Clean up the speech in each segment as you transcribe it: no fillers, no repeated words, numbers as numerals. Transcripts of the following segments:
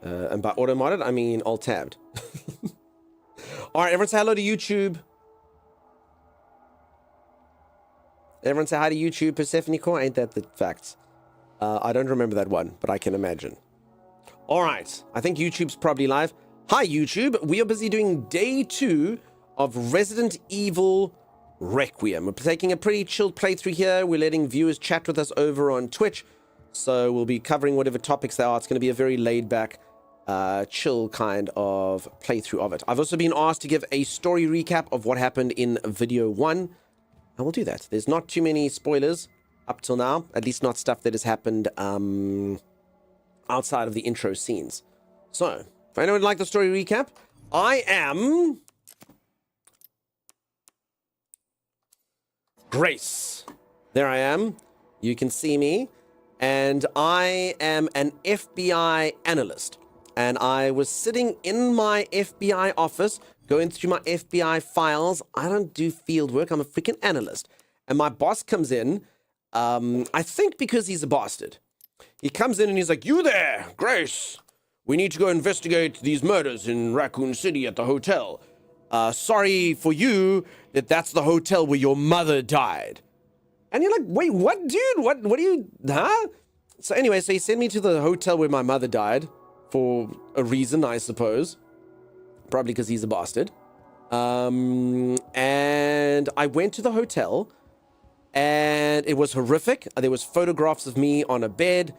And by auto-modded, I mean alt-tabbed. All right, everyone say hello to YouTube. Everyone say hi to YouTube. Persephone Core, ain't that the facts? I don't remember that one, but I can imagine. All right, I think YouTube's probably live. Hi, YouTube. We are busy doing day 2 of Resident Evil Requiem. We're taking a pretty chilled playthrough here. We're letting viewers chat with us over on Twitch. So we'll be covering whatever topics there are. It's going to be a very laid-back, chill kind of playthrough of it. I've also been asked to give a story recap of what happened in video 1. And we'll do that. There's not too many spoilers up till now. At least not stuff that has happened outside of the intro scenes. So, if anyone would like the story recap, I am Grace. There I am. You can see me. And I am an FBI analyst. And I was sitting in my FBI office, going through my FBI files. I don't do field work. I'm a freaking analyst. And my boss comes in, I think because he's a bastard. He comes in and he's like, "You there, Grace. We need to go investigate these murders in Raccoon City at the hotel. Sorry for you that that's the hotel where your mother died." And you're like, "Wait, what, dude? What are you, huh?" So anyway, so he sent me to the hotel where my mother died for a reason, I suppose. Probably because he's a bastard. And I went to the hotel and it was horrific. There was photographs of me on a bed.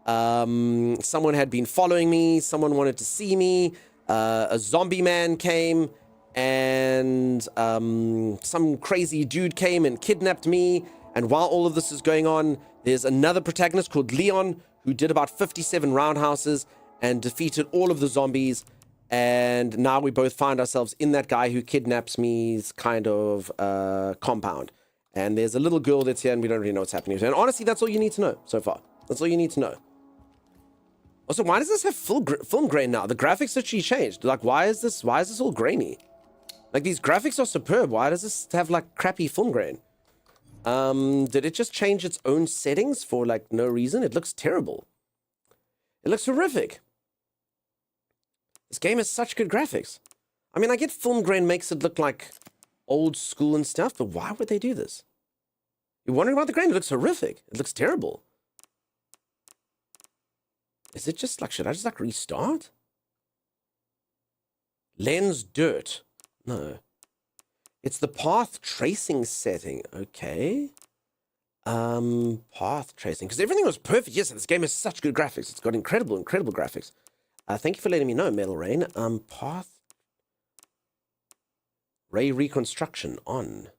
Someone had been following me. Someone wanted to see me. A zombie man came and some crazy dude came and kidnapped me. And while all of this is going on, there's another protagonist called Leon who did about 57 roundhouses and defeated all of the zombies. And now we both find ourselves in that guy who kidnaps me's kind of compound. And there's a little girl that's here and we don't really know what's happening. And honestly, that's all you need to know so far. That's all you need to know. Also, why does this have film grain now? The graphics actually changed. Like, why is this all grainy? Like, these graphics are superb. Why does this have, like, crappy film grain? Did it just change its own settings for, like, no reason? It looks terrible. It looks horrific. This game has such good graphics. I mean, I get film grain makes it look like old school and stuff, but why would they do this? You're wondering about the grain? It looks horrific. It looks terrible. Is it just like, should I just like restart? Lens dirt. No. It's the path tracing setting. Okay. Path tracing. Because everything was perfect. Yes, this game has such good graphics. It's got incredible graphics. Thank you for letting me know, Metal Rain. Path ray reconstruction on.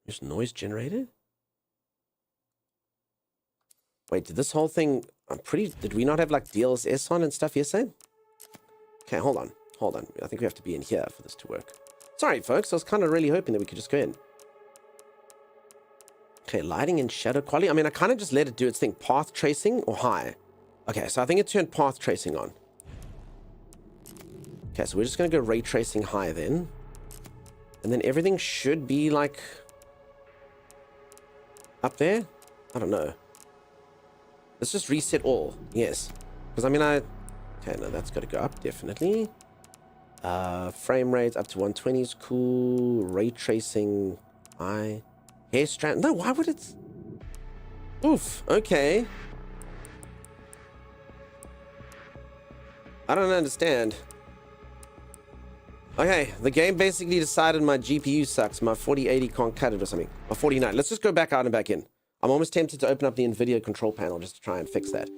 There's noise generated? Wait, did this whole thing... Did we not have, like, DLSS on and stuff yesterday? Okay, hold on. I think we have to be in here for this to work. Sorry, folks. I was kind of really hoping that we could just go in. Okay, lighting and shadow quality. I mean, I kind of just let it do its thing. Path tracing or high? Okay, so I think it turned path tracing on. Okay, so we're just going to go ray tracing high then. And then everything should be, like... up there? I don't know. Let's just reset all. Yes. Because, I mean, okay, no, that's got to go up, definitely. Frame rate up to 120 is cool. Ray tracing high. Hair strand. No, why would it... Oof, okay. I don't understand. Okay, the game basically decided my GPU sucks. My 4080 can't cut it or something. My 49. Let's just go back out and back in. I'm almost tempted to open up the NVIDIA control panel just to try and fix that.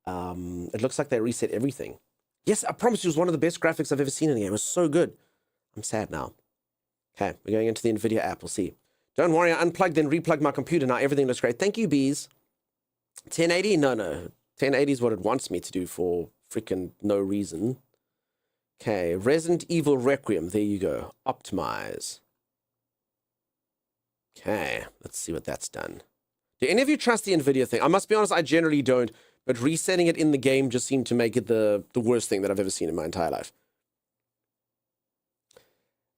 It looks like they reset everything. Yes, I promise you, it was one of the best graphics I've ever seen in the game. It was so good. I'm sad now. Okay, we're going into the NVIDIA app. We'll see. Don't worry, I unplugged and replugged my computer. Now everything looks great. Thank you, bees. 1080? No. 1080 is what it wants me to do for freaking no reason. Okay, Resident Evil Requiem. There you go. Optimize. Okay, let's see what that's done. Do any of you trust the NVIDIA thing? I must be honest, I generally don't. But resetting it in the game just seemed to make it the worst thing that I've ever seen in my entire life.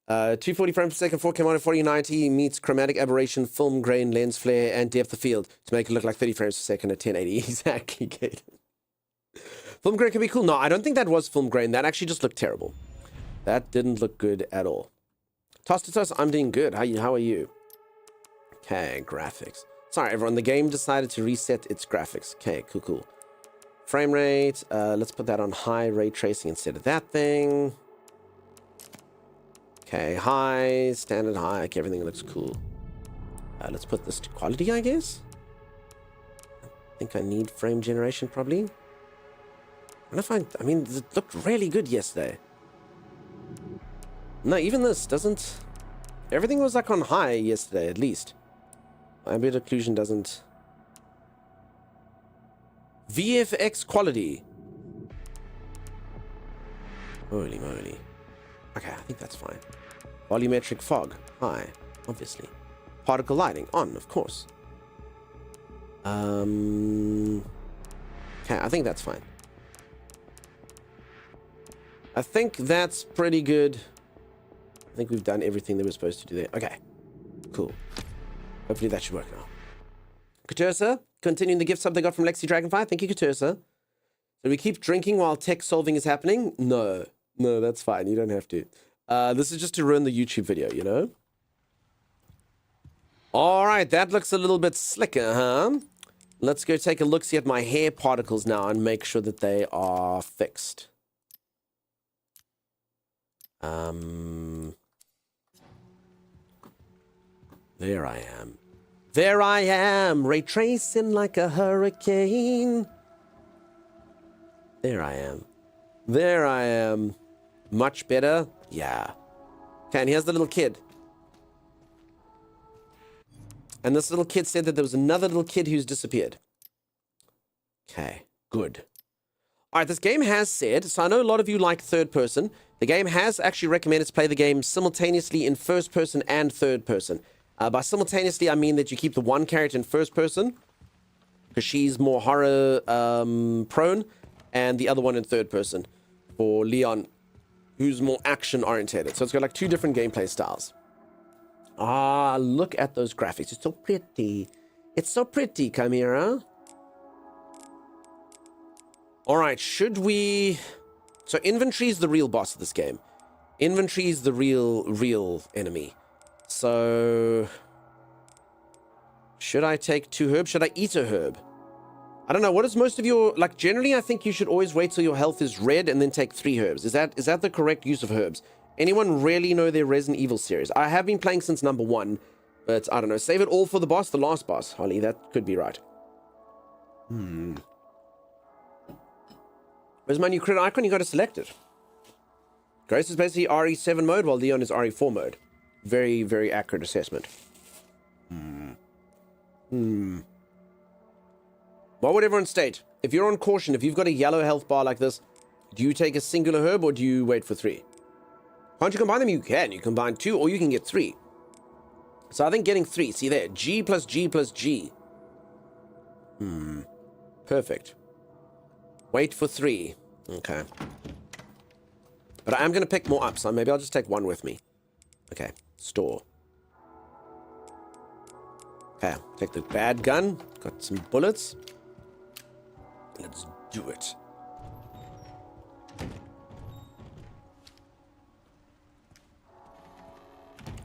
240 frames per second, 4K monitor, 4090 meets chromatic aberration, film grain, lens flare, and depth of field to make it look like 30 frames per second at 1080. Exactly, Kate. Film grain can be cool. No, I don't think that was film grain. That actually just looked terrible. That didn't look good at all. Tostatos, I'm doing good. How are you? Okay, graphics. Sorry, everyone. The game decided to reset its graphics. Okay, cool. Frame rate. Let's put that on high ray tracing instead of that thing. Okay, high, standard high. Okay, everything looks cool. Let's put this to quality, I guess. I think I need frame generation, probably. I mean, it looked really good yesterday. No, even this doesn't... Everything was like on high yesterday, at least. Ambient occlusion doesn't... VFX quality. Holy moly. Okay, I think that's fine. Volumetric fog, high, obviously. Particle lighting, on, of course. Okay, I think that's fine. I think that's pretty good. I think we've done everything that we're supposed to do there. Okay, cool. Hopefully that should work now. Katursa, continuing the gift sub they got from Lexi Dragonfire. Thank you, Katursa. So we keep drinking while tech solving is happening? No, that's fine. You don't have to. This is just to ruin the YouTube video, you know? All right, that looks a little bit slicker, huh? Let's go take a look-see at my hair particles now and make sure that they are fixed. There I am. There I am, ray tracing like a hurricane. There I am. There I am. Much better? Yeah. Okay, and here's the little kid. And this little kid said that there was another little kid who's disappeared. Okay, good. All right, this game has said, so I know a lot of you like third person. The game has actually recommended to play the game simultaneously in first person and third person. By simultaneously, I mean that you keep the one character in first person, because she's more horror prone, and the other one in third person for Leon, who's more action orientated. So it's got like two different gameplay styles. Ah, look at those graphics. It's so pretty. It's so pretty, Chimera. All right, should we... So inventory is the real boss of this game. Inventory is the real enemy. So... Should I take 2 herbs? Should I eat a herb? I don't know. What is most of your... Like, generally, I think you should always wait till your health is red and then take 3 herbs. Is that the correct use of herbs? Anyone really know their Resident Evil series? I have been playing since number 1, but I don't know. Save it all for the boss, the last boss. Holly, that could be right. Where's my new crit icon? You got to select it. Grace is basically RE7 mode, while Leon is RE4 mode. Very, very accurate assessment. What would everyone state? If you're on caution, if you've got a yellow health bar like this, do you take a singular herb or do you wait for 3? Can't you combine them? You can. You combine 2 or you can get 3. So I think getting 3. See there. G plus G plus G. Perfect. Wait for 3. Okay. But I am going to pick more up, so maybe I'll just take 1 with me. Okay. Store. Okay. Take the bad gun. Got some bullets. Let's do it.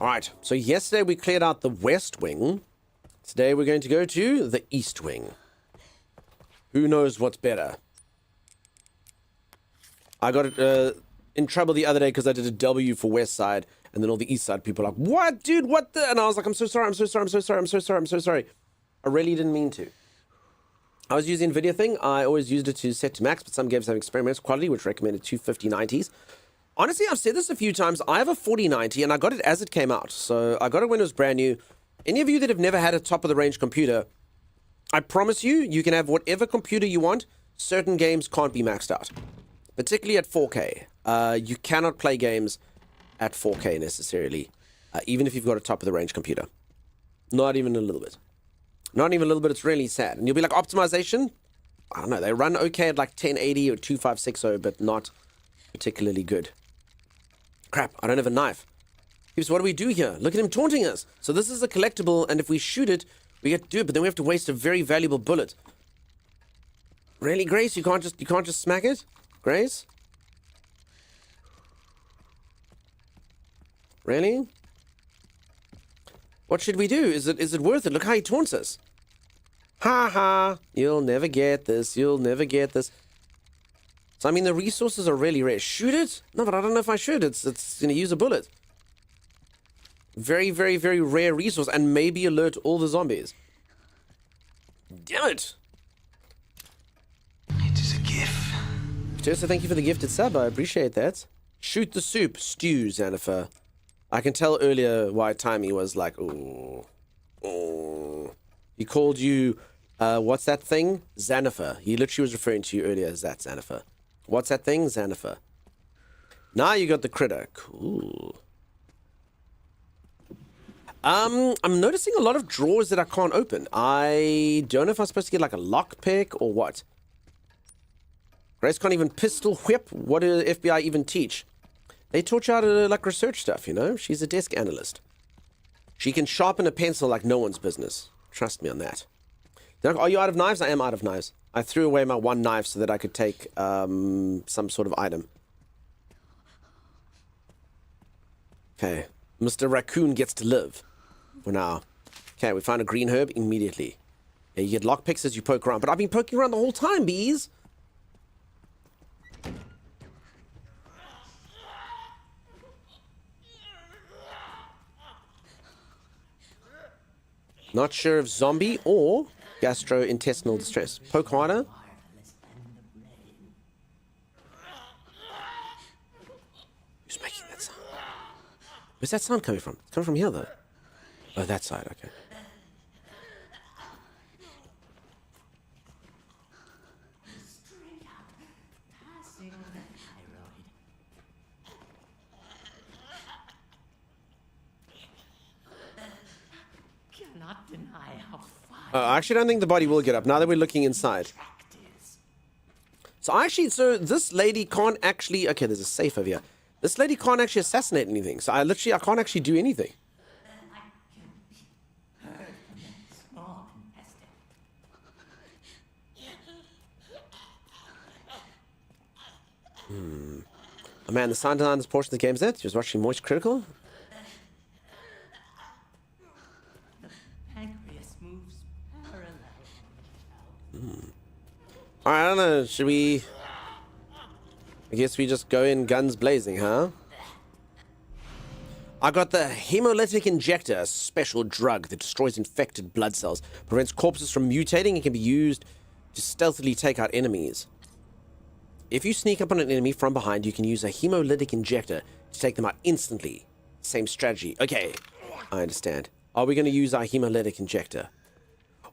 Alright, so yesterday we cleared out the west wing. Today we're going to go to the east wing. Who knows what's better? I got in trouble the other day because I did a W for west side, and then all the east side people are like, what, dude, what the? And I was like, I'm so sorry, I'm so sorry, I'm so sorry, I'm so sorry, I'm so sorry. I really didn't mean to. I was using NVIDIA thing. I always used it to set to max, but some games have experimental quality, which recommended 250/90s. Honestly, I've said this a few times. I have a 4090, and I got it as it came out. So I got it when it was brand new. Any of you that have never had a top-of-the-range computer, I promise you, you can have whatever computer you want. Certain games can't be maxed out, particularly at 4K. You cannot play games at 4K necessarily, even if you've got a top-of-the-range computer. Not even a little bit. Not even a little bit. It's really sad. And you'll be like, optimization? I don't know. They run okay at like 1080 or 2560, but not particularly good. Crap, I don't have a knife. So what do we do here? Look at him taunting us. So this is a collectible, and if we shoot it, we get to do it, but then we have to waste a very valuable bullet. Really, Grace? You can't just smack it? Grace? Really? What should we do? Is it worth it? Look how he taunts us. Ha ha. You'll never get this. You'll never get this. So, I mean, the resources are really rare. Shoot it? No, but I don't know if I should. It's going to use a bullet. Very, very, very rare resource. And maybe alert all the zombies. Damn it. It is a gift. Joseph, thank you for the gifted sub. I appreciate that. Shoot the soup. Stew, Xanifer. I can tell earlier why Timey was like, ooh. Oh. He called you, what's that thing? Xanifer. He literally was referring to you earlier as that, Xanifer. What's that thing? Xanifer. Now you got the critter. Cool. I'm noticing a lot of drawers that I can't open. I don't know if I'm supposed to get like a lockpick or what. Grace can't even pistol whip. What do the FBI even teach? They taught you how to like research stuff, you know? She's a desk analyst. She can sharpen a pencil like no one's business. Trust me on that. Are you out of knives? I am out of knives. I threw away my one knife so that I could take some sort of item. Okay. Mr. Raccoon gets to live. For now. Okay, we found a green herb immediately. Yeah, you get lockpicks as you poke around. But I've been poking around the whole time, bees. Not sure if zombie or gastrointestinal distress. Poke harder. Who's making that sound? Where's that sound coming from? It's coming from here, though. Oh, that side, okay. I actually don't think the body will get up now that we're looking inside. So this lady can't actually... Okay, there's a safe over here. This lady can't actually assassinate anything. So I can't actually do anything. Oh man, the sound design this portion of the game's it. Just watching Moist Critical. Alright, I don't know. Should we... I guess we just go in guns blazing, huh? I got the hemolytic injector, a special drug that destroys infected blood cells, prevents corpses from mutating, and can be used to stealthily take out enemies. If you sneak up on an enemy from behind, you can use a hemolytic injector to take them out instantly. Same strategy. Okay, I understand. Are we going to use our hemolytic injector?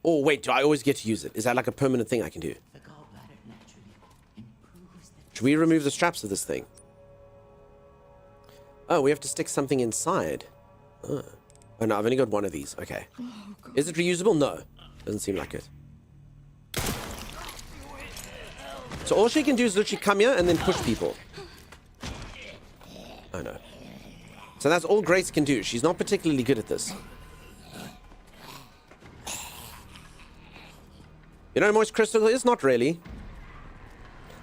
Oh, wait, do I always get to use it? Is that like a permanent thing I can do? Should we remove the straps of this thing? Oh, we have to stick something inside. Oh, no, I've only got one of these. Okay. Is it reusable? No. Doesn't seem like it. So all she can do is literally come here and then push people. Oh, no. So that's all Grace can do. She's not particularly good at this. You know, Moist Crystal is not really.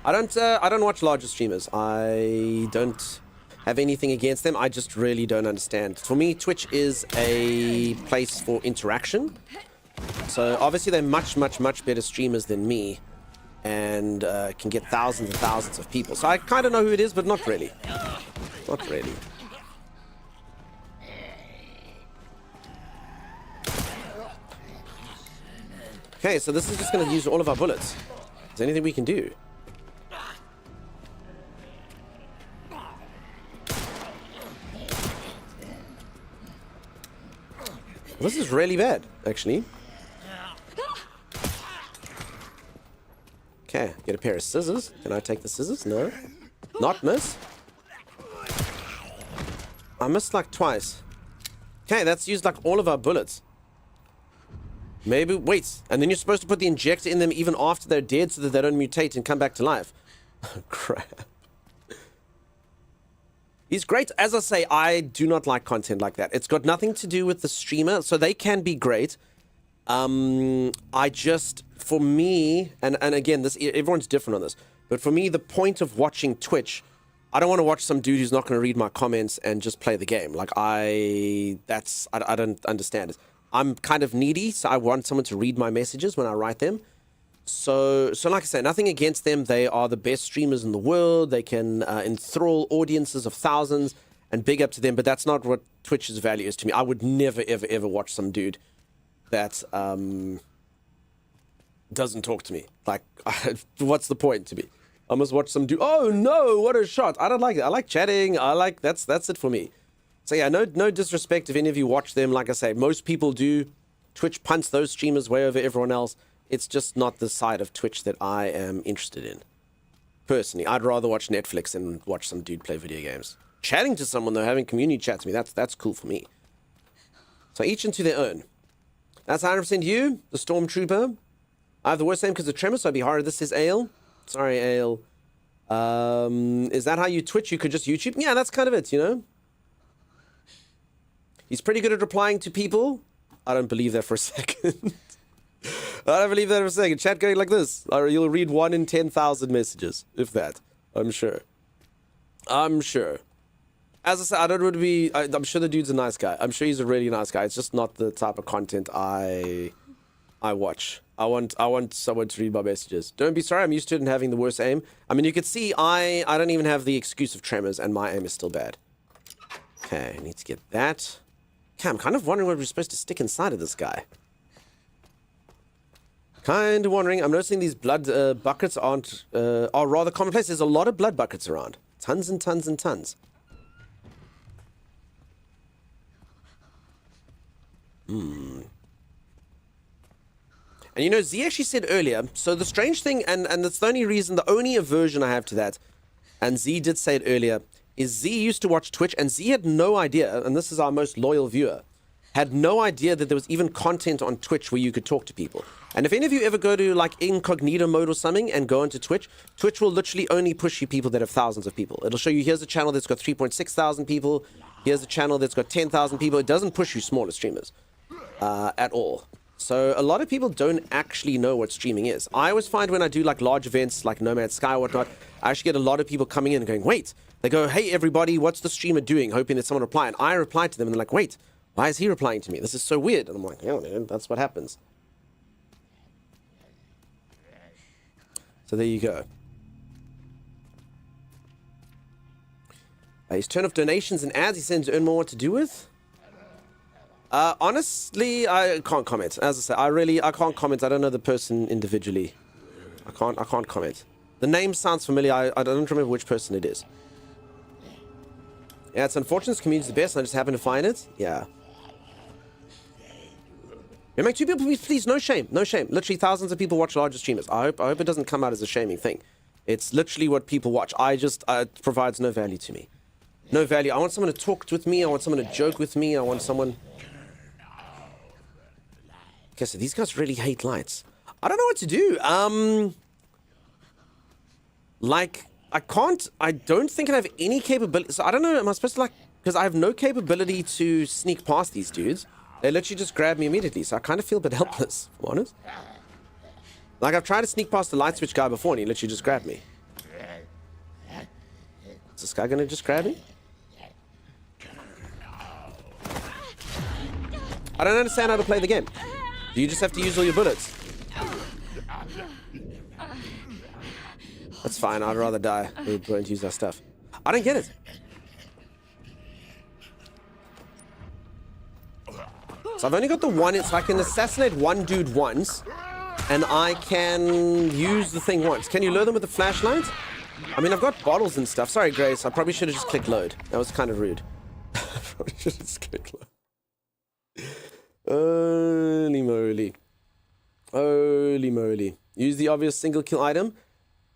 I don't watch larger streamers. I don't have anything against them. I just really don't understand. For me, Twitch is a place for interaction. So obviously they're much, much, much better streamers than me, and can get thousands and thousands of people. So I kind of know who it is, but not really. Not really. Okay, so this is just going to use all of our bullets. Is there anything we can do? This is really bad, actually. Okay, get a pair of scissors. Can I take the scissors? No. Not miss. I missed like twice. Okay, that's used like all of our bullets. Maybe, wait, and then you're supposed to put the injector in them even after they're dead so that they don't mutate and come back to life. Oh, crap. He's great. As I say, I do not like content like that. It's got nothing to do with the streamer, so they can be great. I just, for me, and again, this everyone's different on this, but for me, the point of watching Twitch, I don't want to watch some dude who's not going to read my comments and just play the game. Like, I don't understand it. I'm kind of needy, so I want someone to read my messages when I write them. So like I say, nothing against them. They are the best streamers in the world. They can enthrall audiences of thousands, and big up to them. But that's not what Twitch's value is to me. I would never, ever, ever watch some dude that doesn't talk to me. Like, what's the point to me? I must watch some dude. Oh no, what a shot! I don't like it. I like chatting. That's it for me. So yeah, no disrespect if any of you watch them. Like I say, most people do. Twitch punts those streamers way over everyone else. It's just not the side of Twitch that I am interested in. Personally, I'd rather watch Netflix than watch some dude play video games. Chatting to someone though, having community chat to me, that's cool for me. So each into their own. That's 100% you, the Stormtrooper. I have the worst name because of Tremor, so I'd be horror. This is Ale. Sorry, Ale. Is that how you Twitch? You could just YouTube? Yeah, that's kind of it, you know? He's pretty good at replying to people. I don't believe that for a second. I don't believe that for a second. Chat going like this. Or you'll read 1 in 10,000 messages, if that. I'm sure. I'm sure. As I said, I don't want to be... I'm sure the dude's a nice guy. I'm sure he's a really nice guy. It's just not the type of content I watch. I want someone to read my messages. Don't be sorry, I'm used to it and having the worst aim. I mean, you could see I don't even have the excuse of tremors, and my aim is still bad. Okay, I need to get that. Okay, I'm kind of wondering what we're supposed to stick inside of this guy. Kind of wondering. I'm noticing these blood buckets are rather commonplace. There's a lot of blood buckets around. Tons and tons and tons. And you know, Z actually said earlier, so the strange thing, and that's the only reason, the only aversion I have to that, and Z did say it earlier, is Z used to watch Twitch, and Z had no idea, and this is our most loyal viewer, had no idea that there was even content on Twitch where you could talk to people. And if any of you ever go to like incognito mode or something and go into Twitch, Twitch will literally only push you people that have thousands of people. It'll show you, here's a channel that's got 3.6 thousand people, here's a channel that's got 10,000 people. It doesn't push you smaller streamers at all. So a lot of people don't actually know what streaming is. I always find when I do like large events like No Man's Sky or whatnot, I actually get a lot of people coming in and going, wait. They go, hey everybody, what's the streamer doing? Hoping that someone will reply. And I reply to them and they're like, wait, why is he replying to me? This is so weird. And I'm like, yeah, man, that's what happens. So there you go. His turn of donations and ads he sends to earn more what to do with. Honestly, I can't comment. As I said, I can't comment. I don't know the person individually. I can't comment. The name sounds familiar. I don't remember which person it is. Yeah, it's unfortunate. This community's the best. And I just happen to find it. Yeah. You make 2 people, please. No shame. No shame. Literally thousands of people watch larger streamers. I hope it doesn't come out as a shaming thing. It's literally what people watch. It provides no value to me. No value. I want someone to talk with me. I want someone to joke with me. I want someone... Okay, so these guys really hate lights. I don't know what to do. Like, I don't think I have any capability. So I don't know, am I supposed to like, because I have no capability to sneak past these dudes. They literally just grab me immediately. So I kind of feel a bit helpless, if I'm honest. Like, I've tried to sneak past the light switch guy before and he literally just grabbed me. Is this guy gonna just grab me? I don't understand how to play the game. Do you just have to use all your bullets? That's fine, I'd rather die. We won't use our stuff. I don't get it. So I've only got the one, so I can assassinate one dude once, and I can use the thing once. Can you lure them with a flashlight? I mean, I've got bottles and stuff. Sorry, Grace, I probably should have just clicked load. That was kind of rude. Probably should have just clicked load. Holy moly. Holy moly. Use the obvious single kill item.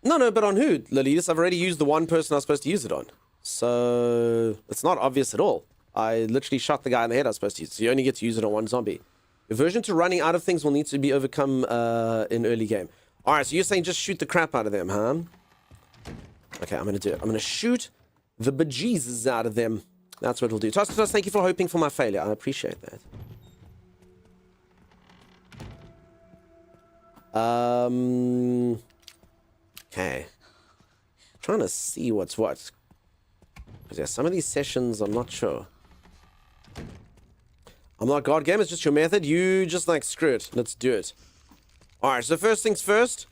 No, but on who? Lolitas, I've already used the one person I was supposed to use it on. So, it's not obvious at all. I literally shot the guy in the head I was supposed to use. So you only get to use it on one zombie. Aversion to running out of things will need to be overcome in early game. Alright, so you're saying just shoot the crap out of them, huh? Okay, I'm gonna do it. I'm gonna shoot the bejesus out of them. That's what we'll do. Toss, thank you for hoping for my failure. I appreciate that. Okay. Trying to see what's what. Because yeah, some of these sessions, I'm not sure. I'm not God game, it's just your method. You just like, screw it. Let's do it. Alright, so first things first.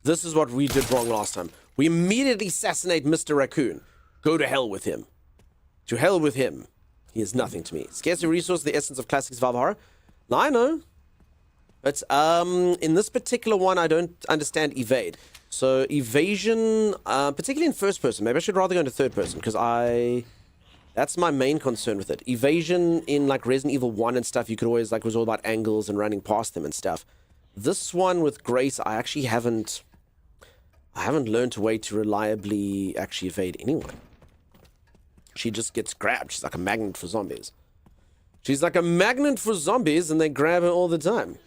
This is what we did wrong last time. We immediately assassinate Mr. Raccoon. Go to hell with him. To hell with him. He is nothing to me. Scarcity resource, the essence of classic survival horror. Now, I know. But in this particular one, I don't understand evade. So evasion, particularly in first person. Maybe I should rather go into third person, because that's my main concern with it. Evasion in like Resident Evil 1 and stuff, you could always like, was all about angles and running past them and stuff. This one with Grace, I actually haven't learned a way to reliably actually evade anyone. She just gets grabbed. She's like a magnet for zombies. She's like a magnet for zombies, and they grab her all the time.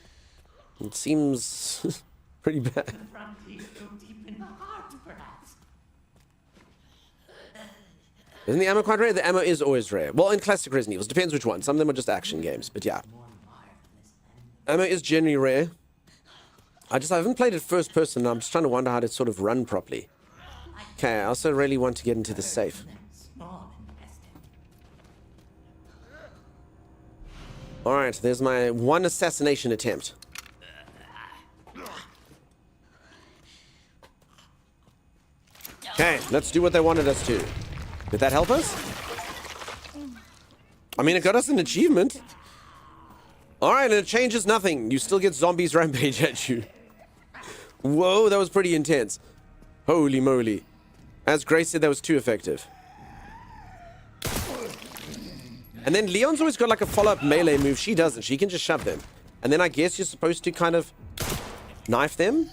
It seems pretty bad. Isn't the ammo quite rare? The ammo is always rare. Well, in classic Resident Evil, depends which one. Some of them are just action games, but yeah. Ammo is generally rare. I haven't played it first person, and I'm just trying to wonder how to sort of run properly. Okay, I also really want to get into the safe. Alright, there's my one assassination attempt. Okay, let's do what they wanted us to. Did that help us? I mean, it got us an achievement. Alright, and it changes nothing. You still get zombies rampage at you. Whoa, that was pretty intense. Holy moly. As Grace said, that was too effective. And then Leon's always got like a follow-up melee move. She doesn't. She can just shove them. And then I guess you're supposed to kind of knife them.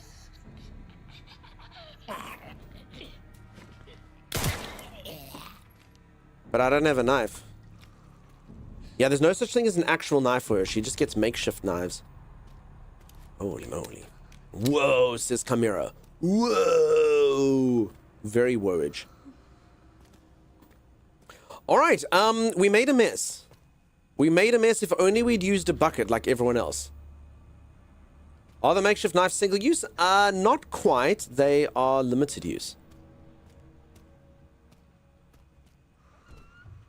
But I don't have a knife. Yeah, there's no such thing as an actual knife for her. She just gets makeshift knives. Holy moly. Whoa, says Chimera. Whoa. Very wowage. Alright, we made a mess. We made a mess. If only we'd used a bucket like everyone else. Are the makeshift knives single use? Not quite. They are limited use.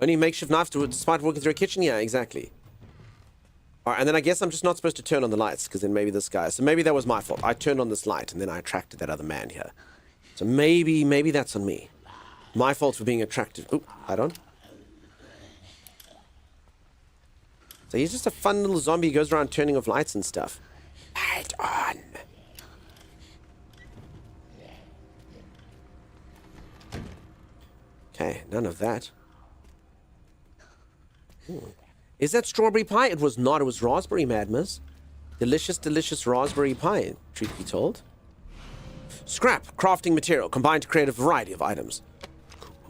Only makeshift knives despite walking through a kitchen? Yeah, exactly. Alright, and then I guess I'm just not supposed to turn on the lights, because then maybe this guy... So maybe that was my fault. I turned on this light, and then I attracted that other man here. So maybe that's on me. My fault for being attracted. Oh, hold on. So he's just a fun little zombie who goes around turning off lights and stuff. Light on! Okay, none of that. Ooh. Is that strawberry pie? It was not. It was raspberry, madness. Delicious, delicious raspberry pie, truth be told. Scrap, crafting material, combined to create a variety of items.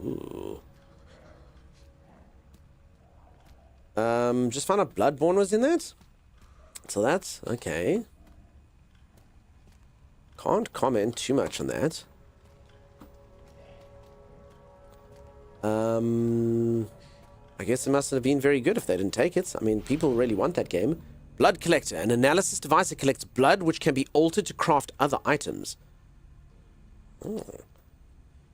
Ooh. Just found out Bloodborne was in that. So that's okay. Can't comment too much on that. I guess it must have been very good if they didn't take it. I mean, people really want that game. Blood Collector, an analysis device that collects blood which can be altered to craft other items. Oh.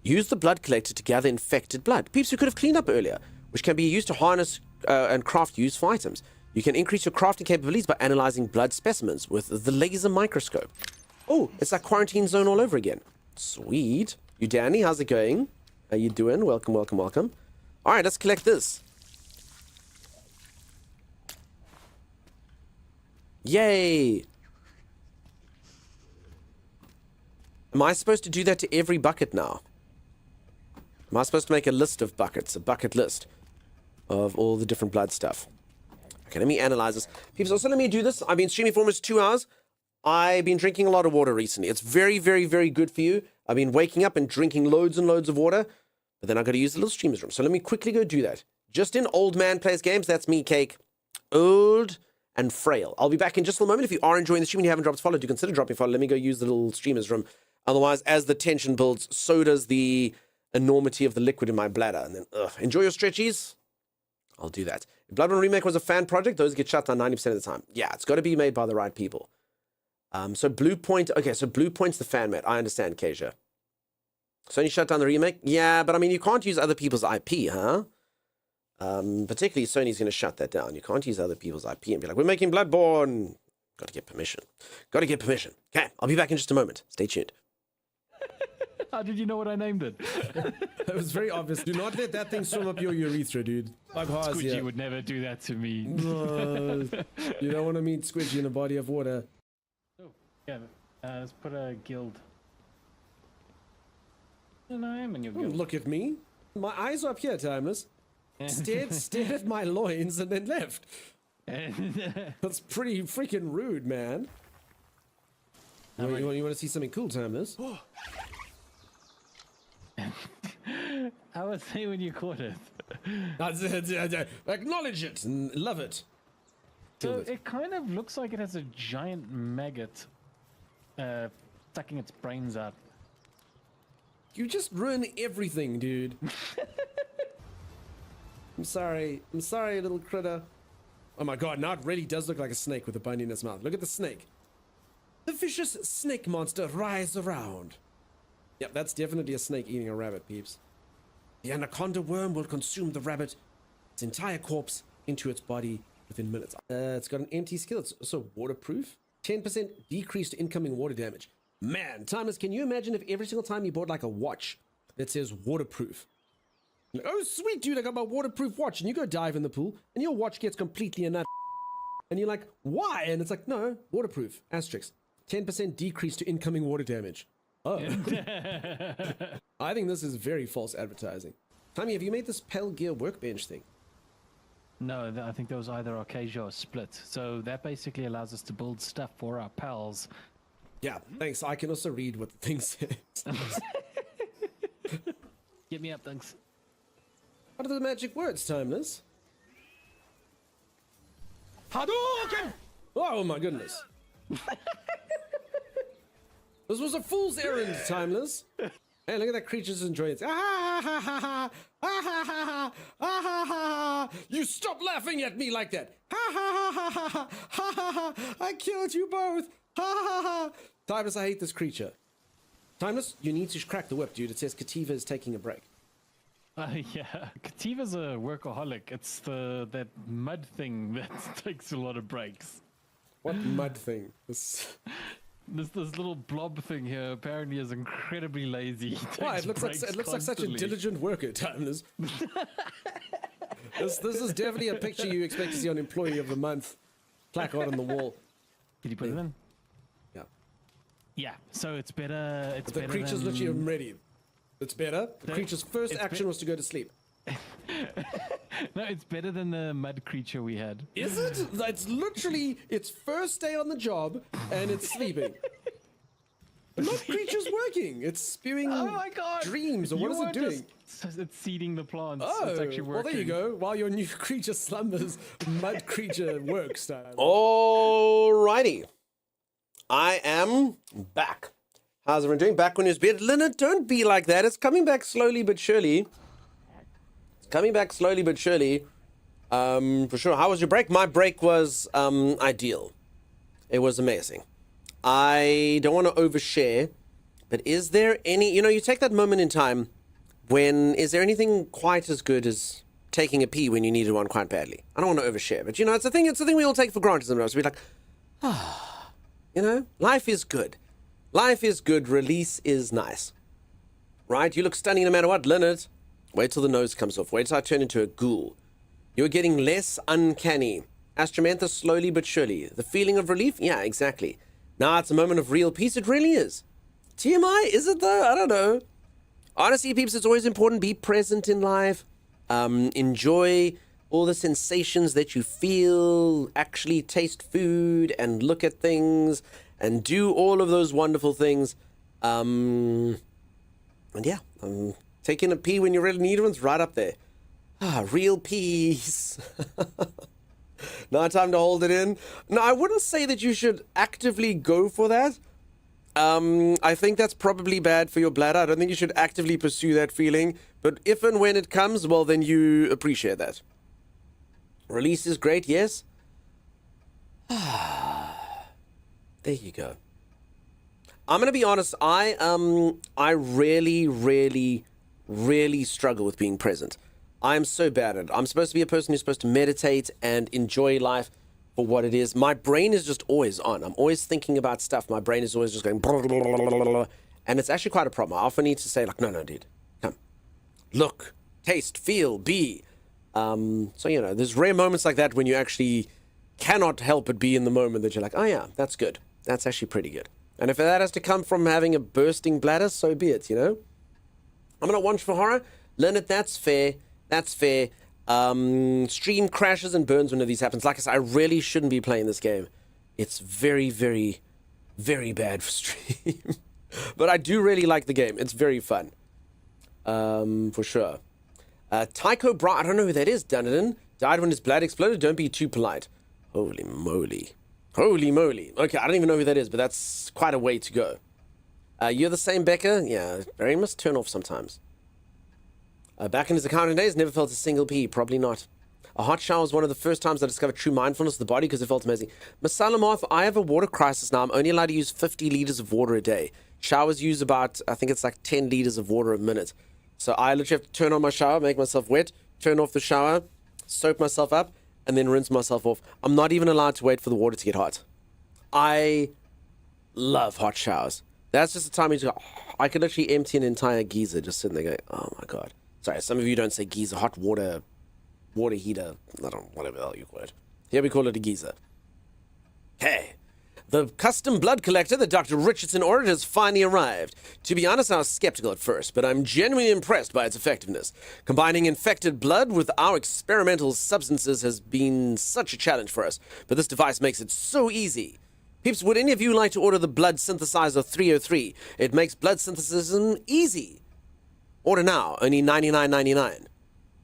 Use the Blood Collector to gather infected blood. Peeps who could have cleaned up earlier, which can be used to harness and craft useful items. You can increase your crafting capabilities by analyzing blood specimens with the laser microscope. Oh, it's like Quarantine Zone all over again. Sweet. You Danny, how's it going? How you doing? Welcome, welcome, welcome. Alright, let's collect this. Yay! Am I supposed to do that to every bucket now? Am I supposed to make a list of buckets, a bucket list of all the different blood stuff? Okay, let me analyze this. People, also let me do this. I've been streaming for almost 2 hours. I've been drinking a lot of water recently. It's very, very, very good for you. I've been waking up and drinking loads and loads of water, but then I've got to use the little streamers room. So let me quickly go do that. Just in Old Man Plays Games, that's me, Cake. Old and frail. I'll be back in just a moment. If you are enjoying the stream and you haven't dropped a follow, do consider dropping a follow. Let me go use the little streamers room. Otherwise, as the tension builds, so does the enormity of the liquid in my bladder. And then, enjoy your stretchies. I'll do that. If Bloodborne Remake was a fan project, those get shut down 90% of the time. Yeah, it's got to be made by the right people. So Blue Point, okay, so Blue Point's the fan mat. I understand, Keisha. Sony shut down the remake? Yeah, but I mean, you can't use other people's IP, huh? Particularly Sony's going to shut that down. You can't use other people's IP and be like, we're making Bloodborne. Got to get permission. Got to get permission. Okay, I'll be back in just a moment. Stay tuned. How did you know what I named it? That was very obvious. Do not let that thing swim up your urethra, dude. Squidgy would never do that to me. You don't want to meet Squidgy in a body of water. Oh, yeah. Let's put a guild. And I am in your guild. Look at me. My eyes are up here, Timeless. Stared at my loins and then left. That's pretty freaking rude, man. You want to see something cool, Timeless? I would say when you caught it. Acknowledge it and love it. So it kind of looks like it has a giant maggot sucking its brains out. You just ruin everything, dude. I'm sorry, little critter. Oh my god, now it really does look like a snake with a bone in its mouth. Look at the snake. The vicious snake monster writhes around. Yep, that's definitely a snake eating a rabbit, peeps. The anaconda worm will consume the rabbit, its entire corpse, into its body within minutes. It's got an empty skill. It's also waterproof. 10% decreased incoming water damage. Man, Timeless, can you imagine if every single time you bought like a watch that says waterproof? Like, oh, sweet, dude, I got my waterproof watch. And you go dive in the pool, and your watch gets completely a nut. And you're like, why? And it's like, no, waterproof. Asterisk. 10% decrease to incoming water damage. Oh. I think this is very false advertising. Tommy, have you made this Pale Gear workbench thing? No, I think there was either Arcasia or Split. So that basically allows us to build stuff for our pals. Yeah, thanks. I can also read what the thing says. Get me up, thanks. What are the magic words, Timeless? Hadouken! Oh my goodness. This was a fool's errand, Timeless. Hey, look at that creature's enjoying it. Ah, ha, ha, ha, ah, ha, ha, ha, ah, ha, ha. You stop laughing at me like that. Ha, ha, ha, ha, ha, ha, ha, ha. I killed you both. Ha, ha, ha. Timeless, I hate this creature. Timeless, you need to crack the whip, dude. It says Kativa is taking a break. Yeah, Kativa's a workaholic. It's that mud thing that takes a lot of breaks. What mud thing? This little blob thing here apparently is incredibly lazy. Why? It looks like such a diligent worker, Timeless. This is definitely a picture you expect to see on Employee of the Month placard on the wall. Did you put it in? Yeah. Yeah. So it's better. It's better. The creature's literally ready. It's better. The creature's first action was to go to sleep. No, it's better than the mud creature we had. Is it? It's literally its first day on the job and it's sleeping. The mud creature's working. It's spewing dreams, or what is it doing? It's seeding the plants. Oh, it's actually working. Well, there you go. While your new creature slumbers, mud creature works. Alrighty. I am back. How's everyone doing? Back on his bed. Leonard, don't be like that. It's coming back slowly but surely. For sure. How was your break? My break was ideal. It was amazing. I don't want to overshare, but is there any, you take that moment in time when, is there anything quite as good as taking a pee when you needed one quite badly? I don't want to overshare, but it's a thing we all take for granted sometimes. We're like, life is good. Life is good. Release is nice. Right? You look stunning no matter what, Leonard. Wait till the nose comes off. Wait till I turn into a ghoul. You're getting less uncanny. Astromantha, slowly but surely. The feeling of relief? Yeah, exactly. Now it's a moment of real peace. It really is. TMI? Is it though? I don't know. Honestly, peeps, it's always important. Be present in life. Enjoy all the sensations that you feel. Actually taste food and look at things and do all of those wonderful things. And yeah, taking a pee when you really need one's right up there. Real peace. Now time to hold it in. No, I wouldn't say that you should actively go for that. I think that's probably bad for your bladder. I don't think you should actively pursue that feeling. But if and when it comes, well, then you appreciate that. Release is great, yes. There you go. I'm gonna be honest. I really, really, really struggle with being present. I'm so bad at it. I'm supposed to be a person who's supposed to meditate and enjoy life for what it is. My brain is just always on. I'm always thinking about stuff. My brain is always just going, blah, blah, blah, blah, blah, blah. And it's actually quite a problem. I often need to say, like, no, dude, come, look, taste, feel, be. So, you know, there's rare moments like that when you actually cannot help but be in the moment that you're like, oh yeah, that's good. That's actually pretty good. And if that has to come from having a bursting bladder, so be it, you know? I'm going to watch for horror. Learn it, that's fair. That's fair. Stream crashes and burns when these happens. Like I said, I really shouldn't be playing this game. It's very, very, very bad for stream. But I do really like the game. It's very fun. For sure. Tycho Brahe, I don't know who that is, Dunedin. Died when his blood exploded. Don't be too polite. Holy moly. Holy moly. Okay, I don't even know who that is, but that's quite a way to go. You're the same, Becca? Yeah, Barry must turn off sometimes. Back in his accounting days, never felt a single pee. Probably not. A hot shower was one of the first times I discovered true mindfulness of the body because it felt amazing. Masalamoth, I have a water crisis now. I'm only allowed to use 50 liters of water a day. Showers use about, I think it's like 10 liters of water a minute. So I literally have to turn on my shower, make myself wet, turn off the shower, soak myself up, and then rinse myself off. I'm not even allowed to wait for the water to get hot. I love hot showers. That's just the time you go, I could literally empty an entire geyser just sitting there going, oh my god. Sorry, some of you don't say geyser, hot water heater, I don't know, whatever the hell you call it. Here we call it a geyser. Hey, the custom blood collector that Dr. Richardson ordered has finally arrived. To be honest, I was skeptical at first, but I'm genuinely impressed by its effectiveness. Combining infected blood with our experimental substances has been such a challenge for us, but this device makes it so easy. Peeps, would any of you like to order the blood synthesizer 303? It makes blood synthesis easy. Order now, only $99.99.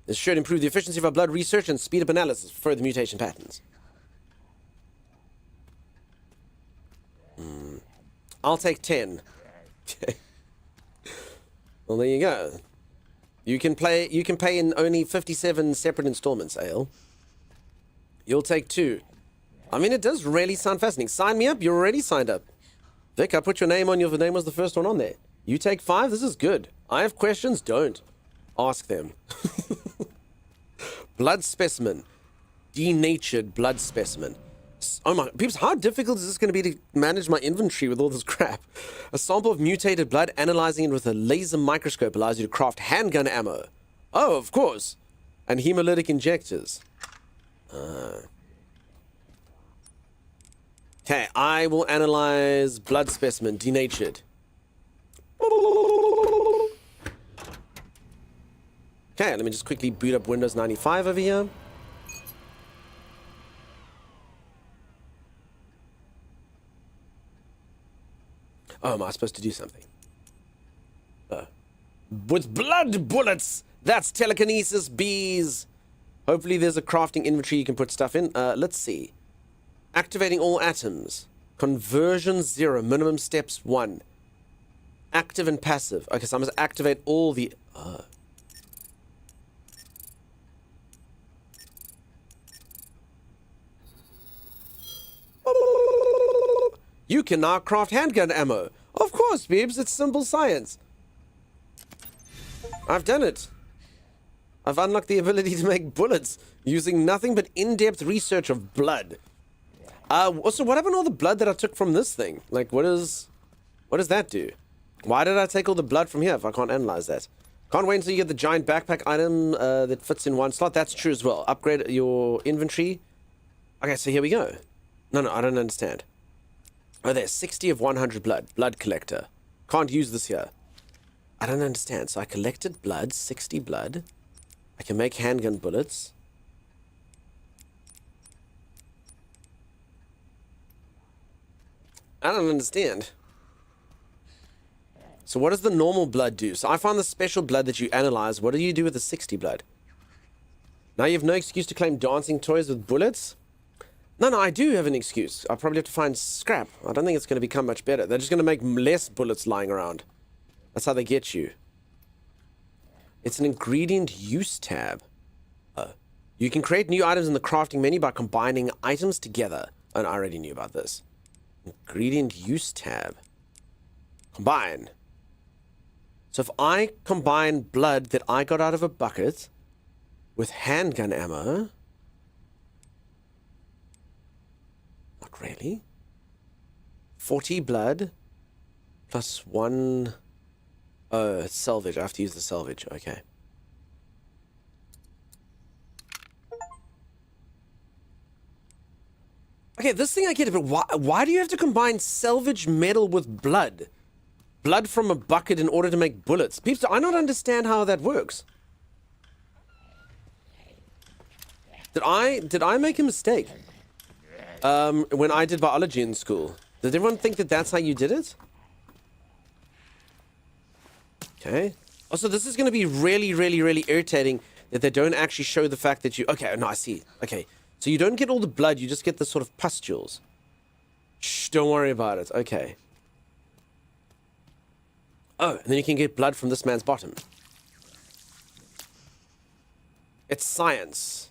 This should improve the efficiency of our blood research and speed up analysis for further mutation patterns. I'll take 10. Okay. Well, there you go. You can pay in only 57 separate installments, Ale. You'll take 2. I mean, it does really sound fascinating. Sign me up. You're already signed up. Vic, I put your name on. Your name was the first one on there. You take 5. This is good. I have questions. Don't. Ask them. Blood specimen. Denatured blood specimen. Oh my, peeps, how difficult is this going to be to manage my inventory with all this crap? A sample of mutated blood, analyzing it with a laser microscope allows you to craft handgun ammo. Oh, of course. And hemolytic injectors. Okay, I will analyze blood specimen, denatured. Okay, let me just quickly boot up Windows 95 over here. Oh, am I supposed to do something? With blood bullets! That's telekinesis, bees! Hopefully there's a crafting inventory you can put stuff in. Let's see. Activating all atoms. Conversion 0. Minimum steps 1. Active and passive. Okay, so I must activate all the... You can now craft handgun ammo. Of course, Beebs, it's simple science. I've done it. I've unlocked the ability to make bullets using nothing but in-depth research of blood. Also, what happened to all the blood that I took from this thing? Like, what does that do? Why did I take all the blood from here if I can't analyze that? Can't wait until you get the giant backpack item that fits in one slot. That's true as well. Upgrade your inventory. Okay, so here we go. No, I don't understand. Oh, there's 60 of 100 blood. Blood collector. Can't use this here. I don't understand. So I collected blood, 60 blood. I can make handgun bullets. I don't understand. So what does the normal blood do? So I found the special blood that you analyze. What do you do with the 60 blood? Now you have no excuse to claim dancing toys with bullets? No, I do have an excuse. I'll probably have to find scrap. I don't think it's going to become much better. They're just going to make less bullets lying around. That's how they get you. It's an ingredient use tab. You can create new items in the crafting menu by combining items together. And I already knew about this. Ingredient use tab. Combine. So if I combine blood that I got out of a bucket with handgun ammo... Not really. 40 blood plus 1... Oh, it's salvage. I have to use the salvage. Okay. Okay, this thing I get, but why do you have to combine salvage metal with blood? Blood from a bucket in order to make bullets? Peeps, I don't understand how that works. Did I make a mistake? When I did biology in school. Did everyone think that that's how you did it? Okay. Also, this is going to be really, really, really irritating that they don't actually show the fact that you... Okay, no, I see. Okay. So you don't get all the blood, you just get the sort of pustules. Shh, don't worry about it. Okay. Oh, and then you can get blood from this man's bottom. It's science.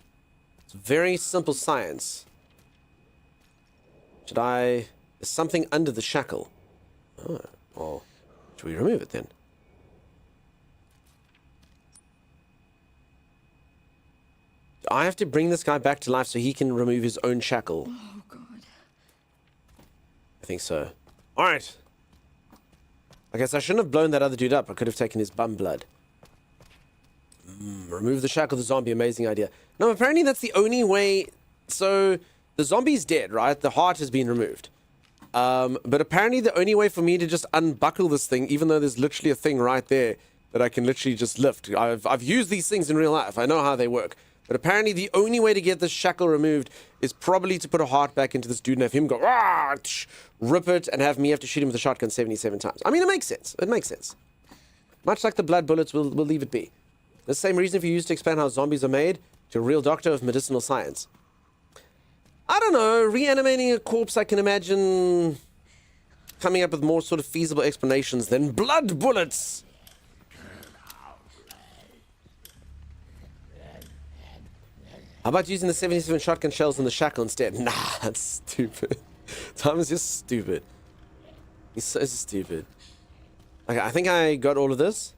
It's very simple science. Should I... There's something under the shackle. Oh, well, should we remove it then? I have to bring this guy back to life so he can remove his own shackle. Oh, God. I think so. Alright. I guess I shouldn't have blown that other dude up. I could have taken his bum blood. Remove the shackle of the zombie. Amazing idea. No, apparently that's the only way... So, the zombie's dead, right? The heart has been removed. But apparently the only way for me to just unbuckle this thing, even though there's literally a thing right there that I can literally just lift. I've used these things in real life. I know how they work. But apparently the only way to get this shackle removed is probably to put a heart back into this dude and have him go, "Rah!" Rip it, and have me have to shoot him with a shotgun 77 times. I mean, it makes sense. It makes sense. Much like the blood bullets, we'll leave it be. The same reason if you use to explain how zombies are made to a real doctor of medicinal science. I don't know, reanimating a corpse, I can imagine coming up with more sort of feasible explanations than blood bullets. How about using the 77 shotgun shells in the shackle instead? Nah, that's stupid. Tom is just stupid. He's so stupid. Okay, I think I got all of this.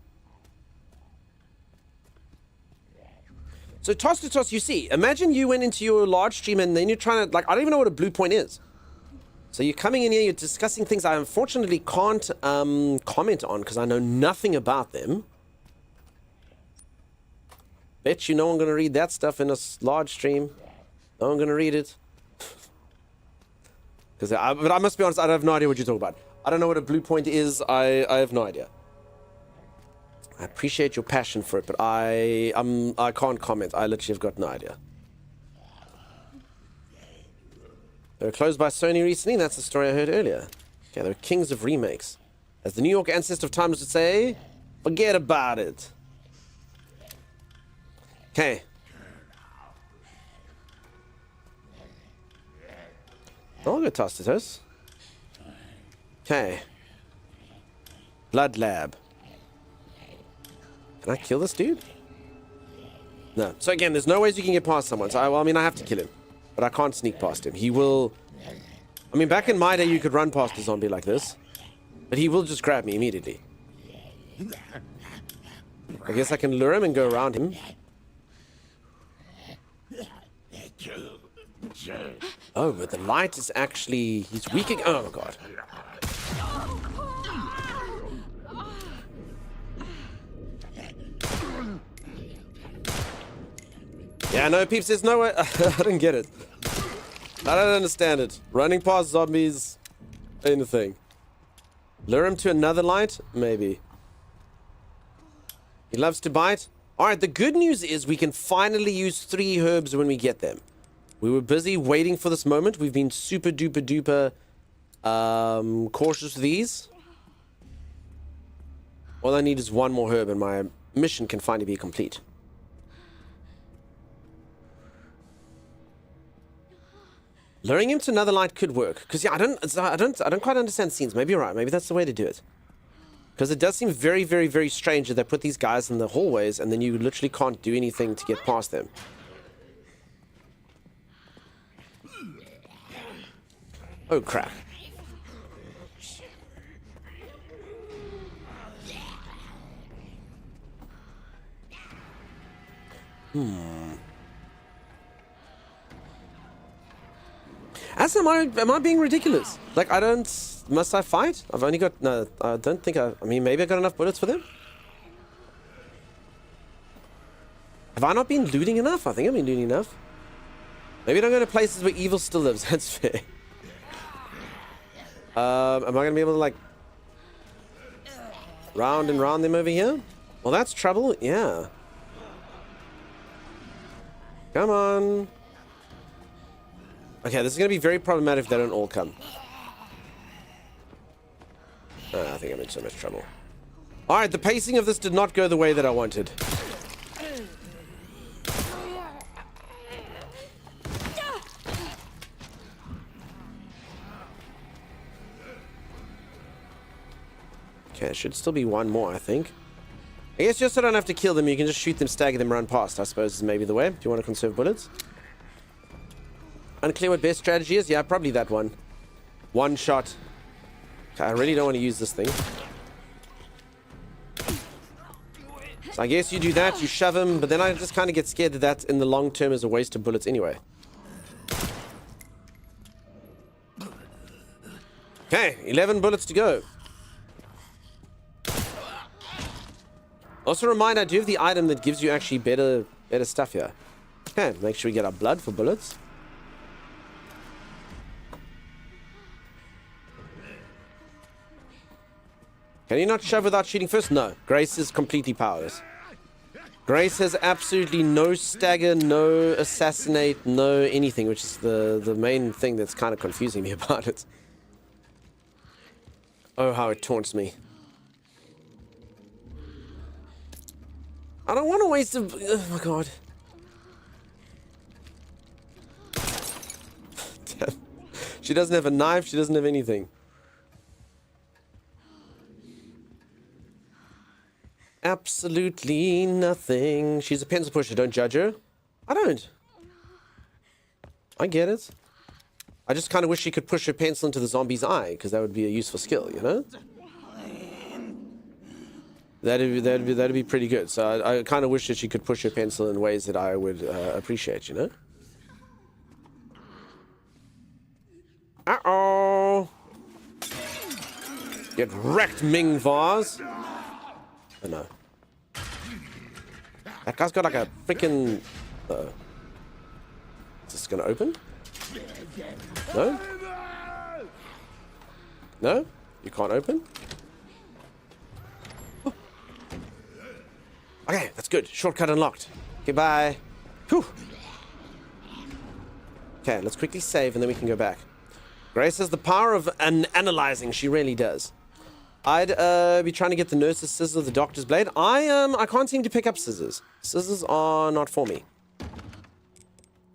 So toss to toss, you see, imagine you went into your large stream and then you're trying to, like, I don't even know what a blue point is. So you're coming in here, you're discussing things I unfortunately can't comment on because I know nothing about them. Bet you no one gonna read that stuff in a large stream. No one gonna read it. But I must be honest, I have no idea what you're talking about. I don't know what a blue point is. I have no idea. I appreciate your passion for it, but I can't comment. I literally have got no idea. They were closed by Sony recently. That's the story I heard earlier. Okay, they're kings of remakes. As the New York ancestor of times would say, forget about it. Okay. I'll go toss to toast. Okay. Blood lab. Can I kill this dude? No. So again, there's no ways you can get past someone. So I mean, I have to kill him. But I can't sneak past him. He will... I mean, back in my day, you could run past a zombie like this. But he will just grab me immediately. I guess I can lure him and go around him. Oh, but the light is actually... He's weak again. Oh, God. Yeah, no, peeps, there's no way... I don't get it. I don't understand it. Running past zombies... Anything. Lure him to another light? Maybe. He loves to bite? Alright, the good news is we can finally use 3 herbs when we get them. We were busy waiting for this moment. We've been super duper duper cautious with these. All I need is 1 more herb and my mission can finally be complete. Luring him to another light could work. Because yeah, I don't quite understand scenes. Maybe you're right. Maybe that's the way to do it. Because it does seem very, very, very strange that they put these guys in the hallways and then you literally can't do anything to get past them. Oh, crap. As am I being ridiculous? Like, I don't... Must I fight? I've only got... No, I don't think I mean, maybe I got enough bullets for them? Have I not been looting enough? I think I've been looting enough. Maybe don't go to places where evil still lives. That's fair. Am I going to be able to, like... round and round them over here? Well, that's trouble. Yeah. Come on. Okay, this is going to be very problematic if they don't all come. I think I'm in so much trouble. Alright, the pacing of this did not go the way that I wanted. Okay, there should still be one more, I think. I guess just so I don't have to kill them, you can just shoot them, stagger them, run past, I suppose is maybe the way. Do you want to conserve bullets? Unclear what best strategy is? Yeah, probably that one. One shot. Okay, I really don't want to use this thing. So I guess you do that, you shove him, but then I just kind of get scared that that in the long term is a waste of bullets anyway. Okay, 11 bullets to go. Also a reminder, I do have the item that gives you actually better stuff here. Okay, make sure we get our blood for bullets. Can you not shove without shooting first? No. Grace is completely powerless. Grace has absolutely no stagger, no assassinate, no anything, which is the main thing that's kind of confusing me about it. Oh, how it taunts me. I don't want to waste a... Oh my god. Damn. She doesn't have a knife, she doesn't have anything. Absolutely nothing. She's a pencil pusher, don't judge her. I don't. I get it. I just kind of wish she could push her pencil into the zombie's eye, because that would be a useful skill, you know? That'd be pretty good. So I kind of wish that she could push her pencil in ways that I would appreciate, you know? Uh-oh! Get wrecked, Ming Vase! Oh no. That guy's got like a freaking... Is this gonna open? No? No? You can't open? Oh. Okay, that's good. Shortcut unlocked. Goodbye. Whew. Okay, let's quickly save and then we can go back. Grace has the power of analyzing. She really does. I'd be trying to get the nurse's scissors, the doctor's blade. I can't seem to pick up scissors. Scissors are not for me.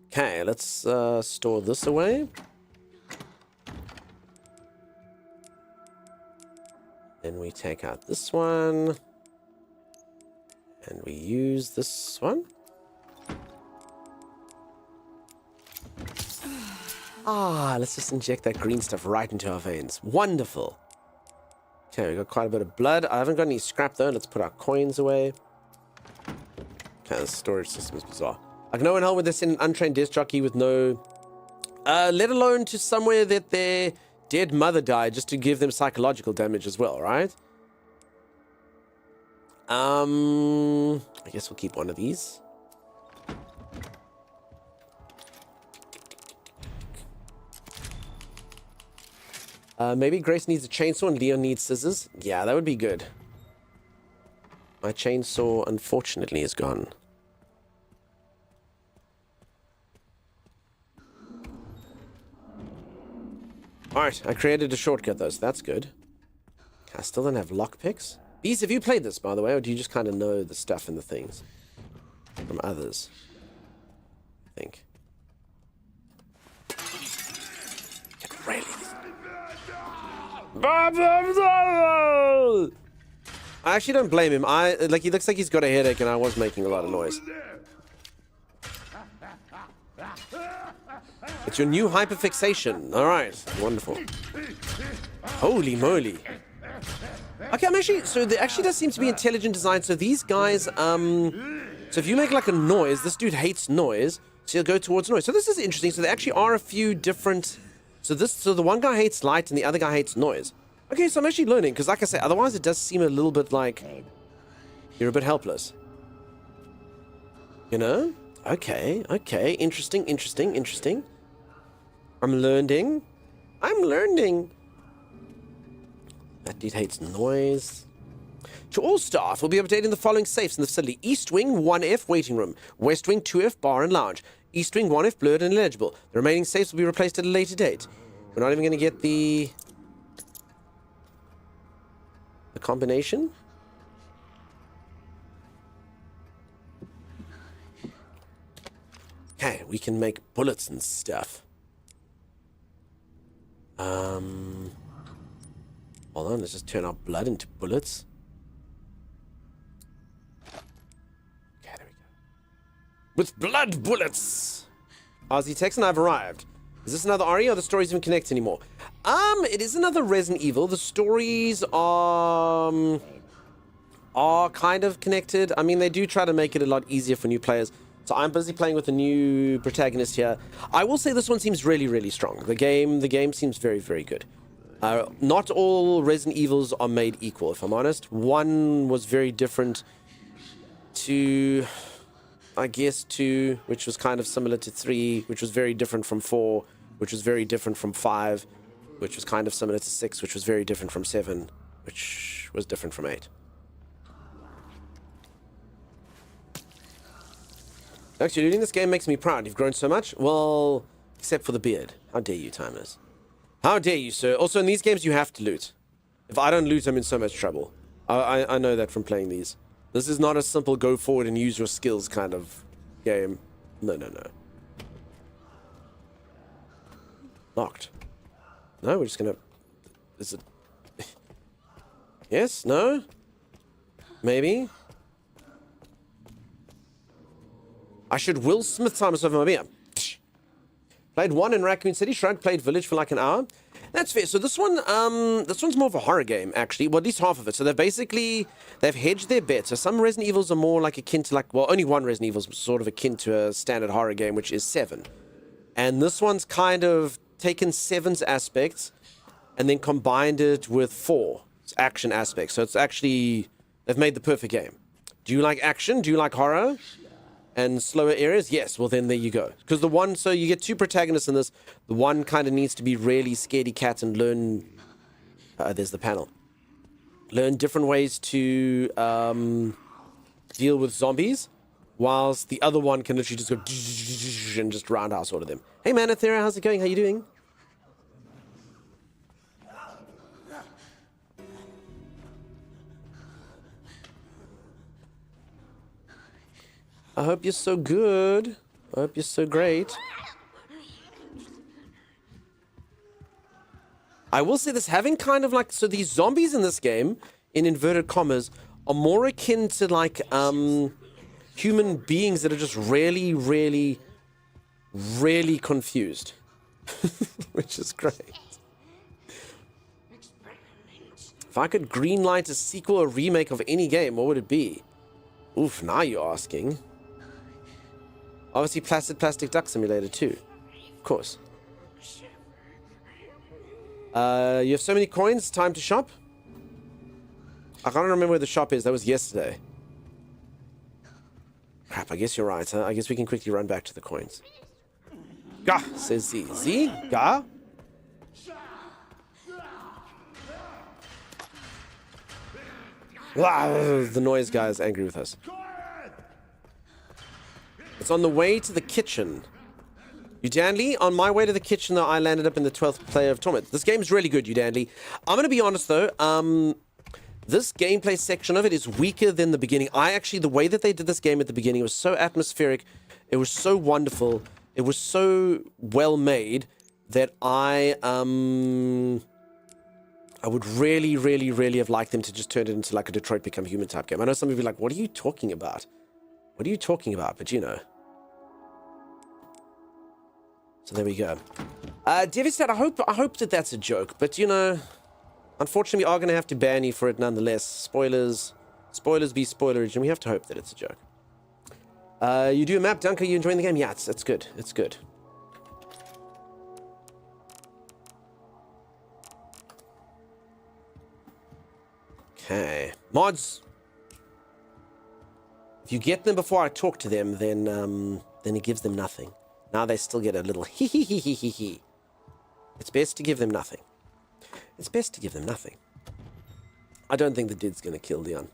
Okay, let's store this away. Then we take out this one. And we use this one. Ah, let's just inject that green stuff right into our veins. Wonderful. Okay, we got quite a bit of blood. I haven't got any scrap though. Let's put our coins away. Okay, the storage system is bizarre. Like, no one hell would they send an untrained desk jockey with no... let alone to somewhere that their dead mother died just to give them psychological damage as well, right? I guess we'll keep one of these. Maybe Grace needs a chainsaw and Leon needs scissors. Yeah, that would be good. My chainsaw, unfortunately, is gone. Alright, I created a shortcut though, so that's good. I still don't have lockpicks. Beast, have you played this, by the way, or do you just kind of know the stuff and the things from others? I think. Get ready. I actually don't blame him. He looks like he's got a headache and I was making a lot of noise. It's your new hyperfixation. Alright, wonderful. Holy moly. Okay, I'm actually... So there actually does seem to be intelligent design. So these guys, So if you make like a noise, this dude hates noise, so he'll go towards noise. So this is interesting. So there actually are a few different... So the one guy hates light and the other guy hates noise. Okay, so I'm actually learning, because like I say, otherwise it does seem a little bit like you're a bit helpless. You know? Okay, okay. Interesting, interesting, interesting. I'm learning. I'm learning. That dude hates noise. To all staff, we'll be updating the following safes in the facility. East Wing, 1F, waiting room. West Wing, 2F, bar and lounge. East Wing, 1F, blurred and illegible. The remaining safes will be replaced at a later date. We're not even going to get the combination. Okay, we can make bullets and stuff. Hold on, let's just turn our blood into bullets. Okay, there we go. With blood bullets! RZ Tex and I've arrived. Is this another RE or the stories even connect anymore? It is another Resident Evil. The stories are kind of connected. I mean, they do try to make it a lot easier for new players. So I'm busy playing with a new protagonist here. I will say this one seems really, really strong. The game seems very, very good. Not all Resident Evils are made equal, if I'm honest. One was very different to, I guess, 2, which was kind of similar to 3, which was very different from 4, which was very different from 5, which was kind of similar to 6, which was very different from 7, which was different from 8. Actually, looting this game makes me proud. You've grown so much. Well, except for the beard. How dare you, Timeless? How dare you, sir? Also, in these games, you have to loot. If I don't loot, I'm in so much trouble. I know that from playing these. This is not a simple go forward and use your skills kind of game. No, no, no. Locked. No, we're just gonna... Is it... Yes? No? Maybe? I should Will Smith time myself in my beer. Played 1 in Raccoon City. Shrug played Village for like an hour. That's fair. So this one's more of a horror game, actually. Well, at least half of it. So they've hedged their bets. So some Resident Evils are more like akin to like, well, only one Resident Evil is sort of akin to a standard horror game, which is 7. And this one's kind of taken 7's aspects and then combined it with 4's action aspects. So it's actually, they've made the perfect game. Do you like action? Do you like horror? And slower areas? Yes, well then there you go. Because the one, so you get 2 protagonists in this. The one kind of needs to be really scaredy cat and learn, there's the panel. Learn different ways to deal with zombies. Whilst the other one can literally just go and just roundhouse all of them. Hey man, Athera, how's it going? How you doing? I hope you're so good. I hope you're so great. I will say this, having kind of like, so these zombies in this game, in inverted commas, are more akin to like human beings that are just really, really, really confused. Which is great. If I could greenlight a sequel or remake of any game, what would it be? Oof, now you're asking. Obviously, Plastic Duck Simulator 2. Of course. You have so many coins. Time to shop. I can't remember where the shop is. That was yesterday. Crap, I guess you're right, huh? I guess we can quickly run back to the coins. Gah, says Z. Z? Gah? Wow, the noise guy is angry with us. It's on the way to the kitchen. Udanley, on my way to the kitchen, though, I landed up in the 12th player of Torment. This game is really good, Udanley. I'm going to be honest, though. This gameplay section of it is weaker than the beginning. The way that they did this game at the beginning was so atmospheric. It was so wonderful. It was so well made that I would really, really, really have liked them to just turn it into like a Detroit Become Human type game. I know some of you are like, what are you talking about? What are you talking about? But you know. So there we go. Devastated, I hope that that's a joke. But you know, unfortunately, we are going to have to ban you for it nonetheless. Spoilers be spoilerage, and we have to hope that it's a joke. You do a map, Dunker. You enjoying the game? Yeah, it's good. It's good. Okay. Mods. If you get them before I talk to them, then it gives them nothing. Now they still get a little hee hee hee hee hee hee. It's best to give them nothing. It's best to give them nothing. I don't think the dude's gonna kill Dion.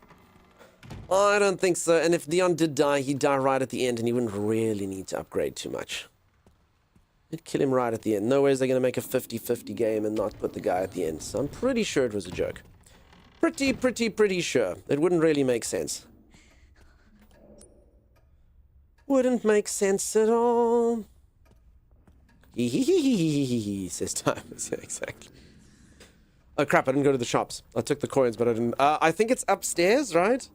I don't think so. And if Dion did die, he'd die right at the end, and he wouldn't really need to upgrade too much. He'd kill him right at the end. No way is they gonna make a 50-50 game and not put the guy at the end. So I'm pretty sure it was a joke. Pretty sure. It wouldn't really make sense. Wouldn't make sense at all. Says Timus. Yeah, exactly. Oh crap, I didn't go to the shops. I took the coins, but I didn't. I think it's upstairs, right?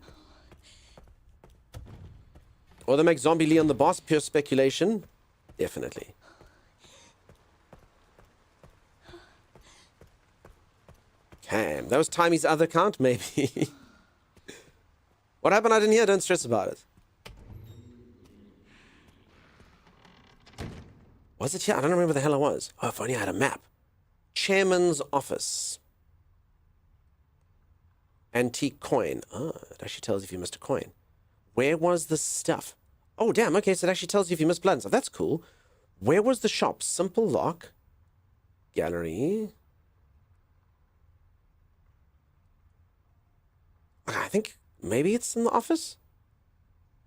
Or they make Zombie Leon the boss. Pure speculation. Definitely. Okay, that was Timey's other account, maybe. What happened? I didn't hear. Don't stress about it. Was it here? I don't remember where the hell I was. Oh, if only I had a map. Chairman's office. Antique coin. Oh, it actually tells you if you missed a coin. Where was the stuff? Oh, damn. Okay, so it actually tells you if you missed blood and stuff. That's cool. Where was the shop? Simple lock. Gallery. Okay, I think maybe it's in the office.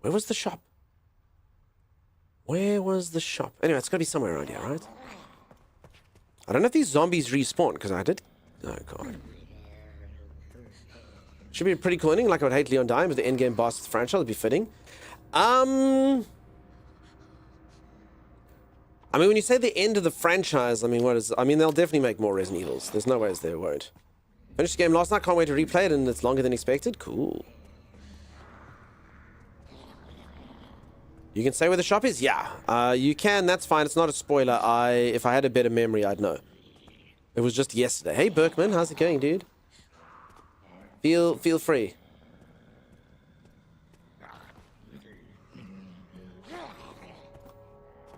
Where was the shop? Where was the shop? Anyway, it's got to be somewhere around here, right? I don't know if these zombies respawn, because I did... Oh, God. Should be a pretty cool ending. Like, I would hate Leon dying, but the endgame boss of the franchise would be fitting. I mean, when you say the end of the franchise, I mean, what is... I mean, they'll definitely make more Resident Evils. There's no ways they won't. Finished the game last night. Can't wait to replay it, and it's longer than expected. Cool. You can say where the shop is? Yeah. You can. That's fine. It's not a spoiler. If I had a better memory, I'd know. It was just yesterday. Hey, Berkman. How's it going, dude? Feel free.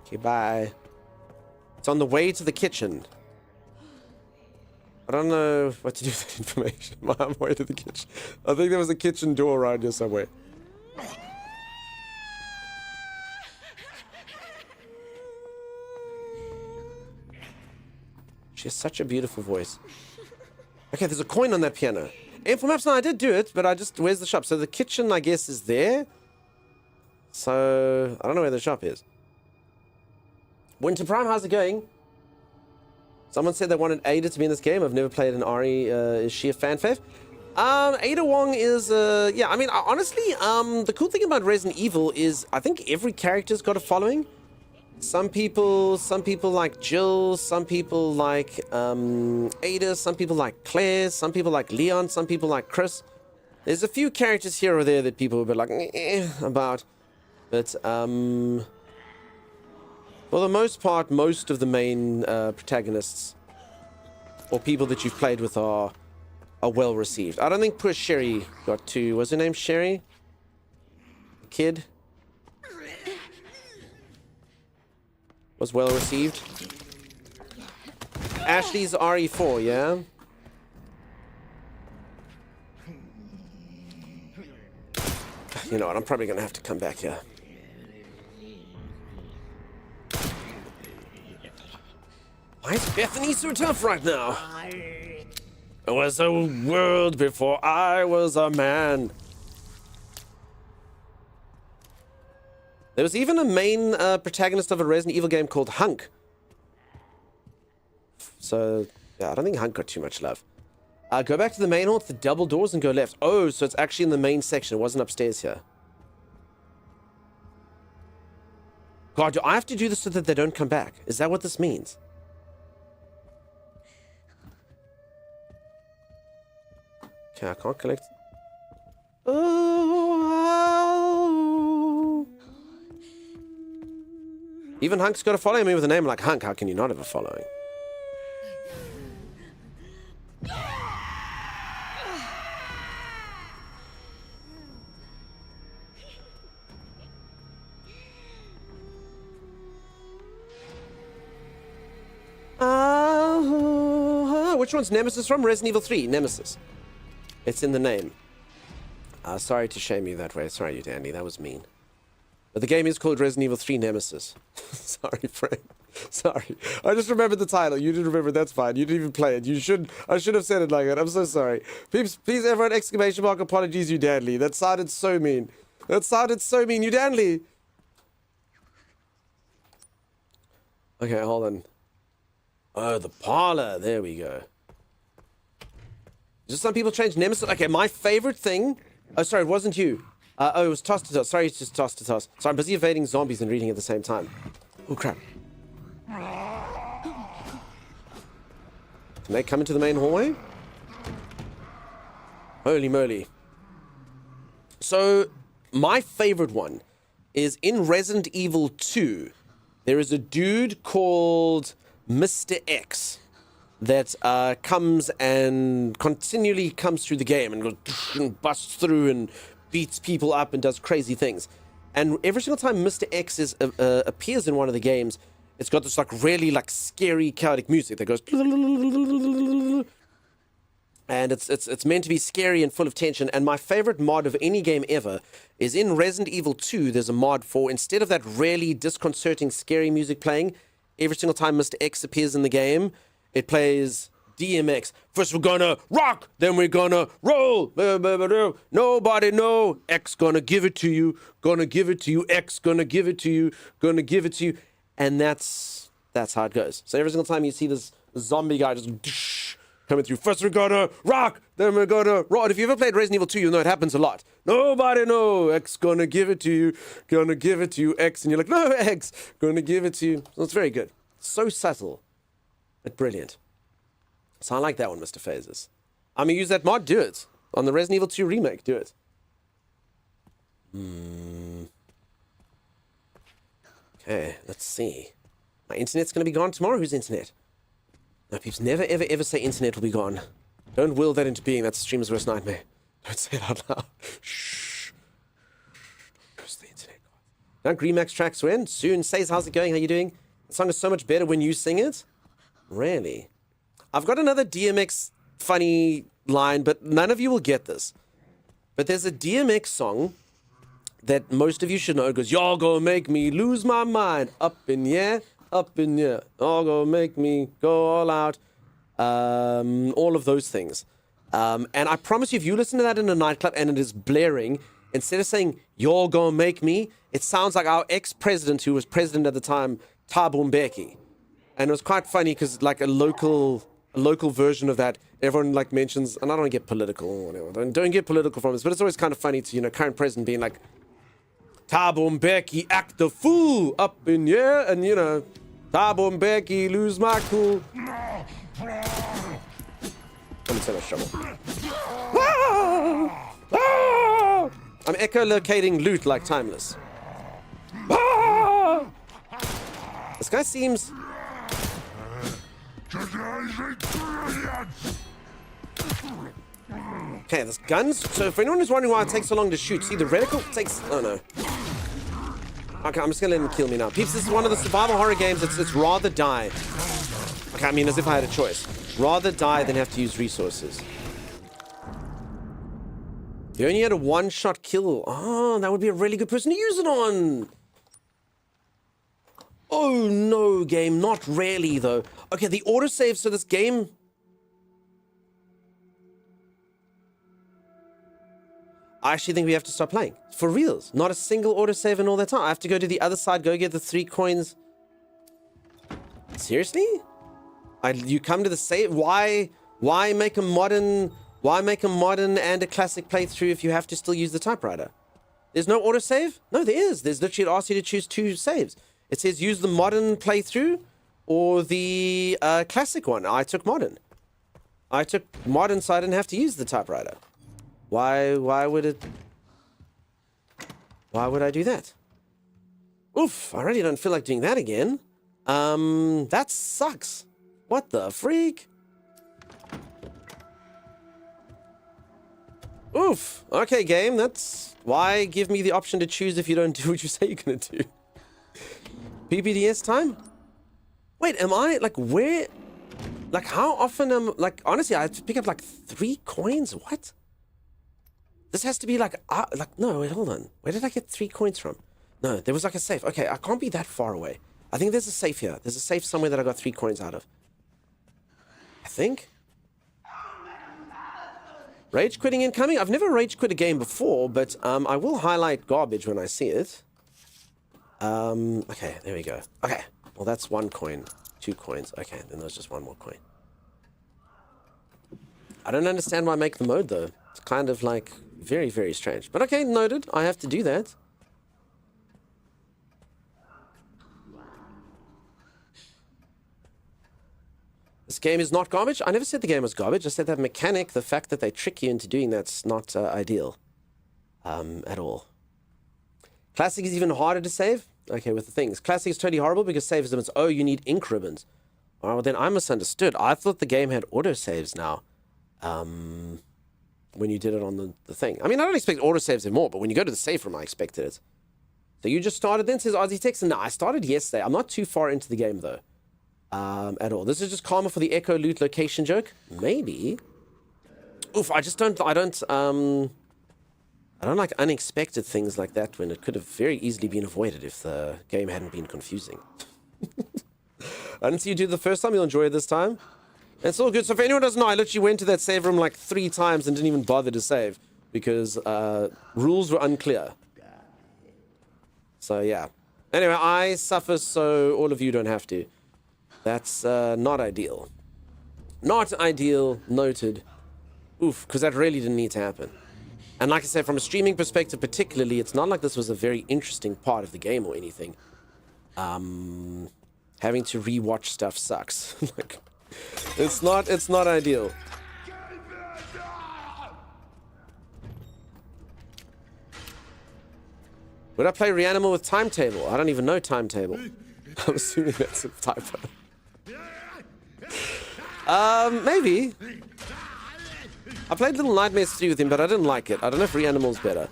Okay, bye. It's on the way to the kitchen. I don't know what to do with that information. I'm on my way to the kitchen. I think there was a kitchen door around here somewhere. She has such a beautiful voice. Okay, there's a coin on that piano. And for maps, no, I did do it, but I just... Where's the shop? So the kitchen, I guess, is there. So, I don't know where the shop is. Winter Prime, how's it going? Someone said they wanted Ada to be in this game. I've never played an Ari. Is she a fan fave? Ada Wong is... yeah, I mean, honestly, the cool thing about Resident Evil is I think every character's got a following. Some people like Jill, some people like Ada, some people like Claire, some people like Leon, some people like Chris. There's a few characters here or there that people would be like about, but for the most part, most of the main protagonists or people that you've played with are well received. I don't think poor Sherry got to... Was her name Sherry? The kid? Was well received. Ashley's RE4, yeah? You know what, I'm probably gonna have to come back here. Why is Bethany so tough right now? It was a world before I was a man. There was even a main protagonist of a Resident Evil game called Hunk. So, yeah, I don't think Hunk got too much love. Go back to the main hall, it's the double doors, and go left. Oh, so it's actually in the main section. It wasn't upstairs here. God, do I have to do this so that they don't come back? Is that what this means? Okay, I can't collect... Oh... Even Hunk's got to follow me with a name like Hunk. How can you not have a following? which one's Nemesis from? Resident Evil 3, Nemesis. It's in the name. Sorry to shame you that way. Sorry, you Dandy, that was mean. But the game is called Resident Evil 3 Nemesis. Sorry, Frank. Sorry. I just remembered the title. You didn't remember, that's fine. You didn't even play it. I should have said it like that. I'm so sorry. Please everyone, exclamation mark, apologies, you Danley. That sounded so mean. That sounded so mean, you Danley. Okay, hold on. Oh, the parlor. There we go. Just some people change Nemesis. Okay, my favorite thing. Oh, sorry, it wasn't you. Oh, it was toss to toss. Sorry, it's just toss to toss. So I'm busy evading zombies and reading at the same time. Oh, crap. Can they come into the main hallway? Holy moly. So, my favorite one is in Resident Evil 2. There is a dude called Mr. X that comes and continually comes through the game and goes and busts through and beats people up and does crazy things. And every single time Mr. X appears in one of the games, it's got this like really like scary chaotic music that goes and it's meant to be scary and full of tension. And my favorite mod of any game ever is in Resident Evil 2. There's a mod for, instead of that really disconcerting scary music playing, every single time Mr. X appears in the game, it plays DMX. First we're gonna rock, then we're gonna roll. Nobody know. X gonna give it to you. Gonna give it to you. X gonna give it to you. Gonna give it to you. And that's how it goes. So every single time you see this zombie guy just coming through, first we're gonna rock, then we're gonna roll. And if you've ever played Resident Evil 2, you'll know it happens a lot. Nobody know. X gonna give it to you. Gonna give it to you. X. And you're like, no, X. Gonna give it to you. So it's very good. So subtle, but brilliant. So I like that one, Mr. Phases. I'm going to use that mod. Do it. On the Resident Evil 2 remake. Do it. Okay, let's see. My internet's going to be gone tomorrow. Whose internet? No, peeps, never, ever, ever say internet will be gone. Don't will that into being. That's a streamer's worst nightmare. Don't say it out loud. Shh. Don't lose the internet. Don't Greenmax tracks when? Soon. Says, how's it going? How you doing? The song is so much better when you sing it. Really? I've got another DMX funny line, but none of you will get this. But there's a DMX song that most of you should know. It goes, y'all gonna make me lose my mind. Up in yeah, up in yeah. Y'all gonna make me go all out. All of those things. And I promise you, if you listen to that in a nightclub and it is blaring, instead of saying, y'all gonna make me, it sounds like our ex-president, who was president at the time, Thabo Mbeki. And it was quite funny because like a local version of that, everyone like mentions, and I don't get political or whatever. Don't get political from this, but it's always kind of funny to, current president being like, Thabo Mbeki act the fool up in here, and Thabo Mbeki lose my cool. I'm in so much trouble. Ah! Ah! I'm echolocating loot like Timeless. Ah! This guy seems... Okay, there's guns. So for anyone who's wondering why it takes so long to shoot, see the reticle takes... Oh no. Okay, I'm just gonna let him kill me now. Peeps, this is one of the survival horror games. It's rather die. Okay, I mean as if I had a choice. Rather die than have to use resources. You only had a one-shot kill. Oh, that would be a really good person to use it on. Oh no, game, not really though. Okay, the autosave, so this game... I actually think we have to stop playing. For reals. Not a single autosave in all that time. I have to go to the other side, go get the 3 coins. Seriously? You come to the save? Why make a modern and a classic playthrough if you have to still use the typewriter? There's no autosave? No, there is. There's literally, it asks you to choose 2 saves. It says use the modern playthrough or the classic one. I took modern. I took modern so I didn't have to use the typewriter. Why would I do that? Oof, I really don't feel like doing that again. That sucks. What the freak? Oof. Okay, game, that's... Why give me the option to choose if you don't do what you say you're gonna do? PPDS time? Wait, am I... Like, where... Like, how often am... Like, honestly, I have to pick up, like, 3 coins? What? This has to be, like... no, wait, hold on. Where did I get 3 coins from? No, there was, like, a safe. Okay, I can't be that far away. I think there's a safe here. There's a safe somewhere that I got 3 coins out of. I think. Rage quitting incoming? I've never rage quit a game before, but I will highlight garbage when I see it. Okay, there we go. Okay, well, that's 1 coin. 2 coins. Okay, then there's just 1 more coin. I don't understand why I make the mode, though. It's kind of, like, very, very strange. But okay, noted. I have to do that. This game is not garbage? I never said the game was garbage. I said that mechanic, the fact that they trick you into doing that's not ideal. At all. Classic is even harder to save? Okay, with the things. Classic is totally horrible because save limits. Oh, you need ink ribbons. Oh, well, then I misunderstood. I thought the game had autosaves now. When you did it on the thing. I mean, I don't expect autosaves anymore, but when you go to the save room, I expected it. So you just started then, says Ozzy Texan. No, I started yesterday. I'm not too far into the game, though. At all. This is just karma for the Echo Loot location joke? Maybe. Oof, I don't like unexpected things like that when it could have very easily been avoided if the game hadn't been confusing. I didn't see you do it the first time. You'll enjoy it this time. It's all good. So if anyone doesn't know, I literally went to that save room like 3 times and didn't even bother to save because rules were unclear. So yeah. Anyway, I suffer so all of you don't have to. That's not ideal. Not ideal. Noted. Oof, because that really didn't need to happen. And like I said, from a streaming perspective particularly, it's not like this was a very interesting part of the game or anything. Having to rewatch stuff sucks. Like, it's not ideal. Would I play Reanimal with timetable? I don't even know timetable. I'm assuming that's a typo. Maybe. I played Little Nightmares 3 with him, but I didn't like it. I don't know if Reanimal's better.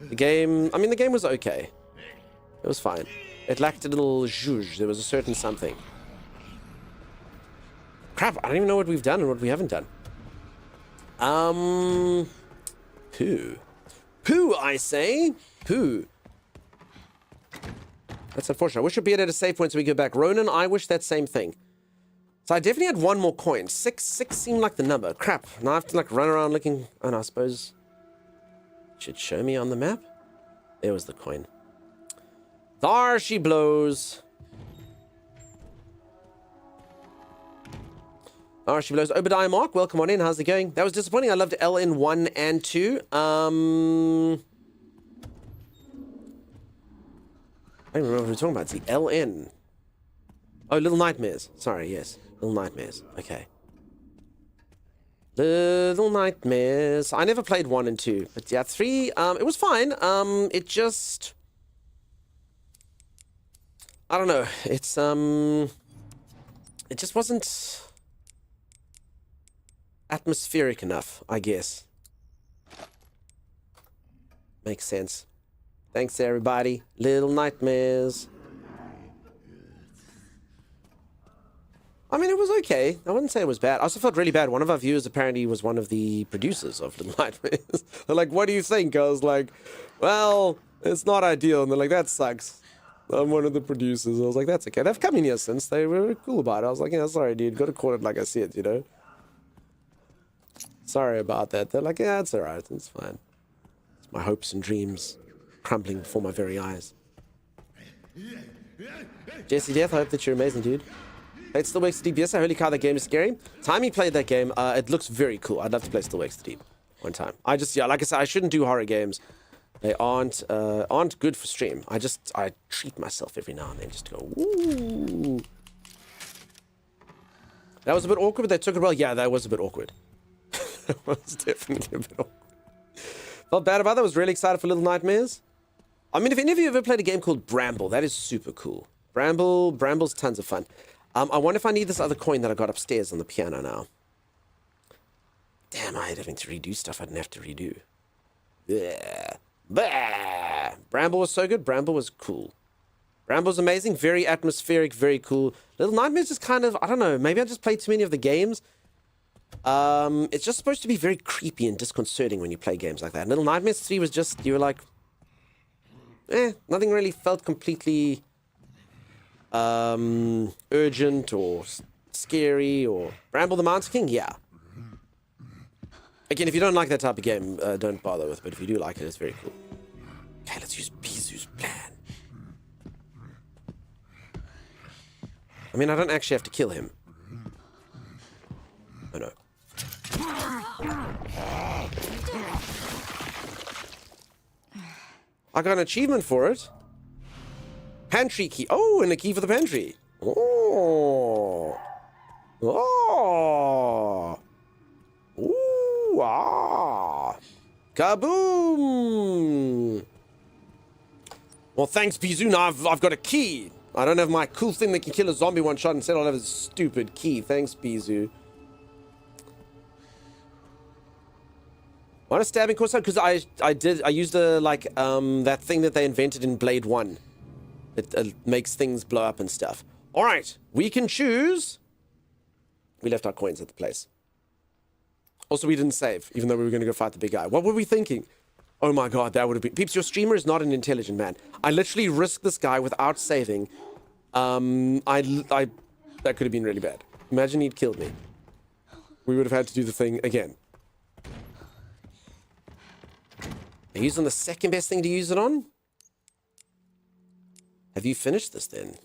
The game was okay. It was fine. It lacked a little zhuzh. There was a certain something. Crap, I don't even know what we've done and what we haven't done. Poo. Poo, I say. Poo. That's unfortunate. I wish we'd be at a save point so we go back. Ronan, I wish that same thing. So I definitely had 1 more coin. 6 seemed like the number. Crap. Now I have to like run around looking. Oh no, I suppose it should show me on the map. There was the coin. There she blows. There she blows. Obadiah Mark, welcome on in. How's it going? That was disappointing. I loved LN 1 and 2. I don't remember what we were talking about. It's the LN. Oh, Little Nightmares. Sorry, yes. Little Nightmares. Okay. Little Nightmares. I never played 1 and 2. But yeah, 3, it was fine. It just... I don't know. It's, it just wasn't atmospheric enough, I guess. Makes sense. Thanks, everybody. Little Nightmares. I mean, it was okay. I wouldn't say it was bad. I also felt really bad. One of our viewers apparently was one of the producers of Little Nightmares. They're like, what do you think? I was like, well, it's not ideal. And they're like, that sucks. I'm one of the producers. I was like, that's okay. They've come in here since. They were cool about it. I was like, yeah, sorry, dude. Got to call it like I see it, you know? Sorry about that. They're like, yeah, it's all right. It's fine. It's my hopes and dreams crumbling before my very eyes. Jesse Death, I hope that you're amazing, dude. Played Still Wakes the Deep. Yes, holy cow, that game is scary. Time he played that game, it looks very cool. I'd love to play Still Wakes the Deep one time. I just, yeah, like I said, I shouldn't do horror games. They aren't good for stream. I treat myself every now and then just to go, ooh. That was a bit awkward, but they took it well. Yeah, that was a bit awkward. That was definitely a bit awkward. Felt bad about that. Was really excited for Little Nightmares. I mean, if any of you ever played a game called Bramble, that is super cool. Bramble's tons of fun. I wonder if I need this other coin that I got upstairs on the piano now. Damn, I hate having to redo stuff I didn't have to redo. Yeah. Bah! Bramble was so good. Bramble was cool. Bramble's amazing, very atmospheric, very cool. Little Nightmares just kind of, I don't know, maybe I just played too many of the games. It's just supposed to be very creepy and disconcerting when you play games like that. Little Nightmares 3 was just, you were like, nothing really felt completely urgent or scary. Or Bramble the Mountain King, yeah. Again, if you don't like that type of game, don't bother with it, but if you do like it, it's very cool. Okay, let's use Bisu's plan. I mean, I don't actually have to kill him. Oh no. I got an achievement for it. Pantry key. Oh, and a key for the pantry. Oh. Oh. Ooh, ah. Kaboom. Well, thanks, Bizu. Now I've got a key. I don't have my cool thing that can kill a zombie one shot. Instead, I'll have a stupid key. Thanks, Bizu. Why a stabbing course? Because I used that thing that they invented in Blade 1. It makes things blow up and stuff. All right, we can choose. We left our coins at the place. Also, we didn't save, even though we were going to go fight the big guy. What were we thinking? Oh my god, that would have been... Peeps, your streamer is not an intelligent man. I literally risked this guy without saving. That could have been really bad. Imagine he'd killed me. We would have had to do the thing again. I used on the second best thing to use it on? Have you finished this then?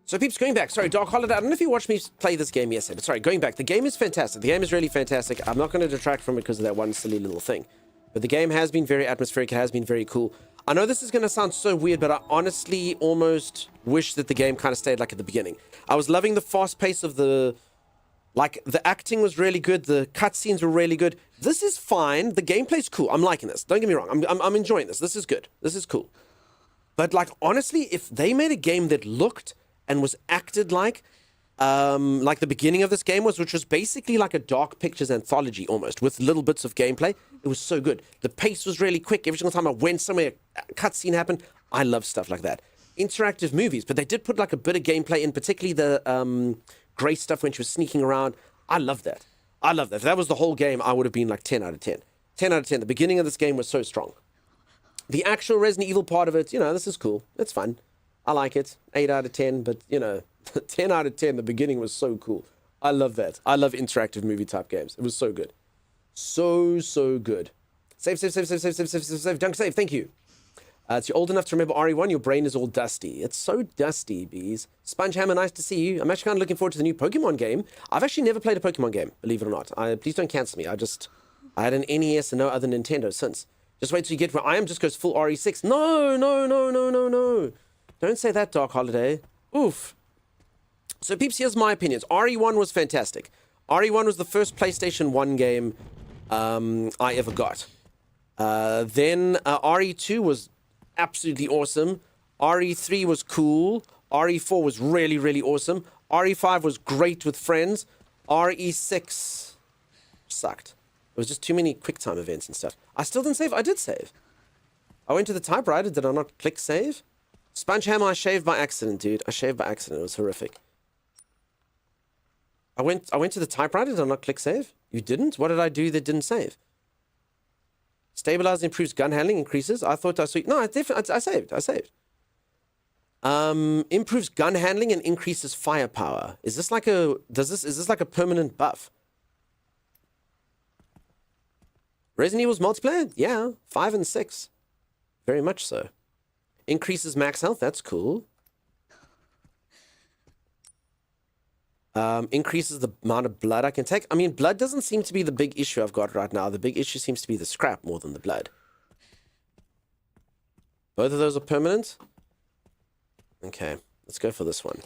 So peeps, going back, sorry, Dark Holiday, I don't know if you watched me play this game yesterday, but sorry, going back, the game is fantastic. The game is really fantastic. I'm not going to detract from it because of that one silly little thing. But the game has been very atmospheric, it has been very cool. I know this is going to sound so weird, but I honestly almost wish that the game kind of stayed like at the beginning. I was loving the fast pace of the... Like, the acting was really good, the cutscenes were really good. This is fine, the gameplay's cool, I'm liking this, don't get me wrong, I'm enjoying this is good, this is cool. But, like, honestly, if they made a game that looked and was acted like the beginning of this game was, which was basically like a Dark Pictures anthology almost, with little bits of gameplay, it was so good. The pace was really quick, every single time I went somewhere, a cutscene happened. I love stuff like that. Interactive movies, but they did put, like, a bit of gameplay in, particularly the... Grace stuff when she was sneaking around. I love that. I love that. If that was the whole game, I would have been like 10 out of 10. 10 out of 10. The beginning of this game was so strong. The actual Resident Evil part of it, you know, this is cool. It's fun. I like it. 8 out of 10, but, you know, 10 out of 10, the beginning was so cool. I love that. I love interactive movie type games. It was so good. So good. Save. Dunk save. Thank you. It's you're old enough to remember RE1, your brain is all dusty. It's so dusty, bees. Spongehammer, nice to see you. I'm actually kind of looking forward to the new Pokemon game. I've actually never played a Pokemon game, believe it or not. Please don't cancel me. I had an NES and no other Nintendo since. Just wait till you get where I am, just goes full RE6. No. Don't say that, Dark Holiday. Oof. So, peeps, here's my opinions. RE1 was fantastic. RE1 was the first PlayStation 1 game I ever got. Then RE2 was absolutely awesome. RE3 was cool. RE4 was really, really awesome. RE5 was great with friends. RE6 sucked. There was just too many QuickTime events and stuff. I still didn't save. I did save. I went to the typewriter. Did I not click save? Spongehammer, I shaved by accident, dude. I shaved by accident. It was horrific. I went to the typewriter. Did I not click save? You didn't? What did I do that didn't save? Stabilize improves gun handling, increases. I thought I saw... No, I saved. Improves gun handling and increases firepower. Is this like a... Is this like a permanent buff? Resident Evil's multiplayer? Yeah. 5 and 6. Very much so. Increases max health. That's cool. Increases the amount of blood I can take. I mean, blood doesn't seem to be the big issue I've got right now. The big issue seems to be the scrap more than the blood. Both of those are permanent? Okay, let's go for this one.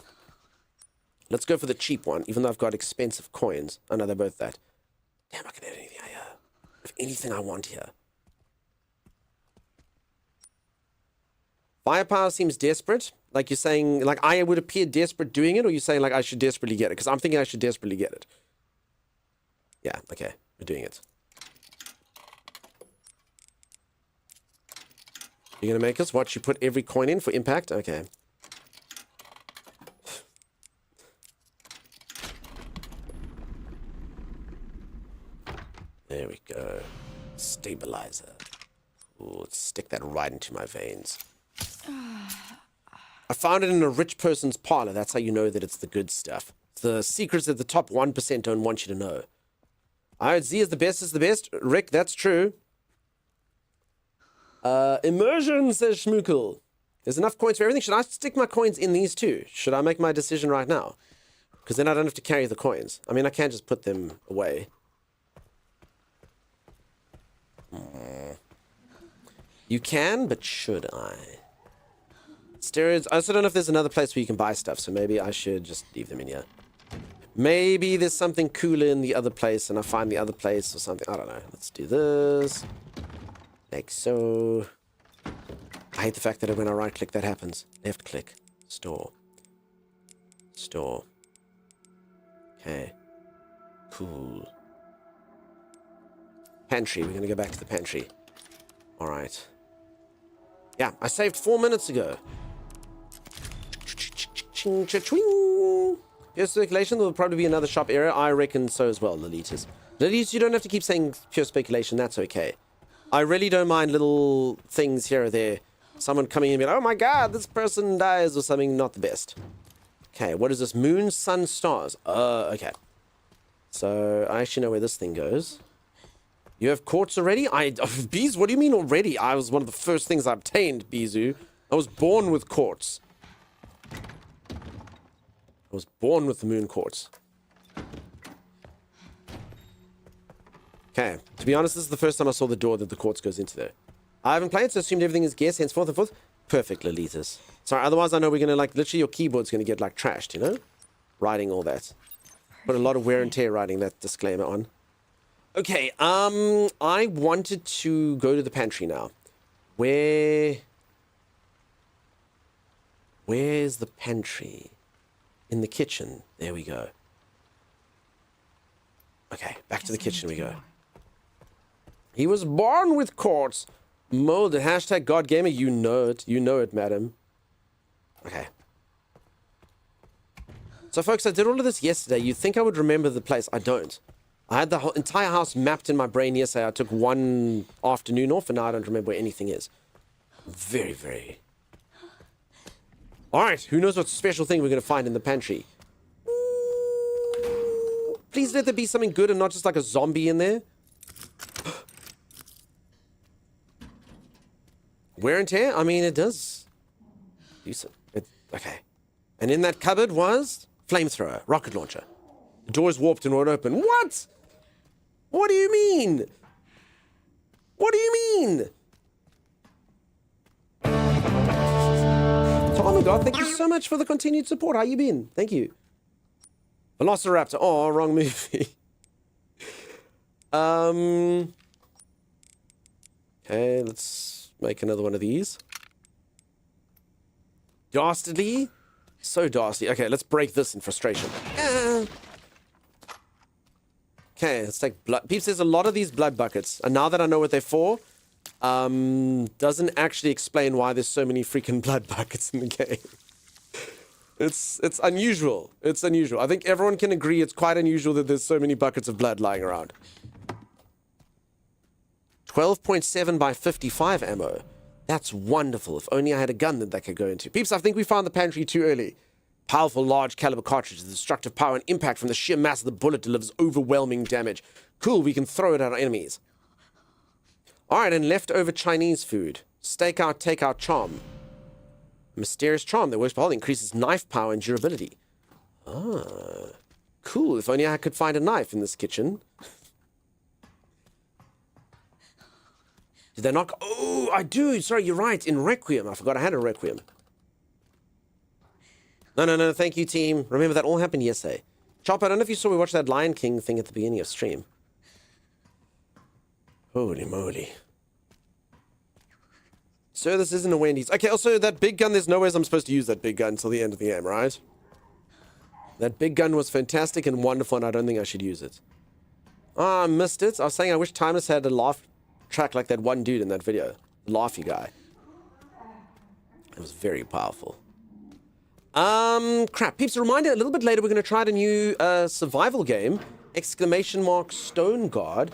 Let's go for the cheap one, even though I've got expensive coins. Oh no, they're both that. Damn, I can have anything anything I want here. Firepower seems desperate. Like you're saying, like I would appear desperate doing it, or you're saying like I should desperately get it? Because I'm thinking I should desperately get it. Yeah, okay, we're doing it. You're gonna make us watch you put every coin in for impact? Okay. There we go. Stabilizer. Ooh, let's stick that right into my veins. I found it in a rich person's parlor. That's how you know that it's the good stuff. The secrets that the top 1% don't want you to know. Alright, Z is the best. Rick, that's true. Immersion, says Schmookel. There's enough coins for everything. Should I stick my coins in these too? Should I make my decision right now? Because then I don't have to carry the coins. I mean, I can't just put them away. You can, but should I? Steroids. I also don't know if there's another place where you can buy stuff, so maybe I should just leave them in here. Maybe there's something cooler in the other place, and I find the other place or something. I don't know. Let's do this. Like so. I hate the fact that when I right-click, that happens. Left-click. Store. Store. Okay. Cool. Pantry. We're going to go back to the pantry. Alright. Yeah, I saved 4 minutes ago. Pure speculation, there will probably be another shop area. I reckon so as well, Lolitas. Lolitas, you don't have to keep saying pure speculation. That's okay. I really don't mind little things here or there. Someone coming in and being like, oh my god, this person dies or something. Not the best. Okay, what is this? Moon, sun, stars. Okay. So, I actually know where this thing goes. You have quartz already? Bees, what do you mean already? I was one of the first things I obtained, Bizu. I was born with quartz. I was born with the moon quartz. Okay, to be honest, this is the first time I saw the door that the quartz goes into there. I haven't played, so assumed everything is guess, henceforth and forth. Perfect, Lolitas. Sorry, otherwise I know we're gonna, like, literally your keyboard's gonna get, like, trashed, you know? Writing all that. Put a lot of wear and tear writing that disclaimer on. Okay, I wanted to go to the pantry now. Where's the pantry? In the kitchen. There we go. Okay, back to the kitchen we go. He was born with quartz. Molded. Hashtag GodGamer. You know it. You know it, madam. Okay. So, folks, I did all of this yesterday. You'd think I would remember the place. I don't. I had the whole entire house mapped in my brain yesterday. I took one afternoon off, and now I don't remember where anything is. Very, very... Alright, who knows what special thing we're going to find in the pantry. Please let there be something good and not just like a zombie in there. Wear and tear? I mean, it does. Okay. And in that cupboard was... flamethrower, rocket launcher. The door's warped and won't open. What? What do you mean? What do you mean? Tomagod, thank you so much for the continued support. How you been? Thank you. Velociraptor. Oh, wrong movie. Okay, let's make another one of these. Dastardly. So dastardly. Okay, let's break this in frustration. Okay, let's take blood. Peeps, there's a lot of these blood buckets. And now that I know what they're for, doesn't actually explain why there's so many freaking blood buckets in the game. It's unusual. It's unusual. I think everyone can agree it's quite unusual that there's so many buckets of blood lying around. 12.7 by 55 ammo. That's wonderful. If only I had a gun that could go into. Peeps, I think we found the pantry too early. Powerful, large caliber cartridges. The destructive power and impact from the sheer mass of the bullet delivers overwhelming damage. Cool, we can throw it at our enemies. Alright, and leftover Chinese food. Stake out, take out charm. Mysterious charm that works by holding. Increases knife power and durability. Ah, cool. If only I could find a knife in this kitchen. Did they knock? Oh, I do. Sorry, you're right. In Requiem. I forgot I had a Requiem. No. Thank you, team. Remember, that all happened yesterday. Chop, I don't know if you saw we watched that Lion King thing at the beginning of stream. Holy moly. So this isn't a Wendy's. Okay, also, that big gun, there's no ways I'm supposed to use that big gun until the end of the game, right? That big gun was fantastic and wonderful, and I don't think I should use it. Ah, I missed it. I was saying I wish Timeless had a laugh track like that one dude in that video. The laughy guy. It was very powerful. Crap. Peeps, a reminder, a little bit later, we're going to try out a new survival game. ! Stone Guard.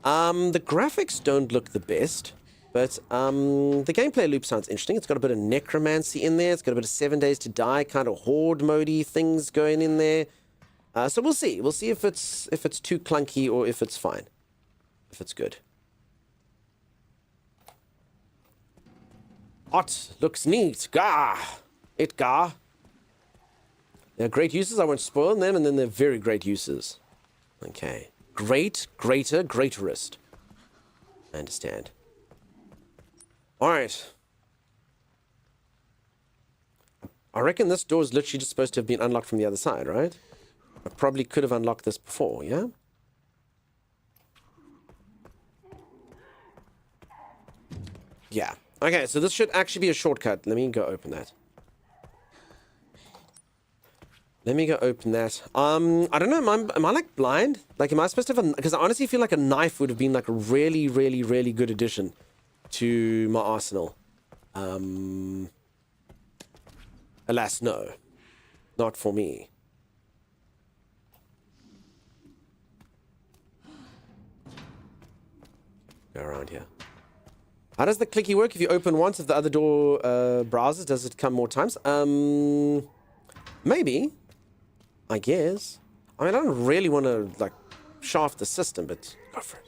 The graphics don't look the best, but the gameplay loop sounds interesting. It's got a bit of necromancy in there. It's got a bit of 7 Days to Die kind of horde mode-y things going in there. So we'll see. We'll see if it's too clunky or if it's fine. If it's good. Hot. Looks neat. Gah. It gah. They're great uses. I won't spoil them, and then they're very great uses. Okay. Great, greater, greaterest. I understand. Alright. I reckon this door is literally just supposed to have been unlocked from the other side, right? I probably could have unlocked this before, yeah? Yeah. Okay, so this should actually be a shortcut. Let me go open that. Let me go open that. I don't know, am I like blind? Like, am I supposed to have a... Because I honestly feel like a knife would have been like a really, really, really good addition to my arsenal. Alas, no. Not for me. Go around here. How does the clicky work? If you open once, if the other door browses, does it come more times? Maybe. I guess. I mean, I don't really want to, like, shaft the system, but go for it.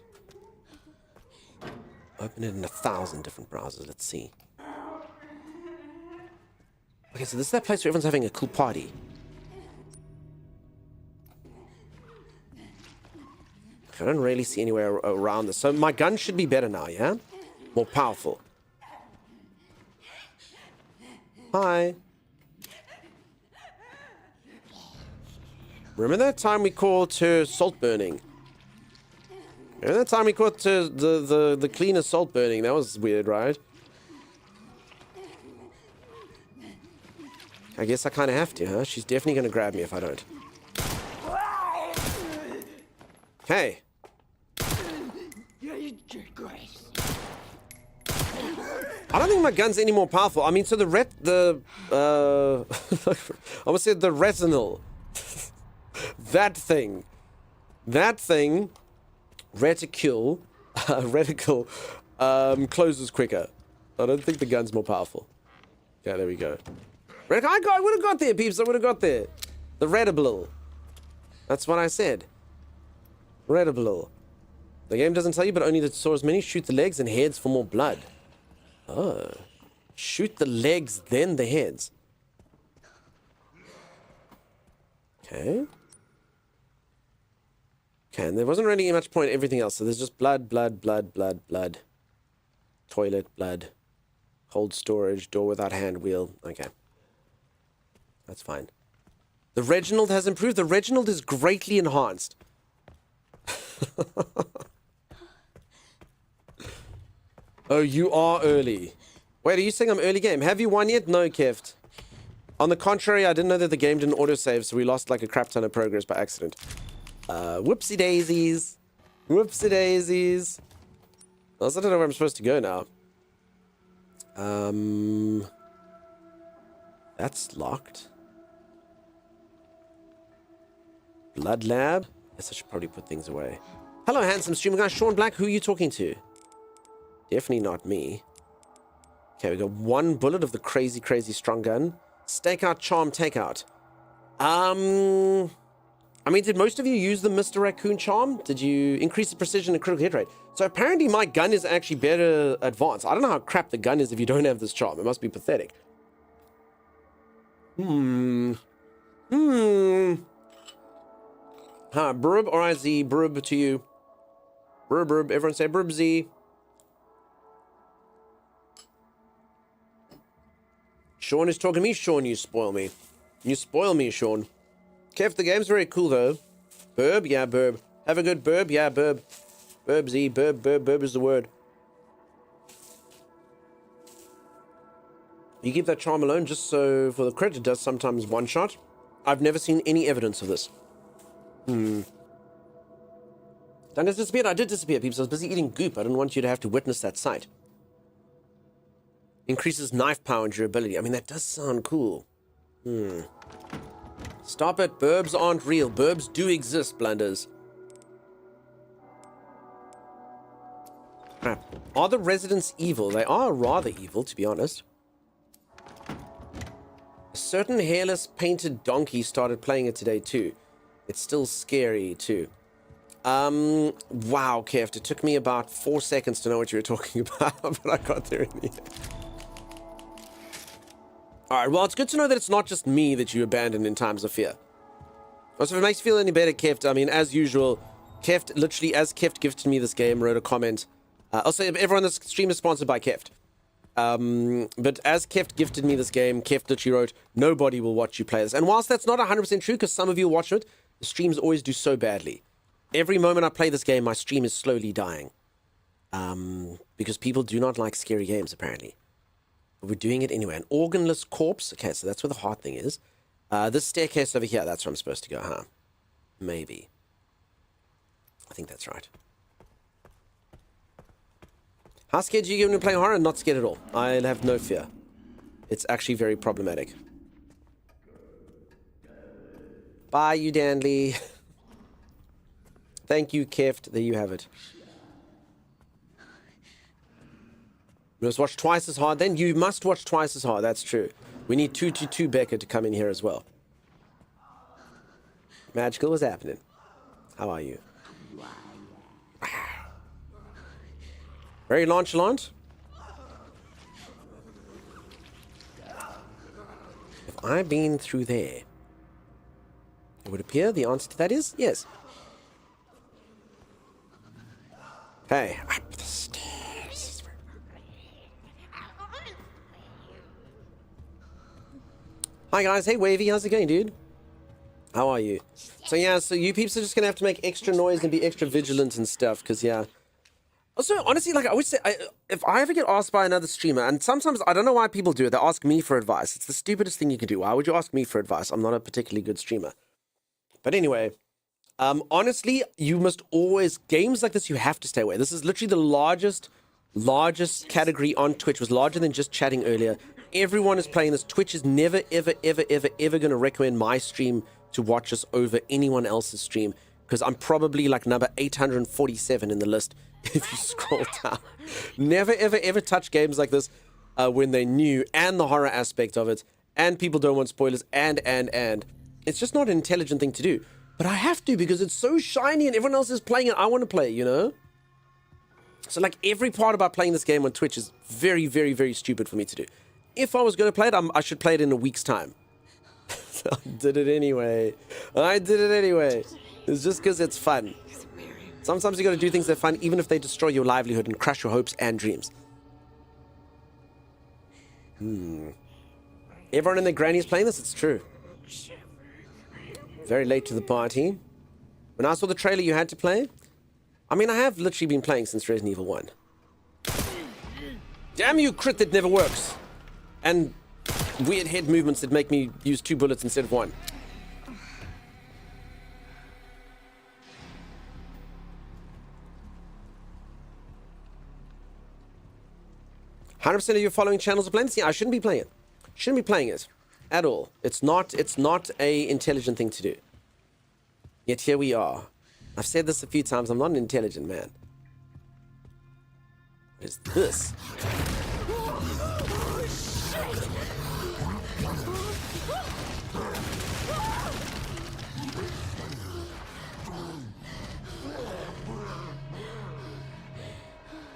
Open it in 1,000 different browsers. Let's see. Okay, so this is that place where everyone's having a cool party. I don't really see anywhere around this. So my gun should be better now, yeah? More powerful. Hi. Remember that time we caught her salt burning? Remember that time we caught the cleaner salt burning? That was weird, right? I guess I kind of have to, huh? She's definitely going to grab me if I don't. Hey. I don't think my gun's any more powerful. I mean, so I almost said the retinal. That thing, reticle, closes quicker. I don't think the gun's more powerful. Yeah, there we go. I would have got there, peeps. I would have got there. The reticle. That's what I said. Reticle. The game doesn't tell you, but only the swordsmen shoot the legs and heads for more blood. Oh. Shoot the legs, then the heads. Okay. Okay, and there wasn't really much point everything else, so there's just blood, blood, blood, blood, blood. Toilet, blood. Hold storage, door without hand wheel. Okay. That's fine. The Reginald has improved. The Reginald is greatly enhanced. Oh, you are early. Wait, are you saying I'm early game? Have you won yet? No, Keft. On the contrary, I didn't know that the game didn't autosave, so we lost like a crap ton of progress by accident. Whoopsie daisies. Whoopsie daisies. I also don't know where I'm supposed to go now. That's locked. Blood lab. Guess I should probably put things away. Hello, handsome streamer guy. Sean Black, who are you talking to? Definitely not me. Okay, we got one bullet of the crazy, crazy strong gun. Stakeout, charm, takeout. I mean, did most of you use the Mr. Raccoon charm? Did you increase the precision and critical hit rate? So apparently my gun is actually better advanced. I don't know how crap the gun is if you don't have this charm. It must be pathetic. Hi, Brub, or Z, Brub to you. Brub, Brub, everyone say Brub Z. Sean is talking to me. Sean, you spoil me. You spoil me, Sean. Kev, the game's very cool, though. Burb? Yeah, burb. Have a good burb? Yeah, burb. Burb Z, burb, burb, burb is the word. You keep that charm alone just so for the crit, it does sometimes one shot. I've never seen any evidence of this. Duncan's disappeared. I did disappear, peeps. I was busy eating goop. I didn't want you to have to witness that sight. Increases knife power and durability. I mean, that does sound cool. Stop it. Burbs aren't real. Burbs do exist, blunders. Crap. Are the residents evil? They are rather evil, to be honest. A certain hairless painted donkey started playing it today, too. It's still scary, too. Wow, Keft. It took me about 4 seconds to know what you were talking about, but I got there in the end. Alright, well, it's good to know that it's not just me that you abandon in times of fear. Also, if it makes you feel any better, Keft, I mean, as usual, Keft, literally, as Keft gifted me this game, wrote a comment. Also, everyone on this stream is sponsored by Keft. But as Keft gifted me this game, Keft literally wrote, nobody will watch you play this. And whilst that's not 100% true, because some of you watch it, the streams always do so badly. Every moment I play this game, my stream is slowly dying. Because people do not like scary games, apparently. But we're doing it anyway. An organless corpse. Okay, so that's where the heart thing is. This staircase over here, that's where I'm supposed to go, huh? Maybe. I think that's right. How scared do you get when you're playing horror? Not scared at all. I have no fear. It's actually very problematic. Bye, you Danley. Thank you, Keft. There you have it. You must watch twice as hard. Then you must watch twice as hard. That's true. We need 222 Becca to come in here as well. Magical, what's happening? How are you? Very nonchalant. Have I been through there? It would appear the answer to that is yes. Okay, up the stairs. Hi guys, hey Wavy, how's it going, dude? How are you? So yeah, so you peeps are just gonna have to make extra noise and be extra vigilant and stuff, because yeah. Also, honestly, like I always say, if I ever get asked by another streamer, and sometimes I don't know why people do it, they ask me for advice. It's the stupidest thing you can do. Why would you ask me for advice? I'm not a particularly good streamer. But anyway, honestly, you must always, games like this, you have to stay away. This is literally the largest category on Twitch. It was larger than just chatting earlier. Everyone is playing this. Twitch is never, ever, ever, ever, ever going to recommend my stream to watch us over anyone else's stream, because I'm probably like number 847 in the list if you scroll down. Never, ever, ever touch games like this when they're new, and the horror aspect of it, and people don't want spoilers, and. It's just not an intelligent thing to do. But I have to, because it's so shiny and everyone else is playing it. I want to play it, you know? So like every part about playing this game on Twitch is very, very, very stupid for me to do. If I was going to play it, I should play it in a week's time. I did it anyway. It's just because it's fun. Sometimes you got to do things that are fun, even if they destroy your livelihood and crush your hopes and dreams. Everyone and their granny is playing this? It's true. Very late to the party. When I saw the trailer you had to play, I mean, I have literally been playing since Resident Evil 1. Damn you, crit that never works. And weird head movements that make me use 2 bullets instead of 1. "100% of your following channels are playing this?" Yeah, I shouldn't be playing it. Shouldn't be playing it. At all. It's not a intelligent thing to do. Yet here we are. I've said this a few times, I'm not an intelligent man. What is this?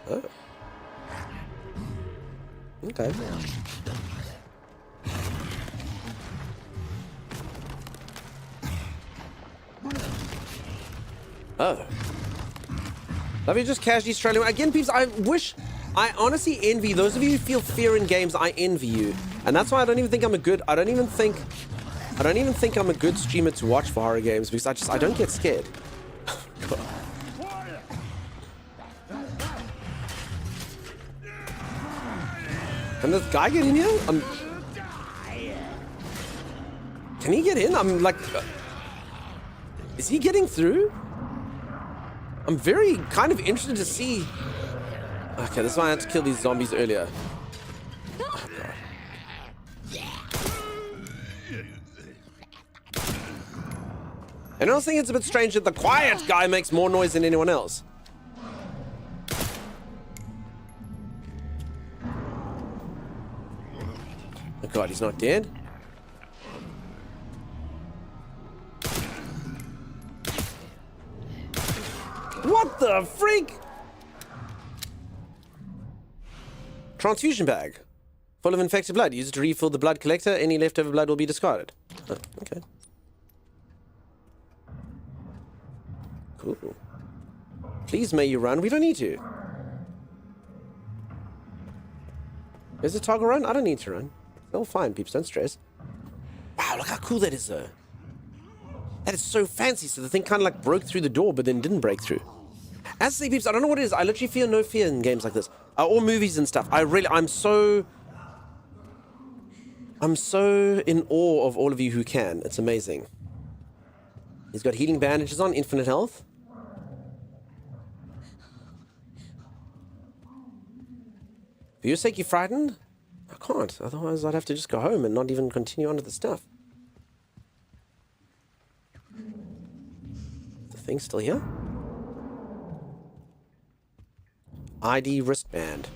Oh. Okay. Oh. Love you just casually strolling. Again, peeps, I honestly envy those of you who feel fear in games. I envy you. And that's why I don't even think I'm a good streamer to watch for horror games, because I don't get scared. Can this guy get in here? Can he get in? I'm like, is he getting through? I'm very kind of interested to see. Okay, this is why I had to kill these zombies earlier. And I also think it's a bit strange that the quiet guy makes more noise than anyone else. Oh god, he's not dead? What the freak? Transfusion bag. Full of infected blood. Use it to refill the blood collector. Any leftover blood will be discarded. Oh, okay. Cool. Please may you run. We don't need to. Is it toggle run? I don't need to run. It's all fine, peeps. Don't stress. Wow, look how cool that is, though. That is so fancy. So the thing kind of like broke through the door, but then didn't break through. As I say, peeps, I don't know what it is. I literally feel no fear in games like this. Or movies and stuff. I'm so in awe of all of you who can. It's amazing. He's got healing bandages on, infinite health. For your sake, you frightened? I can't. Otherwise, I'd have to just go home and not even continue on with the stuff. The thing's still here? ID wristband.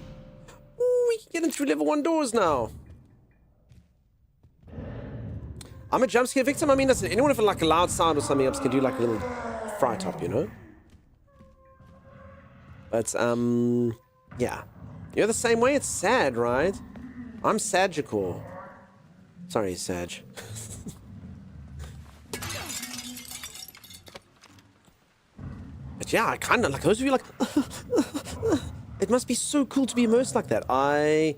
Ooh, we can get in through level 1 doors now. I'm a jump scare victim. I mean, listen, anyone with like a loud sound or something else can do like a little fry top, you know? But, yeah. You're the same way? It's sad, right? I'm Sagicor. Sorry, Sag. But yeah, I kind of like those of you like... It must be so cool to be immersed like that. I'm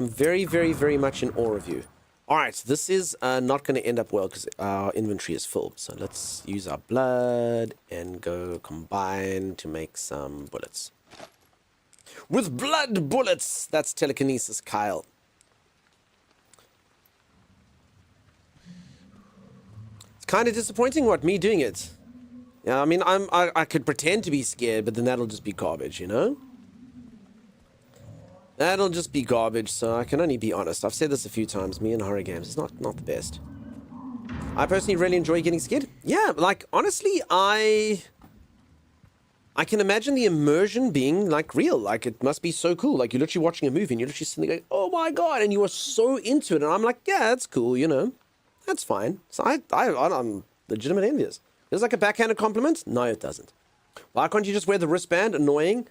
very, very, very much in awe of you. Alright, this is not going to end up well because our inventory is full. So let's use our blood and go combine to make some bullets. With blood bullets! That's telekinesis, Kyle. It's kind of disappointing, me doing it. Yeah, I mean, I could pretend to be scared, but then that'll just be garbage, you know? That'll just be garbage, so I can only be honest. I've said this a few times, me and horror games, it's not the best. I personally really enjoy getting scared. Yeah, like, honestly, I can imagine the immersion being, like, real. Like, it must be so cool. Like, you're literally watching a movie, and you're literally sitting there going, oh my god, and you are so into it, and I'm like, yeah, that's cool, you know? That's fine. So I'm legitimate envious. Feels like a backhanded compliment? No, it doesn't. Why can't you just wear the wristband? Annoying.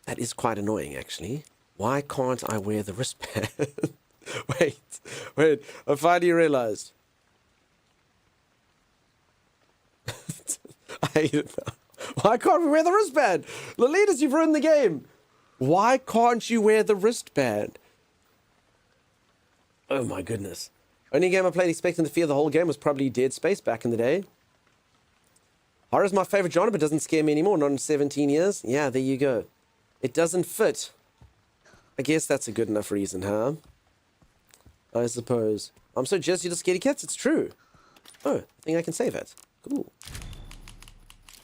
That is quite annoying, actually. Why can't I wear the wristband? Wait. I finally realized. I hate it now. Why can't we wear the wristband? Lolitas, you've ruined the game. Why can't you wear the wristband? Oh my goodness. Only game I played expecting to fear the whole game was probably Dead Space back in the day. Horror's my favorite genre, but doesn't scare me anymore. Not in 17 years. Yeah, there you go. It doesn't fit. I guess that's a good enough reason, huh? I suppose. I'm so jealous you're the scaredy cats. It's true. Oh, I think I can save it. Cool.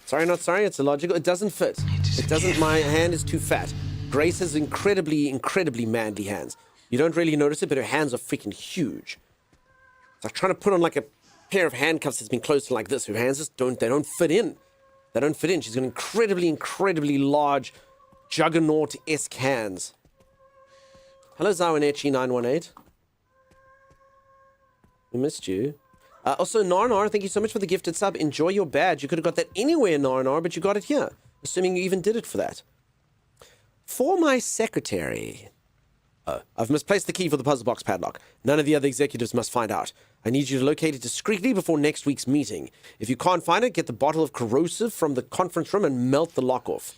Sorry, not sorry. It's illogical. It doesn't fit. It doesn't. My hand is too fat. Grace has incredibly, incredibly manly hands. You don't really notice it, but her hands are freaking huge. It's like trying to put on like a pair of handcuffs that's been closed like this. Her hands just don't fit in. They don't fit in. She's got incredibly, incredibly large, juggernaut-esque hands. Hello, Zawanechi918. We missed you. Also, Narnar, thank you so much for the gifted sub. Enjoy your badge. You could have got that anywhere, Narnar, but you got it here. Assuming you even did it for that. For my secretary... Oh, I've misplaced the key for the puzzle box padlock. None of the other executives must find out. I need you to locate it discreetly before next week's meeting. If you can't find it, get the bottle of corrosive from the conference room and melt the lock off.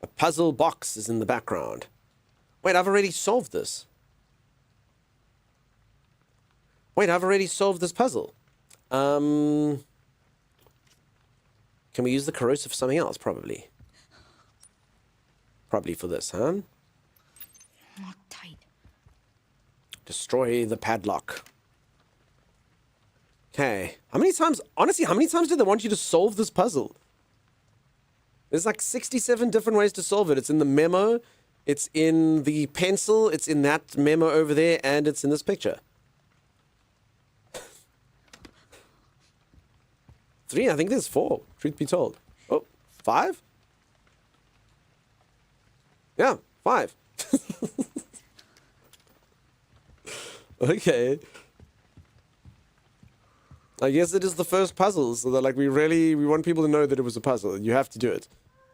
A puzzle box is in the background. Wait, I've already solved this. Wait, I've already solved this puzzle. Can we use the corrosive for something else? Probably. Probably for this, huh? Lock tight. Destroy the padlock. Okay. How many times, honestly, how many times do they want you to solve this puzzle? There's like 67 different ways to solve it. It's in the memo. It's in the pencil, it's in that memo over there, and it's in this picture. 3, I think there's 4, truth be told. Oh, 5? Yeah, 5. Okay. I guess it is the first puzzle, so that like we want people to know that it was a puzzle. You have to do it.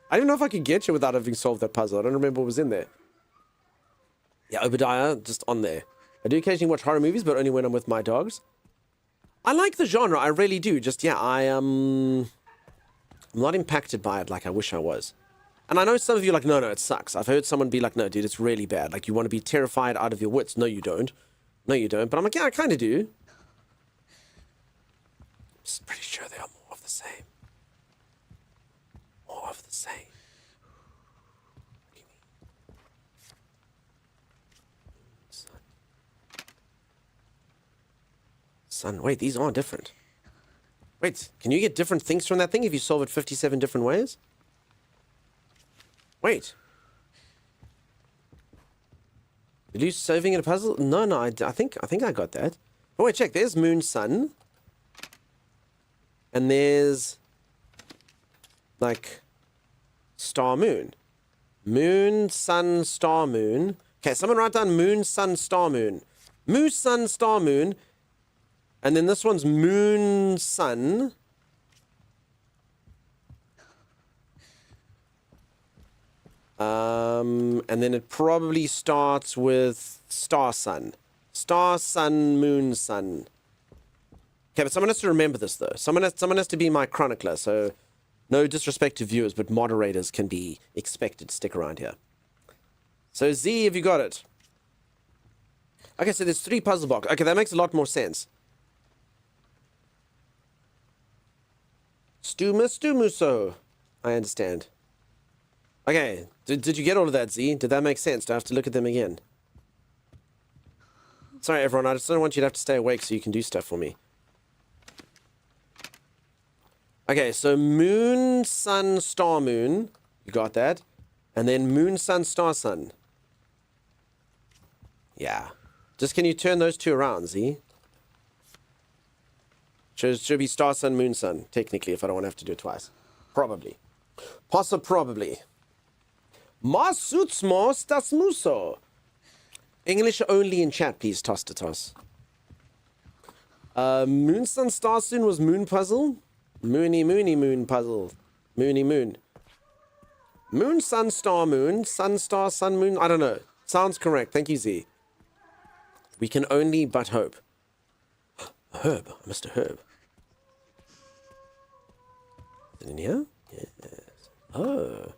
I don't know if I could get you without having solved that puzzle. I don't remember what was in there. Yeah, Obadiah, just on there. I do occasionally watch horror movies, but only when I'm with my dogs. I like the genre, I really do. Just, yeah, I'm not impacted by it like I wish I was. And I know some of you are like, no, it sucks. I've heard someone be like, no, dude, it's really bad. Like, you want to be terrified out of your wits. No, you don't. No, you don't. But I'm like, yeah, I kind of do. I'm pretty sure they are more of the same. More of the same. What do you mean? Sun. Wait, these are different. Wait, can you get different things from that thing if you solve it 57 different ways? Wait. Did you solving in a puzzle? No, I think I got that. Oh wait, check. There's moon, sun. And there's like star, moon. Moon, sun, star, moon. Okay, someone write down moon, sun, star, moon. Moon, sun, star, moon. And then this one's moon, sun. And then it probably starts with star, sun. Star, sun, moon, sun. Okay, but someone has to remember this, though. Someone has to be my chronicler, so no disrespect to viewers, but moderators can be expected to stick around here. So, Z, have you got it? Okay, so there's 3 puzzle blocks. Okay, that makes a lot more sense. Stumuso. I understand. Okay, did you get all of that, Z? Did that make sense? Do I have to look at them again? Sorry, everyone, I just don't want you to have to stay awake so you can do stuff for me. Okay, so moon, sun, star, moon. You got that? And then moon, sun, star, sun. Yeah. Just can you turn those 2 around, Z? Should be star, sun, moon, sun, technically, if I don't want to have to do it twice. Probably. Probably. Masutsmo stasmuso. English only in chat, please, Tostatos. Moon, sun, star, sun was moon puzzle. Moony, moon puzzle. Moony, moon. Moon, sun, star, moon. Sun, star, sun, moon. I don't know. Sounds correct. Thank you, Z. We can only but hope. A herb. Mr. Herb. Is it in here? Yes. Oh.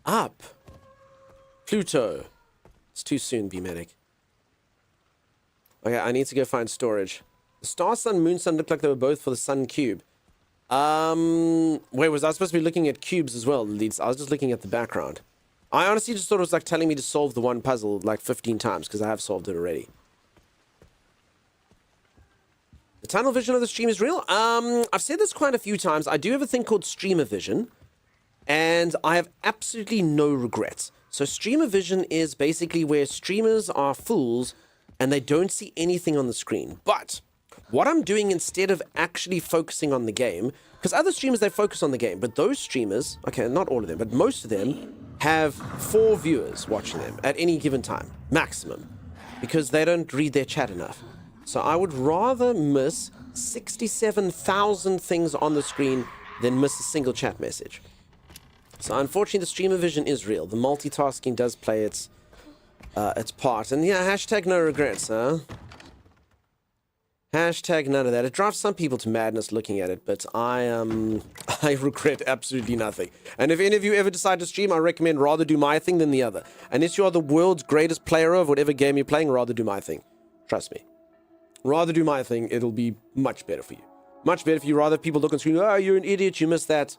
Up. Pluto. It's too soon, B-Medic. Okay, I need to go find storage. The star, sun, moon, sun looked like they were both for the sun cube. Wait, was I supposed to be looking at cubes as well? I was just looking at the background. I honestly just thought it was like telling me to solve the one puzzle like 15 times because I have solved it already. The tunnel vision of the stream is real. I've said this quite a few times. I do have a thing called streamer vision, and I have absolutely no regrets. So streamer vision is basically where streamers are fools and they don't see anything on the screen. But what I'm doing instead of actually focusing on the game, because other streamers, they focus on the game, but those streamers, okay, not all of them, but most of them have 4 viewers watching them at any given time, maximum, because they don't read their chat enough. So I would rather miss 67,000 things on the screen than miss a single chat message. So unfortunately, the streamer vision is real. The multitasking does play its part. And yeah, hashtag no regrets, huh? Hashtag none of that. It drives some people to madness looking at it, but I regret absolutely nothing. And if any of you ever decide to stream, I recommend rather do my thing than the other. Unless you are the world's greatest player of whatever game you're playing, rather do my thing. Trust me. Rather do my thing. It'll be much better for you. Much better for you. Rather people look and scream, oh, you're an idiot, you missed that.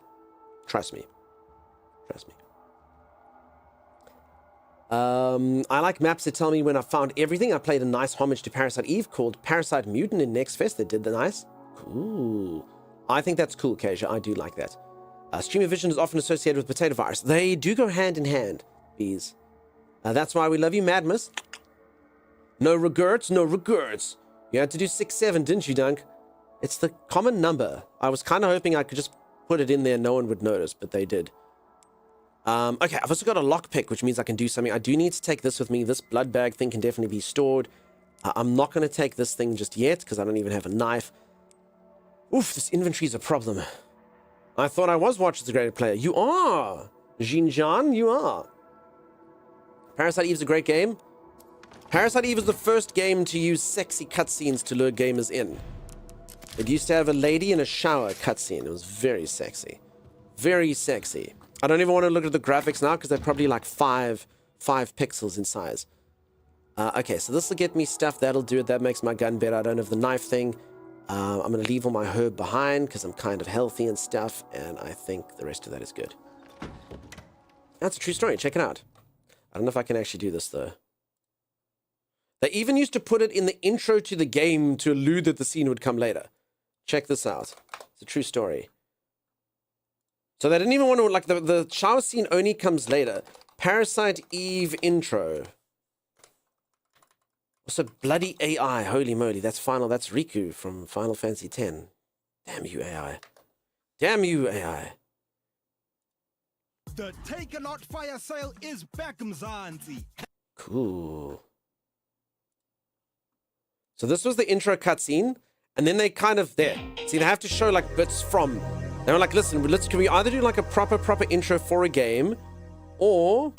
Trust me. Trust me. I like maps that tell me when I found everything. I played a nice homage to Parasite Eve called Parasite Mutant in Next Fest that did the nice. Cool. I think that's cool, Kasia. I do like that. Streamer vision is often associated with potato virus. They do go hand in hand. bees. That's why we love you, Madmus. No regrets, no regrets. You had to do 6, 7, didn't you, Dunk? It's the common number. I was kind of hoping I could just put it in there, no one would notice, but they did. Okay, I've also got a lockpick, which means I can do something. I do need to take this with me. This blood bag thing can definitely be stored. I'm not going to take this thing just yet, because I don't even have a knife. Oof, this inventory is a problem. I thought I was Watch the Great Player. You are! Xinjiang, you are. Parasite Eve's a great game. Parasite Eve is the first game to use sexy cutscenes to lure gamers in. It used to have a lady in a shower cutscene. It was very sexy. Very sexy. I don't even want to look at the graphics now because they're probably like 5 pixels in size. Okay, so this will get me stuff. That'll do it. That makes my gun better. I don't have the knife thing. I'm going to leave all my herb behind because I'm kind of healthy and stuff. And I think the rest of that is good. That's a true story. Check it out. I don't know if I can actually do this though. They even used to put it in the intro to the game to allude that the scene would come later. Check this out. It's a true story. So they didn't even want to, like, the shower scene only comes later. Parasite Eve intro. Also, bloody AI. Holy moly. That's That's Riku from Final Fantasy X. Damn you, AI. Damn you, AI. The Take a Not fire sale is back, Mzansi. Cool. So this was the intro cutscene, and then they kind of there. See, they have to show like bits from. They were like, listen, can we either do like a proper intro for a game, or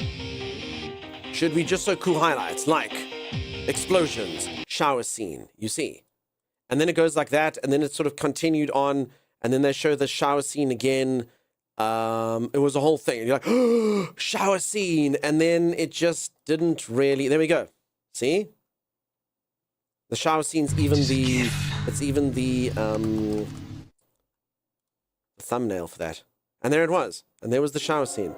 should we just show cool highlights like explosions, shower scene, you see? And then it goes like that, and then it sort of continued on, and then they show the shower scene again. It was a whole thing. And you're like, oh, shower scene, and then it just didn't really. There we go. See? The shower scene's even the, it's even the thumbnail for that. And there it was. And there was the shower scene.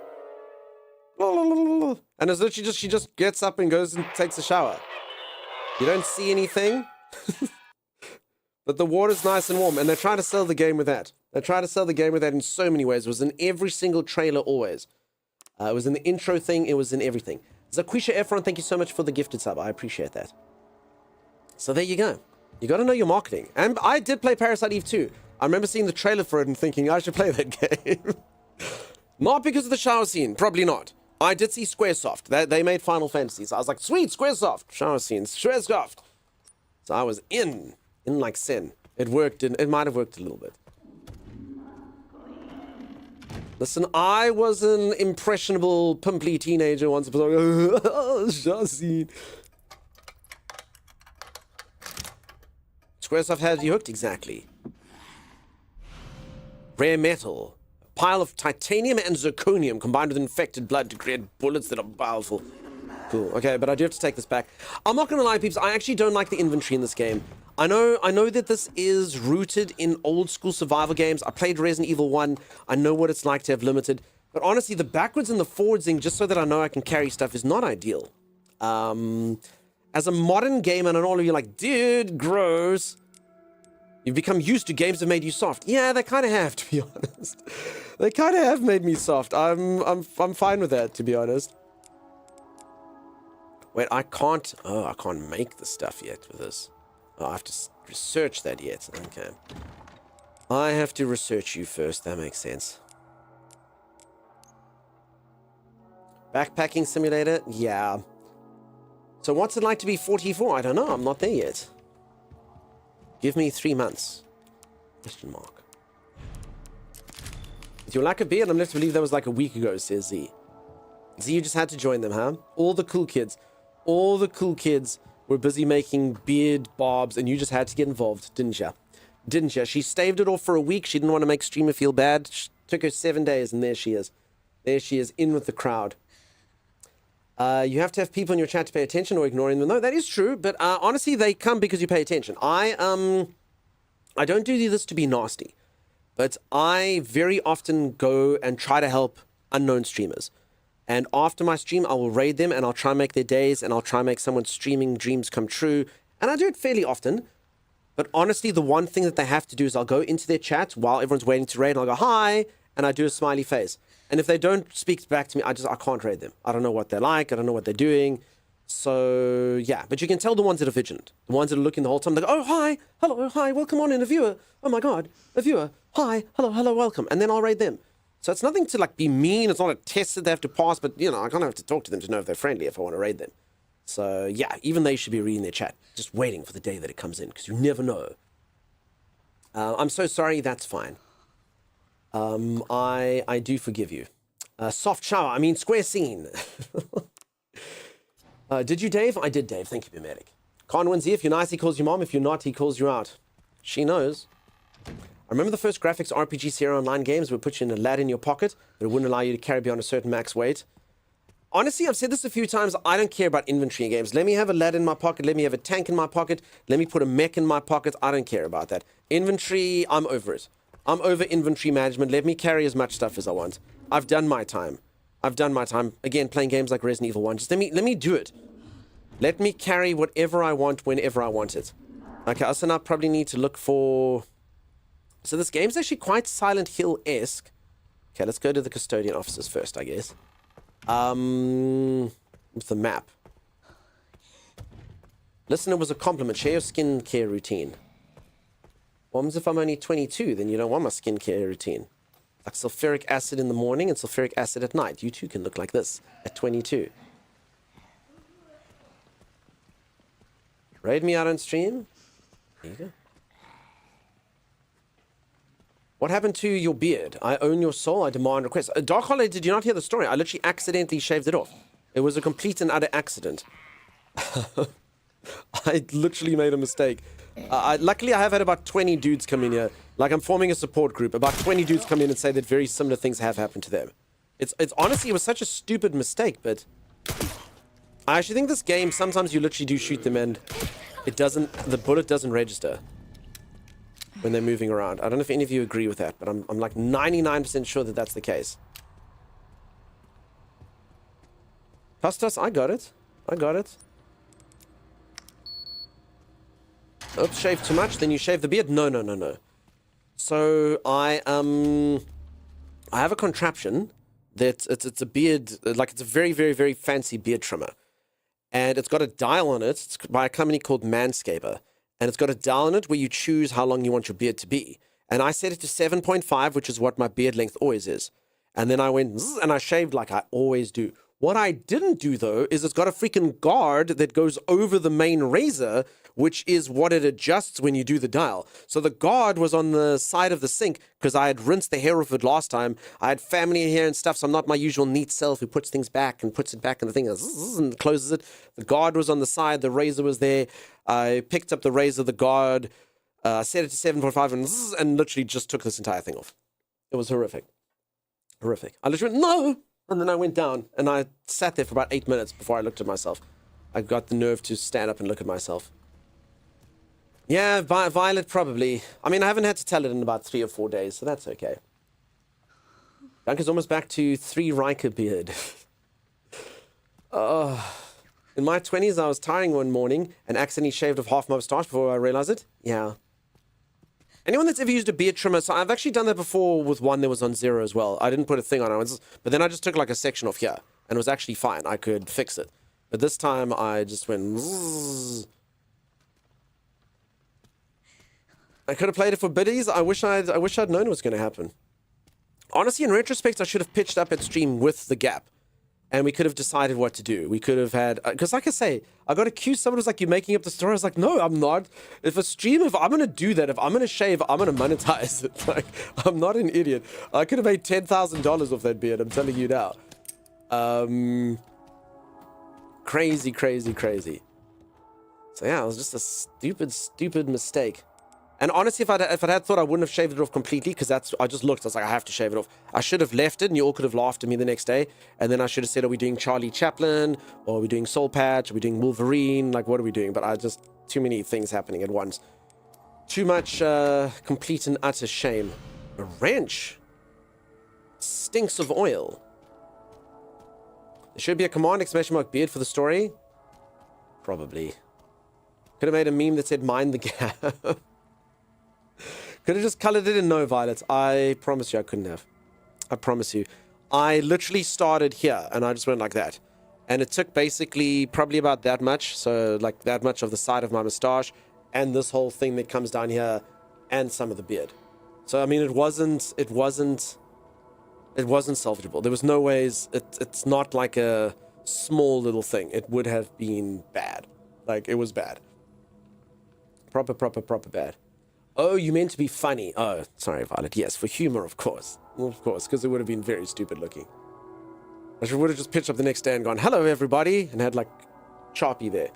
And it's literally she just gets up and goes and takes a shower. You don't see anything. But the water's nice and warm. And they're trying to sell the game with that. They try to sell the game with that in so many ways. It was in every single trailer always. It was in the intro thing. It was in everything. Zaquisha Efron, thank you so much for the gifted sub. I appreciate that. So there you go. You got to know your marketing. And I did play Parasite Eve 2. I remember seeing the trailer for it and thinking I should play that game. Not because of the shower scene. Probably not. I did see Squaresoft. They made Final Fantasy. So I was like, sweet, Squaresoft. Shower scenes. Squaresoft. So I was in like sin. It worked. It might have worked a little bit. Listen, I was an impressionable, pimply teenager once upon a time. Shower scene. Squaresoft had you hooked, exactly. Rare metal. A pile of titanium and zirconium combined with infected blood to create bullets that are powerful. Cool. Okay, but I do have to take this back. I'm not gonna lie, peeps, I actually don't like the inventory in this game. I know that this is rooted in old school survival games. I played Resident Evil 1. I know what it's like to have limited. But honestly, the backwards and the forwardsing, just so that I know I can carry stuff, is not ideal. As a modern gamer, and all of you are like, dude, gross. You've become used to games that made you soft. Yeah, they kind of have, to be honest. They kind of have made me soft. I'm fine with that, to be honest. Wait, I can't make the stuff yet with this. Oh, I have to research that yet. Okay. I have to research you first. That makes sense. Backpacking simulator? Yeah. So what's it like to be 44? I don't know. I'm not there yet. Give me 3 months. Question mark. With your lack of beard, I'm led to believe that was like a week ago, says Z. Z, you just had to join them, huh? All the cool kids were busy making beard barbs, and you just had to get involved, didn't ya? Didn't ya? She staved it off for a week. She didn't want to make streamer feel bad. Took her 7 days, and there she is. There she is, in with the crowd. You have to have people in your chat to pay attention or ignoring them. No, that is true, but honestly, they come because you pay attention. I don't do this to be nasty, but I very often go and try to help unknown streamers. And after my stream, I will raid them, and I'll try and make their days, and I'll try and make someone's streaming dreams come true. And I do it fairly often. But honestly, the one thing that they have to do is I'll go into their chat while everyone's waiting to raid, and I'll go, hi, and I do a smiley face. And if they don't speak back to me, I can't raid them. I don't know what they're like. I don't know what they're doing. So, yeah. But you can tell the ones that are vigilant. The ones that are looking the whole time. They go, oh, hi. Hello, hi. Welcome on in, a viewer. Oh, my God. A viewer. Hi. Hello, hello, welcome. And then I'll raid them. So it's nothing to, like, be mean. It's not a test that they have to pass. But, you know, I kind of have to talk to them to know if they're friendly if I want to raid them. So, yeah. Even they should be reading their chat. Just waiting for the day that it comes in. Because you never know. I'm so sorry. That's fine. I do forgive you. Soft shower. I mean, square scene. Did you, Dave? I did, Dave. Thank you, Biomedic. Conwin's here. If you're nice, he calls you mom. If you're not, he calls you out. She knows. I remember the first graphics RPG Sierra Online games would put you in a lad in your pocket, but it wouldn't allow you to carry beyond a certain max weight. Honestly, I've said this a few times. I don't care about inventory in games. Let me have a lad in my pocket. Let me have a tank in my pocket. Let me put a mech in my pocket. I don't care about that. Inventory, I'm over it. I'm over inventory management. Let me carry as much stuff as I want. I've done my time. I've done my time. Again, playing games like Resident Evil 1. Just let me do it. Let me carry whatever I want whenever I want it. Okay, so now I probably need to look for... So this game's actually quite Silent Hill-esque. Okay, let's go to the custodian officers first, I guess. With the map. Listen, it was a compliment. Share your skincare routine. What happens if I'm only 22? Then you don't want my skincare routine. Like sulfuric acid in the morning and sulfuric acid at night. You too can look like this at 22. Raid me out on stream. There you go. What happened to your beard? I own your soul. I demand request. Dark Holiday, did you not hear the story? I literally accidentally shaved it off. It was a complete and utter accident. I literally made a mistake. Luckily, I have had about 20 dudes come in here. Like, I'm forming a support group. About 20 dudes come in and say that very similar things have happened to them. It's honestly, it was such a stupid mistake, but... I actually think this game, sometimes you literally do shoot them and it doesn't... The bullet doesn't register when they're moving around. I don't know if any of you agree with that, but I'm like 99% sure that that's the case. Pastas, I got it. I got it. Oops, shave too much, then you shave the beard? No. So I have a contraption that it's a beard, like it's a very, very, very fancy beard trimmer. And it's got a dial on it. It's by a company called Manscaper. And it's got a dial on it where you choose how long you want your beard to be. And I set it to 7.5, which is what my beard length always is. And then I went and I shaved like I always do. What I didn't do, though, is it's got a freaking guard that goes over the main razor, which is what it adjusts when you do the dial. So the guard was on the side of the sink because I had rinsed the hair off it last time. I had family hair and stuff, so I'm not my usual neat self who puts things back and puts it back in the thing and closes it. The guard was on the side. The razor was there. I picked up the razor, the guard, set it to 7.5 and literally just took this entire thing off. It was horrific. Horrific. I literally went, no! And then I went down and I sat there for about 8 minutes before I looked at myself. I got the nerve to stand up and look at myself. Yeah, Violet probably. I mean, I haven't had to tell it in about 3 or 4 days, so that's okay. Duncan's almost back to 3 Riker beard. In my 20s, I was tiring one morning and accidentally shaved off half my moustache before I realized it. Yeah. Anyone that's ever used a beard trimmer, so I've actually done that before with one that was on 0 as well. I didn't put a thing on it, but then I just took like a section off here, and it was actually fine. I could fix it. But this time, I just went... Zzz. I could have played it for biddies. I wish I'd known it was going to happen. Honestly, in retrospect, I should have pitched up at stream with the gap. And we could have decided what to do. We could have had... Because like I say, I got accused. Someone was like, you're making up the story. I was like, no, I'm not. If I'm going to do that, if I'm going to shave, I'm going to monetize it. Like, I'm not an idiot. I could have made $10,000 off that beard. I'm telling you now. Crazy. So yeah, it was just a stupid mistake. And honestly, if I'd had thought, I wouldn't have shaved it off completely, because I just looked, I was like, I have to shave it off. I should have left it, and you all could have laughed at me the next day, and then I should have said, are we doing Charlie Chaplin, or are we doing Soul Patch, are we doing Wolverine, like, what are we doing? But too many things happening at once. Too much complete and utter shame. A wrench. Stinks of oil. There should be a command, !beard for the story. Probably. Could have made a meme that said, mind the gap. Could have just colored it in no, Violet. I promise you I couldn't have. I promise you. I literally started here and I just went like that. And it took basically probably about that much. So like that much of the side of my mustache and this whole thing that comes down here and some of the beard. So, I mean, it wasn't salvageable. There was no ways. It's not like a small little thing. It would have been bad. Like, it was bad. Proper bad. Oh, you meant to be funny. Oh, sorry, Violet. Yes, for humor, of course. Of course, because it would have been very stupid looking. I would have just pitched up the next day and gone, hello, everybody, and had, like, Sharpie there.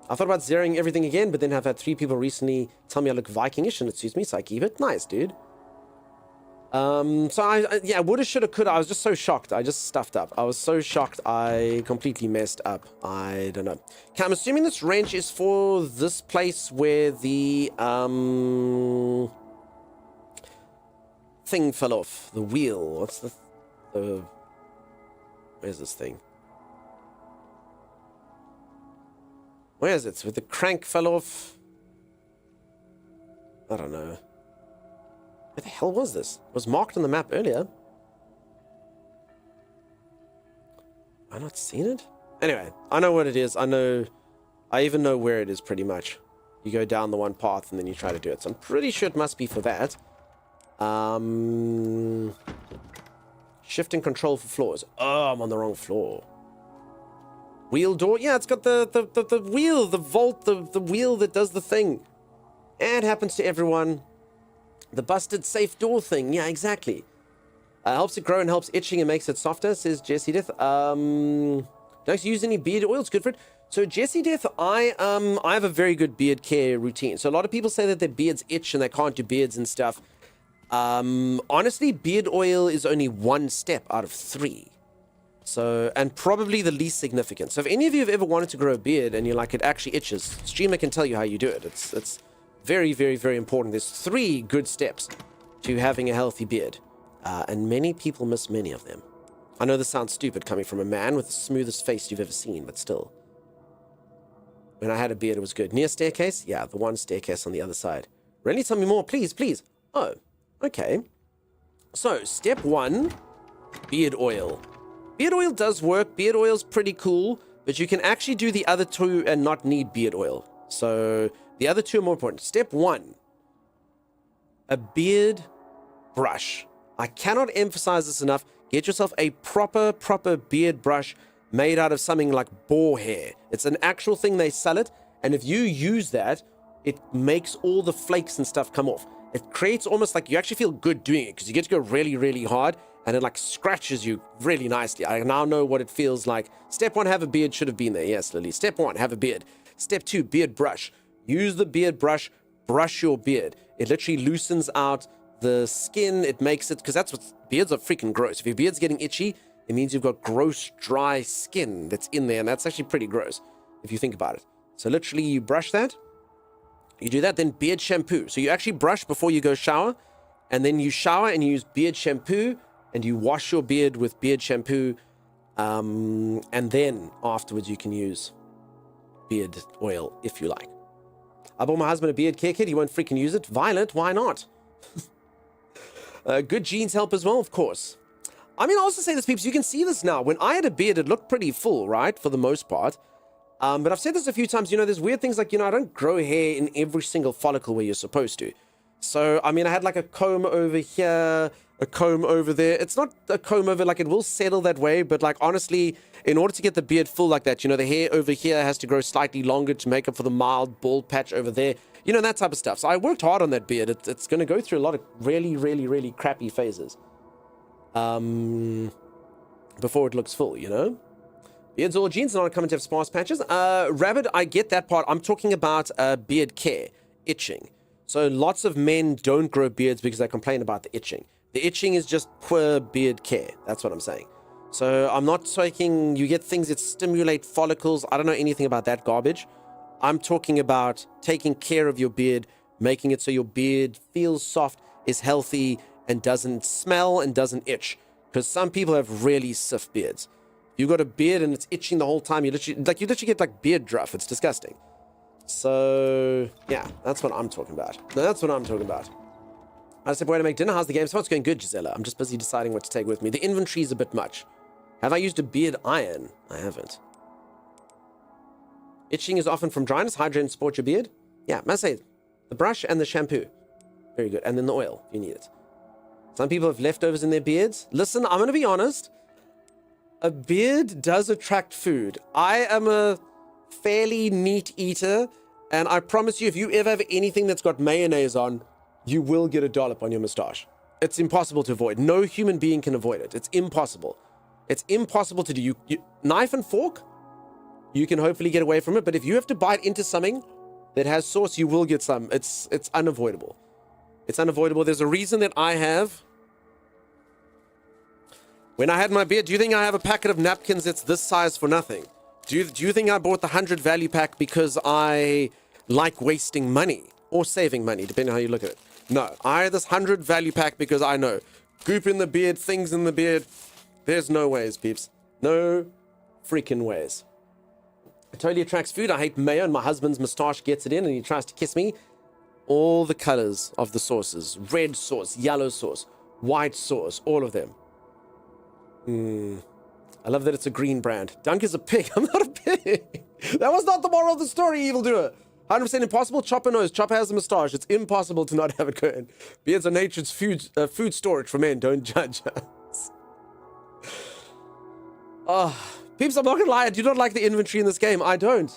I thought about zeroing everything again, but then I've had 3 people recently tell me I look Vikingish, and it suits me, so I keep it. Nice, dude. So yeah, woulda, shoulda, coulda. I was just so shocked. I just stuffed up. I was so shocked. I completely messed up. I don't know. Okay, I'm assuming this wrench is for this place where the thing fell off. The wheel. What's the where's this thing? Where is it? Where the crank fell off? I don't know. Where the hell was this? It was marked on the map earlier. Have I not seen it? Anyway, I know what it is. I even know where it is pretty much. You go down the one path and then you try to do it. So I'm pretty sure it must be for that. Shift and control for floors. Oh, I'm on the wrong floor. Wheel door? Yeah, it's got the wheel, the vault, the wheel that does the thing. It happens to everyone. The busted safe door thing. Yeah, exactly. Helps it grow and helps itching and makes it softer, says Jesse Death. Don't use any beard oil. It's good for it. So Jesse Death, I have a very good beard care routine. So a lot of people say that their beards itch and they can't do beards and stuff. Honestly, beard oil is only 1 step out of 3. So, and probably the least significant. So if any of you have ever wanted to grow a beard and you're like, it actually itches, Streamer can tell you how you do it. It's very, very, very important. There's 3 good steps to having a healthy beard. And many people miss many of them. I know this sounds stupid coming from a man with the smoothest face you've ever seen, but still. When I had a beard, it was good. Near staircase? Yeah, the one staircase on the other side. Really? Tell me more, please, please. Oh, okay. So, step 1, beard oil. Beard oil does work. Beard oil's pretty cool, but you can actually do the other 2 and not need beard oil. So, the other 2 are more important. Step 1, a beard brush. I cannot emphasize this enough. Get yourself a proper beard brush made out of something like boar hair. It's an actual thing. They sell it. And if you use that, it makes all the flakes and stuff come off. It creates almost like you actually feel good doing it because you get to go really, really hard and it like scratches you really nicely. I now know what it feels like. Step 1, have a beard. Should have been there. Yes, Lily. Step 1, have a beard. Step 2, beard brush. Use the beard brush. Brush your beard. It literally loosens out the skin. It makes it, because that's what beards are freaking gross. If your beard's getting itchy, it means you've got gross, dry skin that's in there, and that's actually pretty gross if you think about it. So literally, you brush that. You do that, then beard shampoo. So you actually brush before you go shower, and then you shower and you use beard shampoo, and you wash your beard with beard shampoo, and then afterwards you can use beard oil if you like. I bought my husband a beard care kit. He won't freaking use it. Violent, why not? Good genes help as well, of course. I mean, I'll also say this, peeps, you can see this now. When I had a beard, it looked pretty full, right? For the most part. But I've said this a few times, there's weird things like, I don't grow hair in every single follicle where you're supposed to. So, I mean, I had like a comb over here, a comb over there. It's not a comb over, like it will settle that way. But like, honestly, in order to get the beard full like that, the hair over here has to grow slightly longer to make up for the mild bald patch over there. That type of stuff. So I worked hard on that beard. It's going to go through a lot of really, really, really crappy phases. Before it looks full, Beards or jeans, not common to have sparse patches. Rabbit, I get that part. I'm talking about beard care, itching. So lots of men don't grow beards because they complain about the itching. The itching is just poor beard care. That's what I'm saying. So I'm not talking, you get things that stimulate follicles. I don't know anything about that garbage. I'm talking about taking care of your beard, making it so your beard feels soft, is healthy, and doesn't smell and doesn't itch. Because some people have really stiff beards. You've got a beard and it's itching the whole time. You literally get like beard druff. It's disgusting. So yeah, that's what I'm talking about. That's what I'm talking about. I said, way to make dinner. How's the game? So it's going good, Gisela. I'm just busy deciding what to take with me. The inventory is a bit much. Have I used a beard iron? I haven't. Itching is often from dryness. Hydrate and sport your beard. Yeah, must say the brush and the shampoo. Very good. And then the oil. You need it. Some people have leftovers in their beards. Listen, I'm going to be honest. A beard does attract food. I am a fairly neat eater. And I promise you, if you ever have anything that's got mayonnaise on, you will get a dollop on your mustache. It's impossible to avoid. No human being can avoid it. It's impossible. It's impossible to do. You knife and fork, you can hopefully get away from it. But if you have to bite into something that has sauce, you will get some. It's unavoidable. It's unavoidable. There's a reason that I have. When I had my beard, do you think I have a packet of napkins that's this size for nothing? Do you think I bought the 100 value pack because I like wasting money or saving money, depending on how you look at it? No, I had this 100 value pack because I know goop in the beard, things in the beard. There's no ways, peeps. No freaking ways. It totally attracts food. I hate mayo, and my husband's moustache gets it in, and he tries to kiss me. All the colors of the sauces. Red sauce, yellow sauce, white sauce, all of them. I love that it's a green brand. Dunk is a pig. I'm not a pig. That was not the moral of the story, evildoer. 100% impossible. Chopper knows. Chopper has a moustache. It's impossible to not have it going. Beards are nature's food storage for men. Don't judge us. Peeps, I'm not gonna lie. I do not like the inventory in this game. I don't.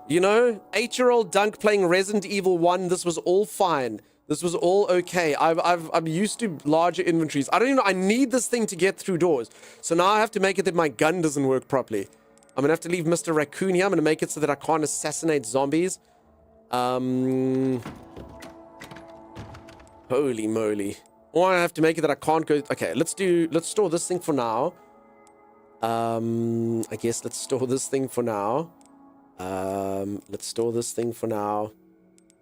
You know, 8-year-old Dunk playing Resident Evil 1. This was all fine. This was all okay. I'm used to larger inventories. I don't even know. I need this thing to get through doors. So now I have to make it that my gun doesn't work properly. I'm going to have to leave Mr. Raccoon here. I'm going to make it so that I can't assassinate zombies. Holy moly. Or I have to make it that I can't go... Okay, let's store this thing for now. I guess let's store this thing for now. Let's store this thing for now.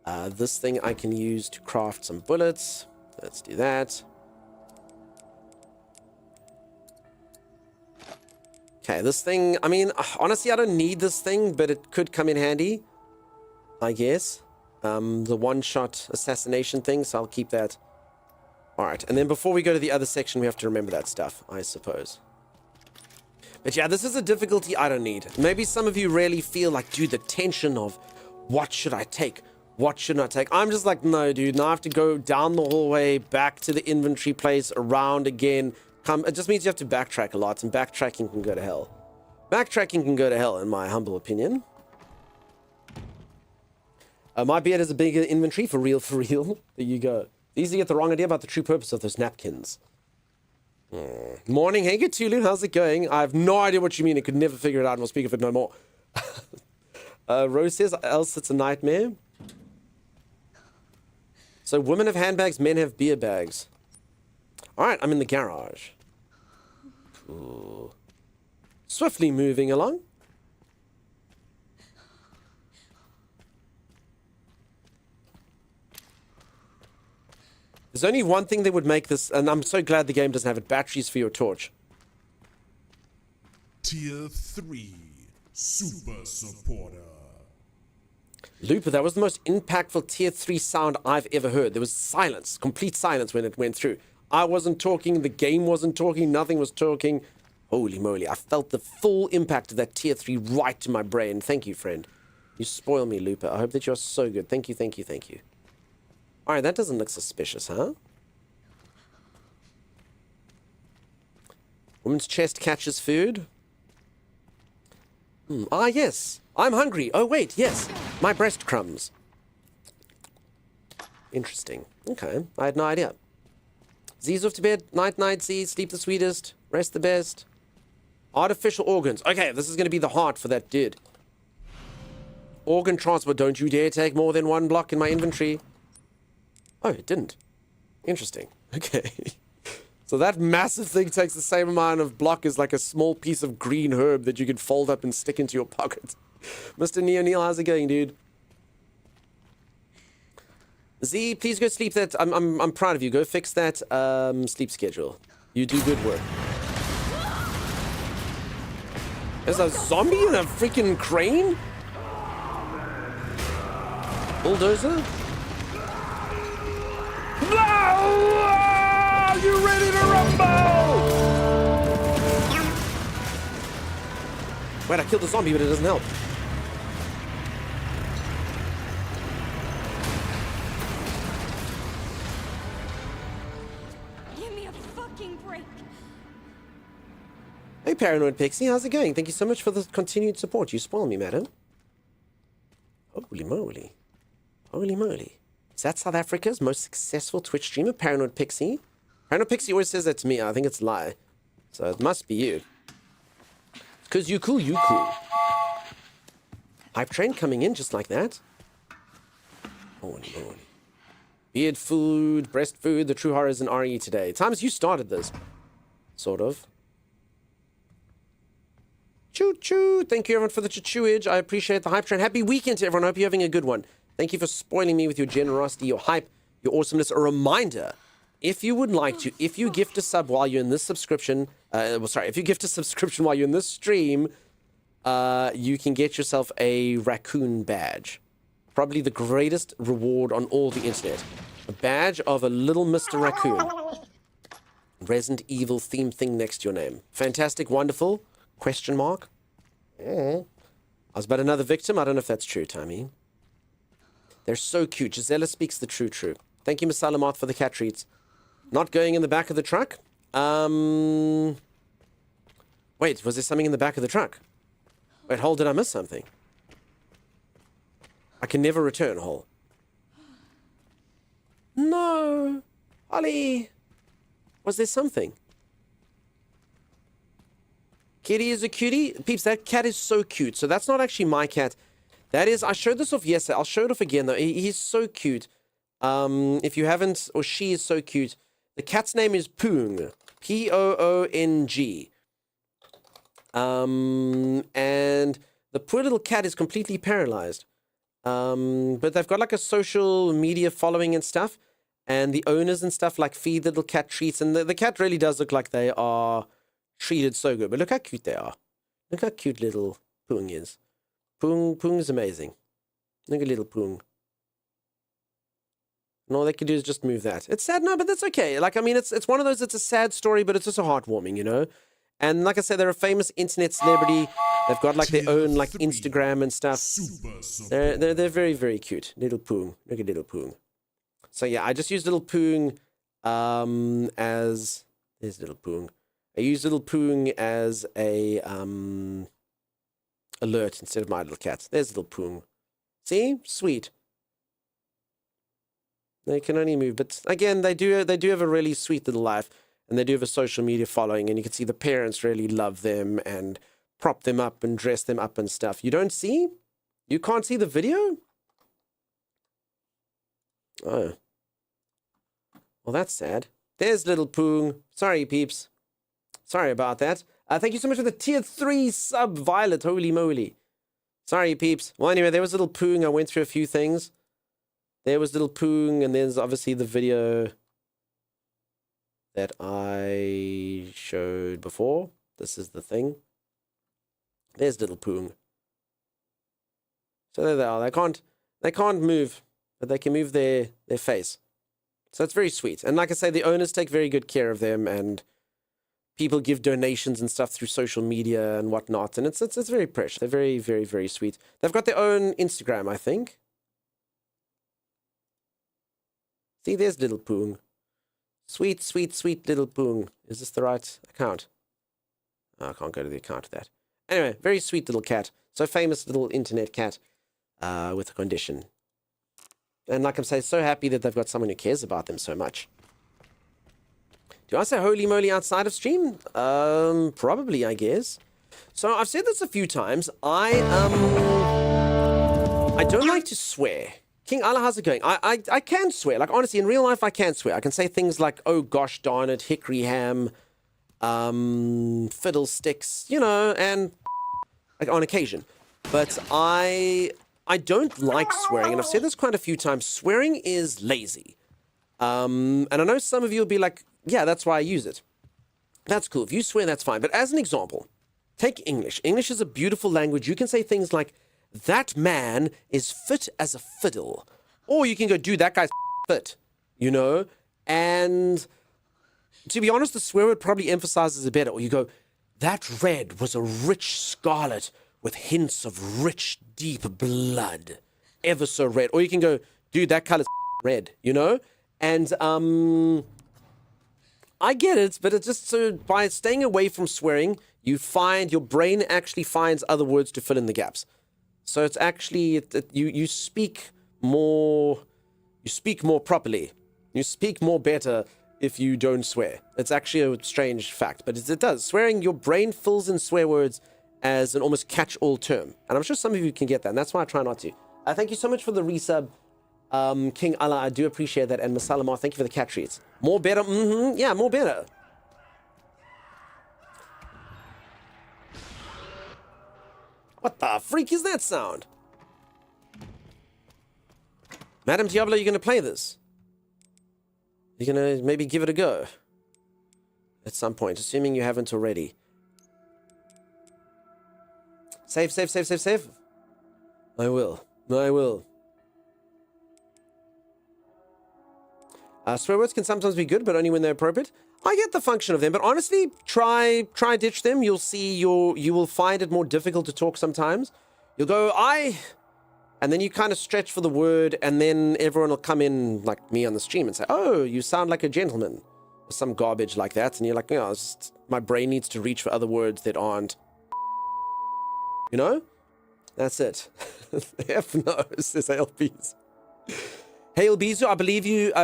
This thing I can use to craft some bullets. Let's do that. Okay, this thing, I mean, honestly, I don't need this thing, but it could come in handy, I guess. The one-shot assassination thing, so I'll keep that. All right, and then before we go to the other section, we have to remember that stuff, I suppose. But yeah, this is a difficulty I don't need. Maybe some of you really feel like, dude, the tension of what should I take? What should I take? I'm just like, no, dude. Now I have to go down the hallway, back to the inventory place, around again. It just means you have to backtrack a lot, and backtracking can go to hell. Backtracking can go to hell, in my humble opinion. My beard has a bigger inventory, for real, for real. There you go. It's easy to get the wrong idea about the true purpose of those napkins. Morning, hey, Tulu. How's it going? I have no idea what you mean. I could never figure it out, and we'll speak of it no more. Rose says, else it's a nightmare. So women have handbags, men have beer bags. All right, I'm in the garage. Cool. Swiftly moving along. There's only one thing that would make this, and I'm so glad the game doesn't have it, batteries for your torch. Tier 3 Super Supporter. Looper, that was the most impactful tier 3 sound I've ever heard. There was silence, complete silence when it went through. I wasn't talking, the game wasn't talking, nothing was talking. Holy moly, I felt the full impact of that tier 3 right to my brain. Thank you, friend. You spoil me, Looper. I hope that you're so good. Thank you, thank you, thank you. Alright, that doesn't look suspicious, huh? Woman's chest catches food. Ah, yes. I'm hungry. Oh, wait, yes. My breastcrumbs. Interesting. Okay, I had no idea. Z's off to bed. Night, night, Z. Sleep the sweetest. Rest the best. Artificial organs. Okay, this is going to be the heart for that dude. Organ transport. Don't you dare take more than one block in my inventory. Oh, it didn't. Interesting. Okay. So that massive thing takes the same amount of block as like a small piece of green herb that you can fold up and stick into your pocket. Mr. Neil, how's it going, dude? Z, please go sleep that. I'm proud of you. Go fix that sleep schedule. You do good work. There's a zombie in a freaking crane? Bulldozer? Ah! you ready to rumble? Wait, I killed the zombie, but it doesn't help. Give me a fucking break. Hey, Paranoid Pixie, how's it going? Thank you so much for the continued support. You spoil me, madam. Holy moly. Holy moly. Is that South Africa's most successful Twitch streamer, Paranoid Pixie? Paranoid Pixie always says that to me. I think it's a lie. So it must be you. Because you cool, you cool. Hype train coming in just like that. Holy moly. Beard food, breast food, the true horrors in RE today. Times you started this. Sort of. Choo choo. Thank you everyone for the choo-chooage. I appreciate the hype train. Happy weekend to everyone. I hope you're having a good one. Thank you for spoiling me with your generosity, your hype, your awesomeness. A reminder, if you would like to, if you gift a sub while you're in this subscription, if you gift a subscription while you're in this stream, you can get yourself a raccoon badge. Probably the greatest reward on all the internet. A badge of a little Mr. Raccoon. Resident Evil theme thing next to your name. Fantastic, wonderful. Question mark? I was about another victim. I don't know if that's true, Tommy. They're so cute. Gisela speaks the true. Thank you, Miss Salamat, for the cat treats. Not going in the back of the truck? Wait, was there something in the back of the truck? Wait, Hole, did I miss something? I can never return, Hole. No. Ollie. Was there something? Kitty is a cutie. Peeps, that cat is so cute. So that's not actually my cat. That is, I showed this off yesterday. I'll show it off again, though. He's so cute. If you haven't, or she is so cute. The cat's name is Poong. P-O-O-N-G. And the poor little cat is completely paralyzed. But they've got like a social media following and stuff. And the owners and stuff like feed the little cat treats. And the cat really does look like they are treated so good. But look how cute they are. Look how cute little Poong is. Poong is amazing. Look at little Poong. And all they can do is just move that. It's sad, no, but that's okay. Like, I mean, it's one of those, it's a sad story, but it's also heartwarming, you know? And like I said, they're a famous internet celebrity. They've got like their own like Instagram and stuff. They're very, very cute. Little Poong. Look at little Poong. So yeah, I just use little Poong as... There's little Poong. I use little Poong as a alert instead of my little cat. There's little Poong. See? Sweet. They can only move, but again, they do have a really sweet little life, and they do have a social media following, and you can see the parents really love them and prop them up and dress them up and stuff. You don't see? You can't see the video? Oh. Well, that's sad. There's little Poong. Sorry, peeps. Sorry about that. Thank you so much for the tier 3 sub, Violet. Holy moly. Sorry, peeps. Well, anyway, there was little Poong. I went through a few things. There was little Poong, and there's obviously the video that I showed before. This is the thing. There's little Poong. So there they are. They can't move, but they can move their face. So it's very sweet. And like I say, the owners take very good care of them, and people give donations and stuff through social media and whatnot. And it's very precious. They're very, very, very sweet. They've got their own Instagram, I think. See, there's little Poong. Sweet, sweet, sweet little Poong. Is this the right account? Oh, I can't go to the account of that. Anyway, very sweet little cat. So famous little internet cat with a condition. And like I'm saying, so happy that they've got someone who cares about them so much. Do I say holy moly outside of stream? Probably, I guess. So I've said this a few times. I don't like to swear. King Allah, how's it going? I can swear. Like, honestly, in real life, I can swear. I can say things like, oh gosh darn it, hickory ham, fiddlesticks, you know, and like on occasion. But I don't like swearing, and I've said this quite a few times. Swearing is lazy. And I know some of you will be like, yeah, that's why I use it. That's cool. If you swear, that's fine. But as an example, take English. English is a beautiful language. You can say things like, that man is fit as a fiddle. Or you can go, dude, that guy's fit, you know? And To be honest, the swear word probably emphasizes it better. Or you go, that red was a rich scarlet with hints of rich, deep blood. Ever so red. Or you can go, dude, that color's red, you know? And I get it, but it's just so by staying away from swearing, you find your brain actually finds other words to fill in the gaps. So it's actually you speak more properly. You speak more better if you don't swear. It's actually a strange fact, but it does. Swearing, your brain fills in swear words as an almost catch-all term. And I'm sure some of you can get that, and that's why I try not to. Thank you so much for the resub, King Allah. I do appreciate that. And Masalamar, thank you for the cat treats. More better? Yeah, more better. What the freak is that sound? Madam Diablo, you're going to play this? You're going to maybe give it a go? At some point, assuming you haven't already. Save. I will. Swear words can sometimes be good, but only when they're appropriate. I get the function of them, but honestly, try ditch them. You'll see you will find it more difficult to talk sometimes. You'll go, and then you kind of stretch for the word, and then everyone will come in, like me on the stream, and say, oh, you sound like a gentleman. Or some garbage like that, and you're like, no, it's just, my brain needs to reach for other words that aren't, you know? That's it. F no, says ALBs. Hail Bizu, I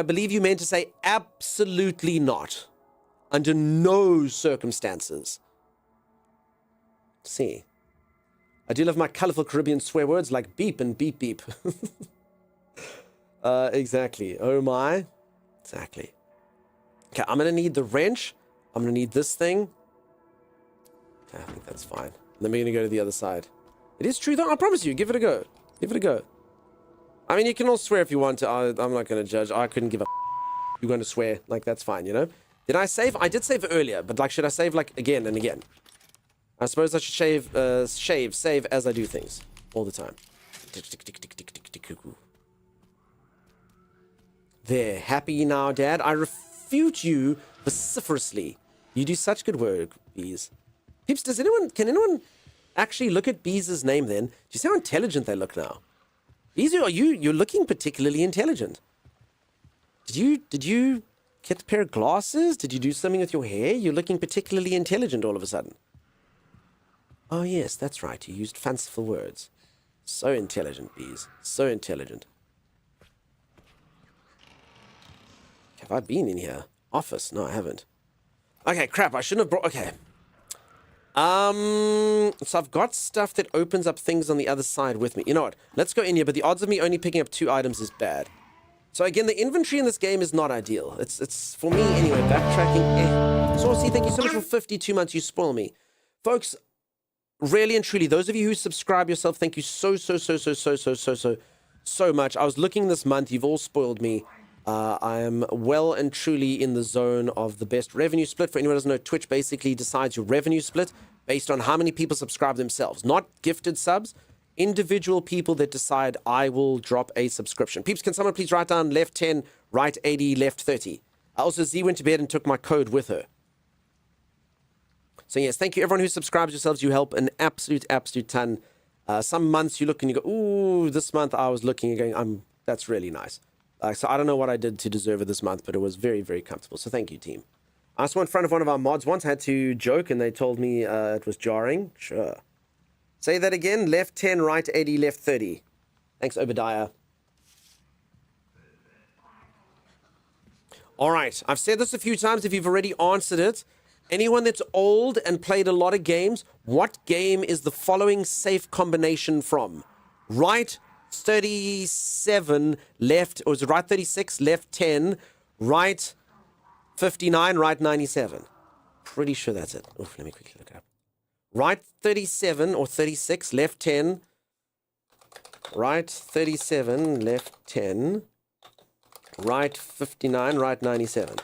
believe you meant to say absolutely not. Under no circumstances. See. I do love my colorful Caribbean swear words like beep and beep beep. Exactly. Oh my. Exactly. Okay, I'm gonna need the wrench. I'm gonna need this thing. Okay, I think that's fine. And then we're gonna go to the other side. It is true though, I promise you, give it a go. Give it a go. I mean, you can all swear if you want to. I'm not going to judge. I couldn't give a you're going to swear. Like, that's fine, you know? Did I save? I did save earlier, but, like, should I save, like, again and again? I suppose I should save as I do things. All the time. There. Happy now, Dad? I refute you vociferously. You do such good work, Bees. Peeps, can anyone actually look at Bees' name, then? Do you see how intelligent they look now? Easy, you're looking particularly intelligent. Did you get a pair of glasses? Did you do something with your hair? You're looking particularly intelligent all of a sudden. Oh yes, that's right. You used fanciful words. So intelligent, Bees. So intelligent. Have I been in here? Office? No, I haven't. Okay, crap. I shouldn't have brought... Okay. So I've got stuff that opens up things on the other side with me. You know what? Let's go in here, but the odds of me only picking up 2 items is bad. So again, the inventory in this game is not ideal. It's for me anyway, backtracking. Saucy, thank you so much for 52 months. You spoil me. Folks, really and truly, those of you who subscribe yourself, thank you so much. I was looking this month. You've all spoiled me. I am well and truly in the zone of the best revenue split. For anyone who doesn't know, Twitch basically decides your revenue split based on how many people subscribe themselves. Not gifted subs, individual people that decide I will drop a subscription. Peeps, can someone please write down left 10, right 80, left 30? Also, Z went to bed and took my code with her. So yes, thank you everyone who subscribes yourselves. You help an absolute ton. Some months you look and you go, ooh, this month I was looking and going, that's really nice. So I don't know what I did to deserve it this month, but it was very, very comfortable. So thank you, team. I saw in front of one of our mods once, I had to joke, and they told me it was jarring. Sure. Say that again. Left 10, right 80, left 30. Thanks, Obadiah. All right. I've said this a few times. If you've already answered it, anyone that's old and played a lot of games, what game is the following safe combination from? Right 37, left, or is it right 36, left 10, right 59, right 97. Pretty sure that's it. Oof, let me quickly look it up. Right 37 or 36, left 10, right 37, left 10, right 59, right 97.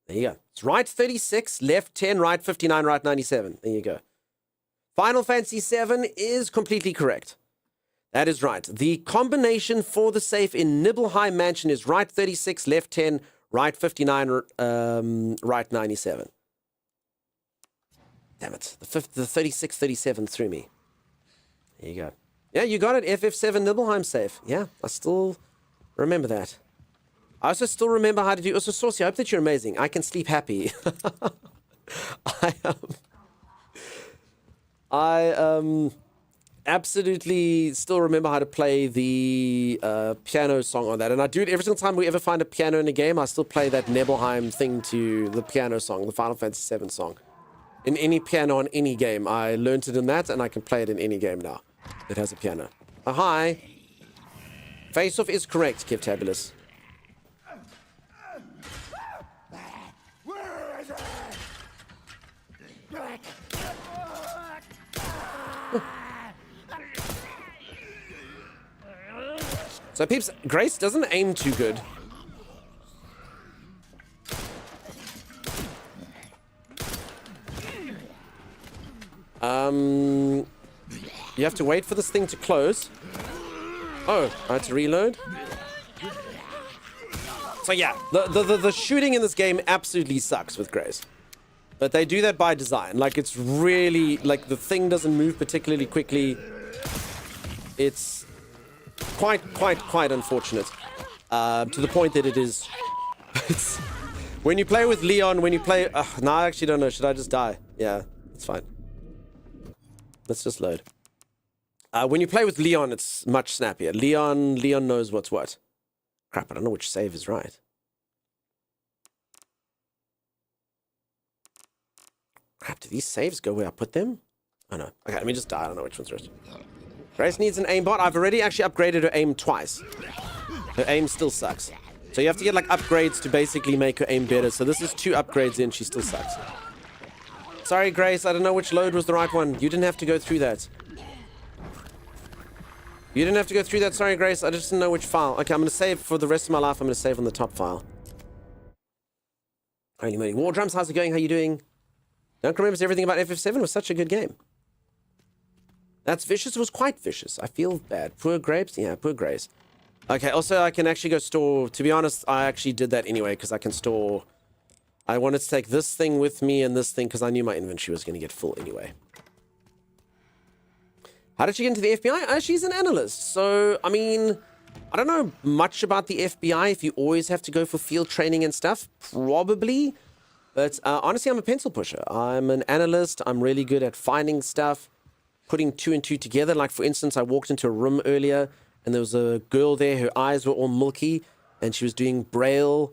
There you go. It's right 36, left 10, right 59, right 97. There you go. Final Fantasy VII is completely correct. That is right. The combination for the safe in Nibelheim Mansion is right 36, left 10, right 59, right 97. Damn it. The 36, 37 threw me. There you go. Yeah, you got it. FF7 Nibelheim safe. Yeah, I still remember that. I also still remember how to do... Also, Saucy, I hope that you're amazing. I can sleep happy. I absolutely still remember how to play the piano song on that. And I do it every single time we ever find a piano in a game. I still play that Nibelheim thing to the piano song, the Final Fantasy VII song. In any piano on any game. I learned it in that, and I can play it in any game now. It has a piano. Oh, hi. Face-off is correct, Kivtabulous. So, peeps, Grace doesn't aim too good. You have to wait for this thing to close. Oh, I had to reload. So yeah, the shooting in this game absolutely sucks with Grace. But they do that by design. Like, it's really, like, the thing doesn't move particularly quickly. It's quite unfortunate. To the point that it is... it's, when you play with Leon, when you play... no, I actually don't know. Should I just die? Yeah, it's fine. Let's just load. When you play with Leon, it's much snappier. Leon knows what's what. Crap, I don't know which save is right. Crap, do these saves go where I put them? Oh no. Okay, let me just die. I don't know which one's right. Grace needs an aimbot. I've already actually upgraded her aim twice. Her aim still sucks. So you have to get like upgrades to basically make her aim better. So this is 2 upgrades in. She still sucks. Sorry, Grace. I don't know which load was the right one. You didn't have to go through that. You didn't have to go through that. Sorry, Grace. I just didn't know which file. Okay, I'm going to save for the rest of my life. I'm going to save on the top file. Holy moly. War Drums, how's it going? How you doing? Don't remember everything about FF7. It was such a good game. That's vicious. It was quite vicious. I feel bad. Poor Grapes? Yeah, poor Grace. Okay, also I can actually go store... To be honest, I actually did that anyway because I can store... I wanted to take this thing with me and this thing because I knew my inventory was going to get full anyway. How did she get into the FBI? She's an analyst. So, I mean, I don't know much about the FBI if you always have to go for field training and stuff. Probably. But honestly, I'm a pencil pusher. I'm an analyst. I'm really good at finding stuff, putting 2 and 2 together. Like, for instance, I walked into a room earlier and there was a girl there. Her eyes were all milky and she was doing braille.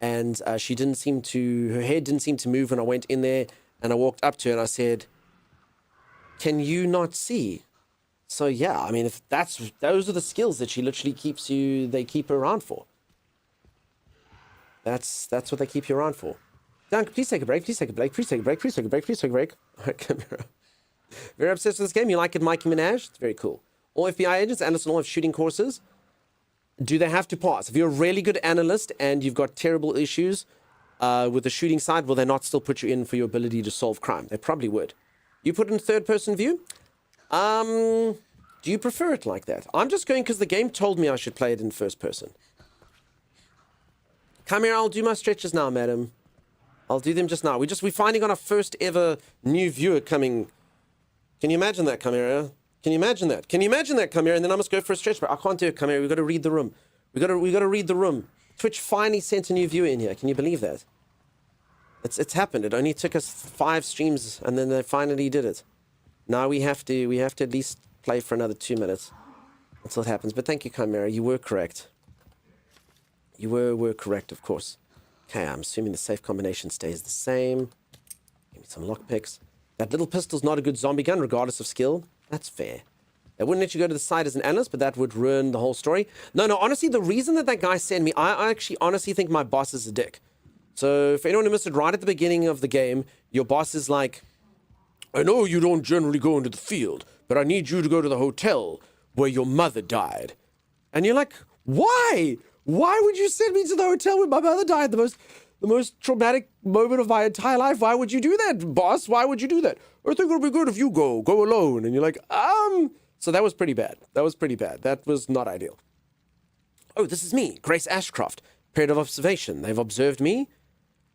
And she didn't seem to... Her head didn't seem to move when I went in there. And I walked up to her and I said, "Can you not see?" So yeah, I mean, if those are the skills that she literally keeps you, they keep her around for. That's what they keep you around for. Dunk, please take a break, please take a break, please take a break, please take a break, please take a break. All right, Camera. Very obsessed with this game. You like it, Mikey Minaj? It's very cool. All FBI agents, analysts, and all have shooting courses. Do they have to pass? If you're a really good analyst and you've got terrible issues with the shooting side, will they not still put you in for your ability to solve crime? They probably would. You put in third-person view? Do you prefer it like that? I'm just going because the game told me I should play it in first person. Come here, I'll do my stretches now, madam. I'll do them just now. We finally got our first ever new viewer coming. Can you imagine that, Camera? Can you imagine that? Can you imagine that, Camera? And then I must go for a stretch, but I can't do it, Camera. We've got to read the room. We got to read the room. Twitch finally sent a new viewer in here. Can you believe that? It's happened. It only took us 5 streams, and then they finally did it. Now we have to at least play for another 2 minutes until it happens. But thank you, Chimera. You were correct. You were correct, of course. Okay, I'm assuming the safe combination stays the same. Give me some lockpicks. That little pistol's not a good zombie gun, regardless of skill. That's fair. They wouldn't let you go to the side as an analyst, but that would ruin the whole story. No, honestly, the reason that guy sent me, I actually honestly think my boss is a dick. So, for anyone who missed it right at the beginning of the game, your boss is like, "I know you don't generally go into the field, but I need you to go to the hotel where your mother died." And you're like, why? Why would you send me to the hotel where my mother died? The most traumatic moment of my entire life. Why would you do that, boss? Why would you do that? "I think it'll be good if you go alone." And you're like, So that was pretty bad. That was pretty bad. That was not ideal. Oh, this is me, Grace Ashcroft. Period of observation. They've observed me.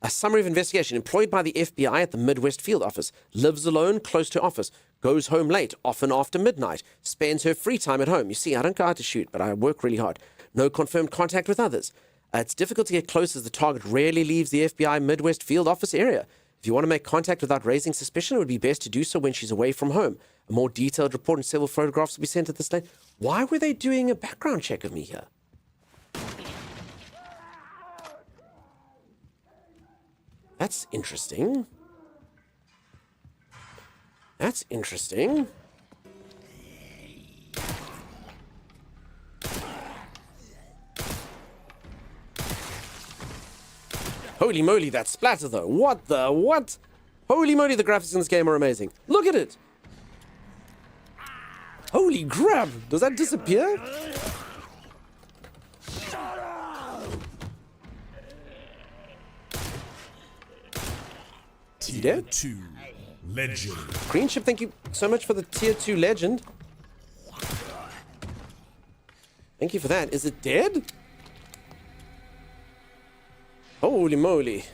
A summary of investigation. Employed by the FBI at the Midwest Field Office. Lives alone, close to office. Goes home late, often after midnight. Spends her free time at home. You see, I don't go out to shoot, but I work really hard. No confirmed contact with others. It's difficult to get close as the target rarely leaves the FBI Midwest Field Office area. If you want to make contact without raising suspicion, it would be best to do so when she's away from home. A more detailed report and several photographs will be sent at this date. Why were they doing a background check of me here? That's interesting. That's interesting. Holy moly, that splatter though. What the what? Holy moly, the graphics in this game are amazing. Look at it. Holy crap. Does that disappear? Tier 2 Legend. Green Ship, thank you so much for the tier 2 legend. Thank you for that. Is it dead? Holy moly.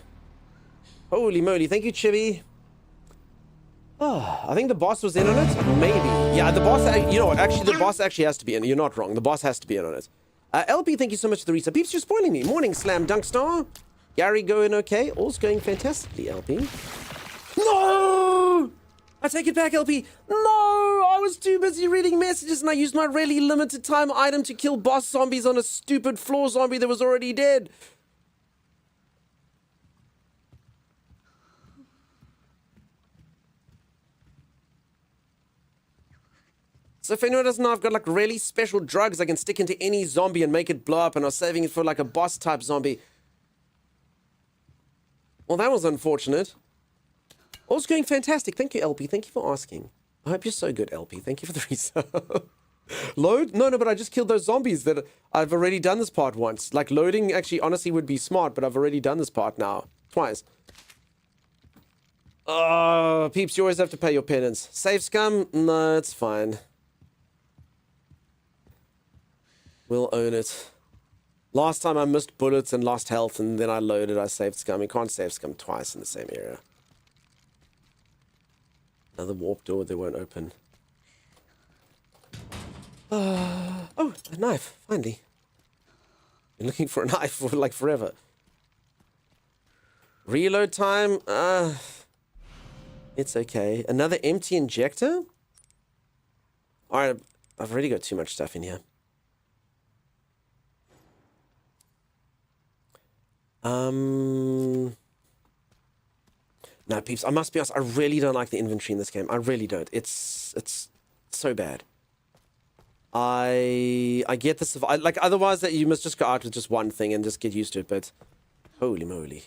Holy moly. Thank you, Chibi. Oh, I think the boss was in on it. Maybe. Yeah, the boss, you know what? Actually, the boss actually has to be in. You're not wrong. The boss has to be in on it. LP, thank you so much for the reset. Peeps, you're spoiling me. Morning, Slam Dunk Star. Gary going okay? All's going fantastically, LP. No! I take it back, LP. No! I was too busy reading messages and I used my really limited time item to kill boss zombies on a stupid floor zombie that was already dead. So if anyone doesn't know, I've got like really special drugs I can stick into any zombie and make it blow up, and I was saving it for like a boss type zombie. Well, that was unfortunate. All's going fantastic. Thank you, LP. Thank you for asking. I hope you're so good, LP. Thank you for the resub. Load? No, but I just killed those zombies that I've already done this part once. Like, loading actually honestly would be smart, but I've already done this part now. Twice. Oh, peeps, you always have to pay your penance. Save scum? No, it's fine. We'll own it. Last time I missed bullets and lost health, and then I loaded, I saved scum. You can't save scum twice in the same area. Another warp door that won't open. Oh, a knife, finally. Been looking for a knife for like forever. Reload time? It's okay. Another empty injector? Alright, I've already got too much stuff in here. No, peeps, I must be honest, I really don't like the inventory in this game. I really don't. It's so bad. I get this. Like, otherwise that you must just go out with just one thing and just get used to it, but holy moly.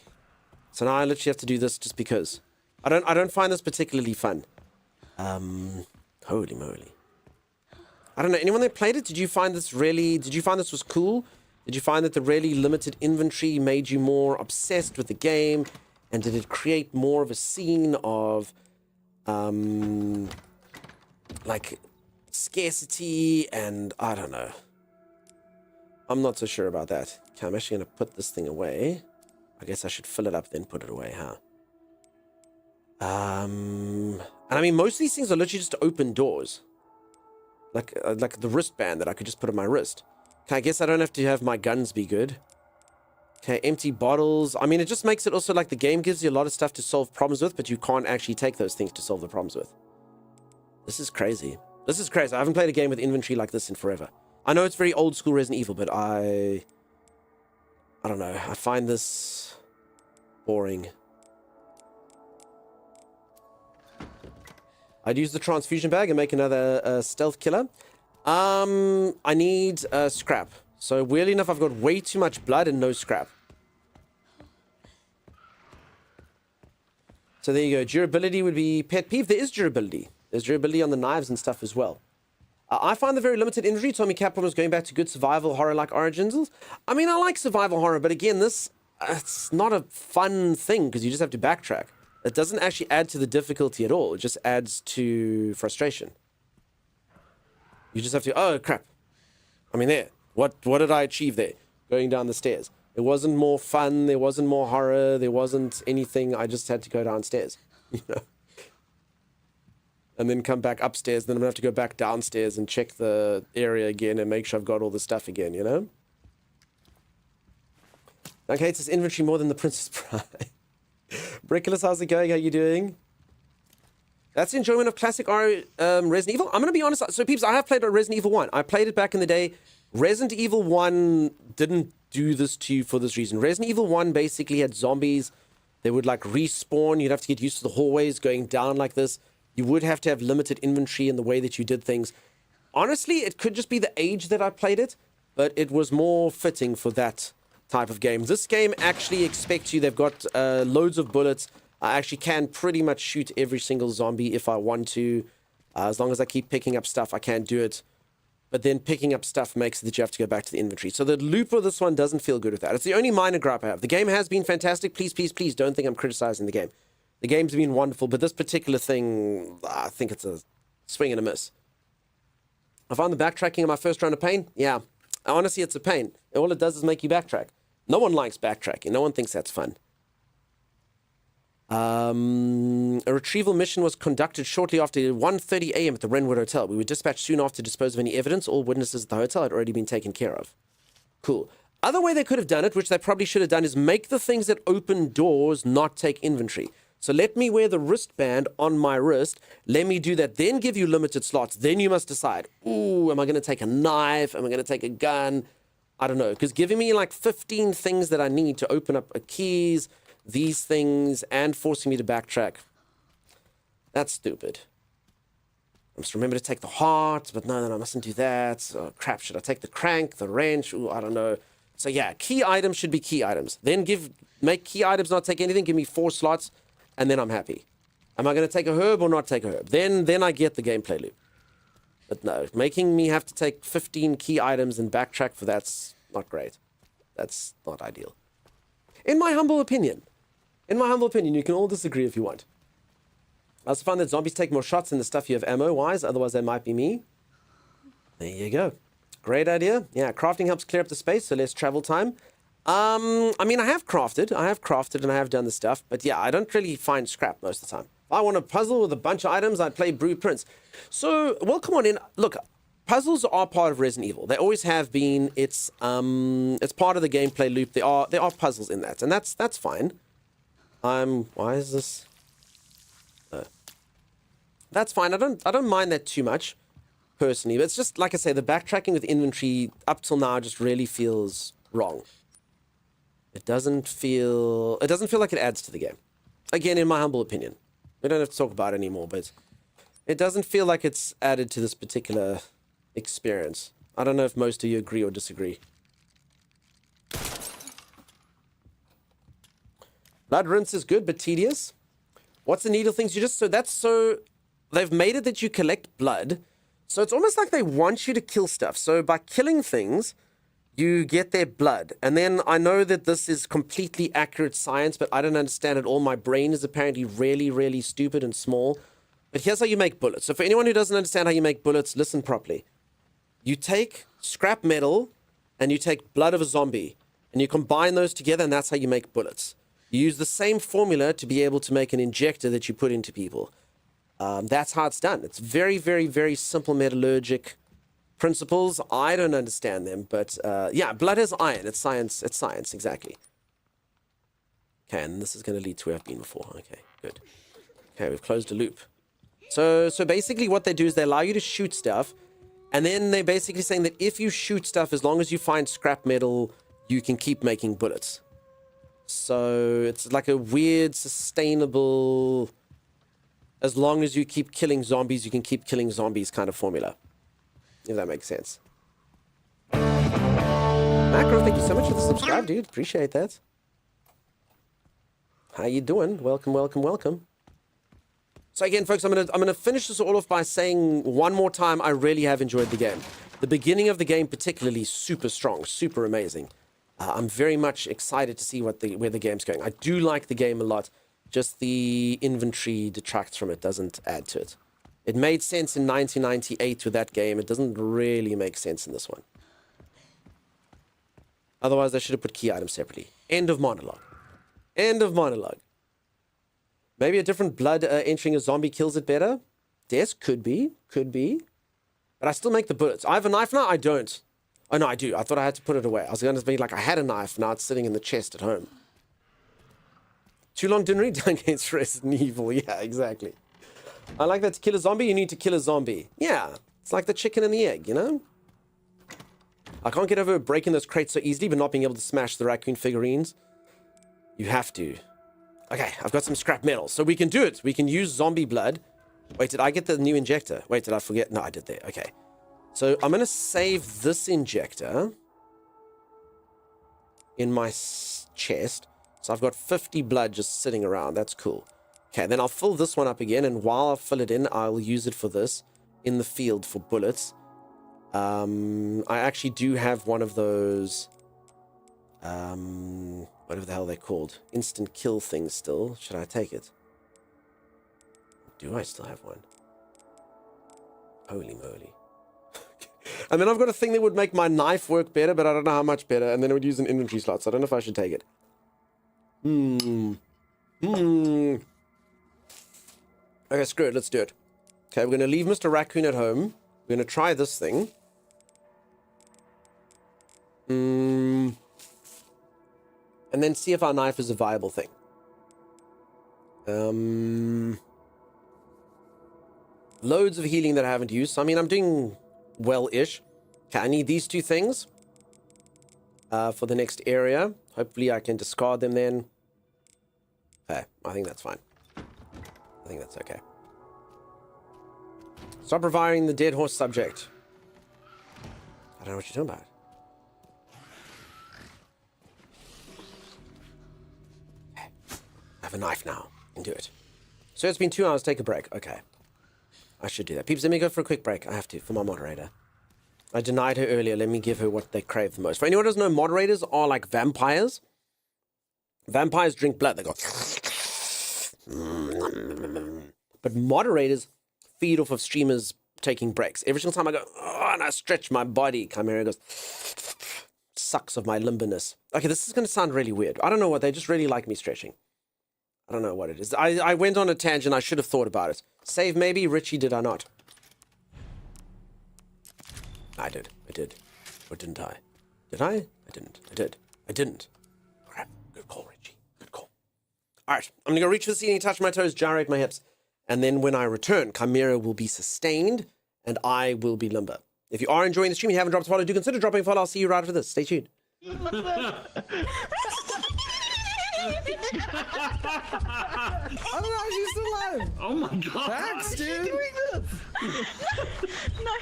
So now I literally have to do this just because. I don't find this particularly fun. Holy moly. I don't know, anyone that played it, did you find this was cool? Did you find that the really limited inventory made you more obsessed with the game? And did it create more of a scene of, like, scarcity and, I don't know. I'm not so sure about that. Okay, I'm actually going to put this thing away. I guess I should fill it up, then put it away, huh? And I mean, most of these things are literally just to open doors. Like the wristband that I could just put on my wrist. Okay, I guess I don't have to have my guns be good. Okay, empty bottles. I mean, it just makes it also like the game gives you a lot of stuff to solve problems with, but you can't actually take those things to solve the problems with. This is crazy. This is crazy. I haven't played a game with inventory like this in forever. I know it's very old school Resident Evil, but I don't know. I find this boring. I'd use the transfusion bag and make another stealth killer. I need scrap. So weirdly enough, I've got way too much blood and no scrap. So there you go. Durability would be pet peeve. There is durability. There's durability on the knives and stuff as well. I find the very limited inventory. Told me Capcom was going back to good survival horror-like origins. I mean, I like survival horror, but again, it's not a fun thing because you just have to backtrack. It doesn't actually add to the difficulty at all. It just adds to frustration. You just have to, oh crap. I mean, there. What did I achieve there? Going down the stairs. It wasn't more fun. There wasn't more horror. There wasn't anything. I just had to go downstairs. You know? And then come back upstairs. Then I'm going to have to go back downstairs and check the area again and make sure I've got all the stuff again, you know? Okay, it's his inventory more than the Princess Bride. Brickless, how's it going? How you doing? That's the enjoyment of classic Resident Evil. I'm going to be honest. So, peeps, I have played Resident Evil 1. I played it back in the day. Resident Evil 1 didn't do this to you for this reason. Resident Evil 1 basically had zombies. They would, like, respawn. You'd have to get used to the hallways going down like this. You would have to have limited inventory in the way that you did things. Honestly, it could just be the age that I played it, but it was more fitting for that type of game. This game actually expects you. They've got loads of bullets. I actually can pretty much shoot every single zombie if I want to. As long as I keep picking up stuff, I can do it. But then picking up stuff makes it that you have to go back to the inventory. So the loop of this one doesn't feel good with that. It's the only minor gripe I have. The game has been fantastic. Please, please, please don't think I'm criticizing the game. The game's been wonderful, but this particular thing, I think it's a swing and a miss. I found the backtracking in my first round of pain. Yeah, honestly, it's a pain. All it does is make you backtrack. No one likes backtracking. No one thinks that's fun. A retrieval mission was conducted shortly after 1:30 a.m. at the Wrenwood Hotel. We were dispatched soon after to dispose of any evidence. All witnesses at the hotel had already been taken care of. Cool. Other way they could have done it, which they probably should have done, is make the things that open doors not take inventory. So let me wear the wristband on my wrist. Let me do that. Then give you limited slots. Then you must decide, ooh, am I going to take a knife? Am I going to take a gun? I don't know. Because giving me like 15 things that I need to open up keys, these things, and forcing me to backtrack, that's stupid. I must remember to take the heart, but no, I mustn't do that. Oh, crap, should I take the crank, the wrench? Ooh, I don't know. So yeah, key items should be key items. Then make key items not take anything. Give me 4 slots, and then I'm happy. Am I going to take a herb or not take a herb? Then I get the gameplay loop. But no, making me have to take 15 key items and backtrack for that's not great. That's not ideal. In my humble opinion. You can all disagree if you want. I also find that zombies take more shots than the stuff you have ammo-wise, otherwise they might be me. There you go. Great idea. Yeah, crafting helps clear up the space, so less travel time. I mean, I have crafted and I have done the stuff, but yeah, I don't really find scrap most of the time. If I want a puzzle with a bunch of items, I'd play Brew Prince. So, well, come on in. Look, puzzles are part of Resident Evil. They always have been. It's part of the gameplay loop. There are puzzles in that, and that's fine. Why is this? That's fine. I don't mind that too much, personally. But it's just like I say, the backtracking with inventory up till now just really feels wrong. It doesn't feel like it adds to the game. Again, in my humble opinion. We don't have to talk about it anymore, but it doesn't feel like it's added to this particular experience. I don't know if most of you agree or disagree. Blood rinse is good, but tedious. What's the needle things? They've made it that you collect blood. So it's almost like they want you to kill stuff. So by killing things, you get their blood. And then I know that this is completely accurate science, but I don't understand it all. My brain is apparently really, really stupid and small. But here's how you make bullets. So for anyone who doesn't understand how you make bullets, listen properly. You take scrap metal and you take blood of a zombie and you combine those together, and that's how you make bullets. You use the same formula to be able to make an injector that you put into people. That's how it's done. It's very, very, very simple metallurgic principles. I don't understand them, but yeah, blood is iron. It's science. It's science, exactly. Okay, and this is going to lead to where I've been before. Okay, good. Okay, we've closed a loop. So basically what they do is they allow you to shoot stuff, and then they're basically saying that if you shoot stuff, as long as you find scrap metal, you can keep making bullets. So it's like a weird, sustainable, as long as you keep killing zombies, you can keep killing zombies kind of formula. If that makes sense. Macro, thank you so much for the subscribe, dude. Appreciate that. How you doing? Welcome, welcome, welcome. So again, folks, I'm gonna finish this all off by saying one more time, I really have enjoyed the game. The beginning of the game particularly super strong, super amazing. I'm very much excited to see where the game's going. I do like the game a lot. Just the inventory detracts from it, doesn't add to it. It made sense in 1998 with that game. It doesn't really make sense in this one. Otherwise, they should have put key items separately. End of monologue. End of monologue. Maybe a different blood entering a zombie kills it better? Yes, could be. Could be. But I still make the bullets. I have a knife now? I don't. Oh, no, I do. I thought I had to put it away. I was going to be like, I had a knife. Now it's sitting in the chest at home. Too long didn't read against Resident Evil. Yeah, exactly. I like that to kill a zombie, you need to kill a zombie. Yeah, it's like the chicken and the egg, you know? I can't get over breaking those crates so easily, but not being able to smash the raccoon figurines. You have to. Okay, I've got some scrap metal, so we can do it. We can use zombie blood. Wait, did I get the new injector? Wait, did I forget? No, I did there. Okay. So I'm going to save this injector in my chest. So I've got 50 blood just sitting around. That's cool. Okay, then I'll fill this one up again, and while I fill it in, I'll use it for this in the field for bullets. I actually do have one of those, whatever the hell they're called, instant kill things still. Should I take it? Do I still have one? Holy moly. And then I've got a thing that would make my knife work better, but I don't know how much better, and then it would use an inventory slot, so I don't know if I should take it. Okay, screw it, let's do it. Okay, we're going to leave Mr. Raccoon at home. We're going to try this thing. And then see if our knife is a viable thing. Loads of healing that I haven't used. So, I mean, I'm doing well-ish. Okay, I need these two things for the next area. Hopefully I can discard them then. Okay, I think that's fine. I think that's okay. Stop reviving the dead horse subject. I don't know what you're talking about. Okay. I have a knife now. I can do it. So it's been 2 hours. Take a break. Okay. I should do that. Peeps, let me go for a quick break. I have to, for my moderator. I denied her earlier. Let me give her what they crave the most. For anyone who doesn't know, moderators are like vampires. Vampires drink blood. They go... But moderators feed off of streamers taking breaks. Every single time I go, oh, and I stretch my body, Chimera goes, sucks of my limberness. Okay, this is going to sound really weird. I don't know what, they just really like me stretching. I don't know what it is. I went on a tangent. I should have thought about it. Save maybe. Richie, did I not? I did. I did. Or didn't I? Did I? I didn't. I did. I didn't. Crap. Good call, Richie. Good call. All right. I'm going to go reach for the ceiling, touch my toes, gyrate my hips. And then when I return, Chimera will be sustained and I will be limber. If you are enjoying the stream and you haven't dropped a follow, do consider dropping a follow. I'll see you right after this. Stay tuned. I don't know how she's still alive. Oh my god. Thanks, dude. No.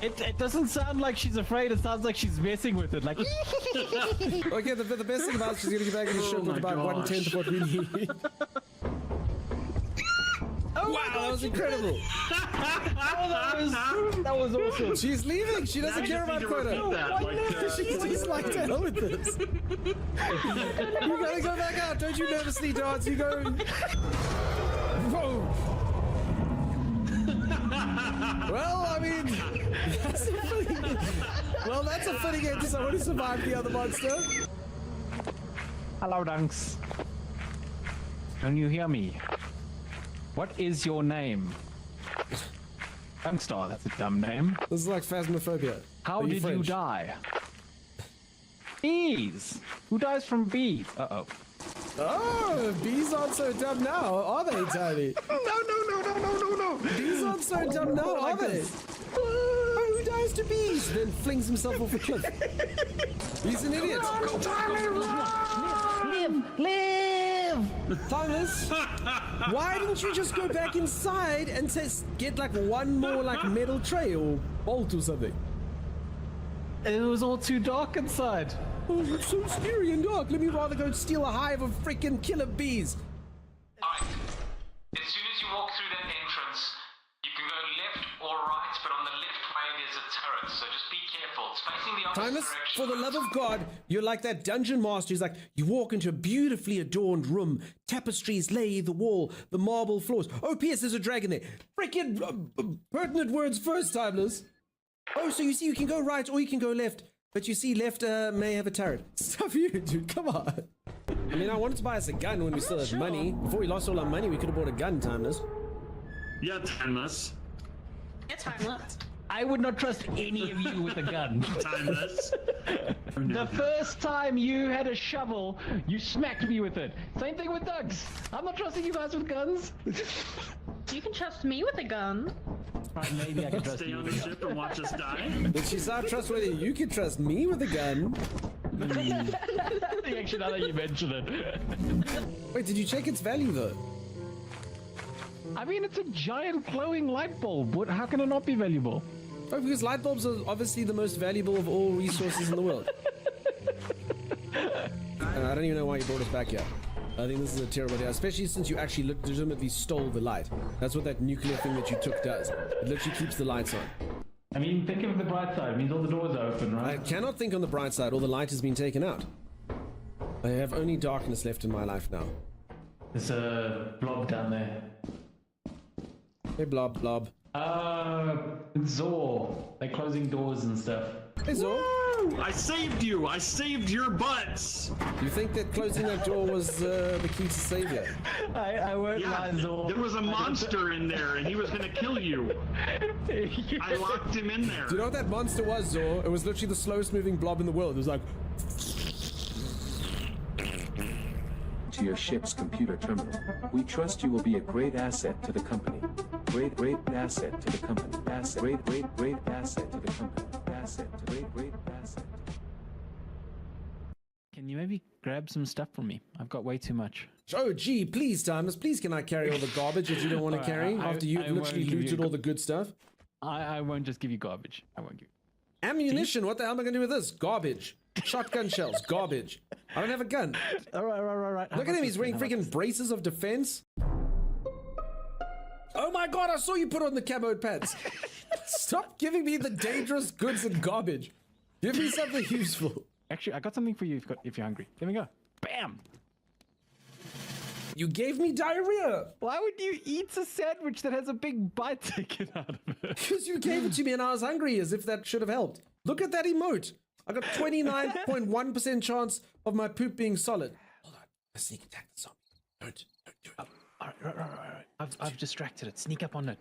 It doesn't sound like she's afraid. It sounds like she's messing with it. Like. Okay, the best thing about it, she's gonna get back in the ship with about 1/10 of what we need. Oh Wow, that was incredible. That was awesome. She's leaving. She doesn't care about quota. She's like, to hell with this. You gotta go back out. Don't you nervously dance. You go. Whoa. Well, I mean, that's a fitting end to someone who survived the other monster. Hello, Dunks. Can you hear me? What is your name? Dunkstar, that's a dumb name. This is like Phasmophobia. How did you die? Bees! Who dies from bees? Uh-oh. Oh, bees aren't so dumb now, are they, Tiny? No. Bees aren't so dumb now, are they? Oh, who dies to bees? Then flings himself off a cliff. He's an idiot. Live! Thomas, why didn't you just go back inside and get like one more like metal tray or bolt or something? It was all too dark inside. Oh, it's so scary and dark. Let me rather go steal a hive of freaking killer bees. Alright. As soon as you walk through that entrance, you can go left or right, but on the left way there's a turret, so just be careful. It's facing the Timeless, for direction. the love of God, you're like that dungeon master who's like, you walk into a beautifully adorned room, tapestries lay the wall, the marble floors. Oh, P.S. there's a dragon there. Freaking pertinent words first, Timeless. Oh, so you see you can go right or you can go left, but you see left may have a turret. Stuff you, dude, come on. I mean, I wanted to buy us a gun when we still had money. Before we lost all our money, we could have bought a gun, Timeless. Yeah, Timeless. It's harmless. I would not trust any of you with a gun. Timeless. The first time you had a shovel, you smacked me with it. Same thing with ducks. I'm not trusting you guys with guns. You can trust me with a gun. Right, maybe I can trust Stay you on with the a gun. ship and watch us die. But she's not trustworthy. You can trust me with a gun. Actually, now that you mention it. Wait, did you check its value though? I mean, it's a giant glowing light bulb. What? How can it not be valuable? Oh, because light bulbs are obviously the most valuable of all resources in the world. I don't even know why you brought us back here. I think this is a terrible idea, especially since you actually legitimately stole the light. That's what that nuclear thing that you took does. It literally keeps the lights on. I mean, think of the bright side. It means all the doors are open, I right? cannot think on the bright side. All the light has been taken out. I have only darkness left in my life now. There's a blob down there. Hey, blob, blob. Zor. They're closing doors and stuff. Hey, Zor. Woo! I saved you. I saved your butts. You think that closing that door was the key to save you? I won't Yeah, lie, Zor. there was a monster in there, and he was gonna kill you. I locked him in there. Do you know what that monster was, Zor? It was literally the slowest moving blob in the world. It was like... To your ship's computer terminal. We trust you will be a great asset to the company. Great asset to the company. Asset. Great asset to the company. Asset. Great asset. Can you maybe grab some stuff from me? I've got way too much. Oh, gee, please, Timeless, please can I carry all the garbage that you don't want to carry after you've I literally won't give looted you all the good stuff? I won't just give you garbage. I won't give you. Ammunition, what the hell am I going to do with this? Garbage. Shotgun shells, garbage. I don't have a gun. All right. Look at him, he's wearing freaking braces of defense. Oh my god, I saw you put on the camoed pants. Stop giving me the dangerous goods and garbage. Give me something useful. Actually, I got something for you if you're hungry. There we go. Bam! You gave me diarrhea. Why would you eat a sandwich that has a big bite taken out of it? Because you gave it to me and I was hungry, as if that should have helped. Look at that emote. I got 29.1% chance of my poop being solid. Hold on. I sneak attack the zombie. Don't do it. All right. I've distracted it. Sneak up on it.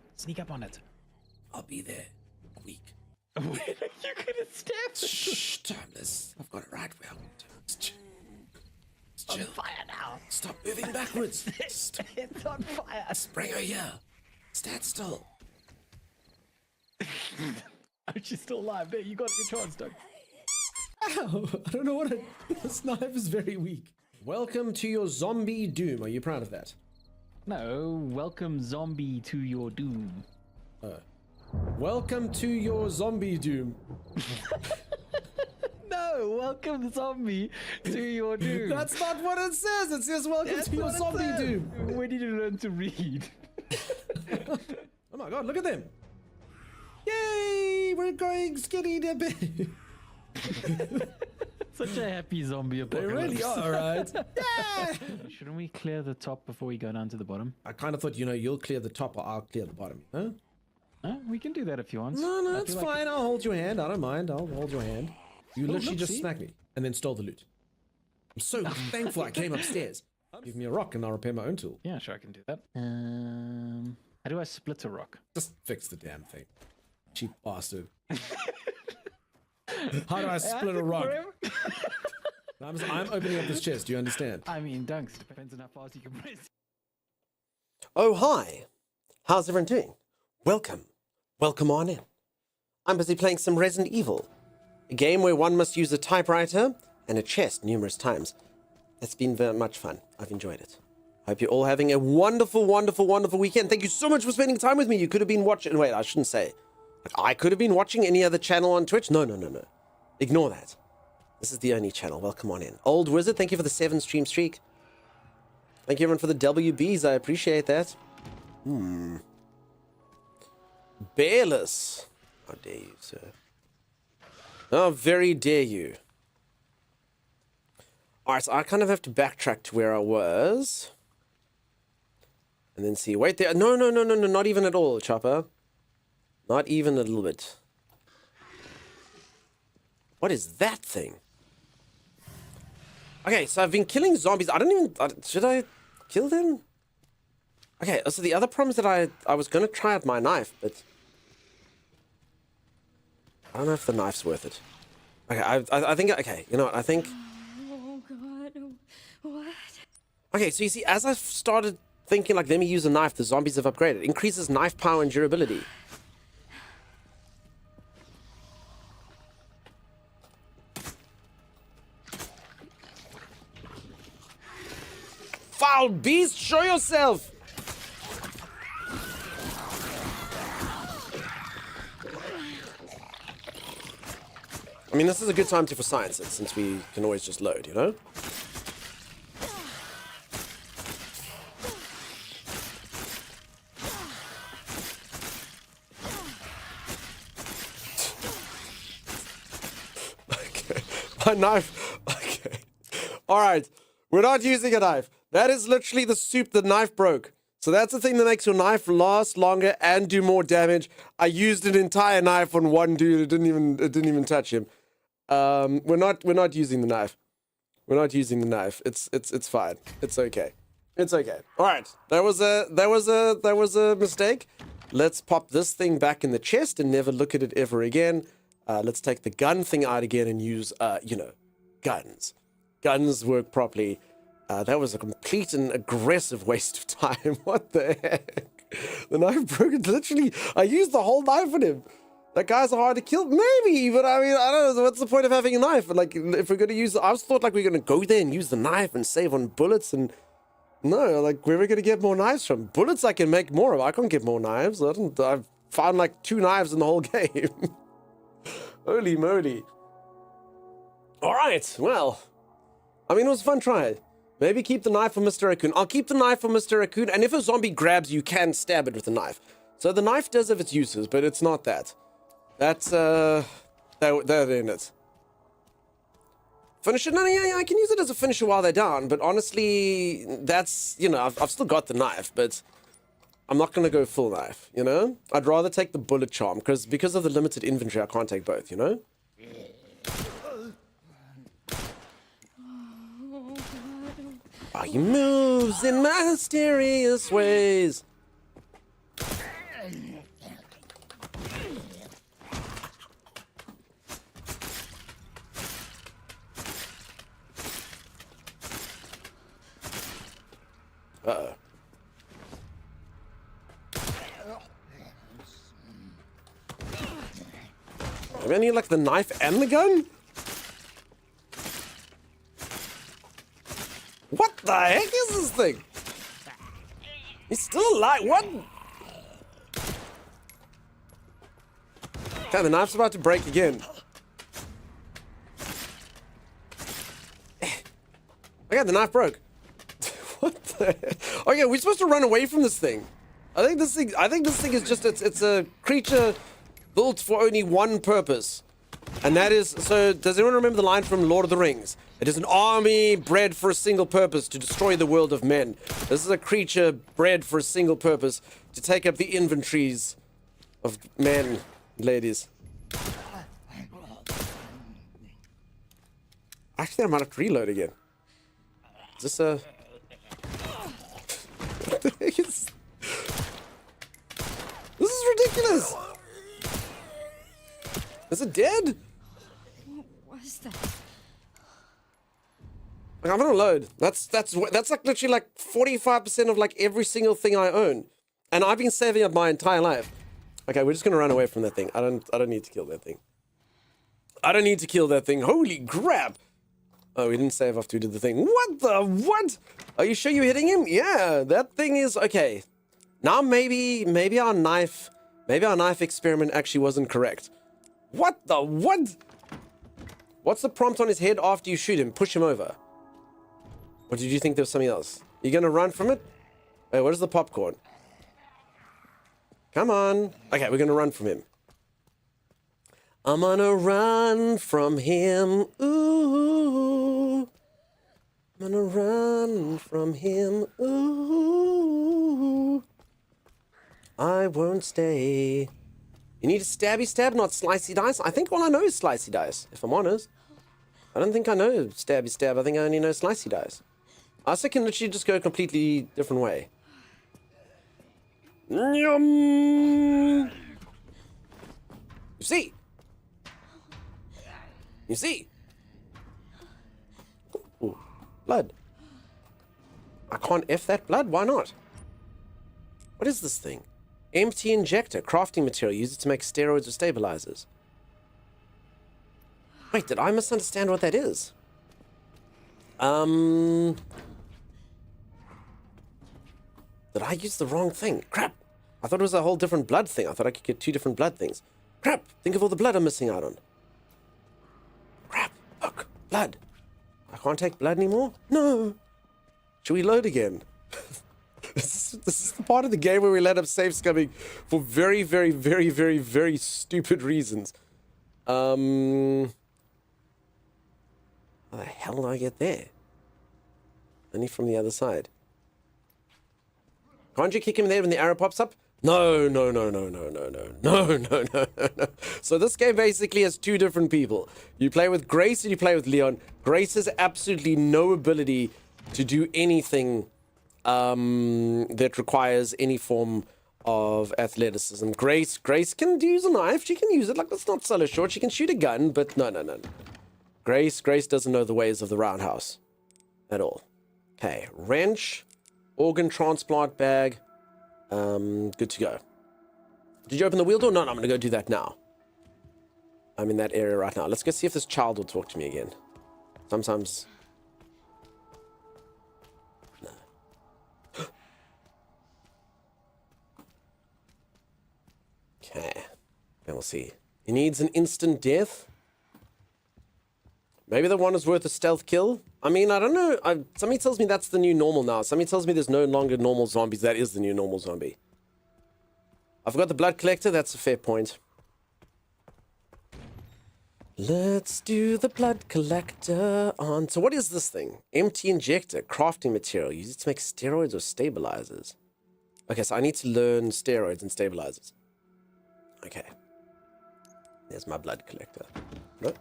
I'll be there. Weak. When are you gonna stab it? Shh, Timeless. I've got it right where I want to. It's chill. It's chill. Fire now. Stop moving backwards. Stop. It's on fire. Bring her here. Stand still. Oh, she's still alive. There, you got your chance, Doug. Ow. I don't know what it... This knife is very weak. Welcome to your zombie doom. Are you proud of that? No, welcome zombie to your doom. Welcome to your zombie doom. No, welcome zombie to your doom. That's not what it says. It says welcome to your zombie doom. When did you learn to read? Oh my god, look at them. Yay, we're going skinny dipping. Such a happy zombie They apocalypse. really are, right? Yeah. Shouldn't we clear the top before we go down to the bottom? I kind of thought, you'll clear the top or I'll clear the bottom. Huh? We can do that if you want. No, I it's feel like fine. I'll hold your hand. I don't mind. I'll hold your hand. You literally look, just see? smacked me and then stole the loot. I'm so thankful I came upstairs. Give me a rock and I'll repair my own tool. Yeah, sure, I can do that. How do I split a rock? Just fix the damn thing. Cheap bastard. How do I split a rock? I'm opening up this chest. Do you understand? I mean, dunks. Depends on how fast you can press. Oh, hi. How's everyone doing? Welcome. Welcome on in. I'm busy playing some Resident Evil, a game where one must use a typewriter and a chest numerous times. It's been very much fun. I've enjoyed it. Hope you're all having a wonderful, wonderful, wonderful weekend. Thank you so much for spending time with me. You could have been watching... Wait, I shouldn't say. I could have been watching any other channel on Twitch. No. Ignore that. This is the only channel. Welcome on in. Old Wizard, thank you for the 7 stream streak. Thank you everyone for the WBs. I appreciate that. Bearless. How dare you, sir. How very dare you. Alright, so I kind of have to backtrack to where I was. And then see. Wait there. No, not even at all, Chopper. Not even a little bit. What is that thing? Okay, so I've been killing zombies. I don't even... should I kill them? Okay, so the other problem is that I was going to try out my knife, but... I don't know if the knife's worth it. Okay, I think... Okay, you know what? I think... Oh, God. What? Okay, so you see, as I started thinking, like, let me use a knife, the zombies have upgraded. Increases knife power and durability. Foul beast, show yourself! I mean, this is a good time for science, since we can always just load, you know? Okay, my knife. Okay. Alright, we're not using a knife. That is literally the soup the knife broke. So that's the thing that makes your knife last longer and do more damage. I used an entire knife on one dude. It didn't even touch him. We're not using the knife. We're not using the knife. It's fine. It's okay. It's okay. All right. That was a mistake. Let's pop this thing back in the chest and never look at it ever again. Let's take the gun thing out again and use you know, guns. Guns work properly. That was a complete and aggressive waste of time. What the heck? The knife broke it. Literally, I used the whole knife on him. That guy's hard to kill. Maybe, but I mean, I don't know. What's the point of having a knife? Like, if we're going to use... I was thought, like, we're going to go there and use the knife and save on bullets and... No, like, where are we going to get more knives from? Bullets I can make more of. I can't get more knives. I've found, like, 2 knives in the whole game. Holy moly. All right, well... I mean, it was a fun try. Maybe keep the knife for Mr. Raccoon. I'll keep the knife for Mr. Raccoon, and if a zombie grabs you, can stab it with a knife. So the knife does have its uses, but it's not that. That's, that in it. Finisher? No, yeah, I can use it as a finisher while they're down, but honestly, that's, you know, I've still got the knife, but I'm not going to go full knife, you know? I'd rather take the bullet charm, because of the limited inventory, I can't take both, you know? Oh, he moves in mysterious ways. Uh-oh. Maybe I need, like, the knife and the gun? What the heck is this thing? He's still alive. What? Okay, the knife's about to break again. Okay, the knife broke. What the heck? Oh yeah, we're supposed to run away from this thing. I think this thing is just it's a creature built for only one purpose. And that is, so does anyone remember the line from Lord of the Rings? It is an army bred for a single purpose, to destroy the world of men. This is a creature bred for a single purpose, to take up the inventories of men, ladies. Actually, I might have to reload again. Is this a... What the heck is... This is ridiculous! Is it dead? What was that? Like, I'm gonna load. That's like literally like 45% of like every single thing I own, and I've been saving up my entire life. Okay, we're just gonna run away from that thing. I don't need to kill that thing. I don't need to kill that thing. Holy crap! Oh, we didn't save after we did the thing. What the what? Are you sure you're hitting him? Yeah, that thing is okay. Now maybe our knife experiment actually wasn't correct. What the what? What's the prompt on his head after you shoot him? Push him over. Or did you think there was something else? You gonna run from it? Wait, what is the popcorn? Come on. Okay, we're gonna run from him. I'm gonna run from him. Ooh. I'm gonna run from him. Ooh. I won't stay. You need a stabby stab, not slicey dice? I think all I know is slicey dice, if I'm honest. I don't think I know stabby stab. I think I only know slicey dice. I also can literally just go a completely different way. Yum. You see? You see? Ooh, blood. I can't F that blood. Why not? What is this thing? Empty injector. Crafting material. Use it to make steroids or stabilizers. Wait, did I misunderstand what that is? Did I use the wrong thing? Crap. I thought it was a whole different blood thing. I thought I could get 2 different blood things. Crap. Think of all the blood I'm missing out on. Crap. Look. Blood. I can't take blood anymore? No. Should we load again? This is the part of the game where we let up save scumming for very, very, very, very, very stupid reasons. How the hell do I get there? Only from the other side. Can't you kick him there when the arrow pops up? No. So this game basically has 2 different people. You play with Grace and you play with Leon. Grace has absolutely no ability to do anything that requires any form of athleticism. Grace can use a knife. She can use it. Like, that's not solo short. She can shoot a gun, but no. Grace doesn't know the ways of the roundhouse at all. Okay, wrench, organ transplant bag. Good to go. Did you open the wheel door? No, I'm going to go do that now. I'm in that area right now. Let's go see if this child will talk to me again. Sometimes... No. Okay. Then we'll see. He needs an instant death. Maybe the one is worth a stealth kill. I mean, I don't know. Somebody tells me that's the new normal now. Somebody tells me there's no longer normal zombies. That is the new normal zombie. I forgot the blood collector. That's a fair point. Let's do the blood collector on. So what is this thing? Empty injector. Crafting material. Use it to make steroids or stabilizers. Okay, so I need to learn steroids and stabilizers. Okay. There's my blood collector. Nope.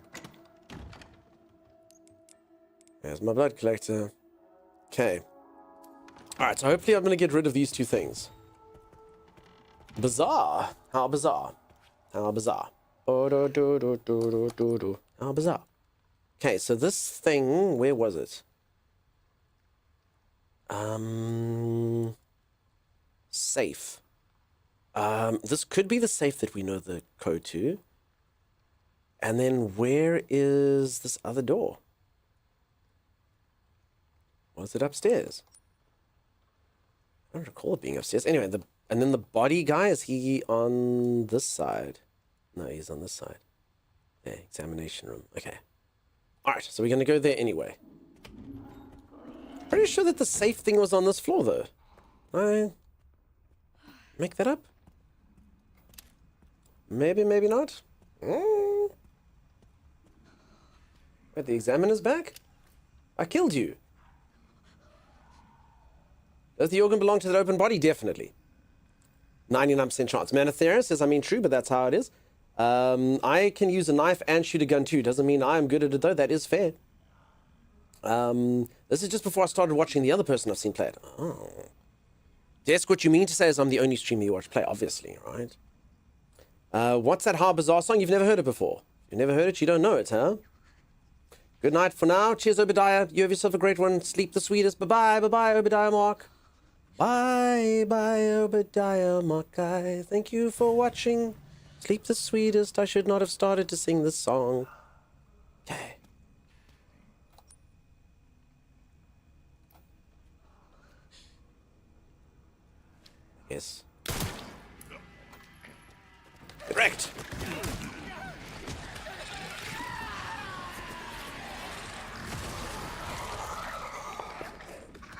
There's my blood collector. Okay. Alright, so hopefully I'm going to get rid of these 2 things. Bizarre. How bizarre. How bizarre. How bizarre. Okay, so this thing, where was it? Safe. This could be the safe that we know the code to. And then where is this other door? Was it upstairs? I don't recall it being upstairs. Anyway, and then the body guy, is he on this side? No, he's on this side. Yeah, examination room. Okay. Alright, so we're going to go there anyway. Pretty sure that the safe thing was on this floor, though. I make that up? Maybe, maybe not. Wait, the examiner's back? I killed you. Does the organ belong to that open body? Definitely. 99% chance. Manathera says, I mean, true, but that's how it is. I can use a knife and shoot a gun too. Doesn't mean I'm good at it, though. That is fair. This is just before I started watching the other person I've seen play it. Oh. Desk, what you mean to say is I'm the only streamer you watch play, obviously, right? What's that How Bizarre song? You've never heard it before. You've never heard it? You don't know it, huh? Good night for now. Cheers, Obadiah. You have yourself a great one. Sleep the sweetest. Bye-bye. Bye-bye, Obadiah Mark. Bye-bye, Obadiah Mark. Thank you for watching. Sleep the sweetest. I should not have started to sing this song. Okay. Yes. Correct.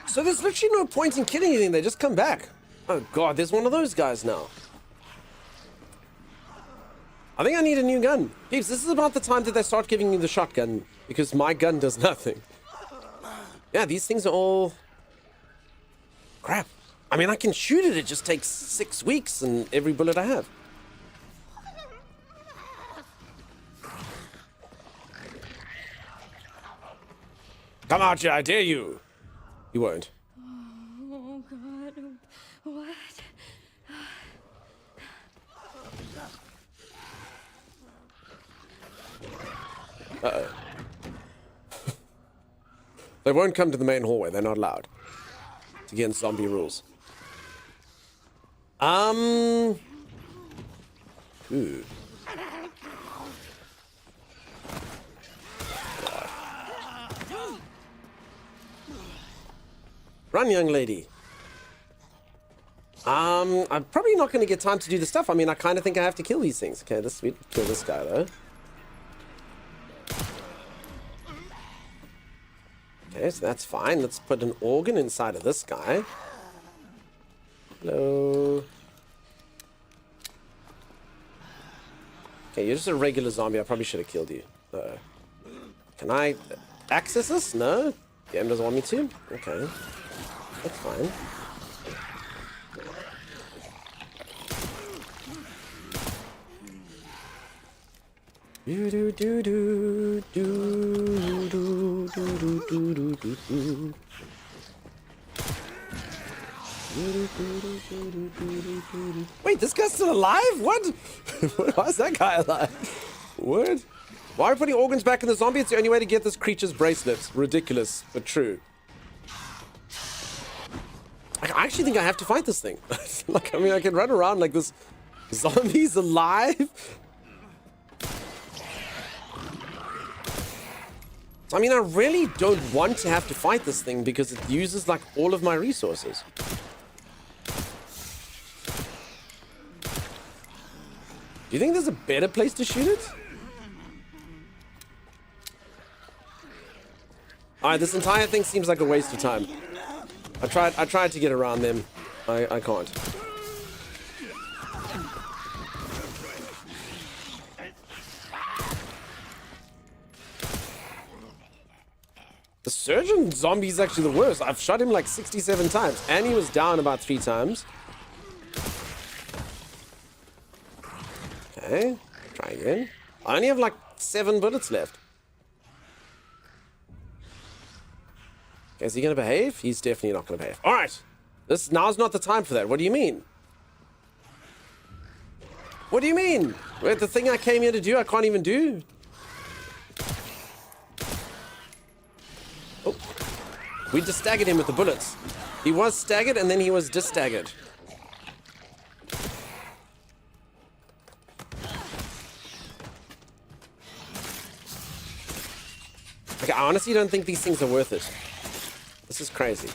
So there's literally no point in killing anything. They just come back. Oh god, there's one of those guys now. I think I need a new gun. Peeps, this is about the time that they start giving me the shotgun, because my gun does nothing. Yeah, these things are all... crap. I mean, I can shoot it. It just takes 6 weeks and every bullet I have. Come out here, I dare you. You won't. Oh, God. What? Uh-oh. They won't come to the main hallway. They're not allowed. It's against zombie rules. Ooh. Run, young lady. I'm probably not going to get time to do the stuff. I mean, I kind of think I have to kill these things. Okay, we kill this guy, though. Okay, so that's fine. Let's put an organ inside of this guy. Hello. Okay, you're just a regular zombie. I probably should have killed you. Can I access this? No? The game doesn't want me to? Okay. That's fine. Do do do do do do do do do do. Wait, this guy's still alive? What? Why is that guy alive? What? Why are we putting organs back in the zombie? It's the only way to get this creature's bracelet. Ridiculous, but true. I actually think I have to fight this thing. Like, I mean, I can run around like this. Zombie's alive? I mean, I really don't want to have to fight this thing because it uses, like, all of my resources. Do you think there's a better place to shoot it? Alright, this entire thing seems like a waste of time. I tried to get around them. I can't. The surgeon zombie is actually the worst. I've shot him like 67 times, and he was down about 3 times. Okay, try again. I only have like 7 bullets left. Okay, is he gonna behave? He's definitely not gonna behave. All right, now's not the time for that. What do you mean? What do you mean? Wait, the thing I came here to do, I can't even do? Oh, we just staggered him with the bullets. He was staggered and then he was dis-staggered. Okay, I honestly don't think these things are worth it. This is crazy.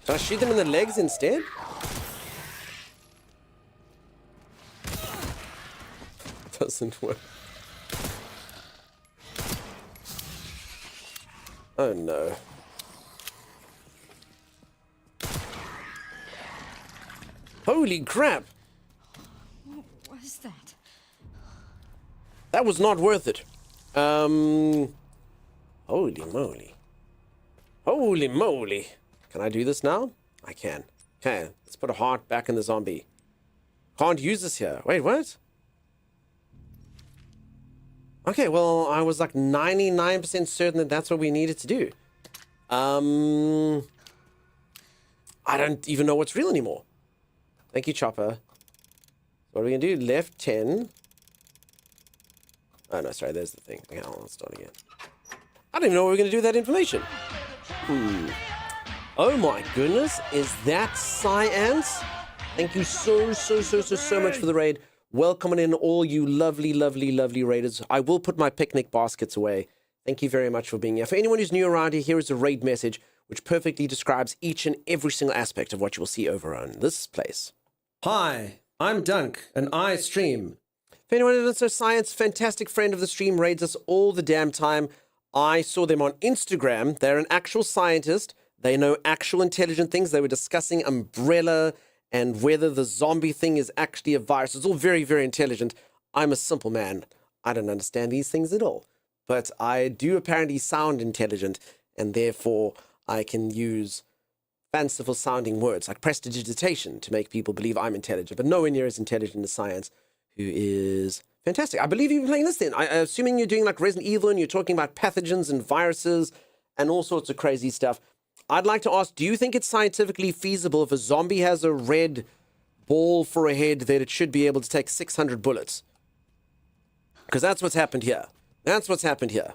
Should I shoot them in the legs instead? Doesn't work. Oh no. Holy crap! What was that? That was not worth it. Holy moly. Holy moly. Can I do this now? I can. Okay, let's put a heart back in the zombie. Can't use this here. Wait, what? Okay, well, I was like 99% certain that that's what we needed to do. I don't even know what's real anymore. Thank you, Chopper. What are we gonna do? Left 10. Oh, no, sorry, there's the thing. Okay, let's start again. I don't even know what we're gonna do with that information. Oh my goodness, is that science? Thank you so much for the raid. Welcome in all you lovely raiders. I will put my picnic baskets away. Thank you very much for being here. For anyone who's new around here, here is a raid message which perfectly describes each and every single aspect of what you will see over on this place. Hi, I'm Dunk, and I stream. If anyone who doesn't know Science, fantastic friend of the stream, raids us all the damn time. I saw them on Instagram. They're an actual scientist. They know actual intelligent things. They were discussing Umbrella and whether the zombie thing is actually a virus. It's all very, very intelligent. I'm a simple man. I don't understand these things at all. But I do apparently sound intelligent, and therefore I can use fanciful sounding words like prestidigitation to make people believe I'm intelligent, but nowhere near as intelligent as science, who is fantastic. I believe you've been playing this then. Assuming you're doing like Resident Evil and you're talking about pathogens and viruses and all sorts of crazy stuff. I'd like to ask, do you think it's scientifically feasible if a zombie has a red ball for a head that it should be able to take 600 bullets? Because that's what's happened here. That's what's happened here.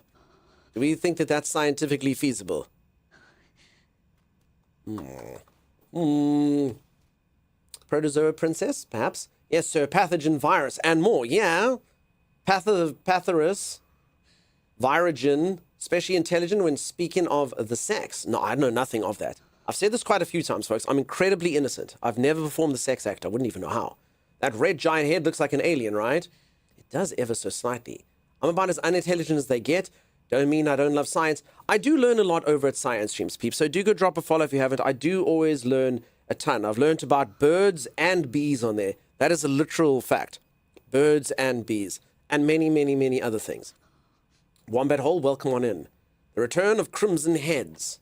Do we think that that's scientifically feasible? Protozoa princess, perhaps? Yes, sir. Pathogen, virus, and more. Yeah. Pathoris, virogen, especially intelligent when speaking of the sex. No, I know nothing of that. I've said this quite a few times, folks. I'm incredibly innocent. I've never performed the sex act. I wouldn't even know how. That red giant head looks like an alien, right? It does ever so slightly. I'm about as unintelligent as they get. Don't mean I don't love science. I do learn a lot over at Science Streams, peeps. So do go drop a follow if you haven't. I do always learn a ton. I've learned about birds and bees on there. That is a literal fact. Birds and bees. And many, many, many other things. Wombat Hole, welcome on in. The return of Crimson Heads.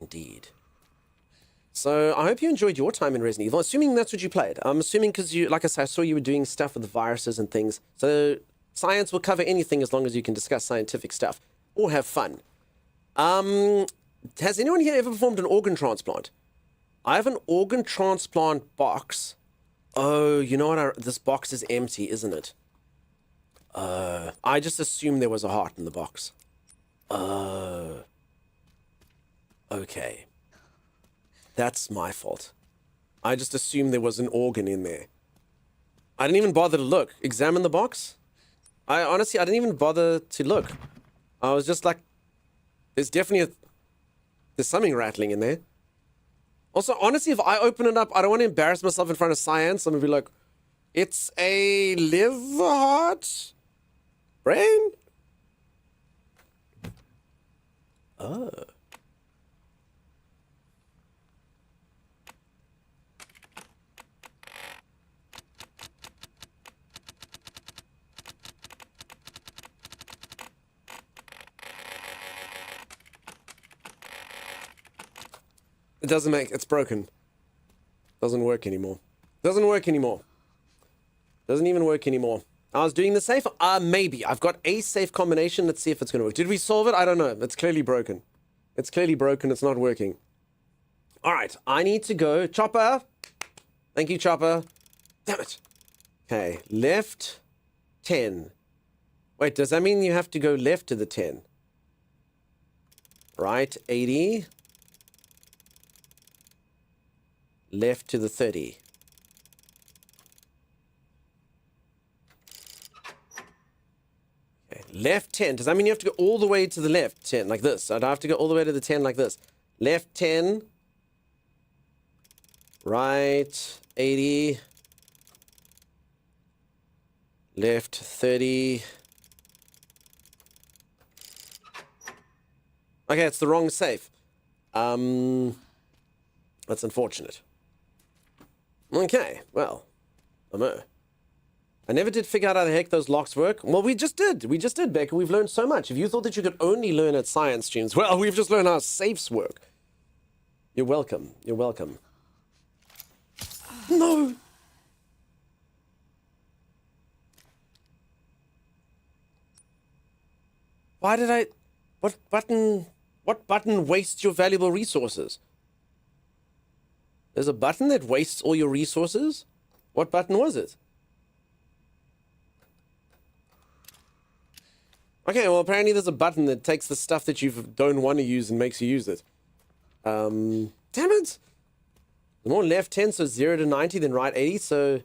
Indeed. So I hope you enjoyed your time in Resident Evil. Assuming that's what you played. I'm assuming because you, like I said, I saw you were doing stuff with the viruses and things. So science will cover anything as long as you can discuss scientific stuff or have fun. Has anyone here ever performed an organ transplant? I have an organ transplant box. Oh, you know what? This box is empty, isn't it? I just assumed there was a heart in the box. Okay. That's my fault. I just assumed there was an organ in there. I didn't even bother to look. Examine the box? I didn't even bother to look. I was just like, there's something rattling in there. Also, honestly, if I open it up, I don't want to embarrass myself in front of science. I'm going to be like, it's a liver, heart, brain? Oh. It doesn't it's broken. Doesn't work anymore. Doesn't work anymore. Doesn't even work anymore. I was doing the safe. Maybe. I've got a safe combination. Let's see if it's going to work. Did we solve it? I don't know. It's clearly broken. It's clearly broken. It's not working. All right. I need to go. Chopper. Thank you, Chopper. Damn it. Okay. Left 10. Wait, does that mean you have to go left to the 10? Right 80. Left to the 30. Okay. Left 10. Does that mean you have to go all the way to the left 10 like this? I'd have to go all the way to the 10 like this. Left 10. Right 80. Left 30. Okay, it's the wrong safe. That's unfortunate. Okay, well, I never did figure out how the heck those locks work. Well, we just did. We just did, Becca. We've learned so much. If you thought that you could only learn at Science Streams, well, we've just learned how safes work. You're welcome. You're welcome. No! Why did I... What button wastes your valuable resources? There's a button that wastes all your resources? What button was it? Okay, well, apparently there's a button that takes the stuff that you don't want to use and makes you use it. Damn it! The more left 10, so 0 to 90, then right 80, so...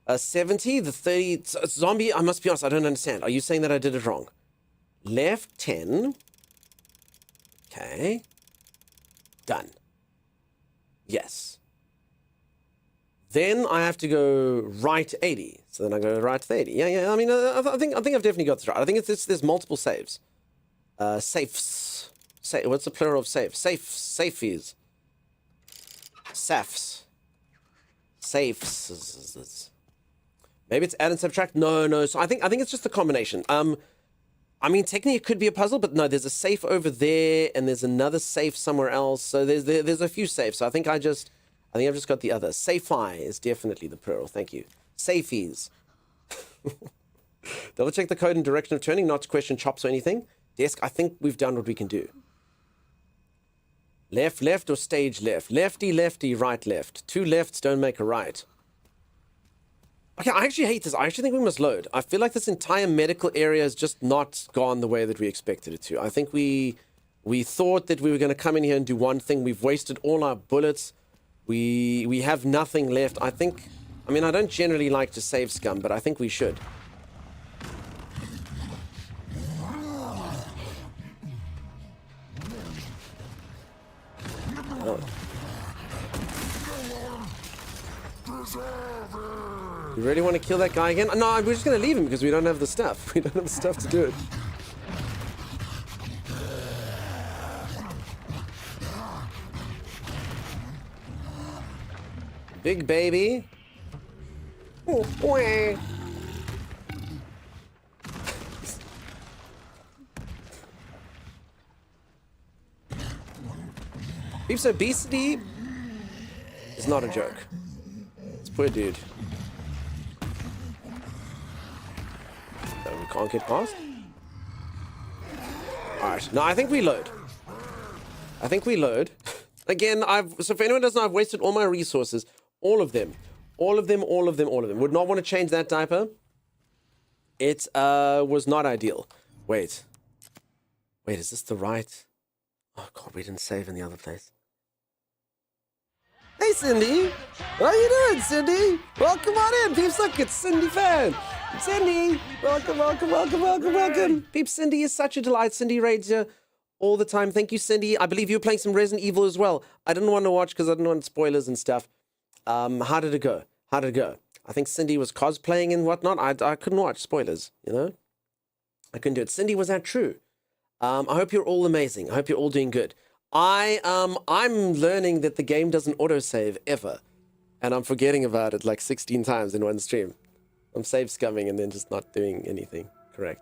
70, the 30... Zombie, I must be honest, I don't understand. Are you saying that I did it wrong? Left 10. Okay. Done. Yes. Then I have to go right 80. So then I go right to 80. Yeah. I mean, I think I've definitely got this right. I think there's multiple saves. Safes. What's the plural of safe? Safes. Safs. Safes. Maybe it's add and subtract. No. So I think it's just a combination. I mean, technically it could be a puzzle, but no, there's a safe over there, and there's another safe somewhere else. So there's a few safes. So I think I've just got the other. Safe-I is definitely the plural. Thank you. Safeys. Double check the code and direction of turning, not to question chops or anything. Desk, I think we've done what we can do. Left, or stage left? Lefty, right, left. Two lefts don't make a right. Okay, I actually hate this. I actually think we must load. I feel like this entire medical area has just not gone the way that we expected it to. I think we thought that we were going to come in here and do one thing. We've wasted all our bullets. We have nothing left. I mean, I don't generally like to save scum, but I think we should. Oh. You really want to kill that guy again? No, we're just going to leave him because we don't have the stuff. We don't have the stuff to do it. Big baby. Beef's obesity is not a joke. It's poor dude. We can't get past. Alright, no, I think we load. Again, so if anyone doesn't know, I've wasted all my resources. All of them. Would not want to change that diaper. It was not ideal. Wait, is this the right? Oh god, we didn't save in the other place. Hey Cindy! How you doing, Cindy? Welcome on in, peeps. Look, it's Cindy Fan. Cindy! Welcome. Peeps, Cindy is such a delight. Cindy raids you all the time. Thank you, Cindy. I believe you were playing some Resident Evil as well. I didn't want to watch because I didn't want spoilers and stuff. How did it go? I think Cindy was cosplaying and whatnot. I couldn't watch spoilers, you know? I couldn't do it. Cindy, was that true? I hope you're all amazing. I hope you're all doing good. I'm learning that the game doesn't autosave ever. And I'm forgetting about it like 16 times in one stream. I'm save scumming and then just not doing anything correct.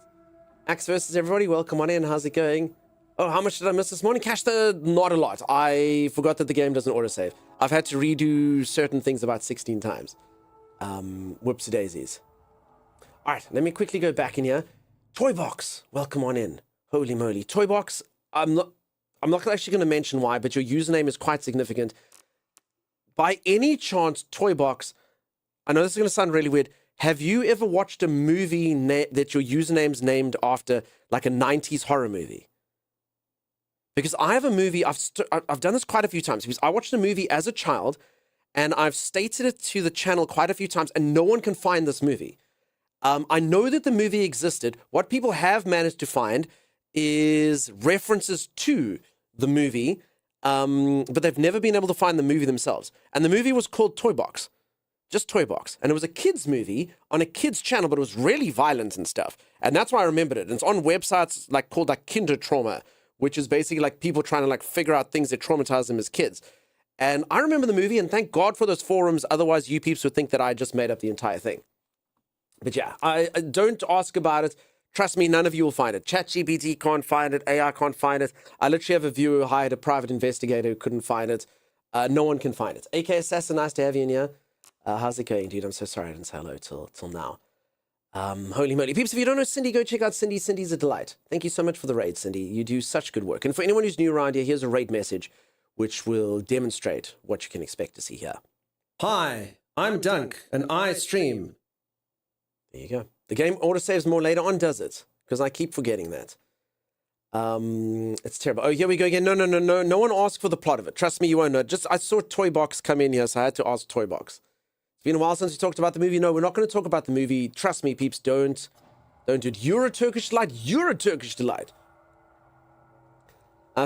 Axe versus everybody, welcome on in. How's it going? Oh, how much did I miss this morning? Cash not a lot. I forgot that the game doesn't autosave. I've had to redo certain things about 16 times. Whoopsie daisies. Alright, let me quickly go back in here. Toybox, welcome on in. Holy moly. Toybox, I'm not actually going to mention why, but your username is quite significant. By any chance, Toybox, I know this is going to sound really weird. Have you ever watched a movie that your username's named after, like a 90s horror movie? Because I have a movie, I've done this quite a few times, because I watched a movie as a child, and I've stated it to the channel quite a few times, and no one can find this movie. I know that the movie existed. What people have managed to find is references to the movie, but they've never been able to find the movie themselves. And the movie was called Toybox. Just Toybox. And it was a kid's movie on a kid's channel, but it was really violent and stuff. And that's why I remembered it. And it's on websites called Kinder Trauma, which is basically like people trying to figure out things that traumatize them as kids. And I remember the movie, and thank God for those forums. Otherwise, you peeps would think that I just made up the entire thing. But yeah, I don't ask about it. Trust me, none of you will find it. ChatGPT can't find it. AI can't find it. I literally have a viewer who hired a private investigator who couldn't find it. No one can find it. AK Assassin, nice to have you in here. How's it going, dude? I'm so sorry I didn't say hello till now. Holy moly. Peeps, if you don't know Cindy, go check out Cindy. Cindy's a delight. Thank you so much for the raid, Cindy. You do such good work. And for anyone who's new around here, here's a raid message which will demonstrate what you can expect to see here. Hi, I'm Dunk, and I stream. There you go. The game autosaves more later on, does it? Because I keep forgetting that. It's terrible. Oh, here we go again. No one asked for the plot of it. Trust me, you won't know. I saw Toybox come in here, so I had to ask Toybox. It's been a while since we talked about the movie. No, we're not going to talk about the movie. Trust me, peeps, don't do it. You're a Turkish delight. You're a Turkish delight.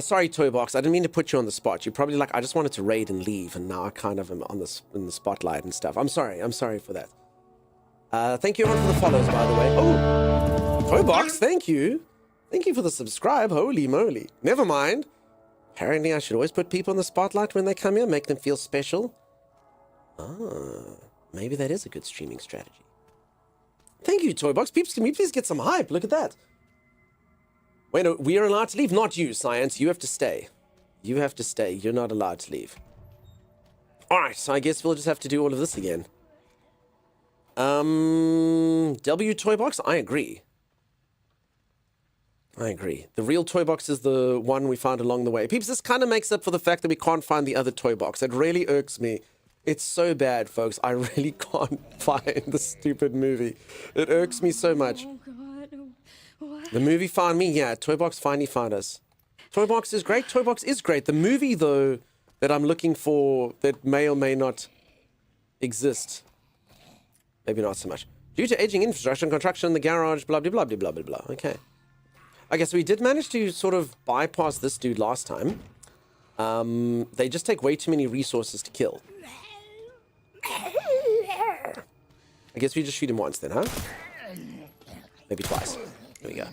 Sorry, Toybox. I didn't mean to put you on the spot. You're probably like, I just wanted to raid and leave, and now I kind of am in the spotlight and stuff. I'm sorry for that. Thank you everyone for the follows, by the way. Oh, Toybox, thank you. Thank you for the subscribe. Holy moly. Never mind. Apparently, I should always put people in the spotlight when they come here, make them feel special. Ah, maybe that is a good streaming strategy. Thank you, Toybox. Peeps, can we please get some hype? Look at that. Wait, no, we are allowed to leave? Not you, Science. You have to stay. You have to stay. You're not allowed to leave. Alright, so I guess we'll just have to do all of this again. W Toybox? I agree. I agree. The real toy box is the one we found along the way. Peeps, this kind of makes up for the fact that we can't find the other toy box. It really irks me. It's so bad, folks. I really can't find the stupid movie. It irks me so much. Oh, God. What? The movie found me. Yeah, toy box finally found us. Toy box is great. Toy box is great. The movie, though, that I'm looking for that may or may not exist. Maybe not so much. Due to aging infrastructure and construction in the garage, blah, blah, blah, blah, blah, blah, blah. Okay. Okay, so we did manage to sort of bypass this dude last time. They just take way too many resources to kill. I guess we just shoot him once then, huh? Maybe twice. There we go.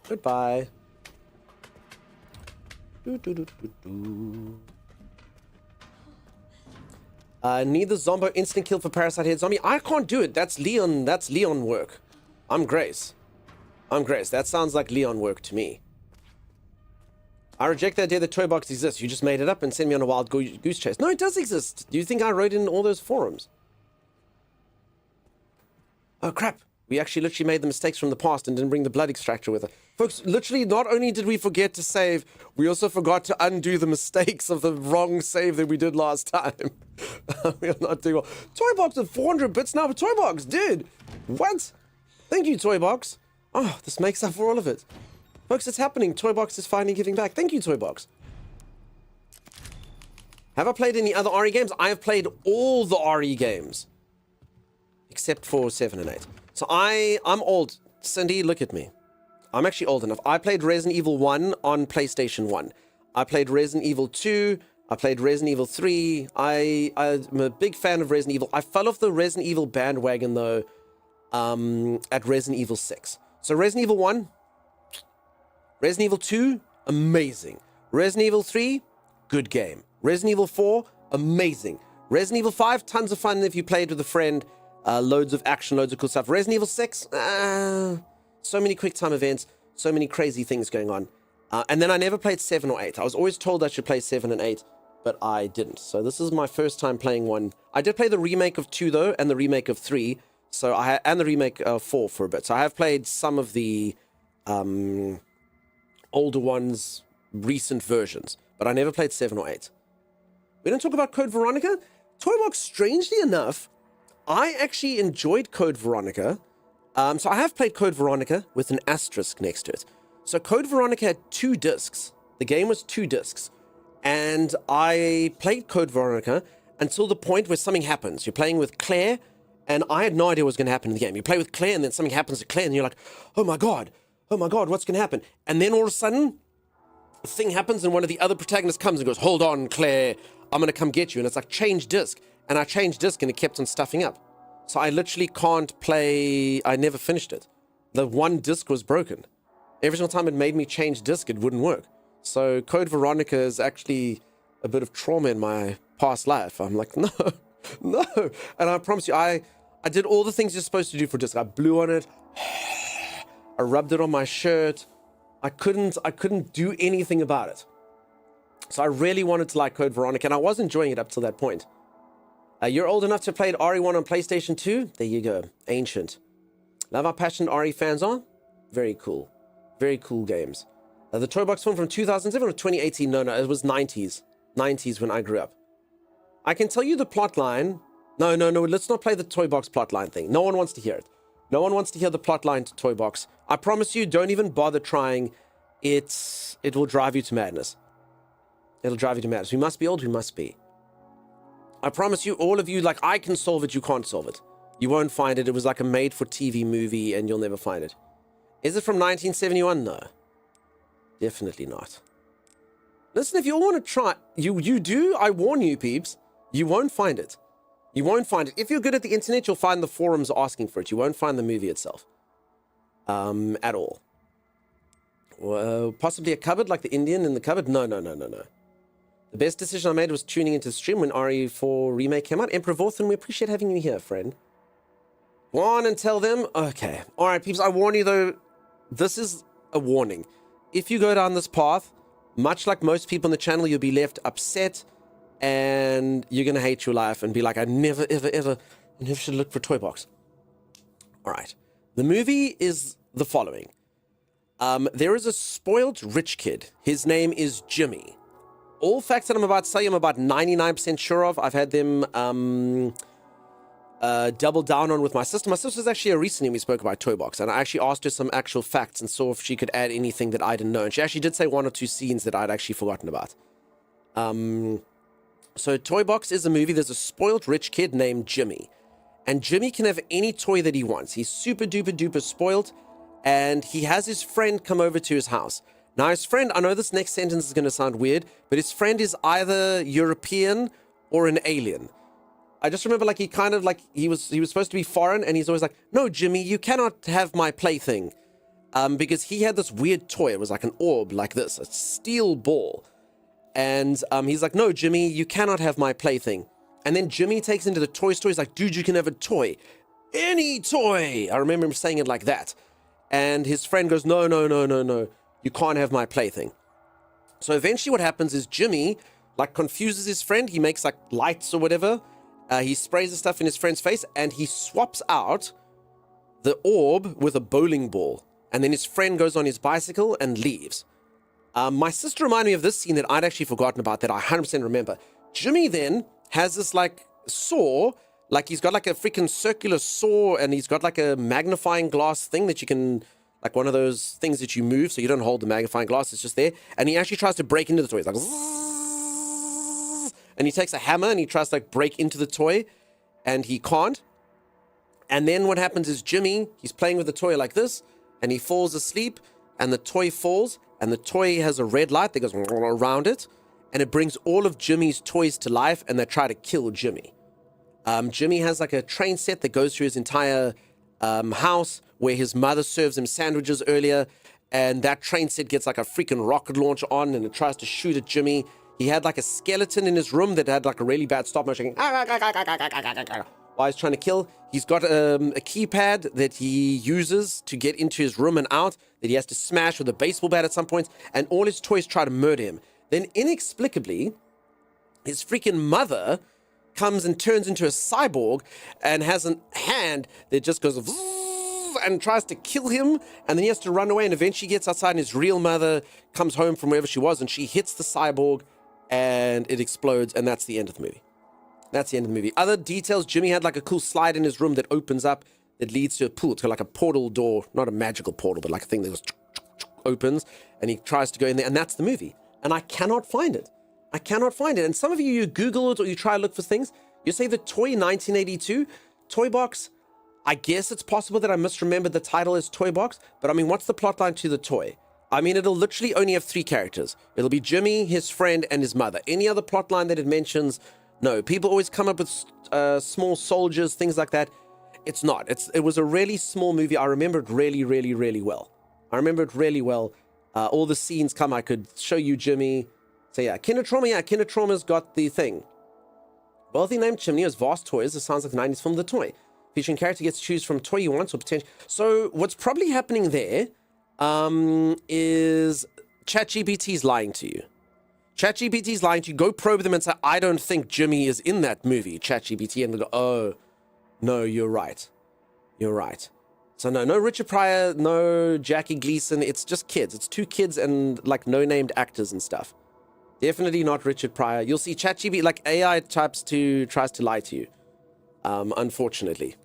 Goodbye. Need the Zombo instant kill for Parasite Head Zombie. I can't do it. That's Leon work. I'm Grace. That sounds like Leon work to me. I reject the idea that Toy Box exists. You just made it up and sent me on a wild goose chase. No, it does exist. Do you think I wrote it in all those forums? Oh, crap. We actually literally made the mistakes from the past and didn't bring the blood extractor with it. Folks, literally, not only did we forget to save, we also forgot to undo the mistakes of the wrong save that we did last time. We are not doing well. Toy Box with 400 bits now, but Toy Box, dude. What? Thank you, Toy Box. Oh, this makes up for all of it. Folks, it's happening. Toy Box is finally giving back. Thank you, Toy Box. Have I played any other RE games? I have played all the RE games. Except for 7 and 8. So I'm old. Cindy, look at me. I'm actually old enough. I played Resident Evil 1 on PlayStation 1. I played Resident Evil 2. I played Resident Evil 3. I'm a big fan of Resident Evil. I fell off the Resident Evil bandwagon, though, at Resident Evil 6. So Resident Evil 1, Resident Evil 2, amazing. Resident Evil 3, good game. Resident Evil 4, amazing. Resident Evil 5, tons of fun if you played with a friend. Loads of action, loads of cool stuff. Resident Evil 6, so many quick time events, so many crazy things going on. And then I never played 7 or 8. I was always told I should play 7 and 8, but I didn't. So this is my first time playing one. I did play the remake of 2, though, and the remake of 3. So and the remake of 4 for a bit. So I have played some of the older ones, recent versions, but I never played 7 or 8. We don't talk about Code Veronica. Toybox, strangely enough, I actually enjoyed Code Veronica. So I have played Code Veronica with an asterisk next to it. So Code Veronica had 2 discs. The game was 2 discs. And I played Code Veronica until the point where something happens. You're playing with Claire, and I had no idea what was going to happen in the game. You play with Claire, and then something happens to Claire, and you're like, oh my god, what's going to happen? And then all of a sudden, a thing happens, and one of the other protagonists comes and goes, hold on, Claire, I'm going to come get you. And it's like, change disc. And I changed disc, and it kept on stuffing up. So I literally can't play. I never finished it. The one disc was broken. Every single time it made me change disc, it wouldn't work. So Code Veronica is actually a bit of trauma in my past life. I'm like, no. And I promise you, I did all the things you're supposed to do for disc. I blew on it. I rubbed it on my shirt. I couldn't do anything about it. So I really wanted to like Code Veronica, and I was enjoying it up till that point. You're old enough to have played RE1 on PlayStation 2? There you go. Ancient. Love how passionate RE fans are? Very cool. Very cool games. The Toybox film from 2007 or 2018? No, it was 90s. 90s when I grew up. I can tell you the plot line. No, let's not play the Toybox plotline thing. No one wants to hear it. No one wants to hear the plotline to Toybox. I promise you, don't even bother trying. It will drive you to madness. It'll drive you to madness. We must be old, we must be. I promise you, all of you, like, I can solve it, you can't solve it. You won't find it. It was like a made-for-TV movie, and you'll never find it. Is it from 1971? No. Definitely not. Listen, if you all want to try, you do, I warn you, peeps, you won't find it. You won't find it. If you're good at the internet, you'll find the forums asking for it. You won't find the movie itself. At all. Possibly a cupboard, like the Indian in the cupboard. No. The best decision I made was tuning into the stream when RE4 Remake came out. Emperor Vorthen, we appreciate having you here, friend. Go on and tell them. Okay. All right, peeps, I warn you, though, this is a warning. If you go down this path, much like most people on the channel, you'll be left upset and you're going to hate your life and be like, I never, ever should look for a toy box. All right. The movie is the following. There is a spoiled rich kid. His name is Jimmy. All facts that I'm about to say, I'm about 99% sure of. I've had them double down on with my sister. My sister's actually a recently we spoke about Toy Box, and I actually asked her some actual facts and saw if she could add anything that I didn't know. And she actually did say one or two scenes that I'd actually forgotten about. So Toy Box is a movie. There's a spoiled rich kid named Jimmy. And Jimmy can have any toy that he wants. He's super duper duper spoiled. And he has his friend come over to his house. Now, his friend, I know this next sentence is going to sound weird, but his friend is either European or an alien. I just remember, like, he kind of, like, he was supposed to be foreign, and he's always like, no, Jimmy, you cannot have my plaything. Because he had this weird toy. It was like an orb like this, a steel ball. And he's like, no, Jimmy, you cannot have my plaything. And then Jimmy takes into the toy store. He's like, dude, you can have a toy. Any toy. I remember him saying it like that. And his friend goes, no. You can't have my plaything. So eventually what happens is Jimmy, like, confuses his friend. He makes, like, lights or whatever. He sprays the stuff in his friend's face. And he swaps out the orb with a bowling ball. And then his friend goes on his bicycle and leaves. My sister reminded me of this scene that I'd actually forgotten about that I 100% remember. Jimmy then has this, like, saw, like, he's got, like, a freaking circular saw, and he's got, like, a magnifying glass thing that you can, like, one of those things that you move so you don't hold the magnifying glass, it's just there. And he actually tries to break into the toy. He's like, zzz, and he takes a hammer and he tries to, like, break into the toy, and he can't. And then what happens is Jimmy, he's playing with the toy like this, and he falls asleep, and the toy falls, and the toy has a red light that goes around it, and it brings all of Jimmy's toys to life, and they try to kill Jimmy. Jimmy has, like, a train set that goes through his entire house, where his mother serves him sandwiches earlier, and that train set gets, like, a freaking rocket launcher on, and it tries to shoot at Jimmy. He had, like, a skeleton in his room that had, like, a really bad stop motion while he's trying to kill. He's got a keypad that he uses to get into his room and out that he has to smash with a baseball bat at some point, and all his toys try to murder him. Then inexplicably, his freaking mother comes and turns into a cyborg and has a hand that just goes and tries to kill him, and then he has to run away, and eventually gets outside, and his real mother comes home from wherever she was, and she hits the cyborg and it explodes, and that's the end of the movie. That's the end of the movie. Other details, Jimmy had, like, a cool slide in his room that opens up that leads to a pool. It's got, like, a portal door, not a magical portal, but like a thing that goes opens, and he tries to go in there, and that's the movie. And I cannot find it. I cannot find it. And some of you Google it or you try to look for things. You say the toy 1982, Toy Box. I guess it's possible that I misremembered the title as Toy Box, but I mean, what's the plotline to the toy? I mean, it'll literally only have 3 characters. It'll be Jimmy, his friend, and his mother. Any other plotline that it mentions, no. People always come up with small soldiers, things like that. It's not. It was a really small movie. I remember it really, really, really well. I remember it really well. All the scenes come. I could show you Jimmy. So yeah, Kinder Trauma. Yeah, Kinder Trauma's got the thing. Wealthy named Chimney has vast toys. It sounds like the 90s film The Toy. Featuring character gets to choose from toy you want or potential. So what's probably happening there is ChatGPT's lying to you. ChatGPT's lying to you. Go probe them and say, I don't think Jimmy is in that movie. ChatGPT, and they go, oh, no, you're right. You're right. So no Richard Pryor, no Jackie Gleason. It's just kids. It's 2 kids and, like, no-named actors and stuff. Definitely not Richard Pryor. You'll see ChatGPT, like, AI tries to lie to you, unfortunately.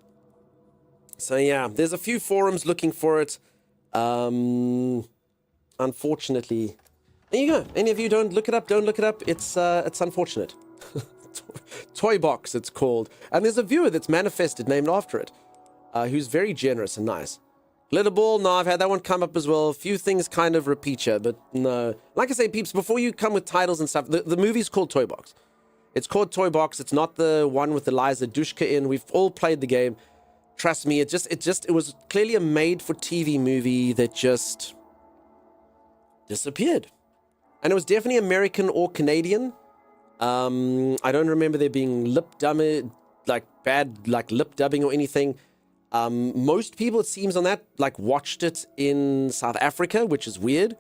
So yeah, there's a few forums looking for it. Unfortunately, there you go. Any of you don't look it up, don't look it up. It's unfortunate. Toy Box, it's called. And there's a viewer that's manifested named after it, who's very generous and nice. Glitterball, no, I've had that one come up as well. A few things kind of repeat you, but no. Like I say, peeps, before you come with titles and stuff, the movie's called Toy Box. It's called Toy Box. It's not the one with Eliza Dushka in. We've all played the game. Trust me, it was clearly a made-for-TV movie that just disappeared. And it was definitely American or Canadian. I don't remember there being bad lip dubbing or anything. Most people, it seems, on that watched it in South Africa, which is weird.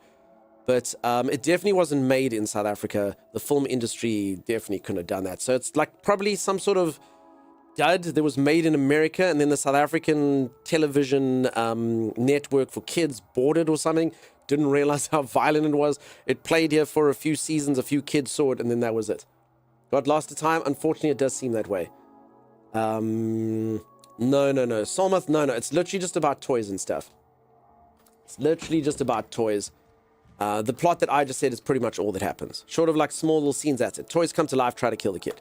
But it definitely wasn't made in South Africa. The film industry definitely couldn't have done that. So it's probably some sort of dud that was made in America, and then the South African television network for kids bought it or something. Didn't realize how violent it was. It played here for a few seasons, a few kids saw it, and then that was it. Got lost to time. Unfortunately, it does seem that way. No. Solmuth, no. It's literally just about toys and stuff. It's literally just about toys. The plot that I just said is pretty much all that happens. Short of small little scenes, that's it. Toys come to life, try to kill the kid.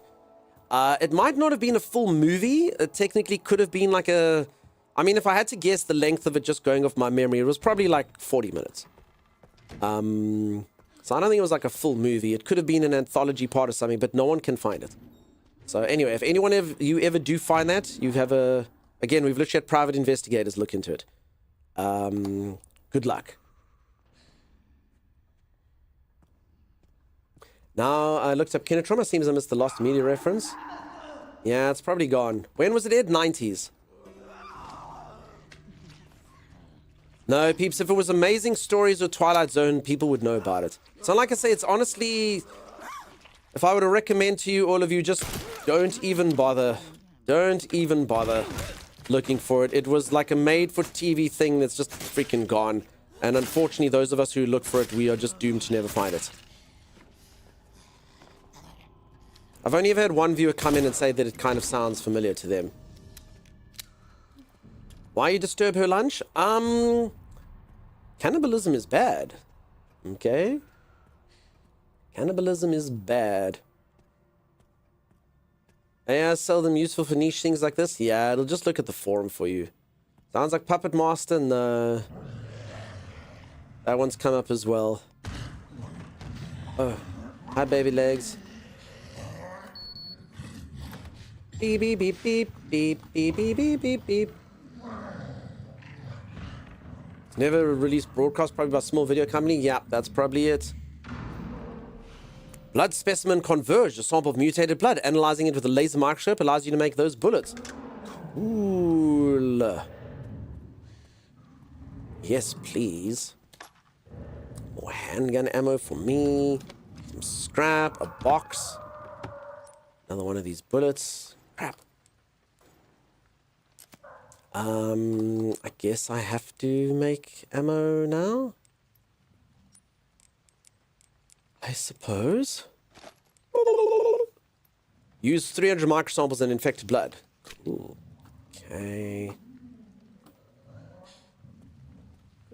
It might not have been a full movie. It technically could have been if I had to guess the length of it just going off my memory, it was probably 40 minutes. So I don't think it was a full movie. It could have been an anthology part or something, but no one can find it. So anyway, if anyone you ever do find that, you have again, we've literally had private investigators look into it. Good luck. Now, I looked up Kinetron. Seems I missed the Lost Media reference. Yeah, it's probably gone. When was it aired? 90s. No, peeps, if it was Amazing Stories or Twilight Zone, people would know about it. So like I say, it's honestly... If I were to recommend to you, all of you, just don't even bother. Don't even bother looking for it. It was like a made-for-TV thing that's just freaking gone. And unfortunately, those of us who look for it, we are just doomed to never find it. I've only ever had one viewer come in and say that it kind of sounds familiar to them. Why you disturb her lunch? Cannibalism is bad. Okay? Cannibalism is bad. Yeah, seldom useful for niche things like this. Yeah, it'll just look at the forum for you. Sounds like Puppet Master. No. That one's come up as well. Oh. Hi, baby legs. Beep, beep, beep, beep, beep, beep, beep, beep, beep, beep. Never released broadcast, probably by a small video company. Yeah, that's probably it. Blood specimen converged, a sample of mutated blood. Analyzing it with a laser microscope allows you to make those bullets. Cool. Yes, please. More handgun ammo for me. Some scrap, a box. Another one of these bullets. Crap. I guess I have to make ammo now. I suppose. Use 300 microsamples and infected blood. Cool. Okay.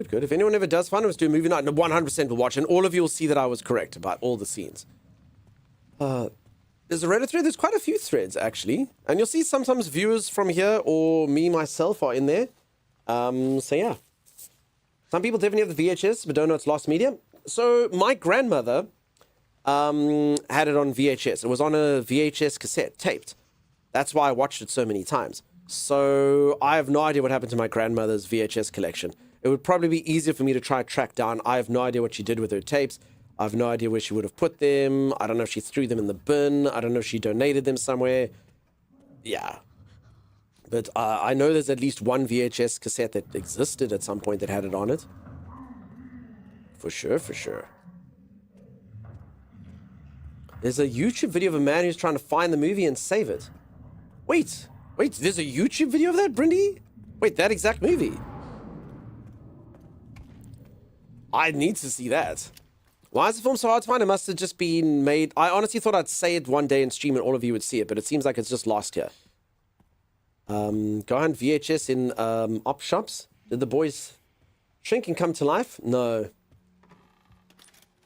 Good. If anyone ever does find it, let's do a movie night. 100% will watch, and all of you will see that I was correct about all the scenes. There's a Reddit thread. There's quite a few threads, actually. And you'll see sometimes viewers from here or me, myself, are in there. So, yeah. Some people definitely have the VHS, but don't know it's lost media. So, my grandmother had it on VHS. It was on a VHS cassette, taped. That's why I watched it so many times. So, I have no idea what happened to my grandmother's VHS collection. It would probably be easier for me to try and track down. I have no idea what she did with her tapes. I have no idea where she would have put them. I don't know if she threw them in the bin. I don't know if she donated them somewhere. Yeah. But I know there's at least one VHS cassette that existed at some point that had it on it. For sure, for sure. There's a YouTube video of a man who's trying to find the movie and save it. Wait, there's a YouTube video of that, Brindy? Wait, that exact movie? I need to see that. Why is the film so hard to find? It must have just been made... I honestly thought I'd say it one day and stream and all of you would see it, but it seems like it's just lost here. Go on VHS in op shops. Did the boys shrink and come to life? No.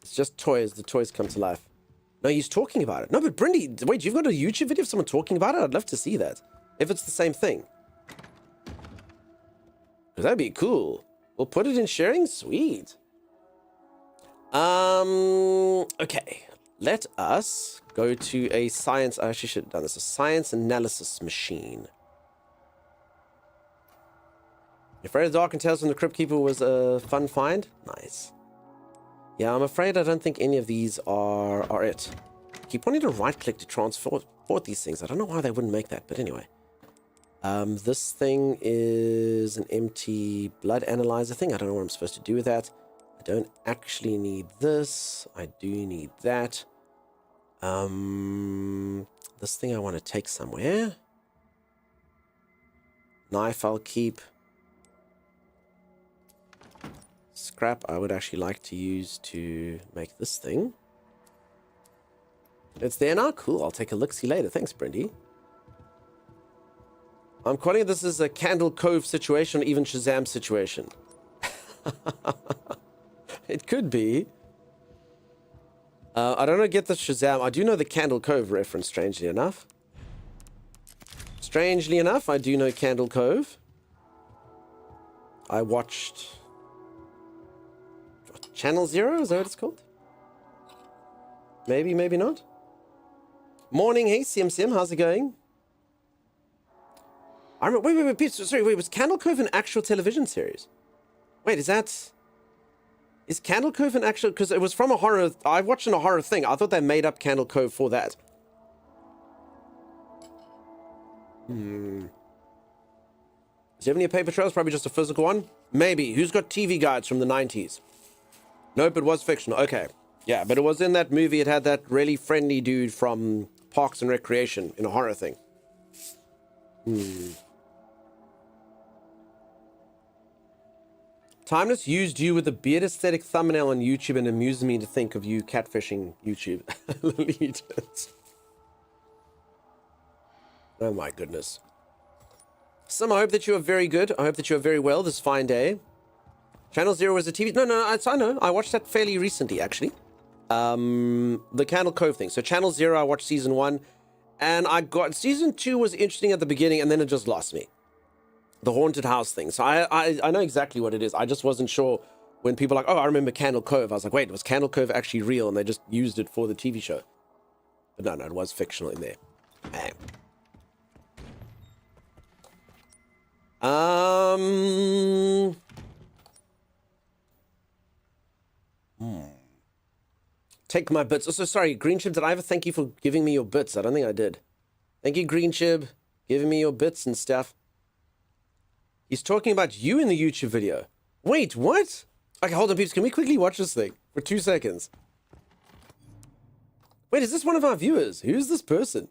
It's just toys. The toys come to life. No, he's talking about it. No, but Brindy, wait, you've got a YouTube video of someone talking about it? I'd love to see that. If it's the same thing. Because that'd be cool. We'll put it in sharing? Sweet. Okay. Let us go to a science... I actually should have done this. A science analysis machine. Afraid of the Dark and Tales from the Crypt Keeper was a fun find? Nice. Yeah, I'm afraid I don't think any of these are it. Keep wanting to right-click to transport these things. I don't know why they wouldn't make that, but anyway. This thing is an empty blood analyzer thing. I don't know what I'm supposed to do with that. I don't actually need this. I do need that. This thing I want to take somewhere. Knife I'll keep. Scrap I would actually like to use to make this thing. It's there now? Cool, I'll take a look-see later. Thanks, Brindy. I'm calling this as a Candle Cove situation or even Shazam situation. It could be. I don't know, get the Shazam. I do know the Candle Cove reference, strangely enough. Strangely enough, I do know Candle Cove. I watched... Channel Zero? Is that what it's called? Maybe, maybe not. Morning, hey, Sim, how's it going? I remember, wait, Pete, sorry, wait, was Candle Cove an actual television series? Wait, is Candle Cove an actual, because it was from a horror, I watched a horror thing. I thought they made up Candle Cove for that. Does he have any paper trails? Probably just a physical one? Maybe. Who's got TV guides from the 90s? Nope, it was fictional. Okay. Yeah, but it was in that movie. It had that really friendly dude from Parks and Recreation in a horror thing. Timeless used you with a beard aesthetic thumbnail on YouTube and amused me to think of you catfishing YouTube. Oh my goodness. Sim, I hope that you are very good. I hope that you are very well this fine day. Channel Zero was a TV... No, I know. I watched that fairly recently, actually. The Candle Cove thing. So Channel Zero, I watched season 1. And I got... Season 2 was interesting at the beginning, and then it just lost me. The haunted house thing. So I know exactly what it is. I just wasn't sure when people were like, oh, I remember Candle Cove. I was like, wait, was Candle Cove actually real? And they just used it for the TV show. But no, it was fictional in there. Man. Take my bits. Also, sorry, Green Chib, did I ever thank you for giving me your bits? I don't think I did. Thank you, Green Chib, giving me your bits and stuff. He's talking about you in the YouTube video. Wait, what? Okay, hold on, peeps. Can we quickly watch this thing for 2 seconds? Wait, is this one of our viewers? Who's this person?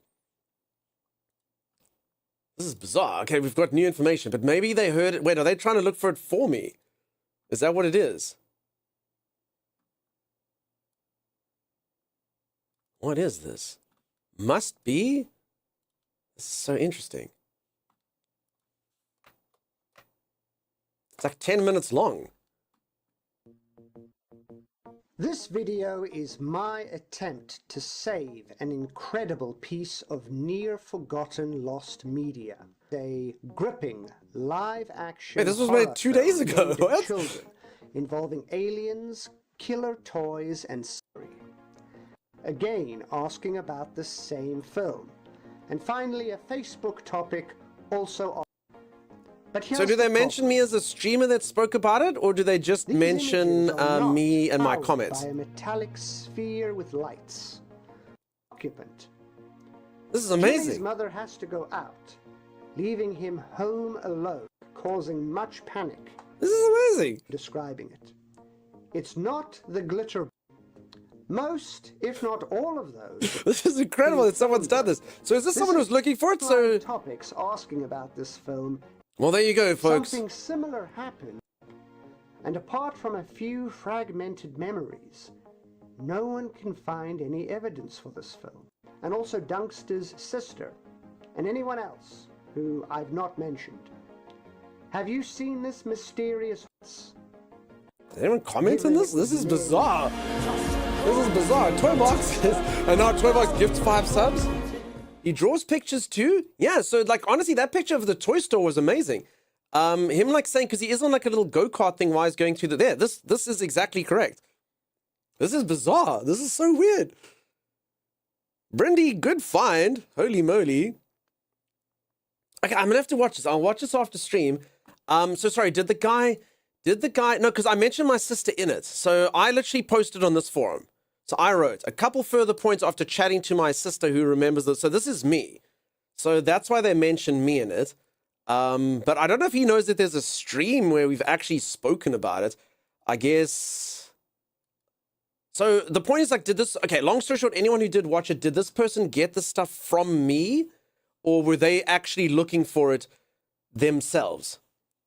This is bizarre. Okay, we've got new information, but maybe they heard it. Wait, are they trying to look for it for me? Is that what it is? What is this? Must be? This is so interesting. It's like 10 minutes long. This video is my attempt to save an incredible piece of near-forgotten lost media. A gripping live-action Wait, this was made 2 days ago. What? Children, involving aliens, killer toys, and scary. Again, asking about the same film. And finally, a Facebook topic also on. But so do they mention me as a streamer that spoke about it, or do they just mention me and my comments? By a metallic sphere with lights. Occupant. This is amazing. His mother has to go out, leaving him home alone, causing much panic. This is amazing. Describing it. It's not the glitter. Most, if not all of those. This is incredible that someone's done this. So is this someone who's looking for it? So topics asking about this film. Well, there you go, folks. Something similar happened, and apart from a few fragmented memories, no one can find any evidence for this film. And also Dunkster's sister, and anyone else who I've not mentioned. Have you seen this mysterious? Does anyone comment on this? This is bizarre. This is bizarre. Toybox is, and now Toybox gifts 5 subs. He draws pictures too? Yeah, so like honestly, that picture of the toy store was amazing. Him like saying, because he is on like a little go-kart thing while he's going through there. This is exactly correct. This is bizarre. This is so weird. Brindy, good find. Holy moly. Okay, I'm gonna have to watch this. I'll watch this after stream. So sorry, did the guy Did the guy... No, because I mentioned my sister in it. So I literally posted on this forum. So I wrote a couple further points after chatting to my sister who remembers this. So this is me. So that's why they mentioned me in it. But I don't know if he knows that there's a stream where we've actually spoken about it. I guess... So the point is like, did this... Okay, long story short, anyone who did watch it, did this person get the stuff from me? Or were they actually looking for it themselves?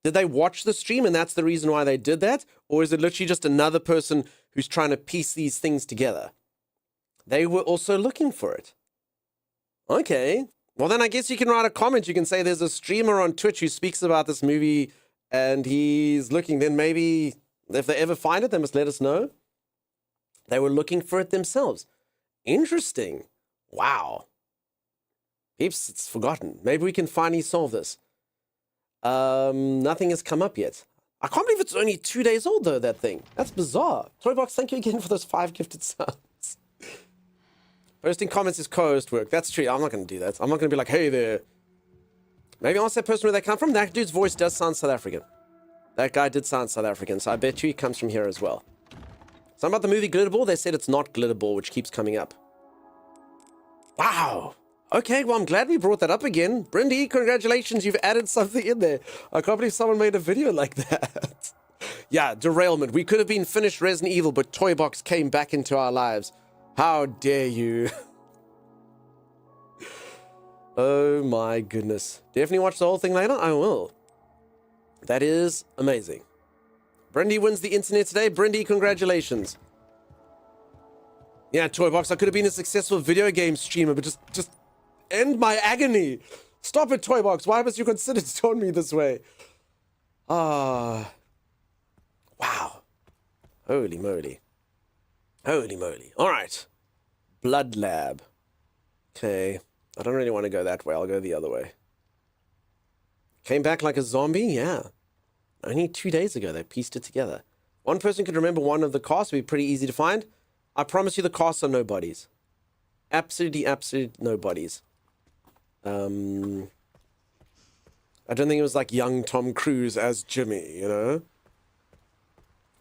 Did they watch the stream and that's the reason why they did that? Or is it literally just another person who's trying to piece these things together? They were also looking for it. Okay. Well, then I guess you can write a comment. You can say there's a streamer on Twitch who speaks about this movie and he's looking. Then maybe if they ever find it, they must let us know. They were looking for it themselves. Interesting. Wow. Peeps, it's forgotten. Maybe we can finally solve this. Nothing has come up yet. I can't believe it's only 2 days old, though, that thing. That's bizarre. Toybox, thank you again for those 5 gifted subs. Posting comments is co-host work. That's true. I'm not going to do that. I'm not going to be like, hey there. Maybe ask that person where they come from. That dude's voice does sound South African. That guy did sound South African, so I bet you he comes from here as well. Something about the movie Glitterball, they said it's not Glitterball, which keeps coming up. Wow. Okay, well, I'm glad we brought that up again. Brindy, congratulations, you've added something in there. I can't believe someone made a video like that. Yeah, derailment. We could have been finished Resident Evil, but Toybox came back into our lives. How dare you? Oh my goodness. Definitely watch the whole thing later? I will. That is amazing. Brindy wins the internet today. Brindy, congratulations. Yeah, Toybox, I could have been a successful video game streamer, but just end my agony. Stop it, Toybox. Why must you consider to tone me this way? Wow. Holy moly. Holy moly. All right. Blood lab. Okay. I don't really want to go that way. I'll go the other way. Came back like a zombie? Yeah. Only 2 days ago, they pieced it together. One person could remember one of the casts. Would be pretty easy to find. I promise you the casts are nobodies. Absolutely, absolute nobodies. I don't think it was like young Tom Cruise as Jimmy, you know?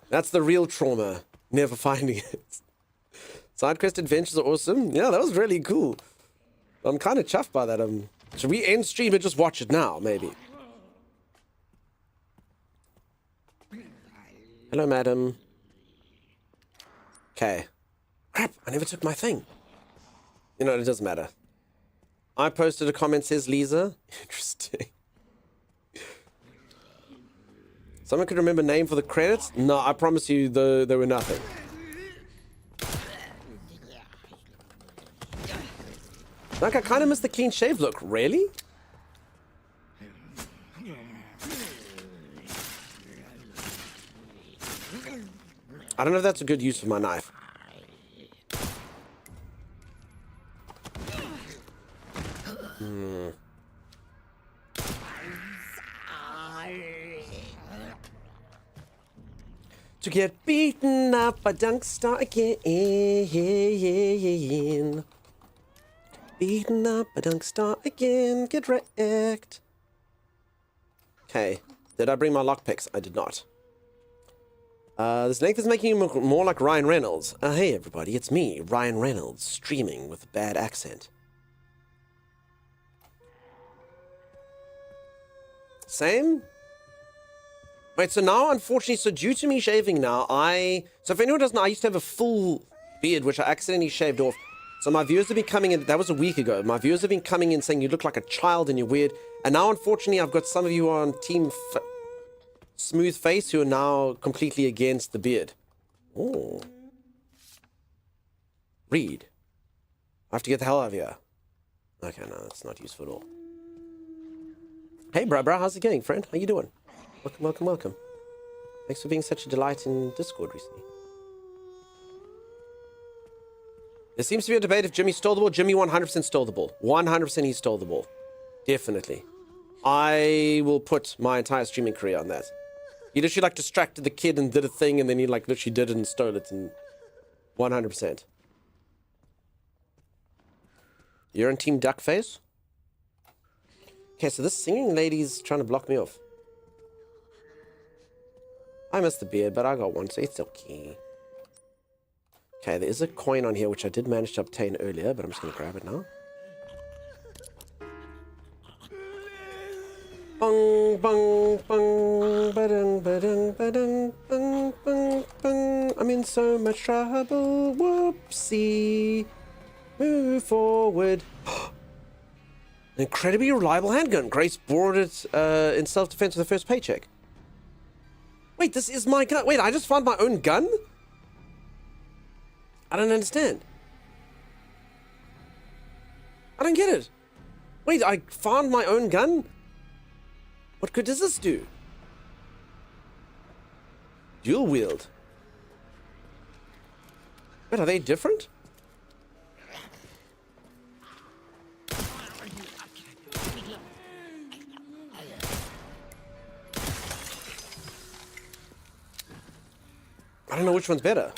That's the real trauma. Never finding it. Side quest adventures are awesome. Yeah, that was really cool. I'm kind of chuffed by that. Should we end stream and just watch it now, maybe? Hello, madam. Okay. Crap, I never took my thing. You know, it doesn't matter. I posted a comment, says Lisa. Interesting. Someone could remember name for the credits? No, I promise you, there were nothing. Like, I kind of miss the clean shave look. Really? I don't know if that's a good use of my knife. To get beaten up by Dunkstar again. Beaten up by Dunkstar again. Get wrecked. Okay. Did I bring my lockpicks? I did not. This length is making you more like Ryan Reynolds. Hey everybody, it's me, Ryan Reynolds, streaming with a bad accent. Same? Wait, so now, unfortunately, so due to me shaving now, so if anyone doesn't know, I used to have a full beard, which I accidentally shaved off. So my viewers have been coming in, that was a week ago, my viewers have been coming in saying you look like a child and you're weird. And now, unfortunately, I've got some of you on Team Smooth Face who are now completely against the beard. Oh. Read. I have to get the hell out of here. Okay, no, that's not useful at all. Hey, bro, how's it going, friend? How you doing? Welcome, welcome, welcome. Thanks for being such a delight in Discord recently. There seems to be a debate if Jimmy stole the ball. Jimmy 100% stole the ball. 100% he stole the ball. Definitely. I will put my entire streaming career on that. He literally like distracted the kid and did a thing and then he like literally did it and stole it and 100%. You're on Team Duckface? Okay, so this singing lady's trying to block me off. I missed the beard, but I got one, so it's okay. Okay, there is a coin on here, which I did manage to obtain earlier, but I'm just going to grab it now. Bung, bung, bung, ba-dung, ba-dung, ba-dung, bung, bung, bung. I'm in so much trouble. Whoopsie. Move forward. An incredibly reliable handgun. Grace bought it in self-defense with her first paycheck. Wait, this is my gun. Wait, I just found my own gun? I don't understand. I don't get it. Wait, I found my own gun? What good does this do? Dual wield. Wait, are they different? I don't know which one's better.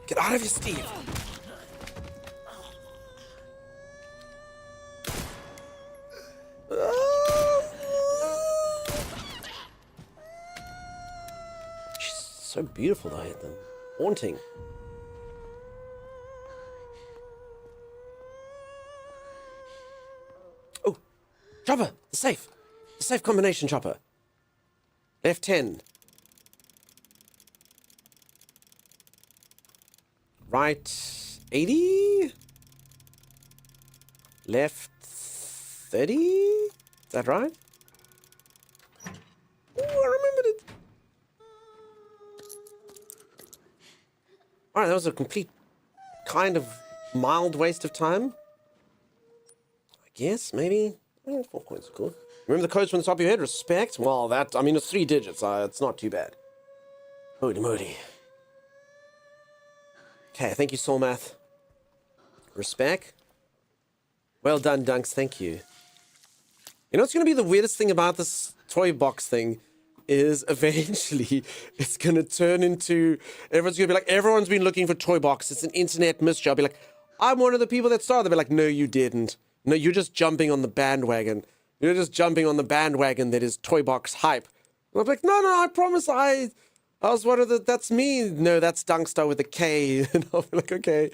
Get out of here, Steve. She's so beautiful, though. Them haunting. Oh, chopper, the safe combination chopper. Left 10. Right 80. Left 30. Is that right? Oh, I remembered it. Alright, that was a complete kind of mild waste of time. I guess, maybe. 4 coins are cool. Remember the codes from the top of your head? Respect? Well, that, I mean, it's 3 digits. It's not too bad. Holy moly. Okay, thank you, Soul Math. Respect. Well done, Dunks. Thank you. You know what's going to be the weirdest thing about this toy box thing is eventually it's going to turn into, everyone's going to be like, everyone's been looking for toy box. It's an internet mystery. I'll be like, I'm one of the people that started. They'll be like, no, you didn't. No, you're just jumping on the bandwagon. You're just jumping on the bandwagon that is toy box hype. And I'm like, no, I promise I was one of the, that's me. No, that's Dunkstar with a K. And I'll be like, okay.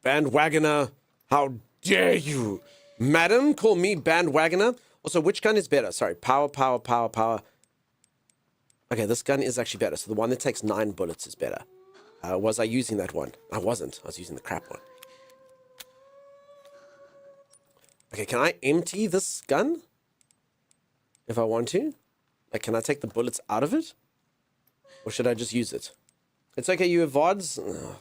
Bandwagoner, how dare you? Madam, call me bandwagoner. Also, which gun is better? Sorry, power. Okay, this gun is actually better. So the one that takes 9 bullets is better. Was I using that one? I wasn't. I was using the crap one. Okay, can I empty this gun? If I want to? Like, can I take the bullets out of it? Or should I just use it? It's okay, you have VODs? Ugh.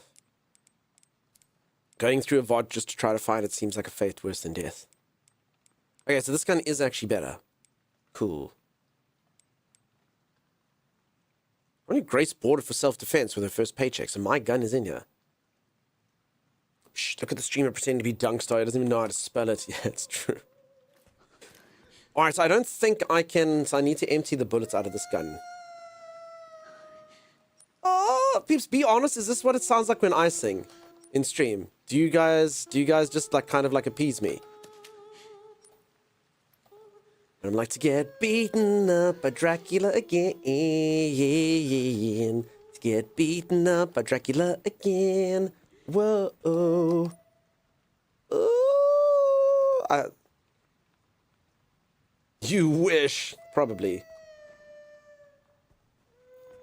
Going through a VOD just to try to find it seems like a fate worse than death. Okay, so this gun is actually better. Cool. Only Grace bought it for self-defense with her first paycheck, so my gun is in here. Shh, look at the streamer pretending to be Dunkstar. He doesn't even know how to spell it. Yeah, it's true. Alright, so I don't think I can... So I need to empty the bullets out of this gun. Oh, peeps, be honest. Is this what it sounds like when I sing in stream? Do you guys just like kind of like appease me? I'd like to get beaten up by Dracula again. To get beaten up by Dracula again. Whoa. Ooh. You wish. Probably.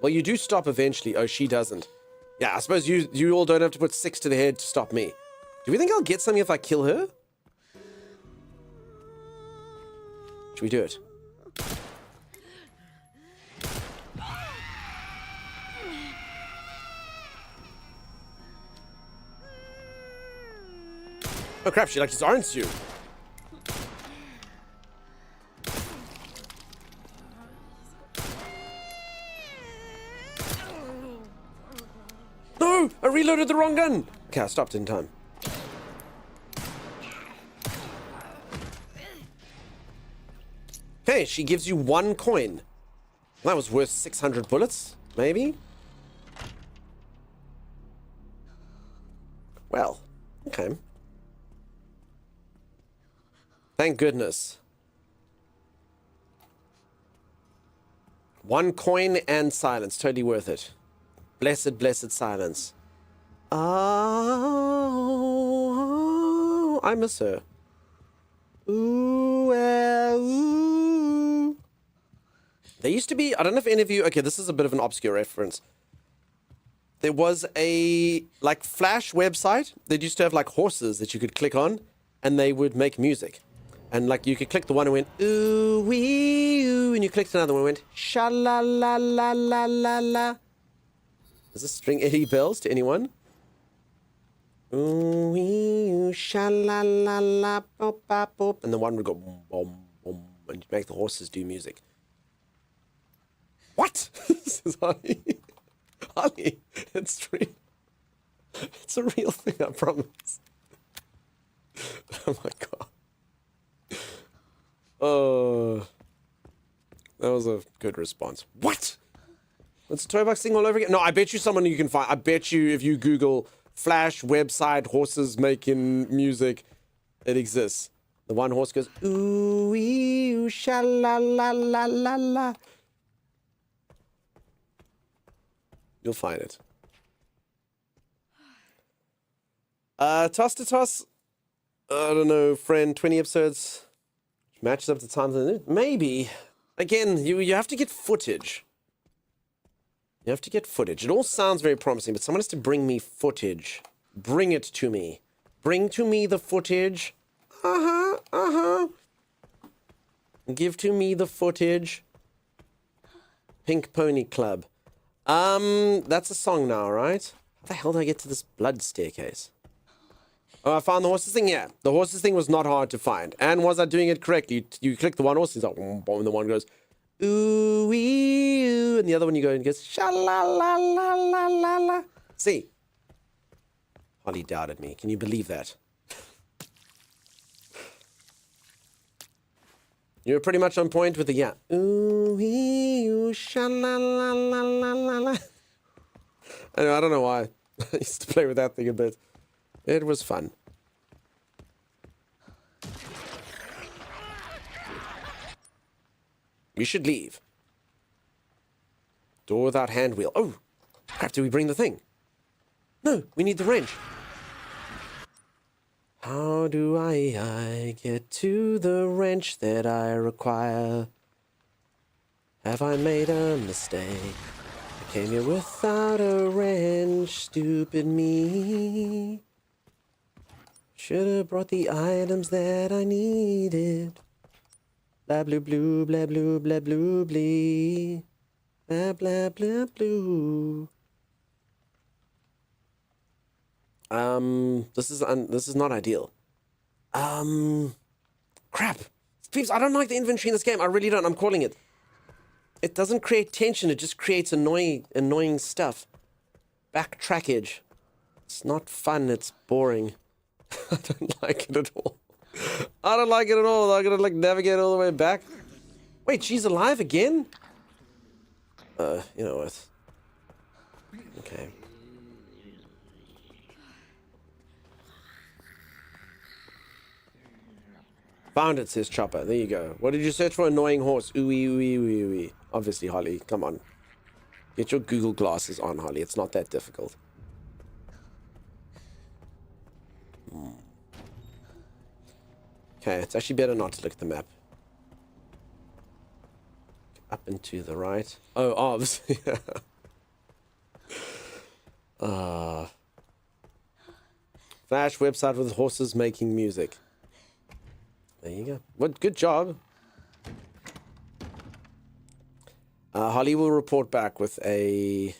Well, you do stop eventually. Oh, she doesn't. Yeah, I suppose you all don't have to put 6 to the head to stop me. Do we think I'll get something if I kill her? Should we do it? Oh crap, she likes his orange suit. No! I reloaded the wrong gun! Okay, I stopped in time. Okay, she gives you 1 coin. That was worth 600 bullets, maybe? Well, okay. Thank goodness. 1 coin and silence. Totally worth it. Blessed, blessed silence. Oh, I miss her. Ooh, ooh. There used to be, I don't know if any of you, okay, this is a bit of an obscure reference. There was a, like, Flash website that used to have, like, horses that you could click on, and they would make music. And, like, you could click the one and went, ooh, wee, ooh, and you clicked another one and went, sha-la-la-la-la-la-la. Does this ring any bells to anyone? Ooh, wee, ooh, sha-la-la-la, pop, pop, pop. And the one would go, boom, boom, boom, and you'd make the horses do music. What? This is Holly. Holly, it's real. It's a real thing, I promise. Oh my god. Oh, that was a good response. What? It's a Toybox thing all over again? No, I bet you someone you can find. I bet you if you Google Flash website horses making music, it exists. The one horse goes, ooh, ee, ooh, sha la la la la la. You'll find it. Toss to toss. I don't know, friend. 20 episodes. Matches up to times. Maybe. Again, you have to get footage. You have to get footage. It all sounds very promising, but someone has to bring me footage. Bring it to me. Bring to me the footage. Uh-huh, uh-huh. Give to me the footage. Pink Pony Club. That's a song now, right? How the hell did I get to this blood staircase? Oh, I found the horses thing, yeah. The horses thing was not hard to find. And was I doing it correctly? You click the one horse, it's like, boom, and the one goes, ooh, wee, ooh, and the other one you go and goes, sha la la la la la la. See? Holly doubted me. Can you believe that? You were pretty much on point with the yeah. Ooh, wee, ooh, sha la la la la la la. I don't know why. I used to play with that thing a bit. It was fun. We should leave. Door without hand wheel. Oh, crap, do we bring the thing? No, we need the wrench. How do I get to the wrench that I require? Have I made a mistake? I came here without a wrench, stupid me. Should have brought the items that I needed. Blah, blue, blue, blah, blue, blah, blue, blee. Blah, blah, blah, blue. This is not ideal. Crap. Peeps, I don't like the inventory in this game. I really don't. I'm calling it. It doesn't create tension. It just creates annoying stuff. Backtrackage. It's not fun. It's boring. I don't like it at all. I don't like it at all. I'm gonna like navigate all the way back. Wait, she's alive again? You know what? Okay. Found it, says Chopper. There you go. What did you search for? Annoying horse. Ooey, ooey, ooey, ooey. Obviously, Holly. Come on. Get your Google glasses on, Holly. It's not that difficult. Okay, it's actually better not to look at the map. Up and to the right. Oh, obviously. Flash website with horses making music. There you go. What? Good job. Holly will report back with how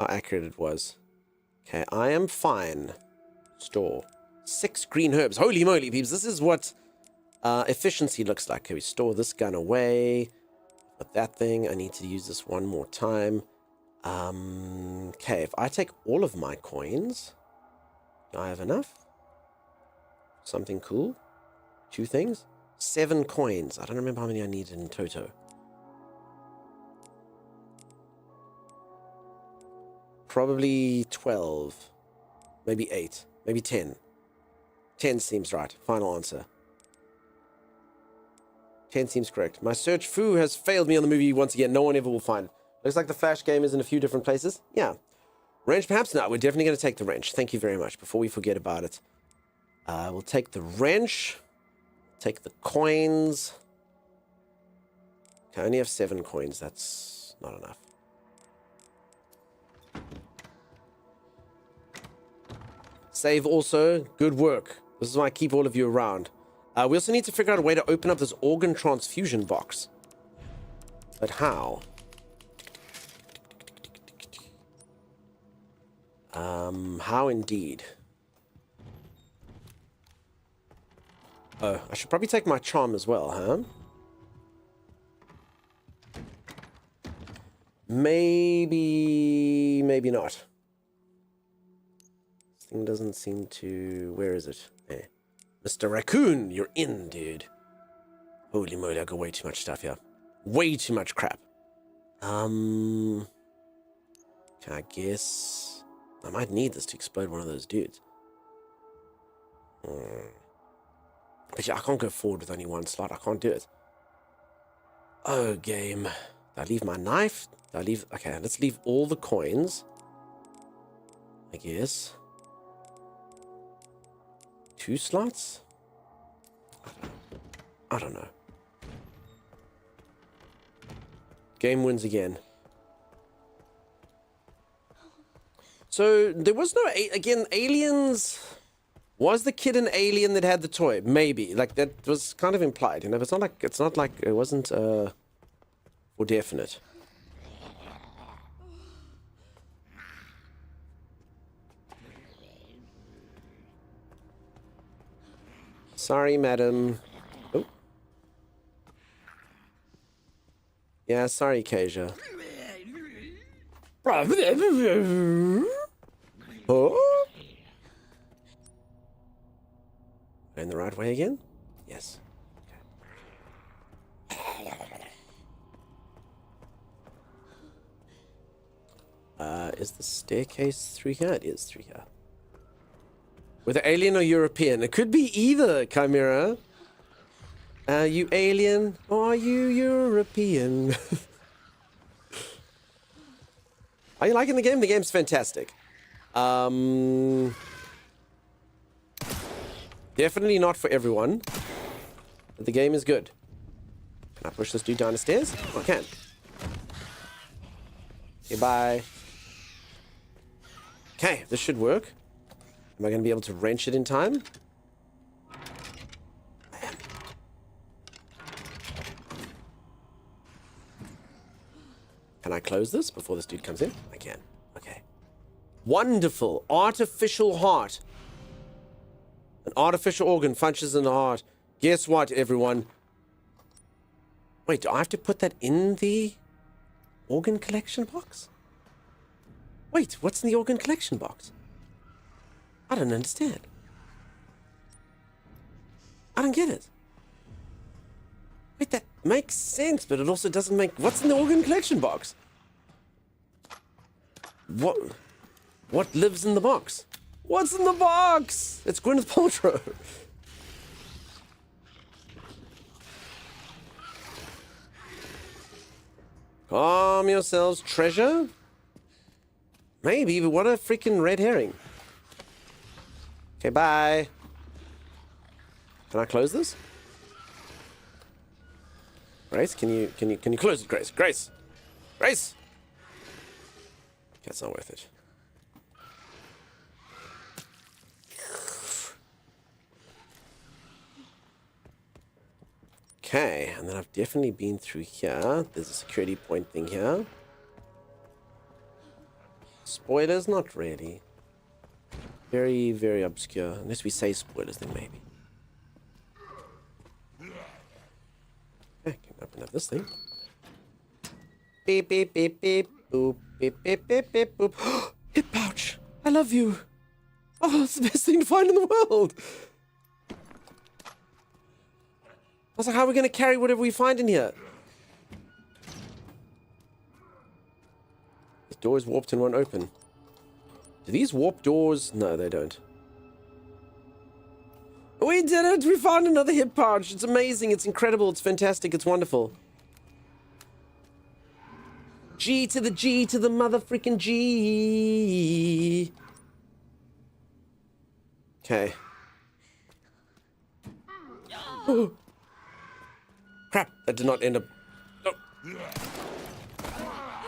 accurate it was. Okay, I am fine. Store. 6 green herbs. Holy moly, peeps. This is what efficiency looks like. Okay, we store this gun away. Put that thing. I need to use this one more time. Okay, if I take all of my coins, do I have enough? Something cool? 2 things? 7 coins. I don't remember how many I needed in toto. Probably 12. Maybe 8. Maybe 10. 10 seems right. Final answer. 10 seems correct. My search foo has failed me on the movie once again. No one ever will find. Looks like the Flash game is in a few different places. Yeah. Wrench, perhaps? No, we're definitely going to take the wrench. Thank you very much. Before we forget about it. We'll take the wrench. Take the coins. Okay, I only have 7 coins. That's not enough. Save also. Good work. This is why I keep all of you around. We also need to figure out a way to open up this organ transfusion box. But how? How indeed? Oh, I should probably take my charm as well, huh? Maybe not. This thing doesn't seem to... Where is it? There. Mr. Raccoon, you're in, dude. Holy moly, I got way too much stuff here. Way too much crap. I guess... I might need this to explode one of those dudes. But yeah, I can't go forward with only one slot. I can't do it. Oh, game. Did I leave my knife? Did I leave... Okay, let's leave all the coins. I guess. 2 slots? I don't know. Game wins again. So, there was no... Again, aliens... Was the kid an alien that had the toy? Maybe. Like, that was kind of implied, you know? It's not like it wasn't, for definite. Sorry, madam. Oh. Yeah, sorry, Kasia. Oh? In the right way again? Yes. Okay. Is the staircase through here? It is through here. Whether alien or European. It could be either, Chimera. Are you alien or are you European? Are you liking the game? The game's fantastic. Definitely not for everyone. But the game is good. Can I push this dude down the stairs? Oh, I can. Goodbye. Okay, this should work. Am I going to be able to wrench it in time? I am. Can I close this before this dude comes in? I can. Okay. Wonderful. Artificial heart. An artificial organ functions in the heart. Guess what, everyone? Wait, do I have to put that in the organ collection box? Wait, what's in the organ collection box? I don't understand. I don't get it. Wait, that makes sense, but it also doesn't make... What's in the organ collection box? What lives in the box? What's in the box? It's Gwyneth Paltrow. Calm yourselves, treasure. Maybe, but what a freaking red herring. Okay, bye. Can I close this? Grace, can you close it, Grace? Grace! Grace! That's not worth it. Okay, and then I've definitely been through here. There's a security point thing here. Spoilers? Not really. Very, very obscure. Unless we say spoilers, then maybe. Okay, can open up this thing. Beep, beep, beep, beep, boop, beep, beep, beep, beep, boop. Hip pouch! I love you! Oh, it's the best thing to find in the world! I was like, how are we going to carry whatever we find in here? This door is warped and won't open. Do these warp doors? No, they don't. We did it! We found another hip pouch. It's amazing. It's incredible. It's fantastic. It's wonderful. G to the G to the motherfreaking G. Okay. Oh. Crap, that did not end up...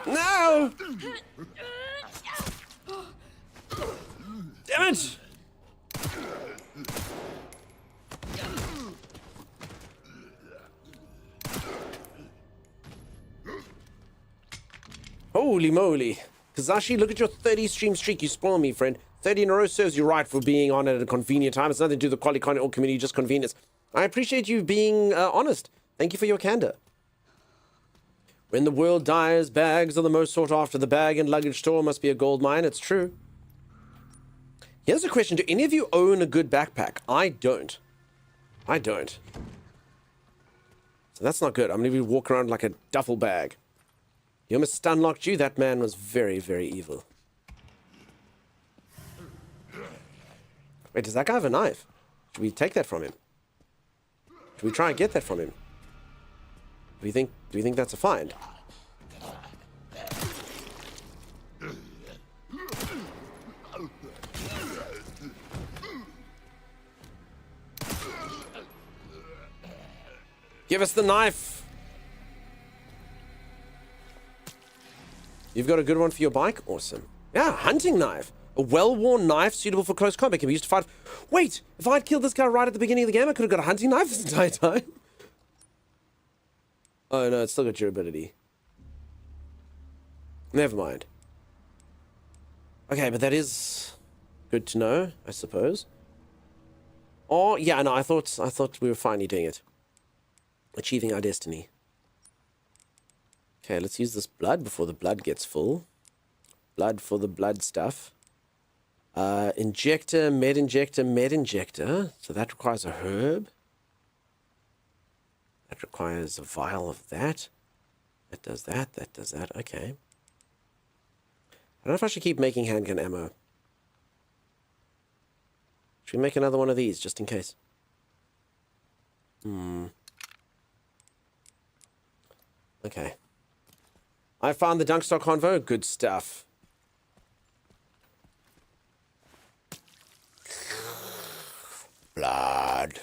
No! Damn it! Holy moly. Kazashi, look at your 30 stream streak. You spoil me, friend. 30 in a row serves you right for being on at a convenient time. It's nothing to do with the quality content or community, just convenience. I appreciate you being honest. Thank you for your candor. When the world dies, bags are the most sought after. The bag and luggage store must be a gold mine. It's true. Here's a question. Do any of you own a good backpack? I don't. I don't. So that's not good. I'm going to be walking around like a duffel bag. You almost stunlocked you. That man was very, very evil. Wait, does that guy have a knife? Should we take that from him? Should we try and get that from him? Do we think that's a find? Give us the knife. You've got a good one for your bike? Awesome. Yeah, hunting knife. A well-worn knife suitable for close combat can be used to fight. Wait, if I'd killed this guy right at the beginning of the game, I could have got a hunting knife this entire time. Oh no, it's still got durability. Never mind. Okay, but that is good to know, I suppose. Oh yeah, no, I thought we were finally doing it. Achieving our destiny. Okay, let's use this blood before the blood gets full. Blood for the blood stuff. Injector, med injector, med injector. So that requires a herb. That requires a vial of that. That does that, that does that. Okay. I don't know if I should keep making handgun ammo. Should we make another one of these, just in case? Okay. I found the Dunkstock convo. Good stuff. Blood.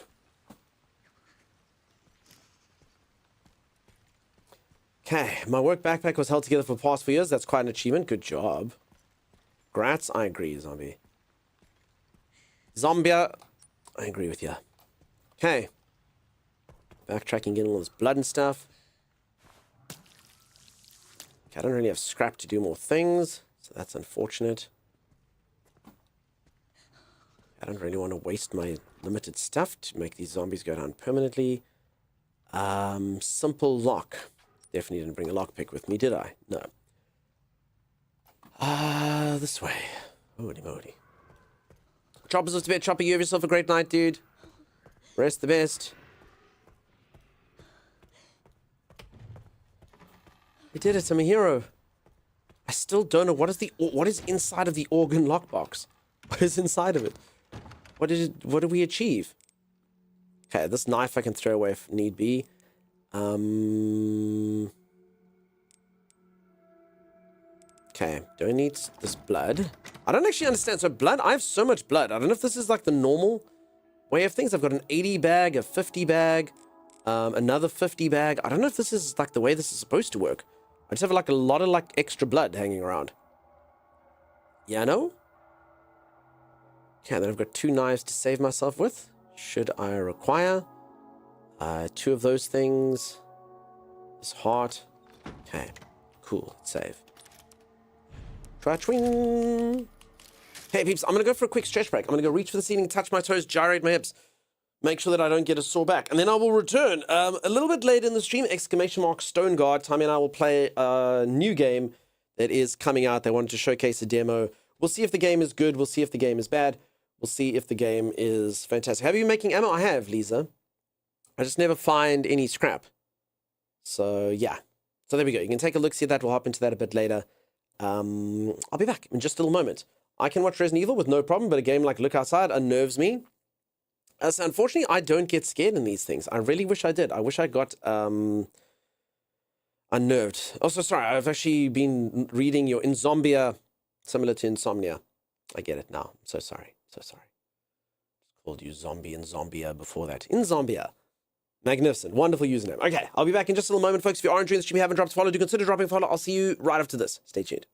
Okay, my work backpack was held together for the past 4 years. That's quite an achievement. Good job. Grats, I agree, zombie. Zombia, I agree with you. Okay. Backtracking, getting all this blood and stuff. Okay, I don't really have scrap to do more things, so that's unfortunate. I don't really want to waste my limited stuff to make these zombies go down permanently. Simple lock. Definitely didn't bring a lockpick with me, did I? No. This way. Holy moly. Chopper's off to bed. Chopper, you have yourself a great night, dude. Rest the best. We did it. I'm a hero. I still don't know what is inside of the organ lockbox. What is inside of it? What did we achieve? Okay, this knife I can throw away if need be. Okay, do I need this blood? I don't actually understand. So blood, I have so much blood. I don't know if this is like the normal way of things. I've got an 80 bag, a 50 bag, another 50 bag. I don't know if this is like the way this is supposed to work. I just have like a lot of like extra blood hanging around. Yeah, no? Okay, then I've got 2 knives to save myself with. Should I require 2 of those things. This heart. Okay, cool. Let's save. Twing. Hey peeps, I'm gonna go for a quick stretch break. I'm gonna go reach for the ceiling, touch my toes, gyrate my hips, make sure that I don't get a sore back, and then I will return a little bit later in the stream. Exclamation mark Stone Guard. Tommy and I will play a new game that is coming out. They wanted to showcase a demo. We'll see if the game is good. We'll see if the game is bad. We'll see if the game is fantastic. Have you been making ammo? I have, Lisa. I just never find any scrap. So yeah. So there we go. You can take a look, see that. We'll hop into that a bit later. I'll be back in just a little moment. I can watch Resident Evil with no problem, but a game like Look Outside unnerves me. So unfortunately, I don't get scared in these things. I really wish I did. I wish I got unnerved. Also, sorry, I've actually been reading your Inzombia, similar to Insomnia. I get it now. I'm so sorry. So sorry. Called you Zombie and Zombia before that. Inzombia. Magnificent. Wonderful username. Okay, I'll be back in just a little moment, folks. If you are enjoying the stream, you haven't dropped a follow, do consider dropping a follow. I'll see you right after this. Stay tuned.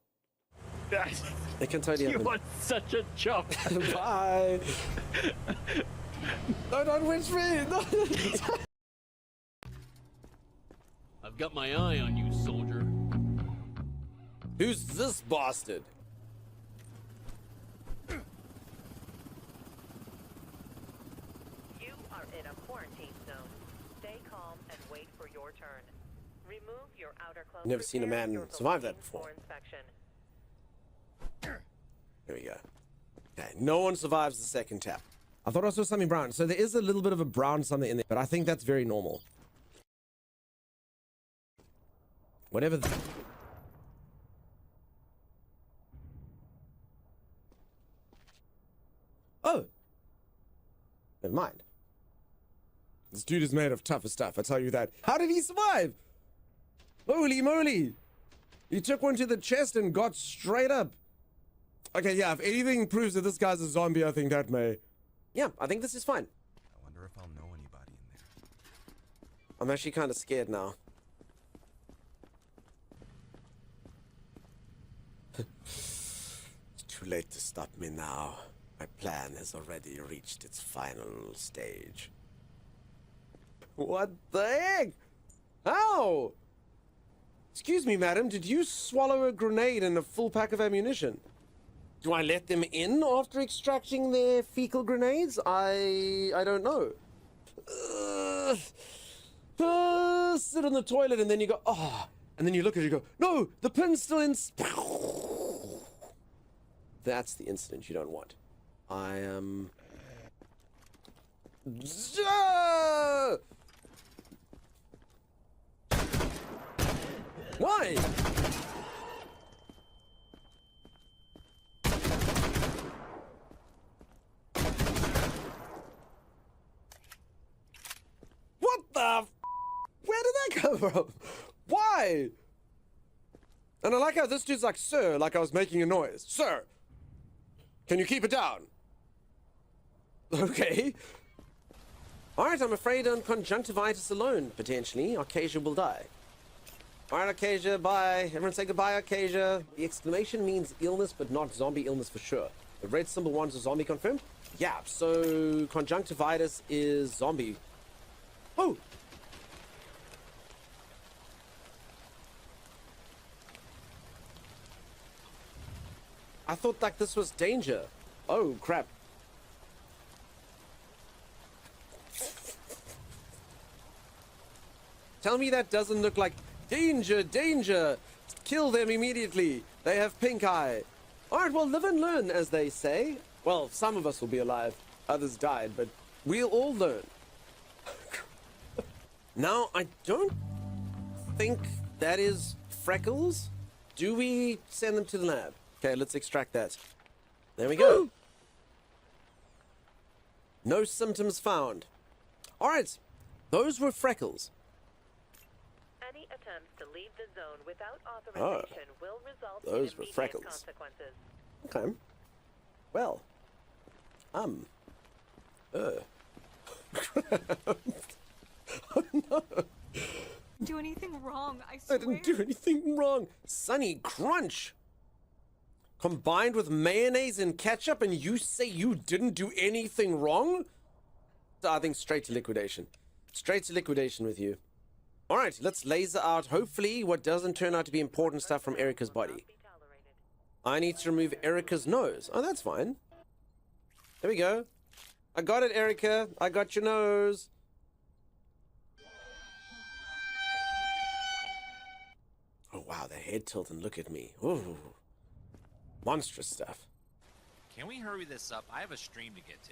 I can totally You happen. are such a chop. Bye. No, don't wish me. No. I've got my eye on you, soldier. Who's this bastard? You are in a quarantine zone. Stay calm and wait for your turn. Remove your outer clothes. Never seen a Prepare man your survive that belongings before. for inspection. There we go. Okay, no one survives the second tap. I thought I saw something brown. So there is a little bit of a brown something in there, but I think that's very normal. Whatever. Oh. Never mind. This dude is made of tougher stuff, I tell you that. How did he survive? Holy moly. He took one to the chest and got straight up. Okay, yeah, if anything proves that this guy's a zombie, I think that may. Yeah, I think this is fine. I wonder if I'll know anybody in there. I'm actually kind of scared now. It's too late to stop me now. My plan has already reached its final stage. What the heck? How? Excuse me, madam, did you swallow a grenade and a full pack of ammunition? Do I let them in after extracting their fecal grenades? I don't know. Sit on the toilet and then you go, oh, and then you look at it and you go, no, the pin's still in. That's the incident you don't want. I am. Why? What the? Where did that come from? Why? And I like how this dude's like, sir, like I was making a noise. Sir, can you keep it down? Okay. Alright, I'm afraid on conjunctivitis alone, potentially, Arcasia will die. Alright, Arcasia, bye. Everyone say goodbye, Arcasia. The exclamation means illness, but not zombie illness for sure. The red symbol wants a zombie confirmed? Yeah, so conjunctivitis is zombie. Oh! I thought like this was danger. Oh, crap. Tell me that doesn't look like danger, danger. Kill them immediately. They have pink eye. All right, well, live and learn, as they say. Well, some of us will be alive. Others died, but we'll all learn. Now, I don't think that is Freckles. Do we send them to the lab? Okay, let's extract that. There we go. No symptoms found. All right, those were Freckles. Any attempts to leave the zone without authorization will result those in were immediate Freckles. consequences. Okay. Well. Oh no. Do anything wrong, I I swear. didn't do anything wrong. Sunny Crunch. Combined with mayonnaise and ketchup, and you say you didn't do anything wrong? I think straight to liquidation. Straight to liquidation with you. All right, let's laser out, hopefully, what doesn't turn out to be important stuff from Erica's body. I need to remove Erica's nose. Oh, that's fine. There we go. I got it, Erica. I got your nose. Oh, wow, the head tilt and look at me. Ooh. Monstrous stuff. Can we hurry this up? I have a stream to get to.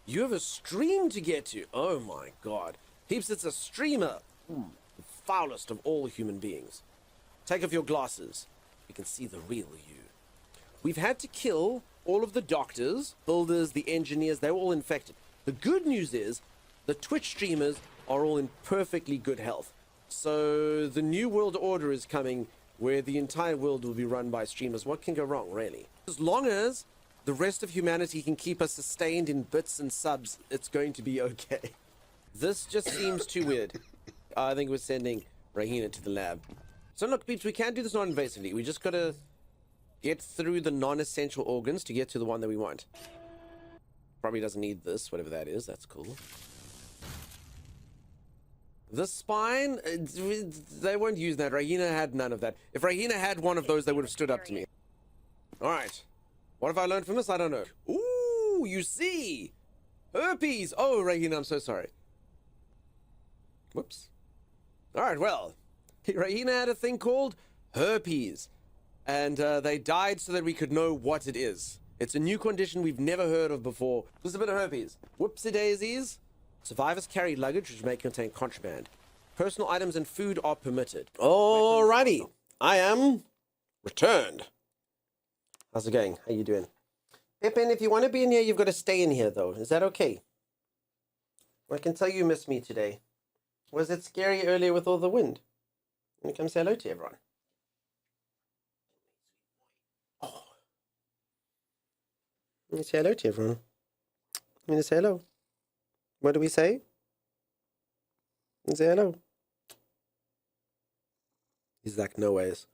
You have a stream to get to. Oh my god. Peeps, it's a streamer. The foulest of all human beings. Take off your glasses. You can see the real you. We've had to kill all of the doctors, builders, the engineers. They were all infected. The good news is the Twitch streamers are all in perfectly good health. So the new world order is coming where the entire world will be run by streamers. What can go wrong, really? As long as the rest of humanity can keep us sustained in bits and subs, it's going to be okay. This just seems too weird. I think we're sending Rahina to the lab. So look, peeps, we can't do this non-invasively. We just gotta get through the non-essential organs to get to the one that we want. Probably doesn't need this, whatever that is. That's cool. The spine, they won't use that. Rahina had none of that. If Rahina had one of those, they would have stood up to me. All right. What have I learned from this? I don't know. Ooh, you see. Herpes. Oh, Rahina, I'm so sorry. Whoops. All right, well. Rahina had a thing called herpes. And they died so that we could know what it is. It's a new condition we've never heard of before. Just a bit of herpes. Whoopsie daisies. Survivors carry luggage which may contain contraband. Personal items and food are permitted. Alrighty. I am returned. How's it going? How you doing? Pippin, if you want to be in here, you've got to stay in here, though. Is that okay? I can tell you miss me today. Was it scary earlier with all the wind? Can you come say hello to everyone? Oh. Let me say hello to everyone. Let me say hello. What do we say? Say hello. He's like, no ways.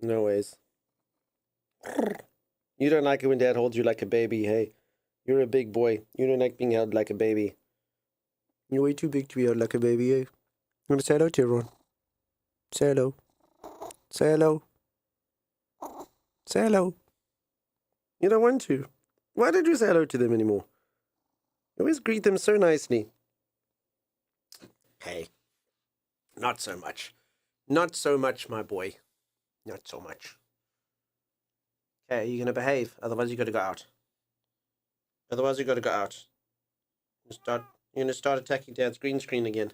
No ways. You don't like it when Dad holds you like a baby, hey? You're a big boy. You don't like being held like a baby. You're way too big to be held like a baby, hey? I'm gonna say hello to everyone. Say hello. Say hello. Say hello. You don't want to. Why did you say hello to them anymore? You always greet them so nicely. Hey. Not so much. Not so much, my boy. Not so much. Okay, you're gonna behave. Otherwise, you gotta go out. Otherwise, you gotta go out. You're gonna start attacking Dad's green screen again.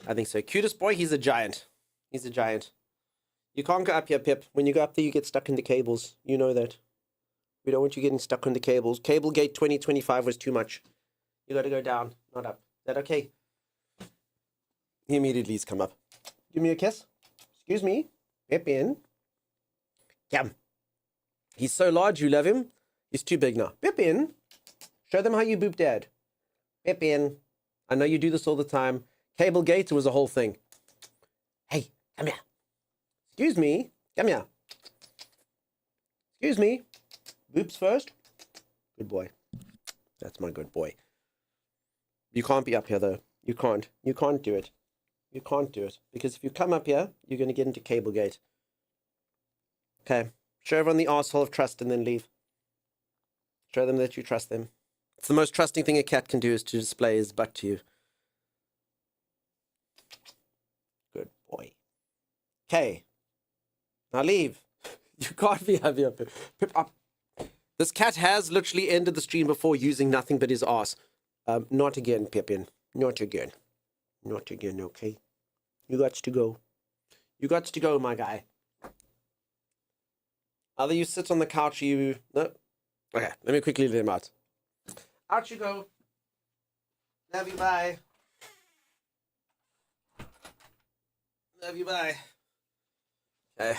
I think so. Cutest boy, he's a giant. He's a giant. You can't go up here, Pip. When you go up there, you get stuck in the cables. You know that. We don't want you getting stuck on the cables. Cable gate 2025 was too much. You gotta go down, not up. Is that okay? He immediately has come up. Give me a kiss. Excuse me. Pippin. Come. He's so large, you love him. He's too big now. Pippin. Show them how you boop Dad. Pippin. I know you do this all the time. Cable gate was a whole thing. Hey, come here. Excuse me. Come here. Excuse me. Boops first. Good boy. That's my good boy. You can't be up here, though. You can't. You can't do it. You can't do it. Because if you come up here, you're going to get into cable gate. Okay. Show everyone the arsehole of trust and then leave. Show them that you trust them. It's the most trusting thing a cat can do is to display his butt to you. Good boy. Okay. Now leave. You can't be up here. Pip up. This cat has literally ended the stream before using nothing but his ass. Not again, Pippin. Not again. Not again, okay? You got to go. You got to go, my guy. Either you sit on the couch or you... No? Okay, let me quickly let him out. Out you go. Love you, bye. Love you, bye. Okay.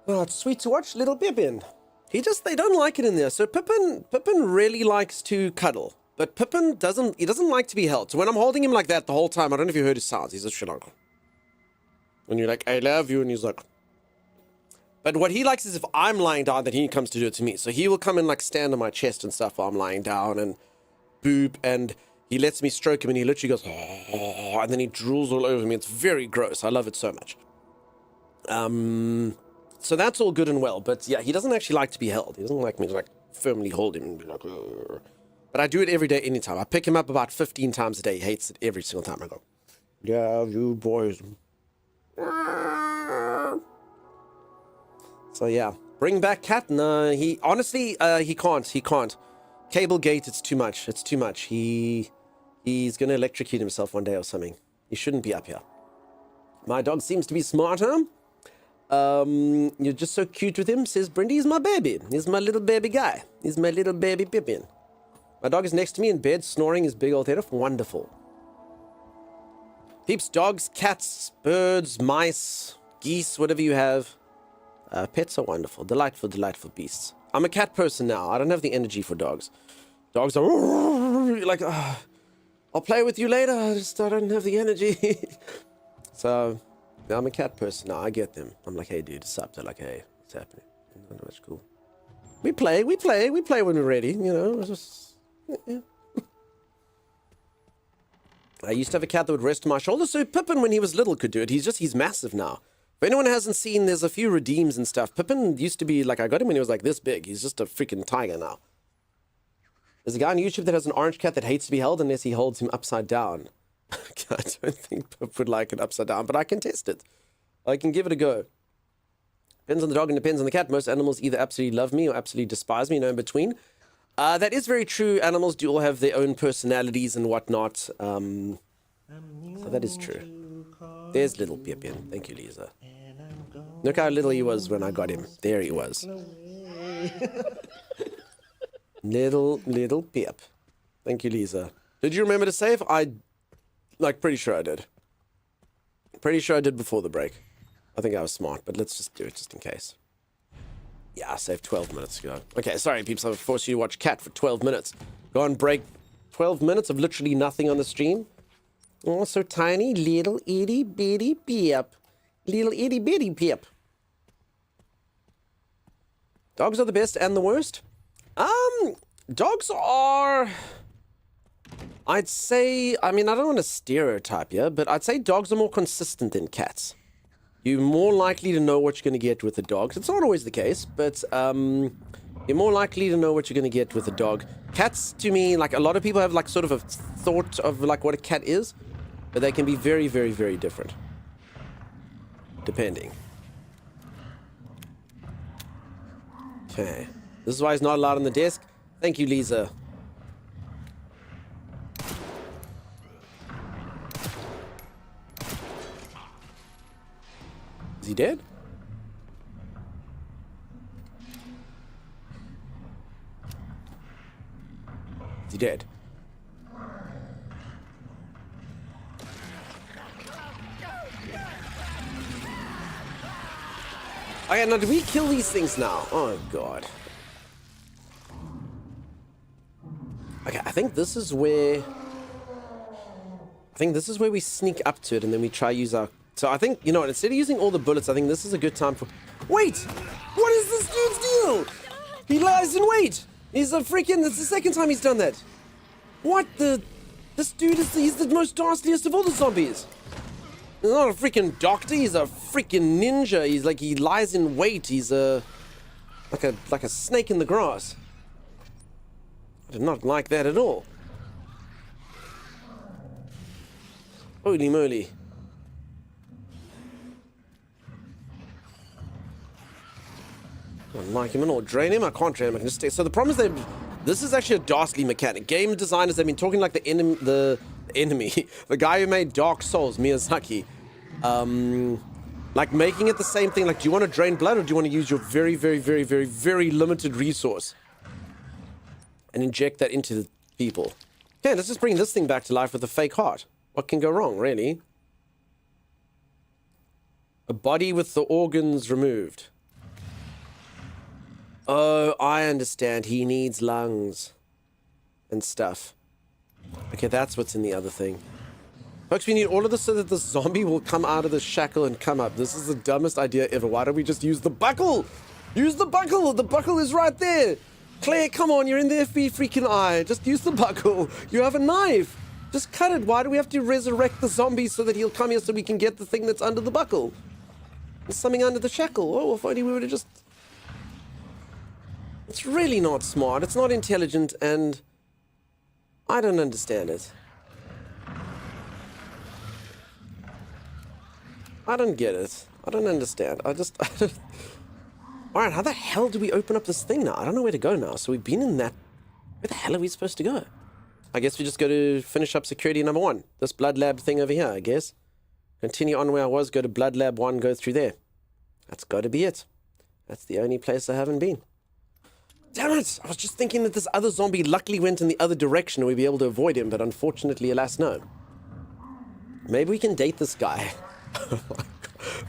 Oh, it's sweet to watch little Pippin. They don't like it in there. So Pippin really likes to cuddle. But Pippin doesn't like to be held. So when I'm holding him like that the whole time, I don't know if you heard his sounds. He's just like... When you're like, I love you, and he's like... But what he likes is if I'm lying down, then he comes to do it to me. So he will come and like stand on my chest and stuff while I'm lying down and boop, and he lets me stroke him, and he literally goes, oh, and then he drools all over me. It's very gross. I love it so much. So that's all good and well, but yeah, he doesn't actually like to be held. He doesn't like me to like firmly hold him and be like, ugh. But I do it every day, anytime. I pick him up about 15 times a day. He hates it every single time. I go, yeah, you boys. So yeah, bring back cat. No, he honestly, he can't. Cable gate, it's too much. It's too much. He's gonna electrocute himself one day or something. He shouldn't be up here. My dog seems to be smarter. You're just so cute with him, says Brindy. He's my baby. He's my little baby guy. He's my little baby Pippin. My dog is next to me in bed, snoring his big old head off. Wonderful. Peeps, dogs, cats, birds, mice, geese, whatever you have. Pets are wonderful. Delightful, delightful beasts. I'm a cat person now. I don't have the energy for dogs. Dogs are like, I'll play with you later. I don't have the energy. So, I'm a cat person now. I get them. I'm like, hey, dude, what's up? They're like, hey, what's happening? That's cool. We play when we're ready, you know. It's just, yeah. I used to have a cat that would rest on my shoulder, so Pippin, when he was little, could do it. He's massive now. If anyone hasn't seen, there's a few redeems and stuff. Pippin used to be, like, I got him when he was like this big. He's just a freaking tiger now. There's a guy on YouTube that has an orange cat that hates to be held unless he holds him upside down. I don't think Pip would like it upside down, but I can test it. I can give it a go. Depends on the dog and depends on the cat. Most animals either absolutely love me or absolutely despise me, no in between. That is very true. Animals do all have their own personalities and whatnot. So that is true. There's little Pippin. Thank you, Lisa. Look how little he was when I got him. There he was. Little Pip. Thank you, Lisa. Did you remember to save? Pretty sure I did. Pretty sure I did before the break. I think I was smart, but let's just do it just in case. Yeah, I saved 12 minutes ago. Okay, sorry, peeps. I've forced you to watch Cat for 12 minutes. Go on break. 12 minutes of literally nothing on the stream. Oh, so tiny. Little itty bitty Pip. Little itty bitty Pip. Dogs are the best and the worst? Dogs are... I'd say... I mean, I don't want to stereotype here, but I'd say dogs are more consistent than cats. You're more likely to know what you're going to get with a dog. It's not always the case, but you're more likely to know what you're going to get with a dog. Cats, to me, like a lot of people have like sort of a thought of like what a cat is, but they can be very, very, very different. Depending. Okay. This is why he's not allowed on the desk. Thank you, Lisa. Is he dead? Is he dead? Okay, now do we kill these things now? Oh god. Okay, I think this is where we sneak up to it and then we try use our... So I think, you know what, instead of using all the bullets, I think this is a good time for... Wait! What is this dude's deal? He lies in wait! He's a freaking... It's the second time he's done that. What the... This dude is... He's the most dastardliest of all the zombies. He's not a freaking doctor, he's a freaking ninja. He's like... He lies in wait. He's a... Like a snake in the grass. I did not like that at all. Holy moly. I don't like him at all. Drain him? I can't drain him. I can just stay. So the problem is that this is actually a dastardly mechanic. Game designers have been talking like the enemy, the guy who made Dark Souls, Miyazaki. Like making it the same thing. Like, do you want to drain blood or do you want to use your very, very, very, very, very limited resource and inject that into the people? Okay, let's just bring this thing back to life with a fake heart. What can go wrong, really? A body with the organs removed. Oh, I understand. He needs lungs and stuff. Okay, that's what's in the other thing. Folks, we need all of this so that the zombie will come out of the shackle and come up. This is the dumbest idea ever. Why don't we just use the buckle? Use the buckle! The buckle is right there! Claire, come on, you're in the FBI freaking eye. Just use the buckle. You have a knife. Just cut it. Why do we have to resurrect the zombie so that he'll come here so we can get the thing that's under the buckle? There's something under the shackle. Oh, if only we would have just... It's really not smart. It's not intelligent, and I don't understand it. I don't get it. I don't understand. I don't... Alright, how the hell do we open up this thing now? I don't know where to go now. So we've been in that... Where the hell are we supposed to go? I guess we just go to finish up security number 1. This blood lab thing over here, I guess. Continue on where I was, go to blood lab 1, go through there. That's got to be it. That's the only place I haven't been. Damn it! I was just thinking that this other zombie luckily went in the other direction and we'd be able to avoid him, but unfortunately, alas, no. Maybe we can date this guy.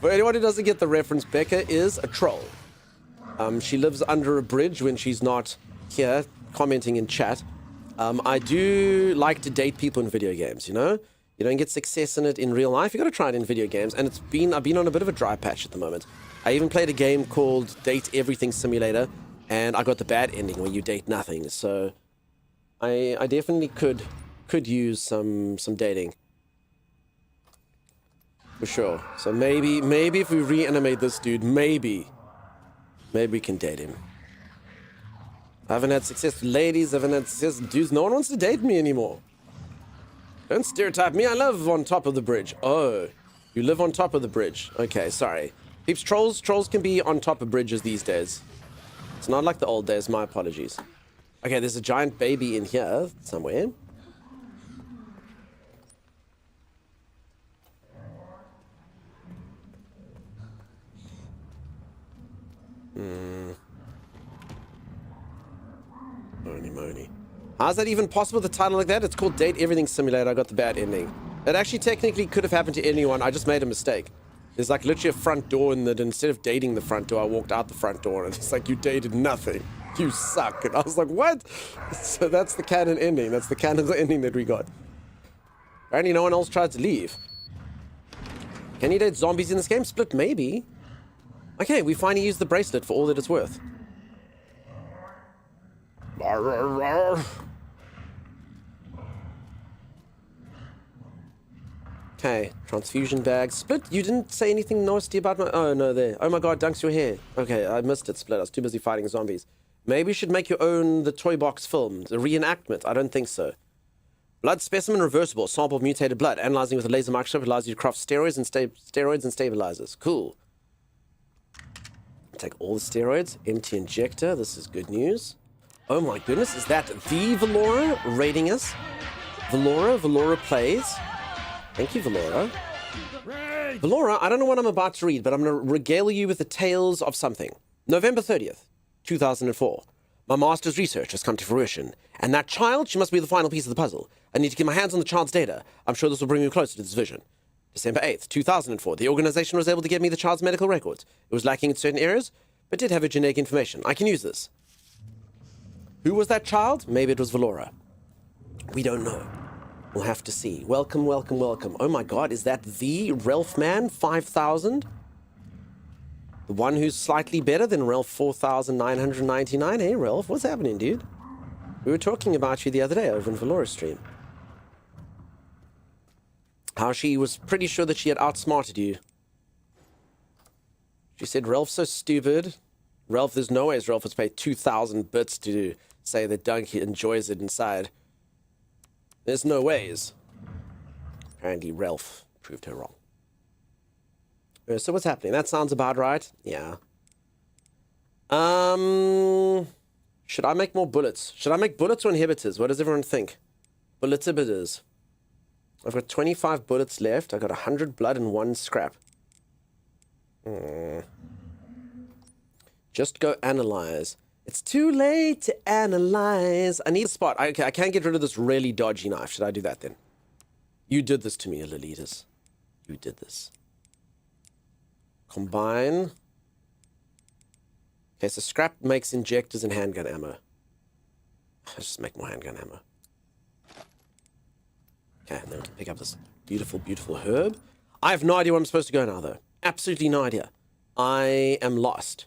For anyone who doesn't get the reference, Becca is a troll. She lives under a bridge when she's not here commenting in chat. I do like to date people in video games, you know? You don't get success in it in real life. You got to try it in video games, and I've been on a bit of a dry patch at the moment. I even played a game called Date Everything Simulator, and I got the bad ending where you date nothing. So I definitely could use some dating. For sure. So maybe if we reanimate this dude, maybe we can date him. I haven't had success with ladies, I haven't had success with dudes. No one wants to date me anymore. Don't stereotype me, I live on top of the bridge. Oh, you live on top of the bridge. Okay, sorry. Peeps, trolls can be on top of bridges these days. It's not like the old days, my apologies. Okay, there's a giant baby in here somewhere. Holy moly. How's that even possible, the title like that? It's called Date Everything Simulator. I got the bad ending. It actually technically could have happened to anyone. I just made a mistake. There's like literally a front door in that instead of dating the front door, I walked out the front door and it's like, you dated nothing. You suck. And I was like, what? So that's the canon ending. That's the canon ending that we got. Apparently no one else tried to leave. Can you date zombies in this game? Split, maybe. Okay, we finally used the bracelet for all that it's worth. Okay, transfusion bag. Split, you didn't say anything nasty about my... Oh, no, there. Oh my god, Dunks, your hair. Okay, I missed it, Split. I was too busy fighting zombies. Maybe you should make your own The Toy Box film. A reenactment. I don't think so. Blood specimen reversible. Sample of mutated blood. Analyzing with a laser microscope allows you to craft steroids and stabilizers. Cool. Take all the steroids. Empty injector. This is good news. Oh my goodness, is that the Valora rating us? Valora plays. Thank you, Valora. Valora, I don't know what I'm about to read, but I'm going to regale you with the tales of something. November 30th, 2004. My master's research has come to fruition. And that child, she must be the final piece of the puzzle. I need to get my hands on the child's data. I'm sure this will bring me closer to this vision. December 8th, 2004. The organization was able to get me the child's medical records. It was lacking in certain areas, but did have a genetic information. I can use this. Who was that child? Maybe it was Valora. We don't know. We'll have to see. Welcome, welcome, welcome. Oh my god, is that the Ralph Man 5000? The one who's slightly better than Ralph 4999? Hey, Ralph, what's happening, dude? We were talking about you the other day over in Valora's stream. How she was pretty sure that she had outsmarted you. She said, Ralph's so stupid. Ralph, there's no ways Ralph has paid 2,000 bits to say that Donkey enjoys it inside. There's no ways. Apparently Ralph proved her wrong. So what's happening? That sounds about right. Yeah. Should I make more bullets? Should I make bullets or inhibitors? What does everyone think? Bullets inhibitors. I've got 25 bullets left. I've got 100 blood and 1 scrap. Just go analyze. It's too late to analyze. I need a spot. Okay, I can't get rid of this really dodgy knife. Should I do that then? You did this to me, Lilitas. You did this. Combine. Okay, so scrap makes injectors and handgun ammo. Let's just make more handgun ammo. Okay, and then we can pick up this beautiful, beautiful herb. I have no idea where I'm supposed to go now, though. Absolutely no idea. I am lost.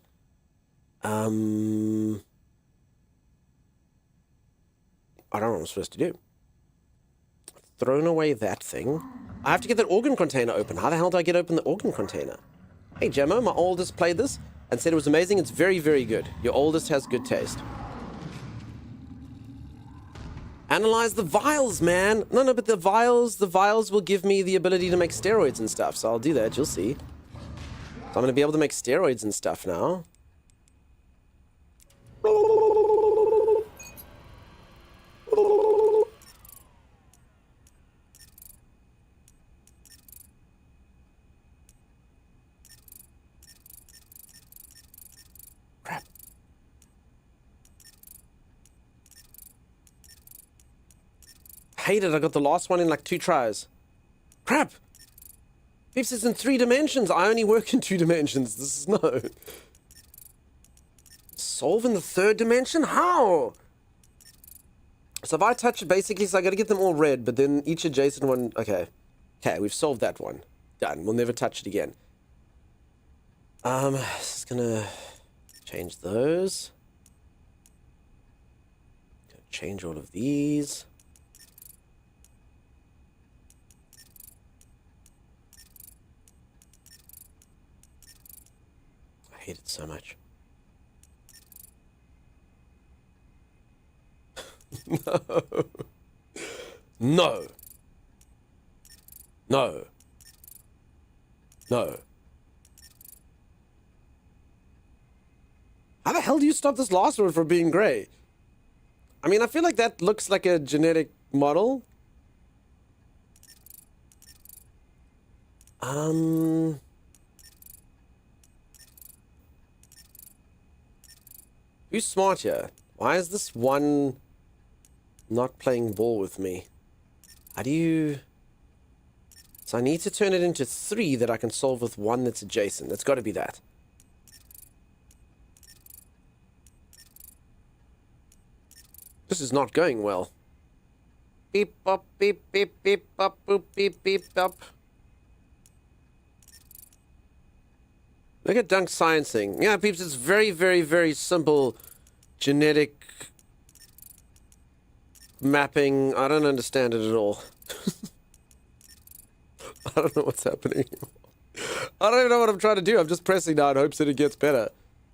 I don't know what I'm supposed to do. Thrown away that thing. I have to get that organ container open. How the hell do I get open the organ container? Hey, Gemma, my oldest played this and said it was amazing. It's very, very good. Your oldest has good taste. Analyze the vials, man. No, but the vials will give me the ability to make steroids and stuff. So I'll do that. You'll see. So I'm going to be able to make steroids and stuff now. hate it. I got the last one in like 2 tries. Crap. Peeps, it's in 3 dimensions. I only work in 2 dimensions. This is no. Solve in the 3rd dimension? How? So if I touch it, basically, so I got to get them all red, but then each adjacent one... Okay. Okay, we've solved that one. Done. We'll never touch it again. Just gonna change those. Gonna change all of these. I hate it so much. No. No. No. No. How the hell do you stop this last one from being grey? I mean, I feel like that looks like a genetic model. Who's smart here? Why is this one not playing ball with me? How do you... So I need to turn it into 3 that I can solve with 1 that's adjacent. That's got to be that. This is not going well. Beep, bop, beep, beep, beep, bop, boop, beep, beep, bop. Look at Dunk's sciencing. Yeah, peeps, it's very, very, very simple genetic mapping. I don't understand it at all. I don't know what's happening. I don't even know what I'm trying to do. I'm just pressing now in hopes that it gets better.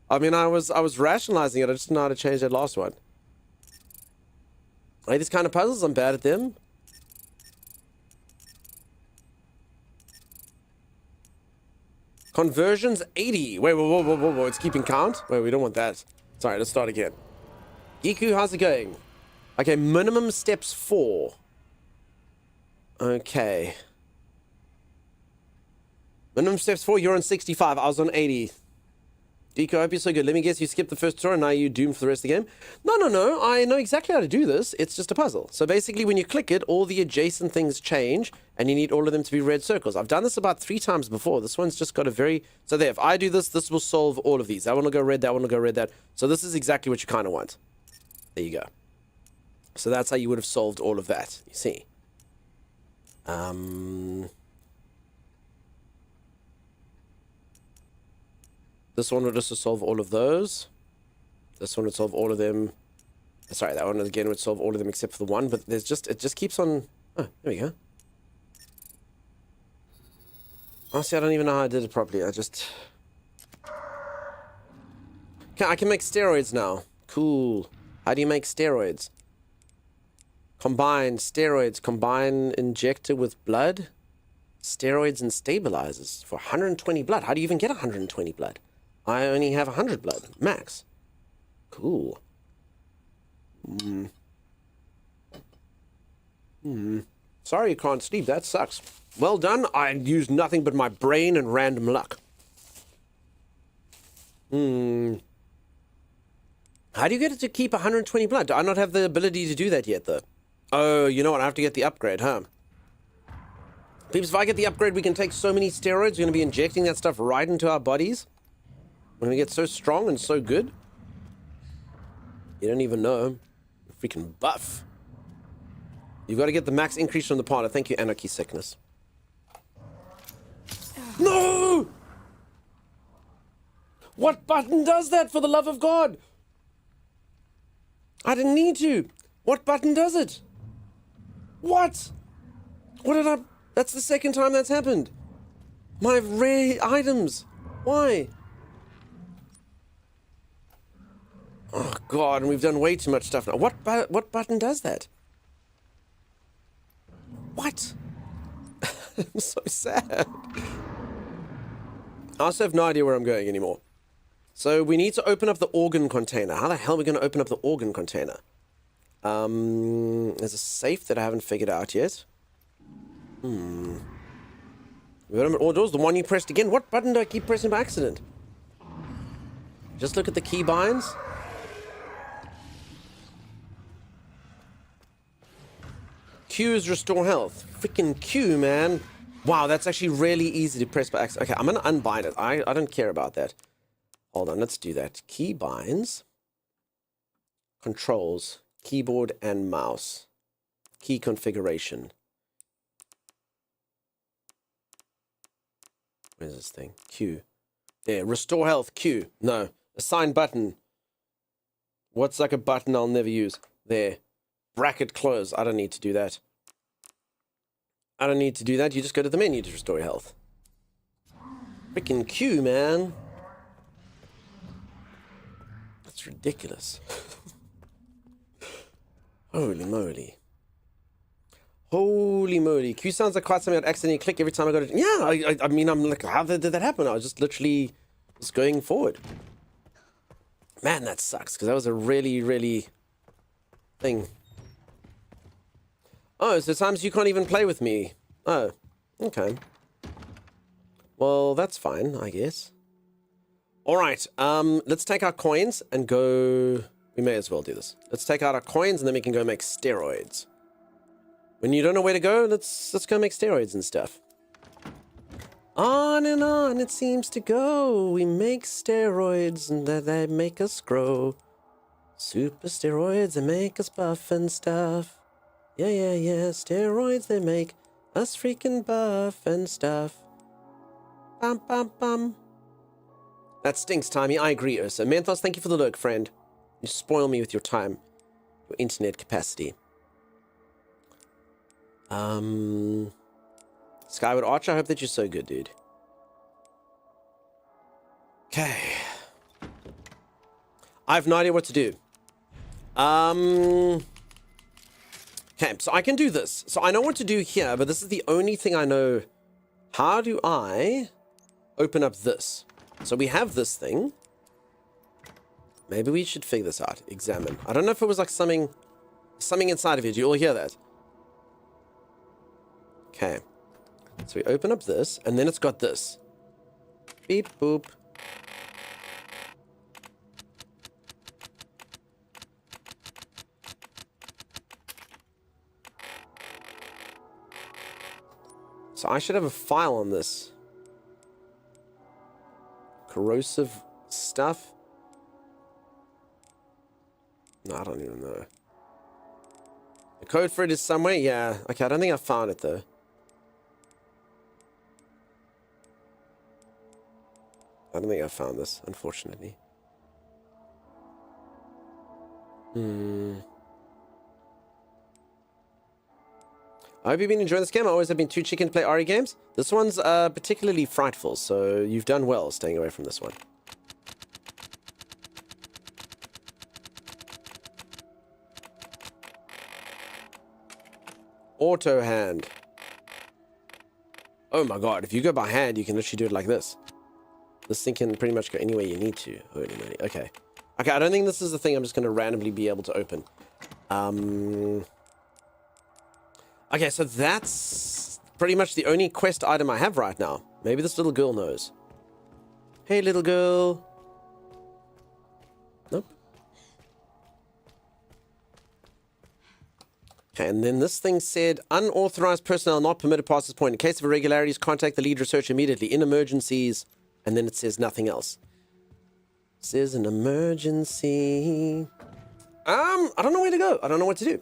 I mean, I was rationalizing it. I just didn't know how to change that last one. Like these kind of puzzles, I'm bad at them. Conversions 80. Wait, whoa, it's keeping count? Wait, we don't want that. Sorry, let's start again. Giku, how's it going? Okay, minimum steps 4. Okay. Minimum steps 4, you're on 65. I was on 80. Deco, I hope you're so good. Let me guess, you skipped the first tutorial and now you're doomed for the rest of the game? No. I know exactly how to do this. It's just a puzzle. So basically, when you click it, all the adjacent things change, and you need all of them to be red circles. I've done this about 3 times before. This one's just got a very... So there, if I do this, this will solve all of these. That one will go red, that one will go red, that... So this is exactly what you kind of want. There you go. So that's how you would have solved all of that, you see. This one would just solve all of those. This one would solve all of them. Sorry, that one again would solve all of them except for the one, but there's just, it just keeps on... Oh, there we go. Honestly, I don't even know how I did it properly. I just... I can make steroids now. Cool. How do you make steroids? Combine steroids. Combine injector with blood. Steroids and stabilizers for 120 blood. How do you even get 120 blood? I only have 100 blood, max. Cool. Sorry you can't sleep, that sucks. Well done, I used nothing but my brain and random luck. How do you get it to keep 120 blood? Do I not have the ability to do that yet, though? Oh, you know what, I have to get the upgrade, huh? Peeps, if I get the upgrade, we can take so many steroids. We're going to be injecting that stuff right into our bodies. When we get so strong and so good. You don't even know. We're freaking buff. You've got to get the max increase from the partner. Thank you, Anarchy Sickness. No! What button does that, for the love of God? I didn't need to. What button does it? What? What did I... That's the second time that's happened. My rare items. Why? Oh, God, and we've done way too much stuff now. What button does that? What? I'm so sad. I also have no idea where I'm going anymore. So we need to open up the organ container. How the hell are we going to open up the organ container? There's a safe that I haven't figured out yet. All doors, the one you pressed again. What button do I keep pressing by accident? Just look at the key binds. Q is restore health. Freaking Q, man. Wow, that's actually really easy to press by accident. Okay, I'm going to unbind it. I don't care about that. Hold on, let's do that. Key binds. Controls. Keyboard and mouse. Key configuration. Where's this thing? Q. There, restore health, Q. No, assign button. What's like a button I'll never use? There. Bracket close. I don't need to do that. I don't need to do that. You just go to the menu to restore your health. Freaking Q, man. That's ridiculous. Holy moly. Holy moly. Q sounds like quite something I'd accidentally click every time I go to... Yeah, I mean, I'm like, how did that happen? I was just literally just going forward. Man, that sucks, because that was a really, really thing. Oh, so times you can't even play with me. Oh, okay. Well, that's fine, I guess. All right, let's take our coins and go... We may as well do this. Let's take out our coins and then we can go make steroids. When you don't know where to go, let's go make steroids and stuff. On and on it seems to go. We make steroids and they make us grow. Super steroids, they make us buff and stuff. Yeah, yeah, yeah. Steroids, they make us freaking buff and stuff. Bum, bum, bum. That stinks, Timey. I agree, Ursa. Menthos, thank you for the lurk, friend. You spoil me with your time. Your internet capacity. Skyward Archer, I hope that you're so good, dude. Okay. I have no idea what to do. Okay, so I can do this. So I know what to do here, but this is the only thing I know. How do I open up this? So we have this thing. Maybe we should figure this out. Examine. I don't know if it was like something inside of it. You all hear that? Okay. So we open up this, and then it's got this. Beep, boop. So I should have a file on this. Corrosive stuff? No, I don't even know. The code for it is somewhere? Yeah. Okay, I don't think I found it, though. I don't think I found this, unfortunately. I hope you've been enjoying this game. I always have been too chicken to play RE games. This one's particularly frightful, so you've done well staying away from this one. Auto hand. Oh my god, if you go by hand, you can literally do it like this. This thing can pretty much go anywhere you need to. Holy moly. Okay. Okay, I don't think this is the thing I'm just going to randomly be able to open. Okay, so that's pretty much the only quest item I have right now. Maybe this little girl knows. Hey, little girl. Nope. Okay, and then this thing said, unauthorized personnel not permitted past this point. In case of irregularities, contact the lead researcher immediately. In emergencies, and then it says nothing else. It says an emergency. I don't know where to go. I don't know what to do.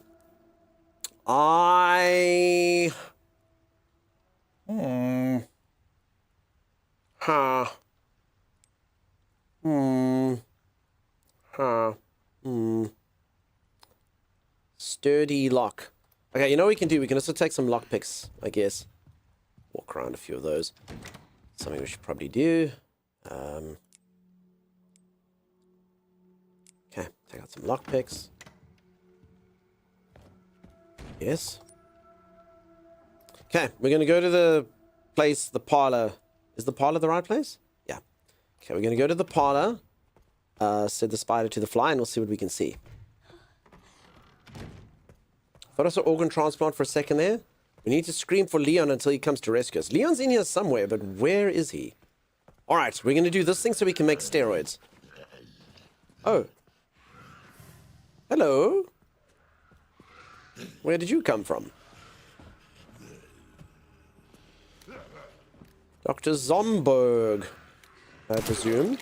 Huh. Sturdy lock. Okay, you know what we can do? We can also take some lockpicks, I guess. Walk around a few of those. Something we should probably do. Okay, take out some lockpicks. Yes. Okay, we're going to go to the place, the parlor. Is the parlor the right place? Yeah. Okay, we're going to go to the parlor. Said the spider to the fly, and we'll see what we can see. Thought I saw organ transplant for a second there. We need to scream for Leon until he comes to rescue us. Leon's in here somewhere, but where is he? Alright, we're going to do this thing so we can make steroids. Oh. Hello. Where did you come from? Dr. Zomberg, I presume.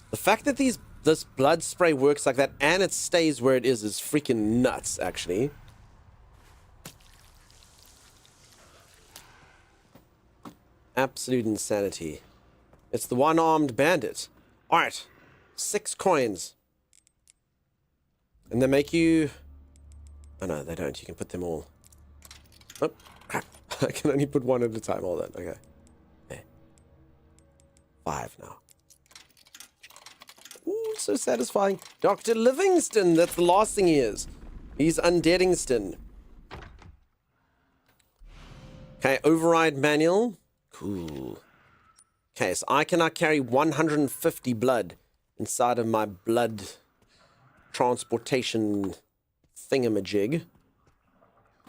The fact that this blood spray works like that and it stays where it is freaking nuts, actually. Absolute insanity. It's the one-armed bandit. Alright. 6 coins. And they make you... Oh no, they don't. You can put them all... Oh, crap. I can only put one at a time. Hold on. Okay. 5 now. Ooh, so satisfying. Dr. Livingston. That's the last thing he is. He's Undeadingston. Okay, override manual. Cool. Okay, so I cannot carry 150 blood inside of my blood transportation thingamajig.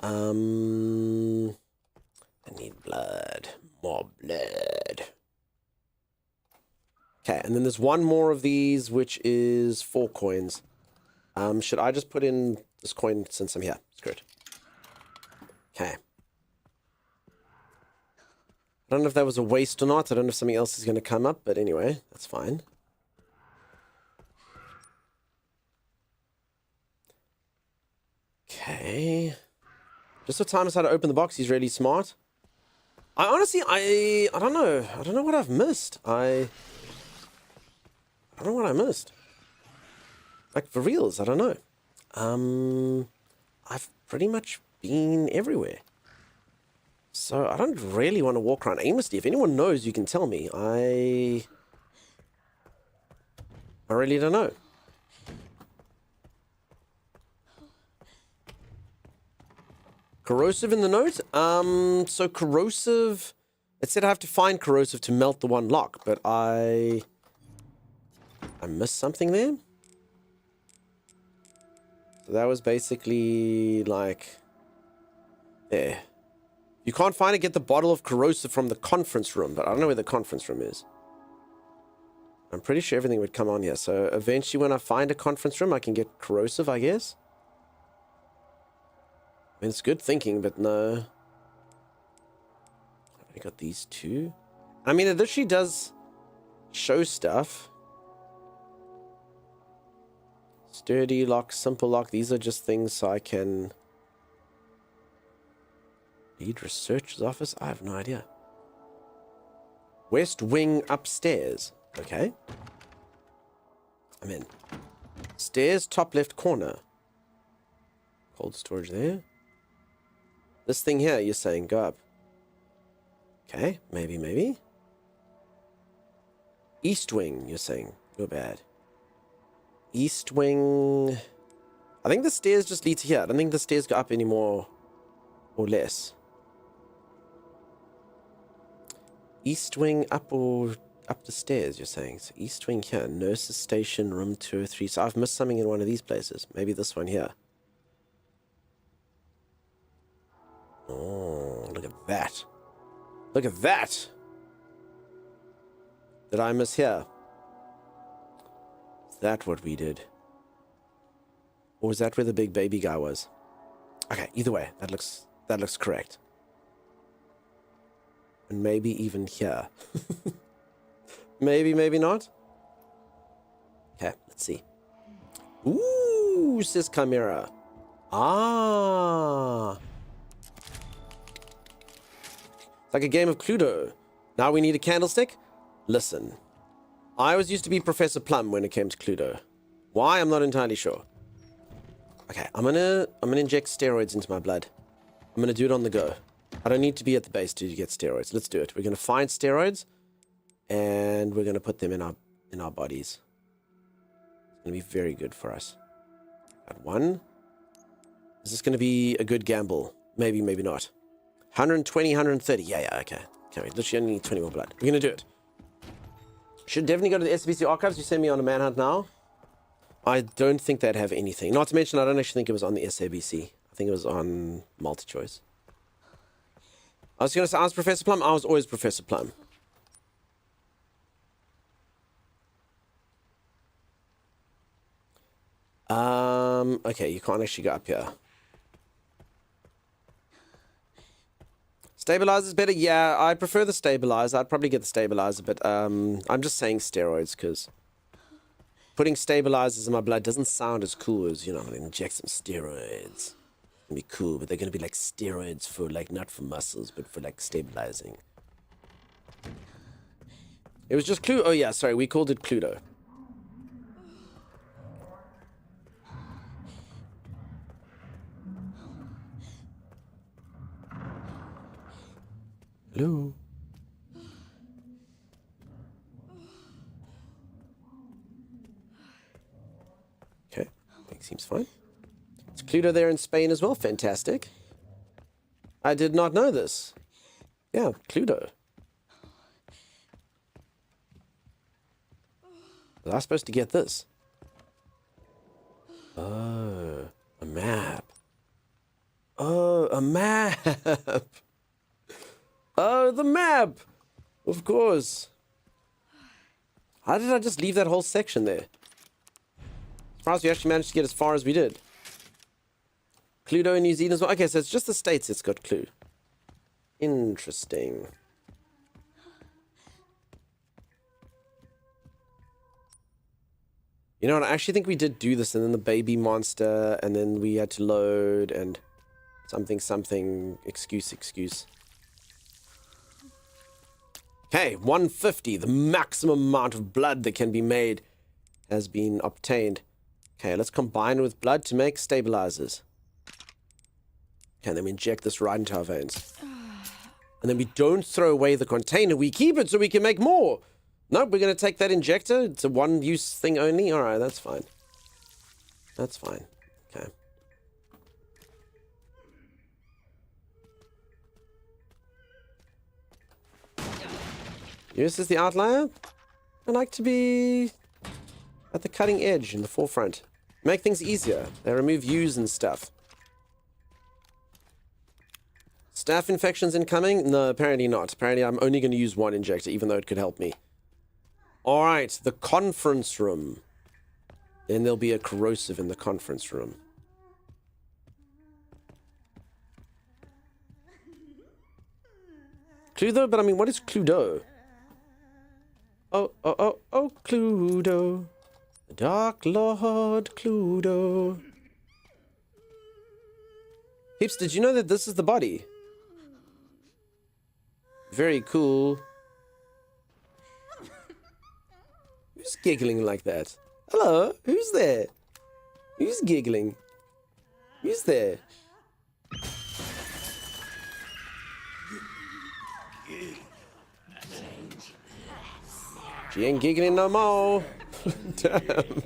I need blood. More blood. Okay, and then there's one more of these, which is 4 coins. Should I just put in this coin since I'm here? Screw it. Okay. I don't know if that was a waste or not. I don't know if something else is going to come up, but anyway, that's fine. Okay. Just so Thomas how to open the box, he's really smart. I honestly, I don't know. I don't know what I've missed. I don't know what I missed. Like, for reals, I don't know. I've pretty much been everywhere. So, I don't really want to walk around aimlessly. If anyone knows, you can tell me. I really don't know. Corrosive in the note? So corrosive... It said I have to find corrosive to melt the one lock, but I missed something there? So that was basically like... There. You can't find it, get the bottle of corrosive from the conference room, but I don't know where the conference room is. I'm pretty sure everything would come on here, so eventually when I find a conference room, I can get corrosive, I guess. I mean, it's good thinking, but no. I got these 2. I mean, it literally does show stuff. Sturdy lock, simple lock. These are just things so I can... Lead researcher's office? I have no idea. West wing upstairs. Okay. I'm in. Stairs, top left corner. Cold storage there. This thing here, you're saying, go up. Okay, maybe. East wing, you're saying. You're bad. East wing... I think the stairs just lead to here. I don't think the stairs go up anymore or less. East wing up or up the stairs, you're saying. So east wing here. Nurse's station, room 203. So I've missed something in one of these places. Maybe this one here. Oh, look at that. Look at that. Did I miss here? Is that what we did? Or was that where the big baby guy was? Okay, either way, that looks correct. And maybe even here. Maybe not. Okay, let's see. Ooh, says Chimera. Ah. It's like a game of Cluedo. Now we need a candlestick? Listen. I always used to be Professor Plum when it came to Cluedo. Why? I'm not entirely sure. Okay, I'm gonna inject steroids into my blood. I'm gonna do it on the go. I don't need to be at the base to get steroids. Let's do it. We're gonna find steroids and we're gonna put them in our bodies. It's gonna be very good for us. Got 1. Is this gonna be a good gamble? Maybe, maybe not. 120, 130. Yeah, okay. Okay, we literally only need 20 more blood. We're gonna do it. Should definitely go to the SBC archives. You send me on a manhunt now. I don't think they'd have anything. Not to mention, I don't actually think it was on the SABC. I think it was on multi-choice. I was going to say I was Professor Plum. I was always Professor Plum. Okay, you can't actually go up here. Stabilizer's better? Yeah, I prefer the stabilizer. I'd probably get the stabilizer, but I'm just saying steroids because putting stabilizers in my blood doesn't sound as cool as, you know, I'm going to inject some steroids. It'll be cool, but they're going to be like steroids for, like, not for muscles, but for, like, stabilizing. It was just Cluedo. Oh, yeah, sorry, we called it Cluedo. Hello? Okay, everything seems fine. Is Cluedo there in Spain as well? Fantastic. I did not know this. Yeah, Cluedo. Was I supposed to get this? Oh, a map. Oh, a map. Oh, the map. Of course. How did I just leave that whole section there? Surprised we actually managed to get as far as we did. Cluedo in New Zealand as well. Okay, so it's just the States it's got Clue. Interesting. You know what, I actually think we did do this, and then the baby monster, and then we had to load, and something, excuse. Okay, 150, the maximum amount of blood that can be made has been obtained. Okay, let's combine with blood to make stabilizers. Okay, and then we inject this right into our veins. And then we don't throw away the container, we keep it so we can make more. Nope, we're going to take that injector. It's a one-use thing only. All right, that's fine. That's fine. Okay. Yours is the outlier. I like to be at the cutting edge in the forefront. Make things easier. They remove U's and stuff. Staph infections incoming? No, apparently not. Apparently I'm only going to use one injector, even though it could help me. Alright, the conference room. Then there'll be a corrosive in the conference room. Cluedo? But I mean, what is Cluedo? Oh, Cluedo. The Dark Lord Cluedo. Peeps, did you know that this is the body? Very cool. Who's giggling like that? Hello? Who's there? Who's giggling? Who's there? She ain't giggling no more. Damn.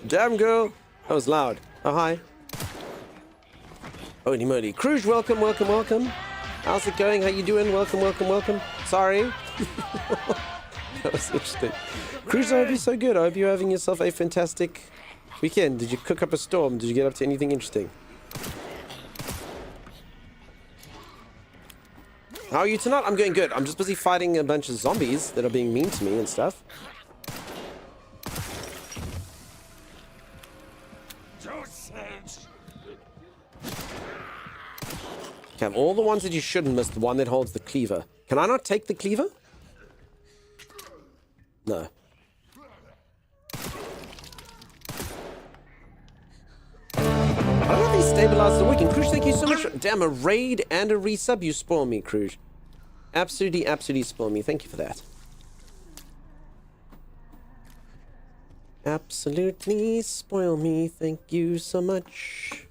Damn, girl. That was loud. Oh, hi. Holy moly. Kruj, welcome. How's it going? How you doing? Welcome. Sorry. That was interesting. Kruj, I hope you're so good. I hope you're having yourself a fantastic weekend. Did you cook up a storm? Did you get up to anything interesting? How are you tonight? I'm going good. I'm just busy fighting a bunch of zombies that are being mean to me and stuff. Okay, all the ones that you shouldn't miss, the one that holds the cleaver. Can I not take the cleaver? No. I don't know if these stabilizers are working. Kruj, thank you so much. Damn, a raid and a resub. You spoil me, Kruj. Absolutely spoil me. Thank you for that. Absolutely spoil me. Thank you so much.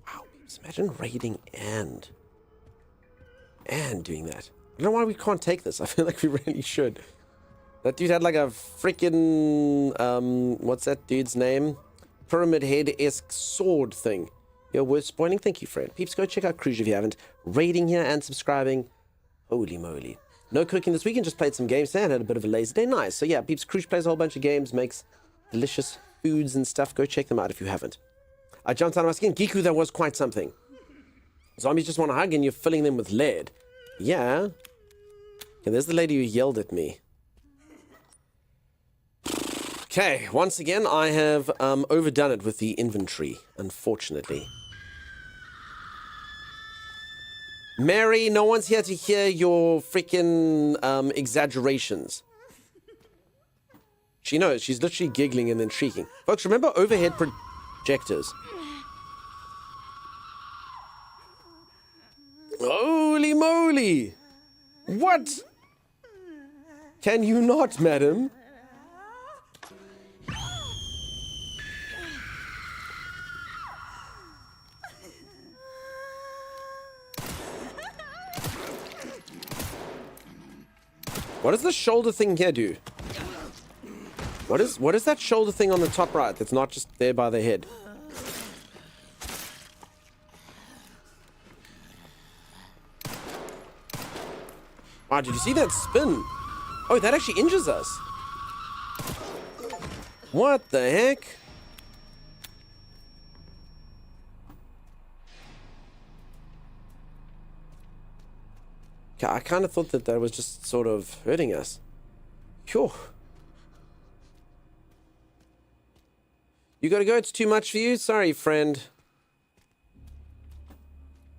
Wow, just imagine raiding and doing that. I don't know why we can't take this. I feel like we really should. That dude had like a freaking, what's that dude's name? Pyramid Head-esque sword thing. You're worth spoiling. Thank you, Fred. Peeps, go check out Kruj if you haven't. Raiding here and subscribing. Holy moly. No cooking this weekend, just played some games there and had a bit of a lazy day. Nice. So yeah, Peeps, Kruj plays a whole bunch of games, makes delicious foods and stuff. Go check them out if you haven't. I jumped out of my skin. Giku, that was quite something. Zombies just want to hug and you're filling them with lead. Yeah. And there's the lady who yelled at me. Okay, once again, I have overdone it with the inventory, unfortunately. Mary, no one's here to hear your freaking exaggerations. She knows. She's literally giggling and then shrieking. Folks, remember overhead projectors. Holy moly! What? Can you not, madam? What does the shoulder thing here do? What is that shoulder thing on the top right that's not just there by the head? Wow, did you see that spin? Oh, that actually injures us. What the heck? I kind of thought that was just sort of hurting us. Phew. You gotta go, it's too much for you? Sorry, friend.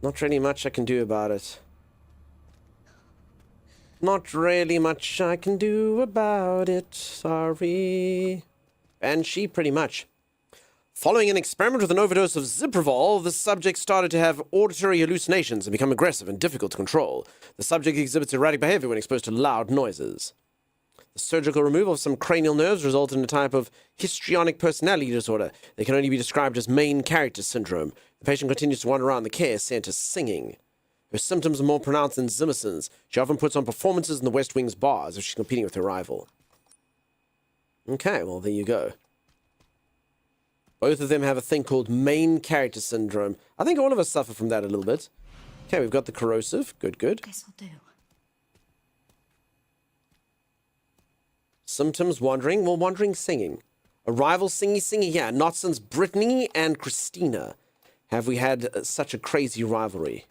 Not really much I can do about it. Not really much I can do about it. Sorry. And she pretty much. Following an experiment with an overdose of Ziprivol, the subject started to have auditory hallucinations and become aggressive and difficult to control. The subject exhibits erratic behavior when exposed to loud noises. The surgical removal of some cranial nerves resulted in a type of histrionic personality disorder that can only be described as main character syndrome. The patient continues to wander around the care center singing. Her symptoms are more pronounced than Zimmerson's. She often puts on performances in the West Wing's bars if she's competing with her rival. Okay, well, there you go. Both of them have a thing called main character syndrome. I think all of us suffer from that a little bit. Okay, we've got the corrosive. Good, good. Guess I'll do. Symptoms, wandering. Well, wandering, singing. A rival singy. Yeah, not since Brittany and Christina have we had such a crazy rivalry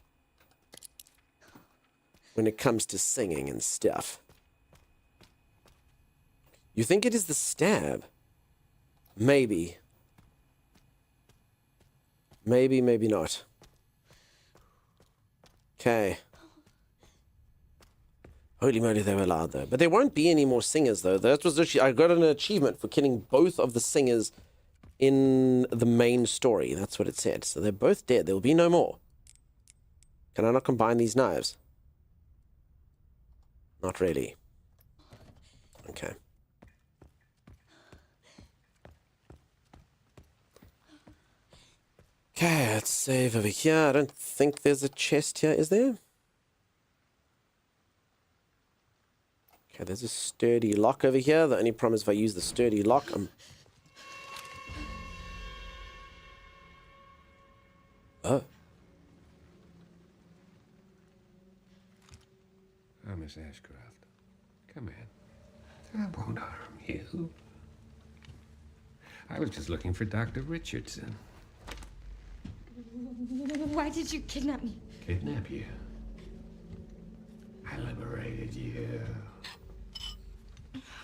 when it comes to singing and stuff. You think it is the stab? Maybe. Maybe, maybe not. Okay. Holy moly, they were loud, though. But there won't be any more singers, though. That was actually... I got an achievement for killing both of the singers in the main story. That's what it said. So they're both dead. There will be no more. Can I not combine these knives? Not really. Okay. Okay, let's save over here. I don't think there's a chest here, is there? Okay, there's a sturdy lock over here. The only problem is if I use the sturdy lock, Oh. Miss Ashcroft, come in. I won't harm you. I was just looking for Dr. Richardson. Why did you kidnap me? Kidnap you? I liberated you.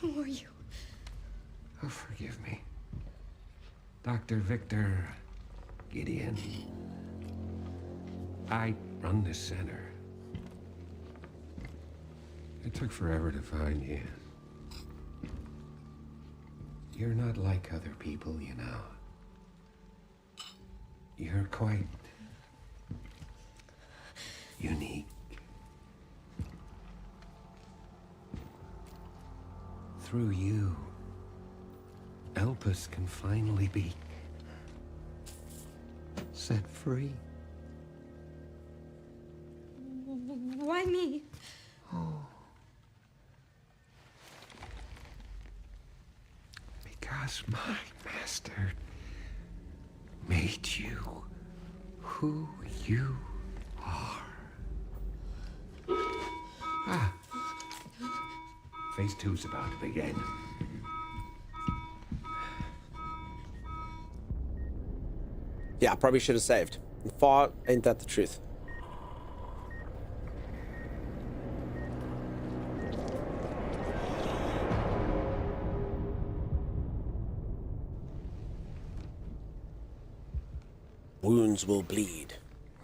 Who are you? Oh, forgive me. Dr. Victor Gideon. I run this center. It took forever to find you. You're not like other people, you know. You're quite unique. Through you, Elpis can finally be set free. Why me? Oh. Because my master made you who you are. Ah. Phase 2's about to begin. Yeah, I probably should have saved. Far ain't that the truth. Wounds will bleed.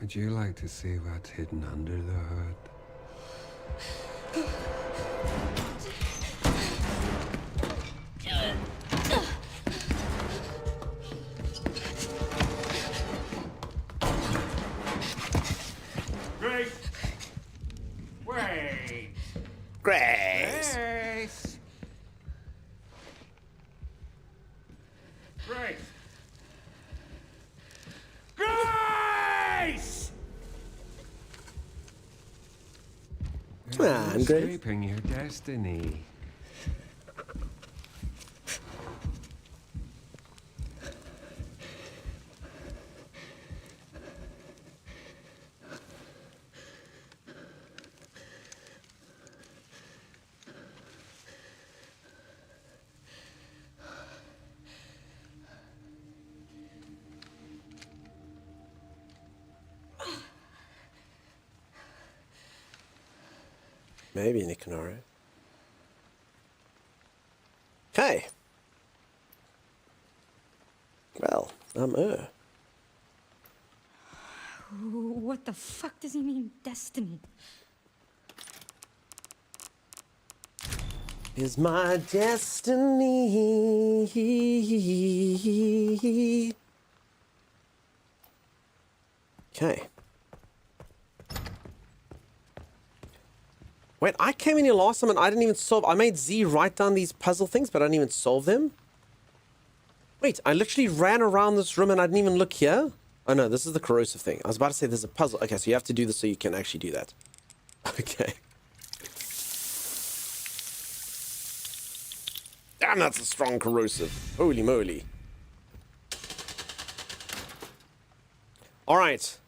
Would you like to see what's hidden under the hood? Grace! Wait! Grace! Grace! Grace! Grace! Come on, Grace. Escaping your destiny. Maybe Nicanor. Okay. Well, What the fuck does he mean, destiny? Is my destiny. Okay. Wait, I came in here last time and I didn't even solve... I made Z write down these puzzle things, but I didn't even solve them. Wait, I literally ran around this room and I didn't even look here. Oh no, this is the corrosive thing. I was about to say there's a puzzle. Okay, so you have to do this so you can actually do that. Okay. Damn, that's a strong corrosive. Holy moly. Alright.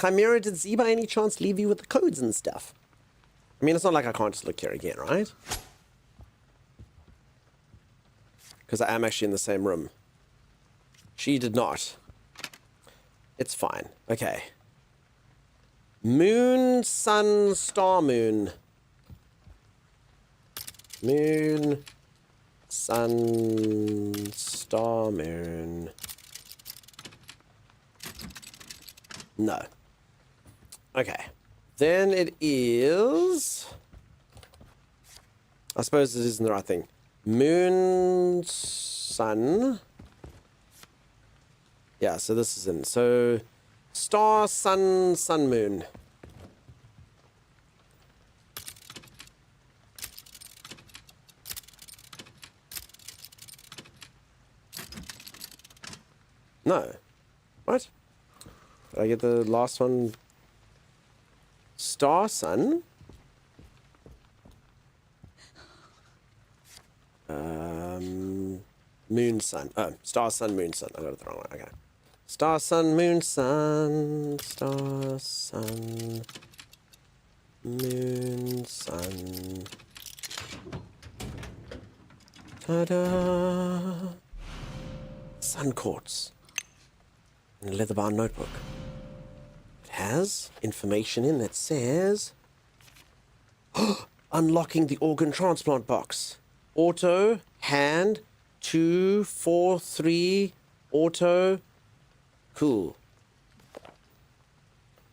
Chimera, did Z by any chance leave you with the codes and stuff? I mean, it's not like I can't just look here again, right? Because I am actually in the same room. She did not. It's fine. Okay. Moon, sun, star, moon. Moon, sun, star, moon. No. Okay. Then it is... I suppose it isn't the right thing. Moon, sun. Yeah, so this is in. So, star, sun, sun, moon. No. What? Did I get the last one? Star, sun. Moon, sun. Oh, star, sun, moon, sun. I got it the wrong one. Okay. Star, sun, moon, sun. Star, sun, moon, sun. Ta-da! Sun quartz. And a leather-bound notebook. It has information in that says... Unlocking the organ transplant box. Auto, hand, 2, 4, 3, auto. Cool.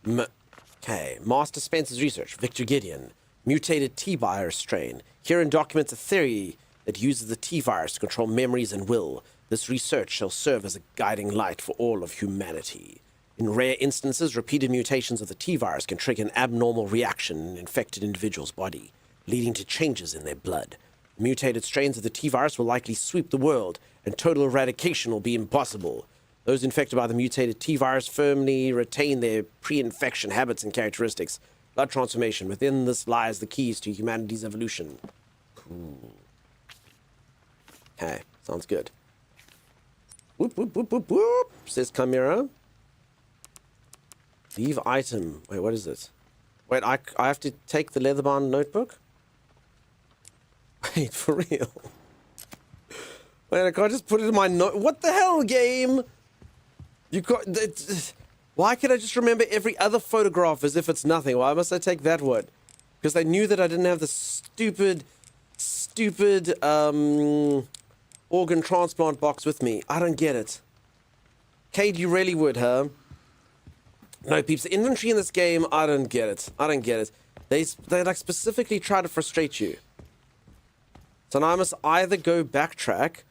Okay. Master Spencer's research. Victor Gideon. Mutated T-virus strain. Herein documents a theory that uses the T-virus to control memories and will. This research shall serve as a guiding light for all of humanity. In rare instances, repeated mutations of the T-virus can trigger an abnormal reaction in an infected individual's body, leading to changes in their blood. Mutated strains of the T-virus will likely sweep the world, and total eradication will be impossible. Those infected by the mutated T-virus firmly retain their pre-infection habits and characteristics. Blood transformation. Within this lies the keys to humanity's evolution. Cool. Okay, sounds good. Whoop, whoop, whoop, whoop, whoop, says Chimera. Leave item. Wait, what is it? Wait, I have to take the leather-bound notebook? Wait, for real? Wait, I can't just put it in my note. What the hell, game? You got... Why can't I just remember every other photograph as if it's nothing? Why must I take that one? Because they knew that I didn't have the stupid, organ transplant box with me. I don't get it. Cade, you really would, huh? No, peeps, the inventory in this game, I don't get it. I don't get it. They like specifically try to frustrate you. So now I must either go backtrack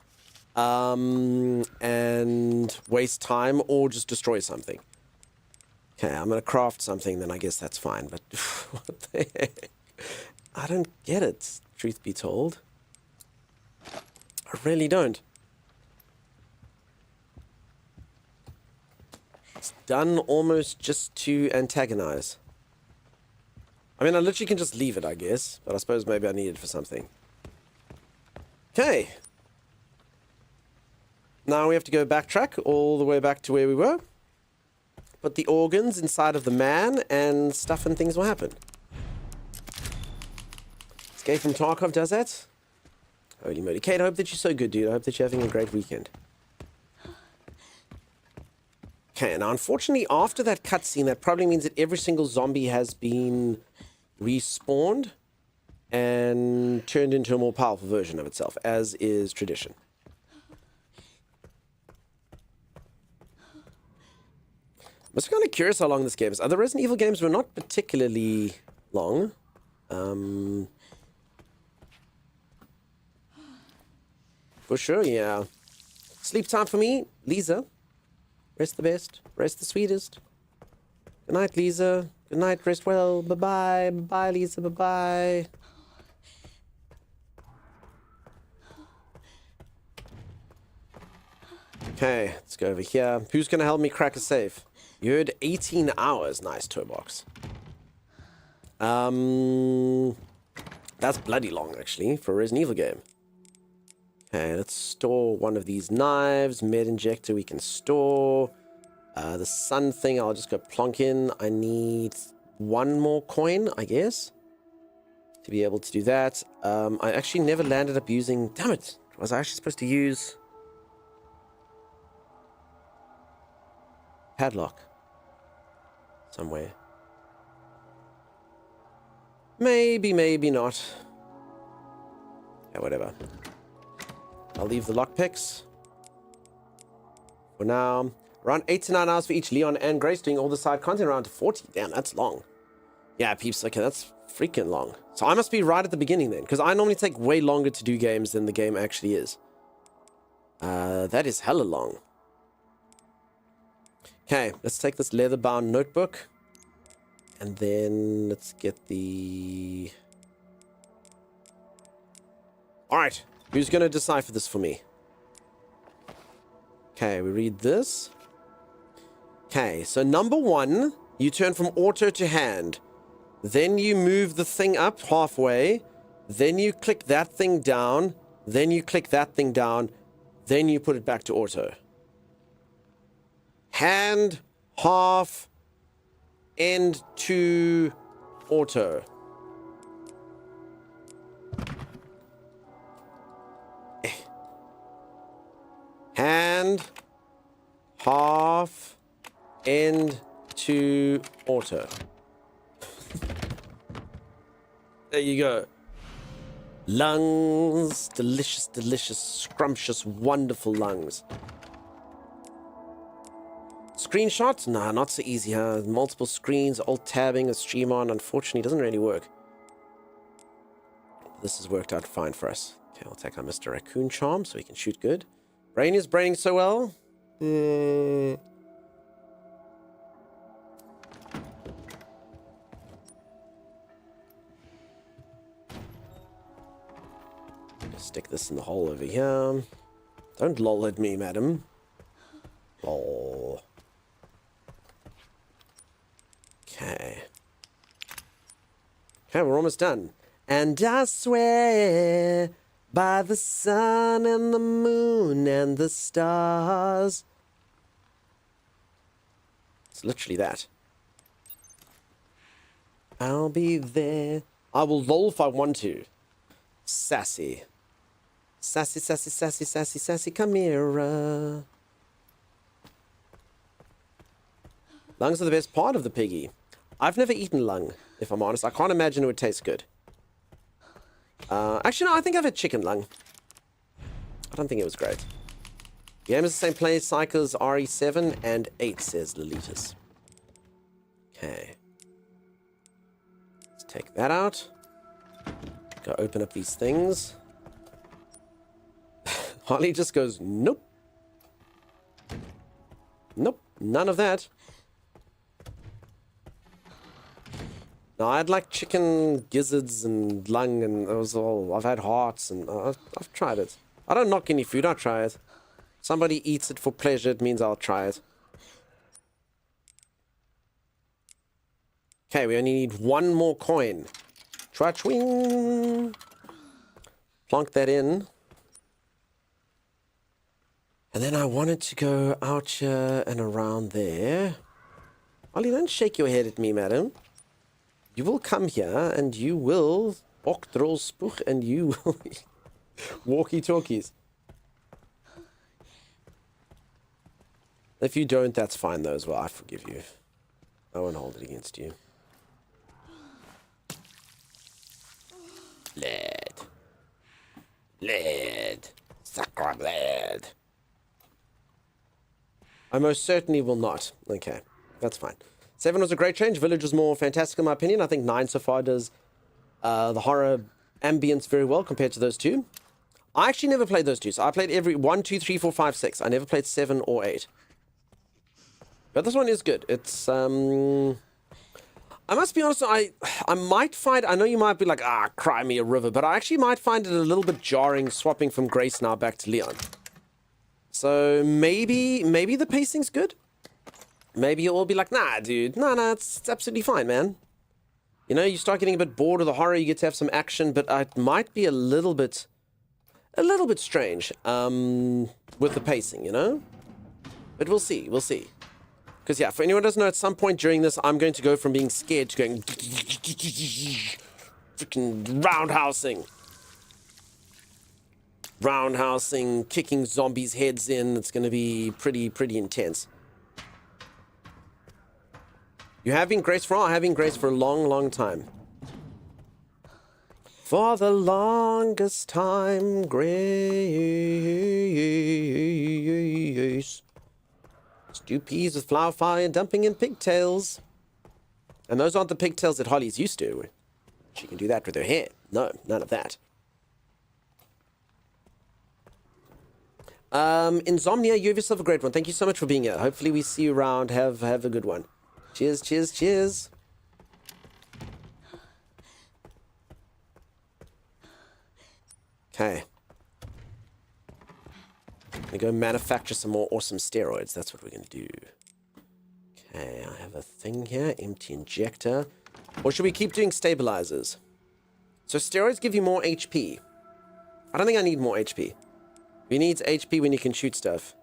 and waste time or just destroy something. Okay, I'm going to craft something, then I guess that's fine. But what the heck? I don't get it, truth be told. I really don't. It's done almost just to antagonize. I mean, I literally can just leave it, I guess. But I suppose maybe I need it for something. Okay. Now we have to go backtrack all the way back to where we were. Put the organs inside of the man, and stuff and things will happen. Escape from Tarkov does that. Holy moly. Kate, I hope that you're so good, dude. I hope that you're having a great weekend. Okay, now unfortunately, after that cutscene, that probably means that every single zombie has been respawned and turned into a more powerful version of itself, as is tradition. I'm just kind of curious how long this game is. Other Resident Evil games were not particularly long. For sure, yeah. Sleep time for me, Lisa. Rest the best. Rest the sweetest. Good night, Lisa. Good night, rest well. Bye-bye. Bye, Lisa. Bye-bye. Okay, let's go over here. Who's going to help me crack a safe? You heard 18 hours. Nice, Toolbox. That's bloody long, actually, for a Resident Evil game. Okay, let's store one of these knives. Med injector we can store. The sun thing I'll just go plonk in. I need one more coin, I guess, to be able to do that. I actually never landed up using... Damn it! Was I actually supposed to use... padlock? Somewhere. Maybe, maybe not. Yeah, whatever. I'll leave the lockpicks for now. Around 8 to 9 hours for each. Leon and Grace doing all the side content, around 40. Damn, that's long. Yeah, peeps. Okay, that's freaking long. So I must be right at the beginning then, because I normally take way longer to do games than the game actually is. That is hella long. Okay, let's take this leather-bound notebook. And then let's get the... Alright. Who's going to decipher this for me? Okay, we read this. Okay, so number 1, you turn from auto to hand. Then you move the thing up halfway. Then you click that thing down. Then you click that thing down. Then you put it back to auto. Hand, half, end to auto. Hand, half, end to auto. There you go. Lungs, delicious, delicious, scrumptious, wonderful lungs. Screenshots? Nah, not so easy, huh? Multiple screens, alt-tabbing, a stream on. Unfortunately, doesn't really work. This has worked out fine for us. Okay, I'll take our Mr. Raccoon charm so we can shoot good. Brain is braining so well. Stick this in the hole over here. Don't lol at me, madam. Lol. Okay. Okay, we're almost done. And I swear by the sun and the moon and the stars. It's literally that. I'll be there. I will lol if I want to. Sassy. Sassy, sassy, sassy, sassy, sassy, come here. Lungs are the best part of the piggy. I've never eaten lung, if I'm honest. I can't imagine it would taste good. Actually, no, I think I've had chicken lung. I don't think it was great. The game is the same play cycle as RE7 and 8, says Lolitas. Okay. Let's take that out. Go open up these things. Holly just goes, nope. Nope, none of that. No, I'd like chicken gizzards and lung and it was all. I've had hearts and I've tried it. I don't knock any food, I try it. Somebody eats it for pleasure, it means I'll try it. Okay, we only need one more coin. Tra-chwing! Plonk that in. And then I wanted to go out here and around there. Ollie, don't shake your head at me, madam. You will come here and you will spook and you will walkie-talkies. If you don't, that's fine though as well. I forgive you. I won't hold it against you. Lead. Lead. Sacre lead. I most certainly will not. Okay, that's fine. 7 was a great change. Village was more fantastic in my opinion. I think 9 so far does the horror ambience very well compared to those two. I actually never played those two. So I played every 1, 2, 3, 4, 5, 6. I never played 7 or 8. But this one is good. It's I must be honest, I might find, I know you might be like, cry me a river, but I actually might find it a little bit jarring swapping from Grace now back to Leon. So maybe the pacing's good. Maybe you'll all be like, nah, dude. No, it's absolutely fine, man. You know, you start getting a bit bored of the horror, you get to have some action, but it might be a little bit strange with the pacing, you know? But we'll see. Because, yeah, for anyone who doesn't know, at some point during this, I'm going to go from being scared to going freaking roundhousing, kicking zombies' heads in. It's going to be pretty intense. You have been Grace for a while. I have been Grace for a long time. For the longest time, Grace. Stew peas with flour, fire, and dumping in pigtails. And those aren't the pigtails that Holly's used to. She can do that with her hair. No, none of that. Insomnia, you have yourself a great one. Thank you so much for being here. Hopefully we see you around. Have a good one. Cheers. Okay. Gonna go manufacture some more awesome steroids. That's what we're gonna do. Okay, I have a thing here. Empty injector. Or should we keep doing stabilizers? So steroids give you more HP. I don't think I need more HP. Who needs HP when you can shoot stuff?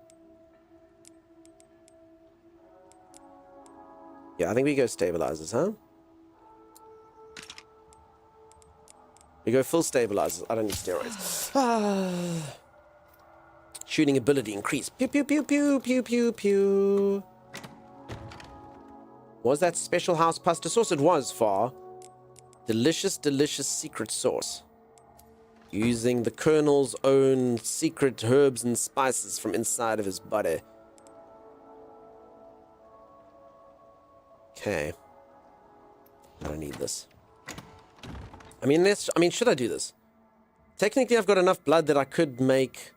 Yeah, I think we go stabilizers, huh? We go full stabilizers. I don't need steroids. Shooting ability increase. Pew, pew, pew, pew, pew, pew, pew. Was that special house pasta sauce? It was for delicious secret sauce. Using the Colonel's own secret herbs and spices from inside of his body. Okay. I don't need this. I mean, should I do this? Technically, I've got enough blood that I could make...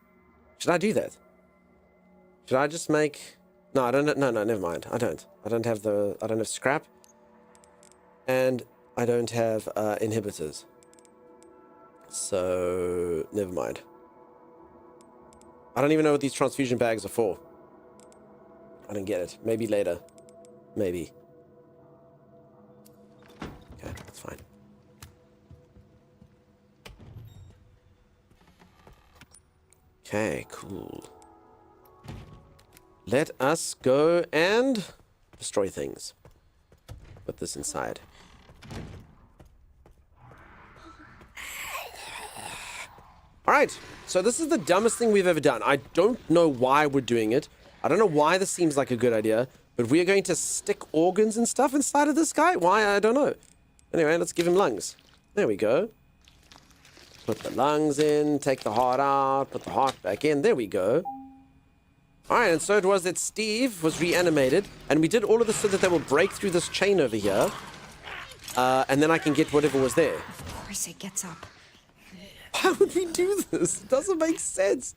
Should I do that? Should I just make... No, I don't... No, never mind. I don't. I don't have scrap. And I don't have inhibitors. So, never mind. I don't even know what these transfusion bags are for. I don't get it. Maybe later. Maybe. Okay, that's fine. Okay, cool. Let us go and destroy things. Put this inside. Alright, so this is the dumbest thing we've ever done. I don't know why we're doing it. I don't know why this seems like a good idea, but we are going to stick organs and stuff inside of this guy? Why? I don't know. Anyway, let's give him lungs. There we go. Put the lungs in, take the heart out, put the heart back in. There we go. Alright, and so it was that Steve was reanimated, and we did all of this so that they will break through this chain over here. And then I can get whatever was there. Of course it gets up. Why would we do this? It doesn't make sense.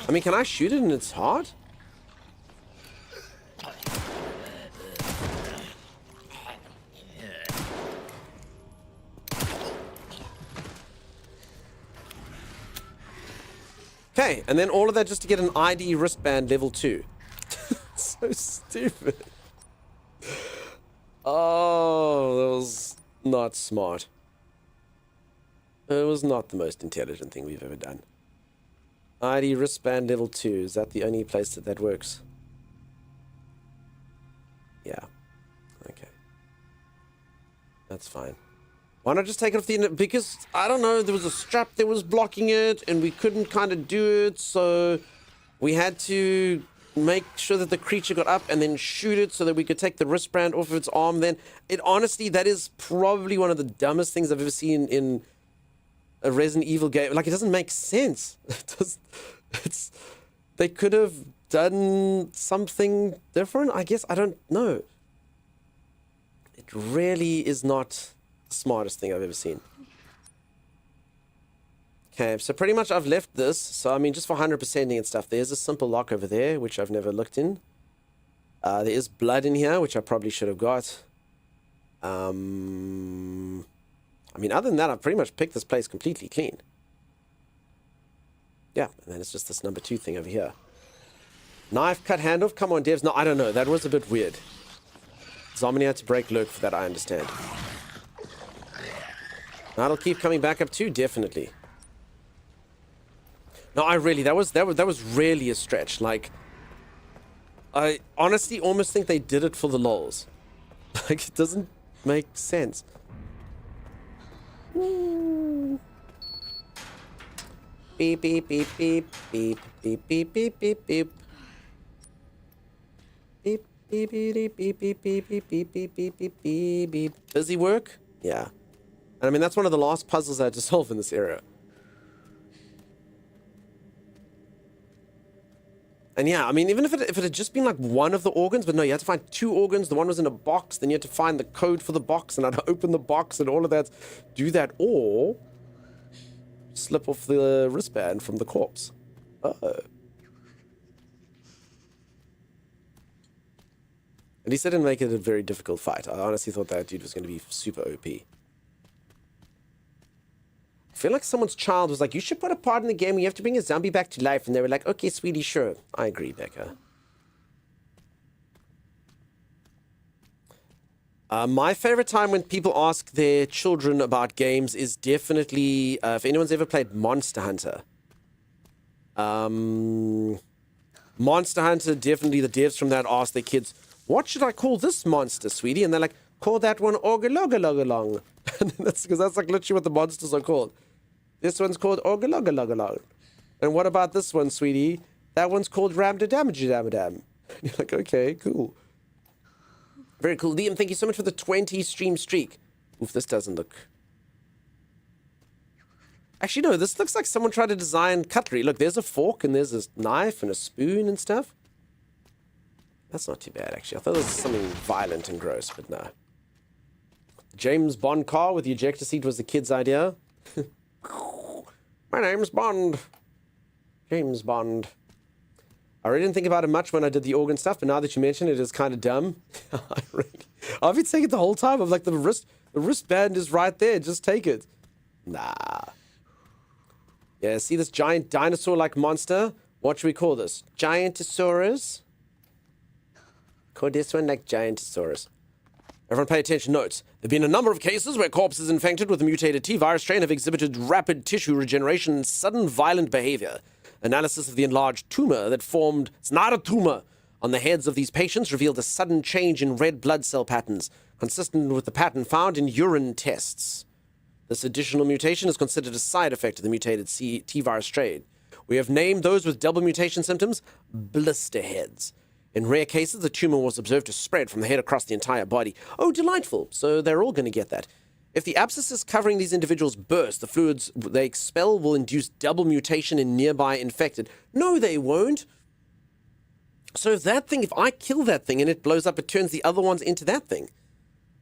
I mean, can I shoot it in its heart? Okay, and then all of that just to get an ID wristband level 2. So stupid. Oh, that was not smart. It was not the most intelligent thing we've ever done. ID wristband level 2. Is that the only place that works? Yeah. Okay. That's fine. Why not just take it off the... Because, I don't know, there was a strap that was blocking it, and we couldn't kind of do it, so we had to make sure that the creature got up and then shoot it so that we could take the wristband off of its arm then. Honestly, that is probably one of the dumbest things I've ever seen in a Resident Evil game. Like, it doesn't make sense. They could have done something different, I guess. I don't know. It really is not the smartest thing I've ever seen. Okay, so pretty much I've left this. So, I mean, just for 100%ing and stuff, there's a simple lock over there, which I've never looked in. There is blood in here, which I probably should have got. I mean, other than that, I've pretty much picked this place completely clean. Yeah, and then it's just this number 2 thing over here. Knife, cut hand off. Come on, devs. No, I don't know. That was a bit weird. Zomini had to break lurk for that, I understand. That'll keep coming back up too, definitely. No, I really, that was really a stretch. Like, I honestly almost think they did it for the lols. Like, it doesn't make sense. Woo. Beep, beep, beep, beep, beep, beep, beep, beep, beep, beep. Beep, beep, beep, beep, beep, beep, beep, beep, beep, beep, beep, beep, beep. Busy work? Yeah. And I mean, that's one of the last puzzles I had to solve in this area. And yeah, I mean, even if it had just been like one of the organs, but no, you had to find 2 organs. The one was in a box, then you had to find the code for the box, and I'd open the box and all of that. Do that, or slip off the wristband from the corpse. Uh-oh. At least I didn't make it a very difficult fight. I honestly thought that dude was going to be super OP. I feel like someone's child was like, you should put a part in the game where you have to bring a zombie back to life. And they were like, okay, sweetie, sure. I agree, Becca. My favorite time when people ask their children about games is definitely, if anyone's ever played Monster Hunter. Monster Hunter, definitely the devs from that ask their kids, what should I call this monster, sweetie? And they're like, call that one Orgalogalong. And that's because that's like literally what the monsters are called. This one's called Orgalogalong. And what about this one, sweetie? That one's called Ramdadamajadam. You're like, okay, cool. Very cool. Liam, thank you so much for the 20 stream streak. Oof, this doesn't look... Actually, no, this looks like someone tried to design cutlery. Look, there's a fork and there's a knife and a spoon and stuff. That's not too bad, actually. I thought it was something violent and gross, but no. James Bond car with the ejector seat was the kid's idea. My name's Bond. James Bond. I really didn't think about it much when I did the organ stuff, but now that you mention it, it's kind of dumb. I've been saying it the whole time. I'm like, the wristband is right there. Just take it. Nah. Yeah, see this giant dinosaur-like monster? What should we call this? Giantosaurus? Call this one like Giantosaurus. Everyone pay attention. Notes. There have been a number of cases where corpses infected with the mutated T-virus strain have exhibited rapid tissue regeneration and sudden violent behavior. Analysis of the enlarged tumor that formed, it's not a tumor, on the heads of these patients revealed a sudden change in red blood cell patterns, consistent with the pattern found in urine tests. This additional mutation is considered a side effect of the mutated T-virus strain. We have named those with double mutation symptoms blister heads. In rare cases, the tumor was observed to spread from the head across the entire body. Oh, delightful. So they're all going to get that. If the abscesses covering these individuals burst, the fluids they expel will induce double mutation in nearby infected. No, they won't. So if I kill that thing and it blows up, it turns the other ones into that thing.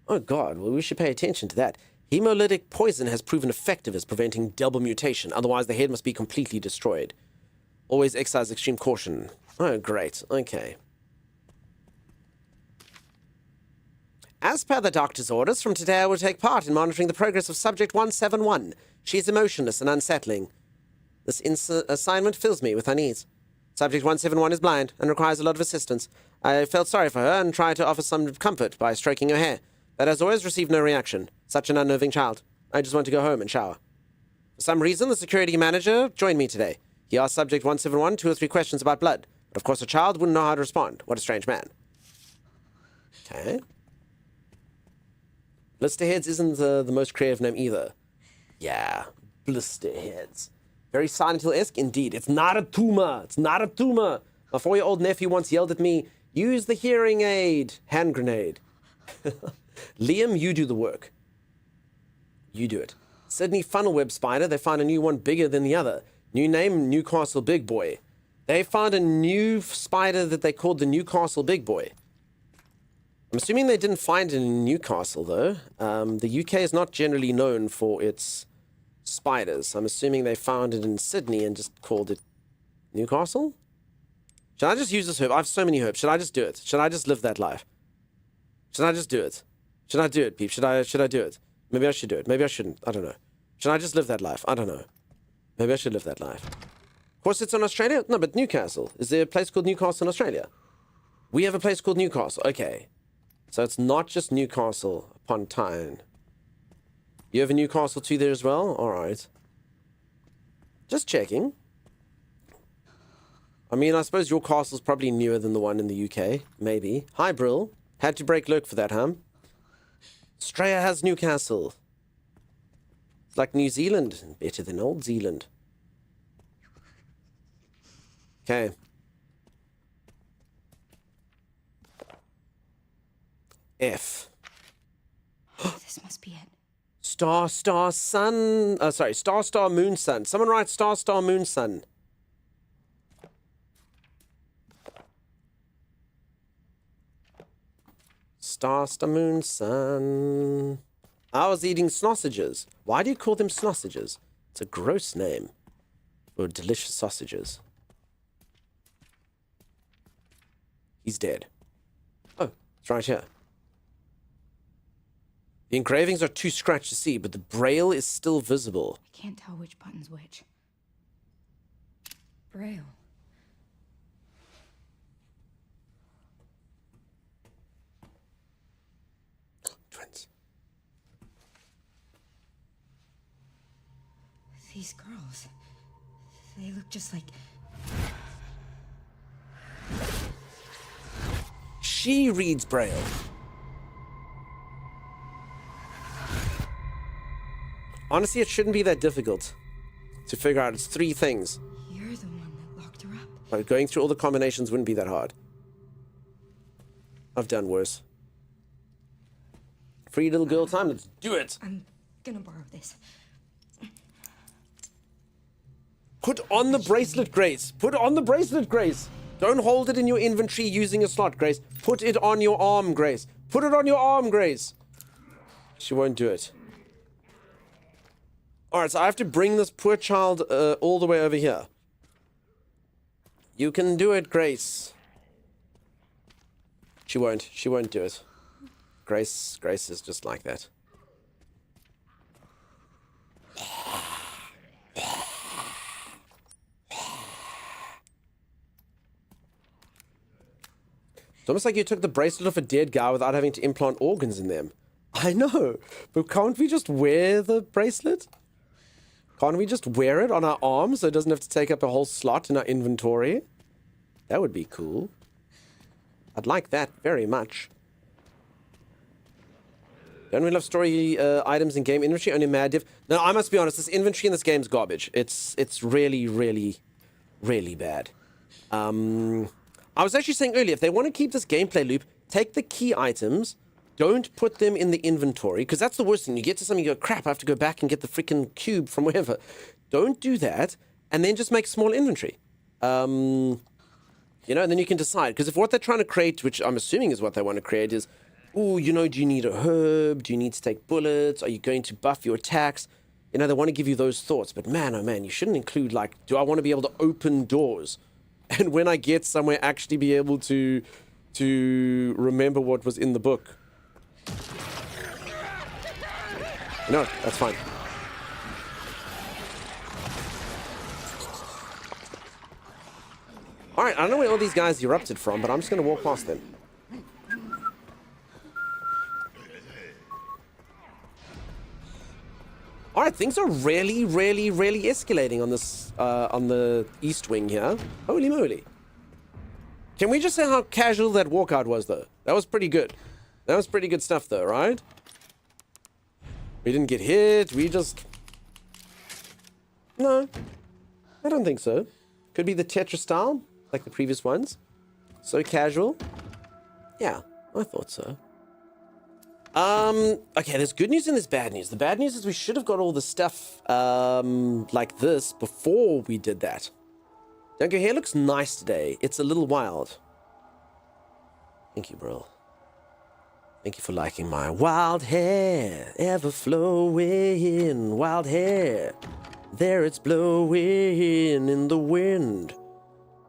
Oh God, well, we should pay attention to that. Hemolytic poison has proven effective as preventing double mutation. Otherwise, the head must be completely destroyed. Always exercise extreme caution. Oh, great. Okay. As per the doctor's orders, from today I will take part in monitoring the progress of Subject 171. She is emotionless and unsettling. This assignment fills me with unease. Subject 171 is blind and requires a lot of assistance. I felt sorry for her and tried to offer some comfort by stroking her hair, but as always received no reaction. Such an unnerving child. I just want to go home and shower. For some reason, the security manager joined me today. He asked Subject 171 2 or 3 questions about blood, but of course a child wouldn't know how to respond. What a strange man. Okay. Blisterheads isn't the most creative name either. Yeah, Blisterheads. Very Silent Hill-esque indeed. It's not a tumor. It's not a tumor. My 4-year-old nephew once yelled at me, use the hearing aid. Hand grenade. Liam, you do the work. You do it. Sydney funnel-web spider. They found a new one bigger than the other. New name, Newcastle Big Boy. They found a new spider that they called the Newcastle Big Boy. I'm assuming they didn't find it in Newcastle, though. The UK is not generally known for its spiders. I'm assuming they found it in Sydney and just called it Newcastle? Should I just use this herb? I have so many herbs. Should I just do it? Should I just live that life? Should I just do it? Should I do it, peep? Should I do it? Maybe I should do it. Maybe I shouldn't. I don't know. Should I just live that life? I don't know. Maybe I should live that life. Of course, it's in Australia? No, but Newcastle. Is there a place called Newcastle in Australia? We have a place called Newcastle. Okay. So it's not just Newcastle upon Tyne. You have a Newcastle too there as well? Alright. Just checking. I mean, I suppose your castle's probably newer than the one in the UK. Maybe. Hi, Brill. Had to break lurk for that, huh? Australia has Newcastle. It's like New Zealand. Better than Old Zealand. Okay. F. This must be it. Star, star, sun. Sorry, star, star, moon, sun. Someone write star, star, moon, sun. Star, star, moon, sun. I was eating sausages. Why do you call them sausages? It's a gross name for delicious sausages. He's dead. Oh, it's right here. The engravings are too scratched to see, but the braille is still visible. I can't tell which button's which. Braille. Twins. These girls. They look just like... She reads braille. Honestly, it shouldn't be that difficult to figure out. It's 3 things. You're the one that locked her up. But going through all the combinations wouldn't be that hard. I've done worse. Free little girl time, let's do it! I'm gonna borrow this. Put on the bracelet, Grace! Put on the bracelet, Grace! Don't hold it in your inventory using a slot, Grace. Put it on your arm, Grace. Put it on your arm, Grace! She won't do it. Alright, so I have to bring this poor child all the way over here. You can do it, Grace. She won't. She won't do it. Grace is just like that. It's almost like you took the bracelet off a dead guy without having to implant organs in them. I know, but can't we just wear the bracelet? Can't we just wear it on our arm so it doesn't have to take up a whole slot in our inventory? That would be cool. I'd like that very much. Don't we love story items in game inventory? Only mad div. No, I must be honest, this inventory in this game's garbage. It's really, really, really bad. I was actually saying earlier, if they want to keep this gameplay loop, take the key items, don't put them in the inventory, because that's the worst thing. You get to something, you go, crap, I have to go back and get the freaking cube from wherever. Don't do that, and then just make small inventory. You know, and then you can decide. Because if what they're trying to create, which I'm assuming is what they want to create, is, oh, you know, do you need a herb? Do you need to take bullets? Are you going to buff your attacks? You know, they want to give you those thoughts. But man, oh man, you shouldn't include, like, do I want to be able to open doors? And when I get somewhere, actually be able to remember what was in the book. No, that's fine. Alright, I don't know where all these guys erupted from, but I'm just going to walk past them. Alright, things are really escalating on this, on the east wing here. Holy moly. Can we just say how casual that walkout was, though? That was pretty good. That was pretty good stuff, though, right? We didn't get hit, we just... No. I don't think so. Could be the Tetris style, like the previous ones. So casual. Yeah, I thought so. Okay, there's good news and there's bad news. The bad news is we should have got all the stuff, like this before we did that. Your hair looks nice today. It's a little wild. Thank you, bro. Thank you for liking my wild hair, ever flowing wild hair. There it's blowing in the wind.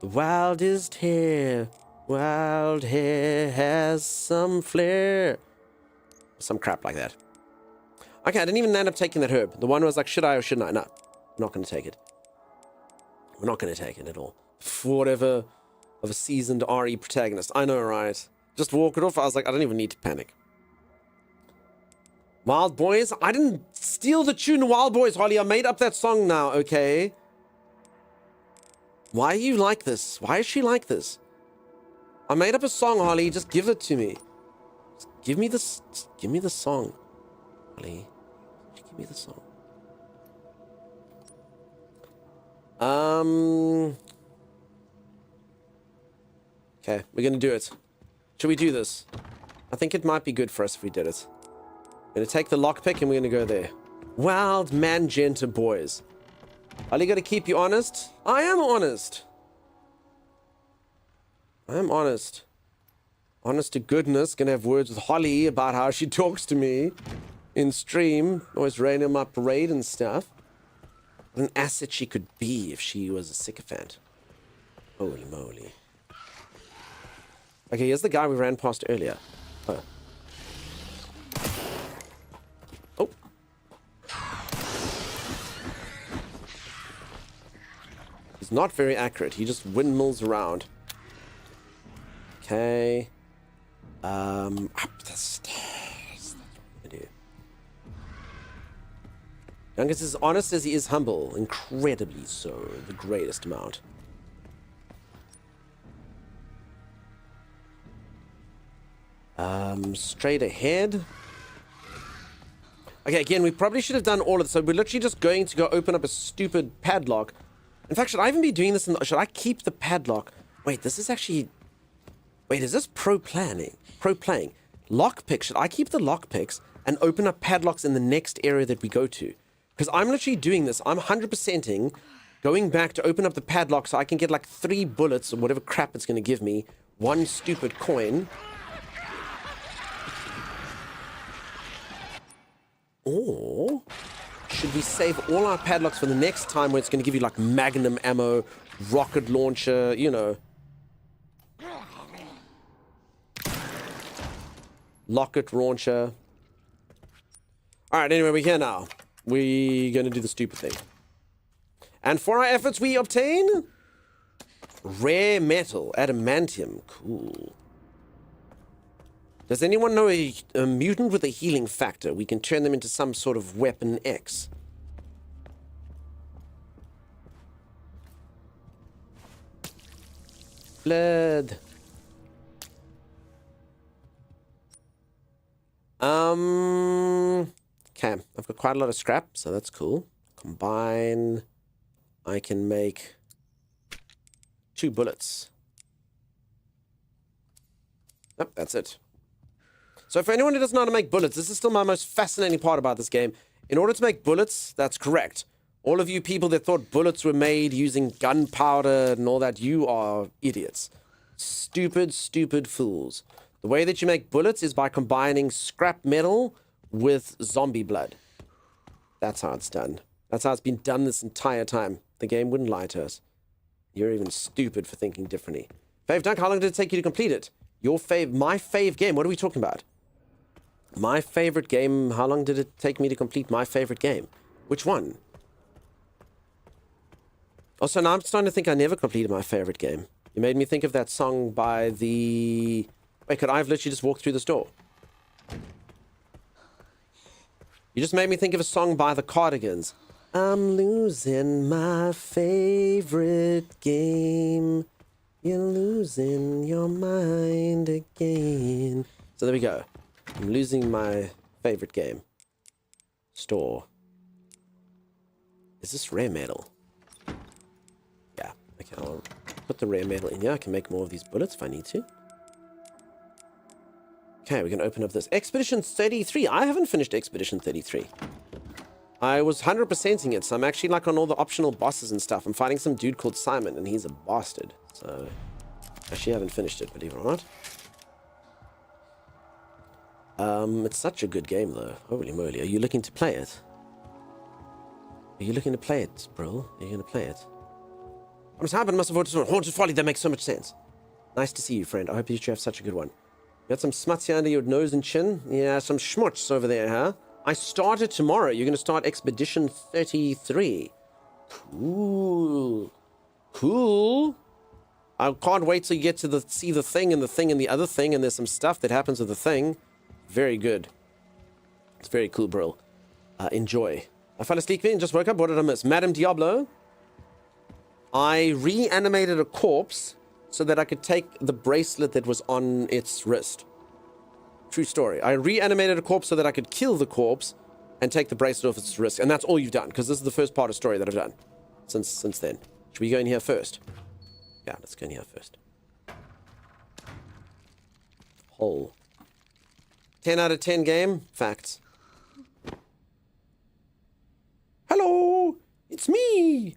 The wildest hair, wild hair has some flair. Some crap like that. Okay, I didn't even end up taking that herb. The one was like, should I or shouldn't I? No, I'm not going to take it. We're not going to take it at all. For whatever of a seasoned RE protagonist. I know, right? Just walk it off. I was like, I don't even need to panic. Wild Boys? I didn't steal the tune Wild Boys, Holly. I made up that song now, okay? Why are you like this? Why is she like this? I made up a song, Holly. Just give it to me. Just give me this. Give me the song, Holly. Just give me the song. Okay, we're gonna do it. Should we do this? I think it might be good for us if we did it. We're gonna take the lockpick and we're gonna go there. Wild Magenta Boys. Holly, gotta keep you honest. I am honest. I am honest. Honest to goodness. Gonna have words with Holly about how she talks to me in stream. Always raining on my parade and stuff. What an asset she could be if she was a sycophant. Holy moly. Okay, here's the guy we ran past earlier. Oh. Oh. He's not very accurate. He just windmills around. Okay. Up the stairs. That's what I'm gonna do. Youngest is honest as he is humble. Incredibly so. The greatest amount. Straight ahead. Okay, again, we probably should have done all of this. So we're literally just going to go open up a stupid padlock. In fact, should I even be doing this? Should I keep the padlock? Wait, this is actually... Wait, is this pro-planning? Pro-playing. Lockpick. Should I keep the lockpicks and open up padlocks in the next area that we go to? Because I'm literally doing this. I'm 100%ing going back to open up the padlock so I can get like 3 bullets or whatever crap it's going to give me. 1 stupid coin. Or should we save all our padlocks for the next time where it's going to give you like magnum ammo, rocket launcher, you know. Locket launcher. Alright, anyway, we're here now. We're going to do the stupid thing. And for our efforts, we obtain rare metal, adamantium. Cool. Does anyone know a mutant with a healing factor? We can turn them into some sort of weapon X. Blood. Okay, I've got quite a lot of scrap, so that's cool. Combine. I can make 2 bullets. Yep, that's it. So for anyone who doesn't know how to make bullets, this is still my most fascinating part about this game. In order to make bullets, that's correct. All of you people that thought bullets were made using gunpowder and all that, you are idiots. Stupid, stupid fools. The way that you make bullets is by combining scrap metal with zombie blood. That's how it's done. That's how it's been done this entire time. The game wouldn't lie to us. You're even stupid for thinking differently. Fave Dunk, how long did it take you to complete it? My fave game, what are we talking about? My favorite game, how long did it take me to complete my favorite game? Which one? Also, now I'm starting to think I never completed my favorite game. You made me think of that song by the... Wait, could I have literally just walked through this door? You just made me think of a song by the Cardigans. I'm losing my favorite game. You're losing your mind again. So there we go. I'm losing my favorite game. Store. Is this rare metal? Yeah. Okay, I'll put the rare metal in here. I can make more of these bullets if I need to. Okay, we can open up this. Expedition 33. I haven't finished Expedition 33. I was 100%ing it, so I'm actually like on all the optional bosses and stuff. I'm fighting some dude called Simon, and he's a bastard. So, actually haven't finished it, believe it or not. It's such a good game, though. Holy moly. Are you looking to play it? Are you looking to play it, bro? Are you going to play it? I'm just happy. Must have voted for Haunted Folly. That makes so much sense. Nice to see you, friend. I hope you have such a good one. You got some smuts here under your nose and chin? Yeah, some schmutz over there, huh? I started tomorrow. You're going to start Expedition 33. Cool. Cool. I can't wait till you get to see the thing and the thing and the other thing, and there's some stuff that happens with the thing. Very good. It's very cool, bro. Enjoy. I fell asleep and just woke up. What did I miss? Madame Diablo. I reanimated a corpse so that I could take the bracelet that was on its wrist. True story. I reanimated a corpse so that I could kill the corpse and take the bracelet off its wrist. And that's all you've done, because this is the first part of the story that I've done since then. Should we go in here first? Yeah, let's go in here first. Hole. 10 out of 10 game. Facts. Hello! It's me!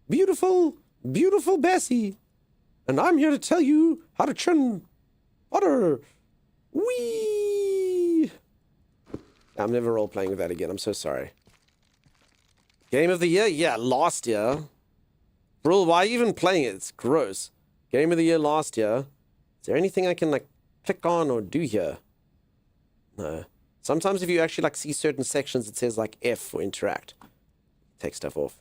Beautiful, beautiful Bessie. And I'm here to tell you how to churn butter. Whee! I'm never role-playing with that again. I'm so sorry. Game of the year? Yeah, last year. Bro, why are you even playing it? It's gross. Game of the year last year. Is there anything I can, like, click on or do here? No. Sometimes if you actually, like, see certain sections, it says, like, F for interact. Take stuff off.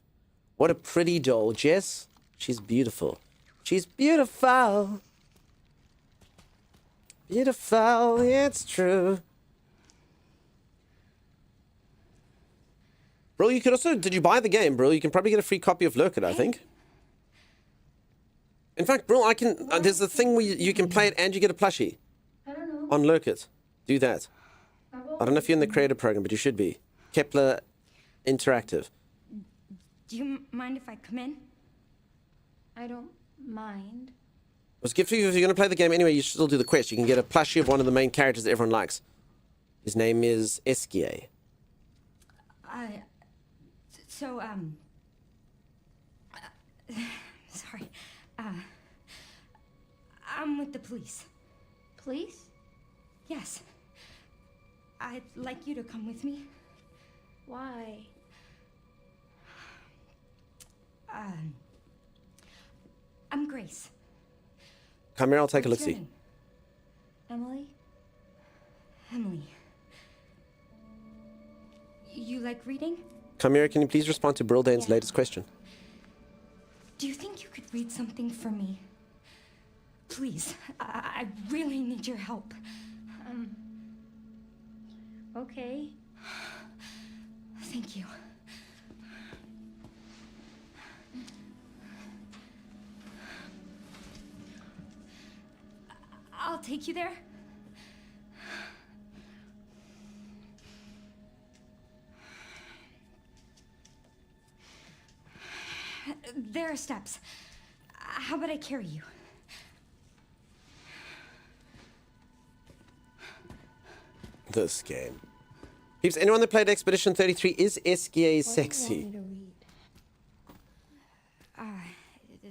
What a pretty doll. Jess? She's beautiful. She's beautiful. Beautiful, it's true. Bro, you could also... Did you buy the game, bro? You can probably get a free copy of Lurk It, I think. In fact, bro, I can... there's a thing where you can play it and you get a plushie. I don't know. On Lurk It. Do that. I don't know if you're in the creator program, but you should be. Kepler Interactive. Do you mind if I come in? I don't mind. It was good for you if you're going to play the game anyway. You should still do the quest. You can get a plushie of one of the main characters that everyone likes. His name is Esquier. So, sorry. I'm with the police. Police? Yes. I'd like you to come with me. Why? I'm Grace. Come here, I'll take a What's your look-see. name? Emily? Emily. You like reading? Come here, can you please respond to Brildane's latest question? Do you think you could read something for me? Please, I really need your help. Okay. Thank you. I'll take you there. There are steps. How about I carry you? this game. Peeps, anyone that played Expedition 33, is SGA sexy?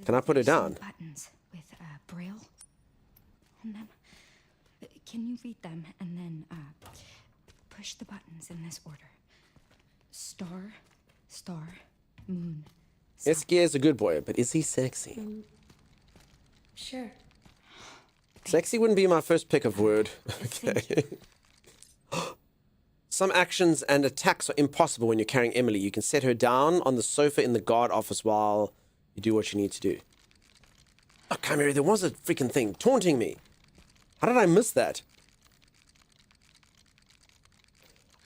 Can I put her down? Buttons with braille on them. Can you read them and then push the buttons in this order? Star, star, moon. SGA is a good boy, but is he sexy? Sure. Sexy wouldn't be my first pick of word. Okay. Some actions and attacks are impossible when you're carrying Emily. You can set her down on the sofa in the guard office while you do what you need to do. Oh, Chimera, there was a freaking thing taunting me. How did I miss that?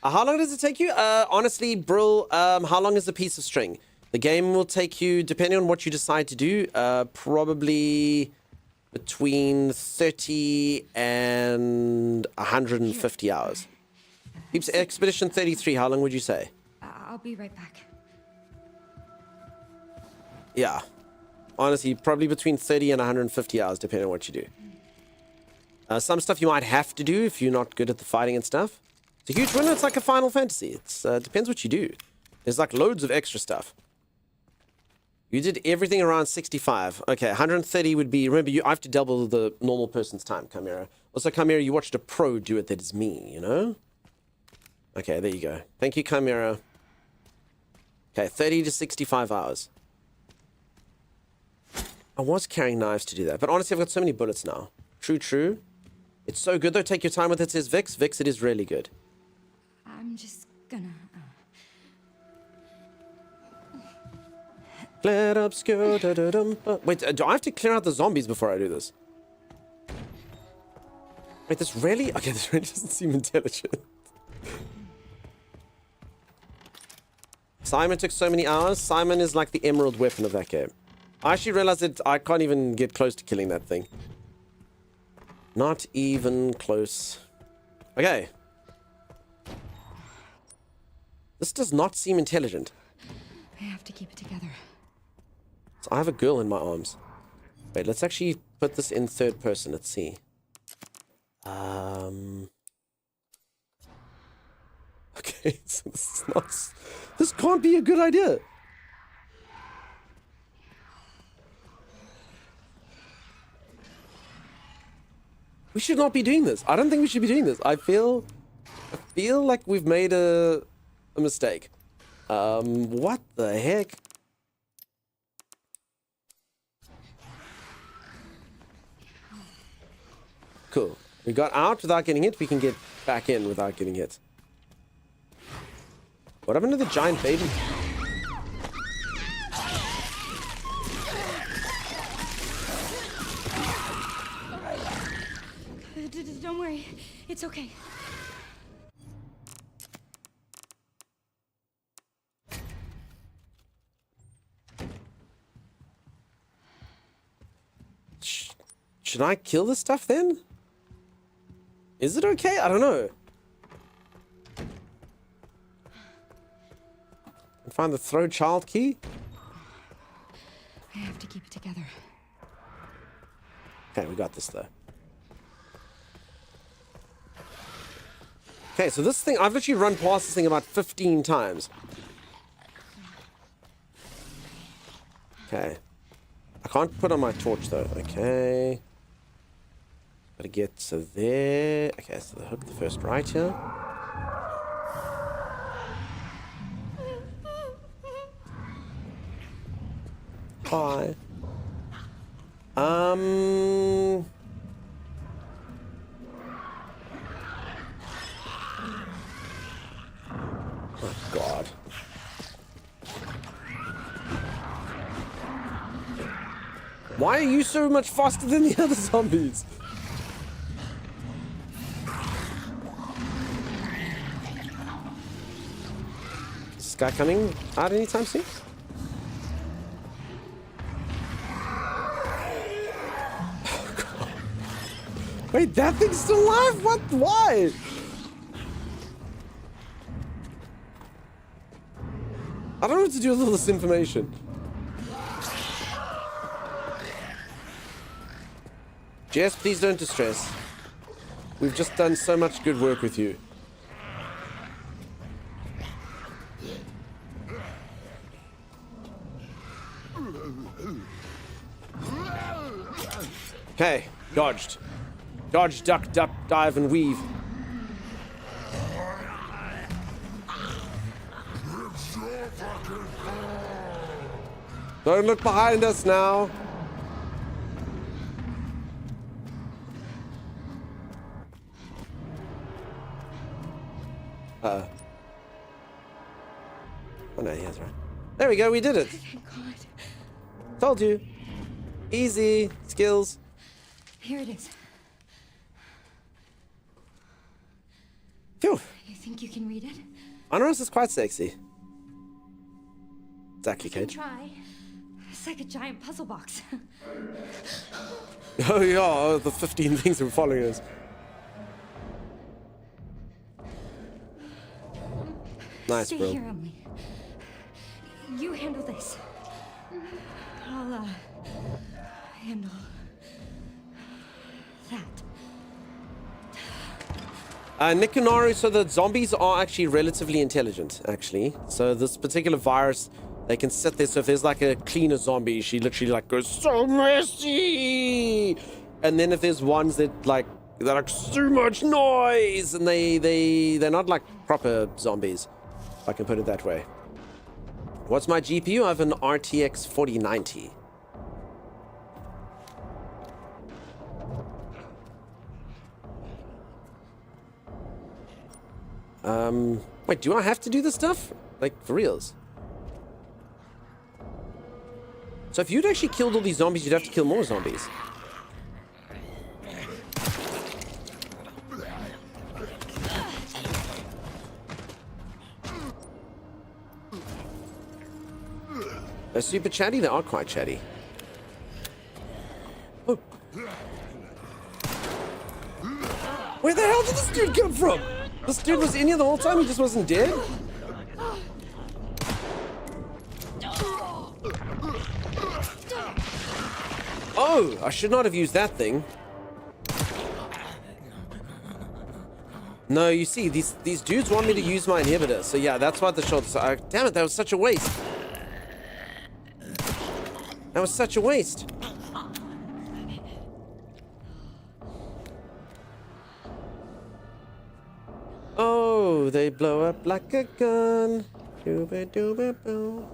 How long does it take you? Honestly, Brill, how long is a piece of string? The game will take you, depending on what you decide to do, probably between 30 and 150 hours. Peeps, Expedition 33, how long would you say? I'll be right back. Yeah. Honestly, probably between 30 and 150 hours, depending on what you do. Some stuff you might have to do if you're not good at the fighting and stuff. It's a huge winner. It's like a Final Fantasy. It depends what you do. There's like loads of extra stuff. You did everything around 65. Okay, 130 would be... Remember, I have to double the normal person's time, Chimera. Also, Chimera, you watched a pro do it that is me, you know? Okay, there you go. Thank you, Chimera. Okay, 30 to 65 hours. I was carrying knives to do that, but honestly, I've got so many bullets now. True, true. It's so good, though. Take your time with it, says Vix. Vix, it is really good. I'm just gonna... Let obscure, wait, do I have to clear out the zombies before I do this? Wait, this really... Okay, this really doesn't seem intelligent. Simon took so many hours. Simon is like the emerald weapon of that game. I actually realized that I can't even get close to killing that thing. Not even close. Okay. This does not seem intelligent. I have to keep it together. So I have a girl in my arms. Wait, let's actually put this in third person. Let's see. Okay, so this is not... This can't be a good idea. We should not be doing this. I don't think we should be doing this. I feel like we've made a mistake. What the heck? Cool. We got out without getting hit. We can get back in without getting hit. What happened to the giant baby? Don't worry. It's okay. Should I kill this stuff then? Is it okay? I don't know. Find the throw child key. I have to keep it together. Okay, we got this though. Okay, so this thing, I've literally run past this thing about 15 times. Okay. I can't put on my torch though. Okay. Gotta get to there. Okay, so hook the first right here. Hi. Oh God. Why are you so much faster than the other zombies? Is this guy coming out anytime soon? Wait, that thing's still alive? What? Why? I don't know what to do with all this information. Jess, please don't distress. We've just done so much good work with you. Okay, dodged. Dodge, duck, dive, and weave. Don't look behind us now. Oh no, he has right. There we go, we did it. Thank God. Told you. Easy. Skills. Here it is. Phew. You think you can read it? Honoris is quite sexy. Exactly, I can Kate. try. It's like a giant puzzle box. Oh yeah, the 15 things that were following us. Nice, Stay bro. here, Emily. You handle this. I'll handle that. Nick and Naru, so the zombies are actually relatively intelligent, actually. So this particular virus, they can sit there. So if there's like a cleaner zombie, she literally like goes, so messy. And then if there's ones that like, they're like so much noise, and they're not like proper zombies, if I can put it that way. What's my GPU? I have an RTX 4090. Wait, do I have to do this stuff? Like, for reals? So if you'd actually killed all these zombies, you'd have to kill more zombies. They're super chatty? They are quite chatty. Oh. Where the hell did this dude come from? This dude was in here the whole time, he just wasn't dead? Oh, I should not have used that thing. No, you see, these dudes want me to use my inhibitor. So yeah, that's why the shots... damn it, that was such a waste. That was such a waste. Oh, they blow up like a gun. Dooba-dooba-boo.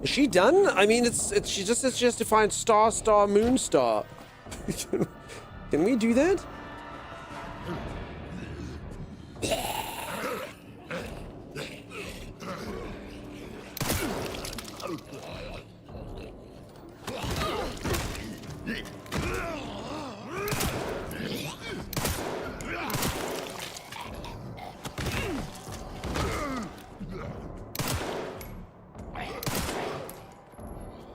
Is she done? I mean, she just has to find star, moon, star. Can we do that?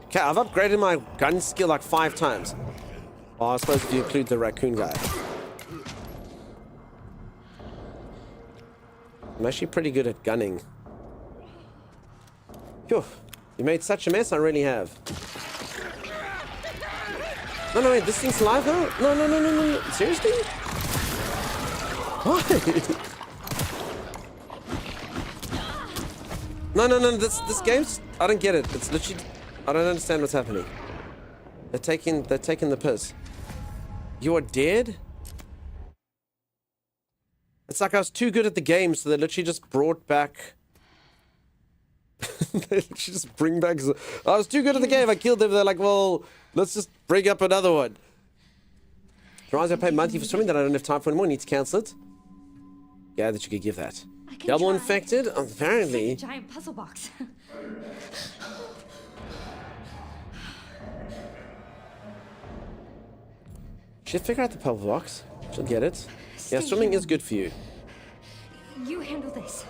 Okay, I've upgraded my gun skill like 5 times. Well, I suppose if you include the raccoon guy. I'm actually pretty good at gunning. Phew, you made such a mess, I really have. No, wait, this thing's alive now? No. Seriously? Why? No, this game's... I don't get it. It's literally... I don't understand what's happening. They're taking the piss. You are dead? It's like I was too good at the game, so they literally just brought back... they literally just bring back... I was too good at the game, I killed them, they're like, well, let's just bring up another one. Reminds me I pay monthly for swimming that I don't have time for anymore, need to cancel it. Yeah, that you could give that. Double infected? Apparently. It's like a giant puzzle box. She'll figure out the puzzle box. She'll get it. Yeah, swimming is good for you. You handle this.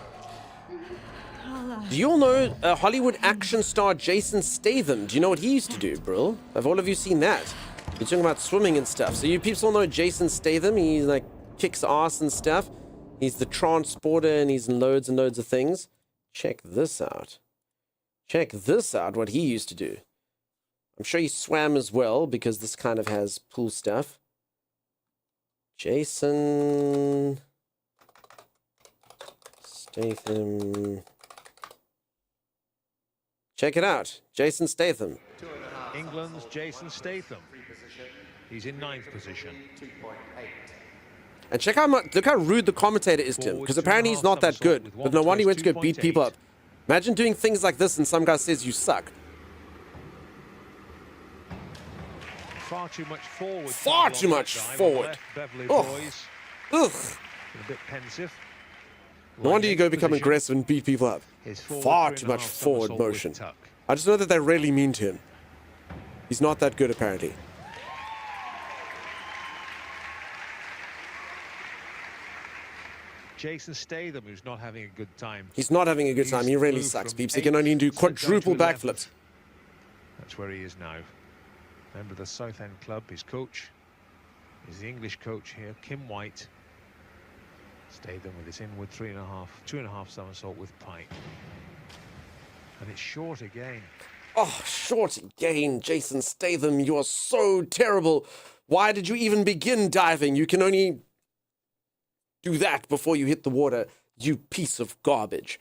Do you all know Hollywood action star Jason Statham? Do you know what he used to do, bro? Have all of you seen that? You're talking about swimming and stuff. So you people all know Jason Statham. He like kicks ass and stuff. He's the transporter and he's in loads and loads of things. Check this out. Check this out, what he used to do. I'm sure he swam as well because this kind of has pool stuff. Jason Statham Check it out. Jason Statham. England's Jason Statham. He's in 9th position. And check how much, look how rude the commentator is to him, because apparently he's not that good. But no wonder he went to go beat people up. Imagine doing things like this and some guy says you suck. Far too much forward. Far too much forward. Beverly Oh. boys. Ugh. A bit pensive. No wonder you go become aggressive and beat people up. His forward Far 3.5 too much forward somersault with motion. tuck. I just know that they're really mean to him. He's not that good, apparently. Jason Statham, who's not having a good time. He's not having a good time. He really moved sucks, from peeps. He can only do 8th down to quadruple 11th. backflips. That's where he is now. Member of the Southend Club, his coach is the English coach here, Kim White. Statham with his inward 2.5 somersault with pike. And it's short again. Oh, short again, Jason Statham. You are so terrible. Why did you even begin diving? You can only do that before you hit the water, you piece of garbage.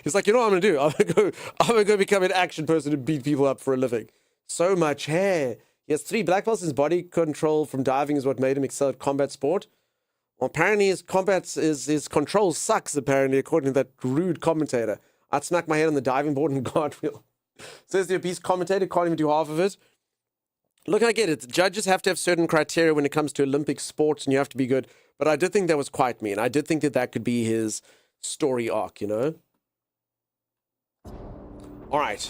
He's like, you know what I'm gonna do? I'm gonna go become an action person and beat people up for a living. So much hair. He has 3 black belts. His body control from diving is what made him excel at combat sport. Well, apparently his his control sucks, apparently, according to that rude commentator. I'd smack my head on the diving board and cartwheel. Says the obese commentator, can't even do half of it. Look, I get it. The judges have to have certain criteria when it comes to Olympic sports, and you have to be good. But I did think that was quite mean. I did think that that could be his story arc, you know? All right.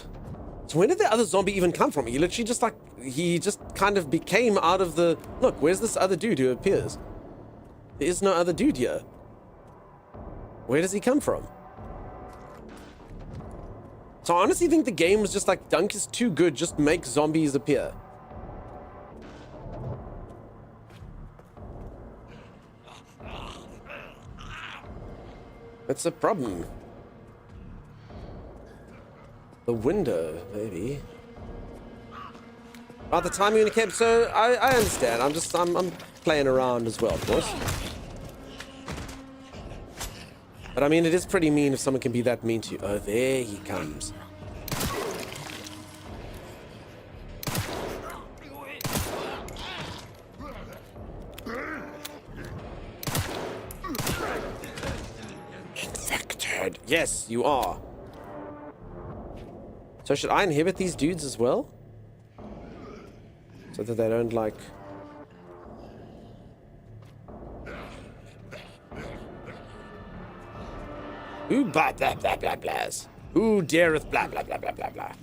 So when did the other zombie even come from? He literally just he just kind of became out of the... Look, where's this other dude who appears? There is no other dude here. Where does he come from? So I honestly think the game was just like, Dunk is too good, just make zombies appear. That's a problem. The window, maybe. About the timing when it came, so I understand. I'm playing around as well, of course. But I mean, it is pretty mean if someone can be that mean to you. Oh, there he comes. Infected. Yes, you are. So should I inhibit these dudes as well? So that they don't, like... Who blah blah blah blah blahs? Who dareth blah blah blah blah blah blah?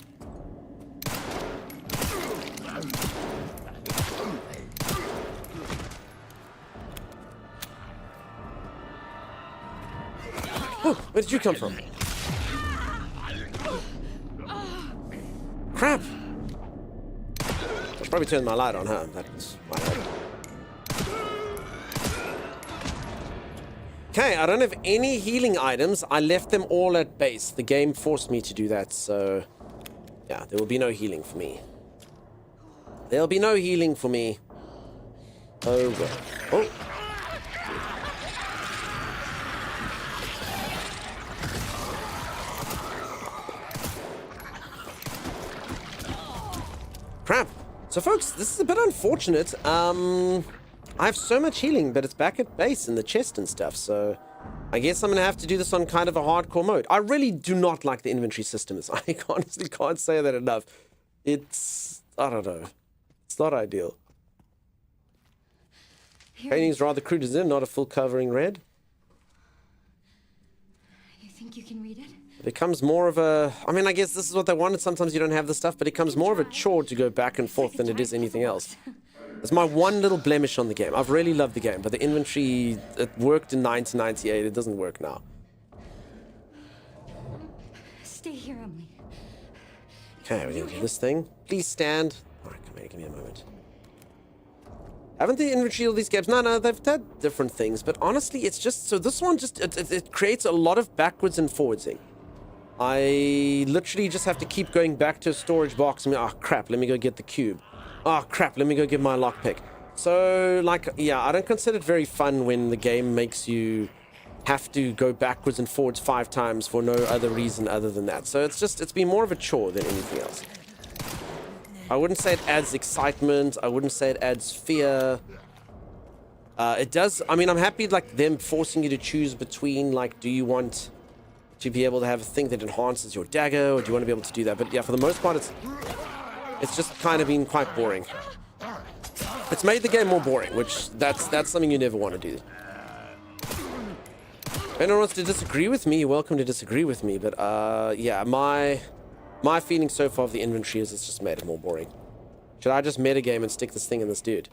Oh, where did you come from? Crap! I should probably turn my light on, huh? That's my bad. Okay, I don't have any healing items. I left them all at base. The game forced me to do that, so... Yeah, there will be no healing for me. There'll be no healing for me. Oh, God. Oh. Crap. So, folks, this is a bit unfortunate. I have so much healing, but it's back at base in the chest and stuff, so I guess I'm going to have to do this on kind of a hardcore mode. I really do not like the inventory systems. I honestly can't say that enough. It's... I don't know. It's not ideal. Painting's rather crude as in, not a full covering red. You think you can read it? It becomes more of a... I mean, I guess this is what they wanted. Sometimes you don't have the stuff, but it becomes more of a chore to go back and forth than it is anything else. It's my one little blemish on the game. I've really loved the game, but the inventory, it worked in 1998. It doesn't work now. Stay here, Emily. Okay, we're going to do this thing. Please stand. All right, come here. Give me a moment. Haven't the inventory of these games? No, they've had different things, but honestly, it's just... So this one just... It creates a lot of backwards and forwardsing. I literally just have to keep going back to a storage box and... Oh, crap, let me go get the cube. Oh, crap, let me go get my lockpick. So, like, yeah, I don't consider it very fun when the game makes you have to go backwards and forwards 5 times for no other reason other than that. So it's been more of a chore than anything else. I wouldn't say it adds excitement. I wouldn't say it adds fear. It does. I mean, I'm happy like them forcing you to choose between, like, do you want to be able to have a thing that enhances your dagger, or do you want to be able to do that? But yeah, for the most part, it's just kind of been quite boring. It's made the game more boring, which that's something you never want to do. If anyone wants to disagree with me, you're welcome to disagree with me. But yeah, my feeling so far of the inventory is it's just made it more boring. Should I just metagame and stick this thing in this dude?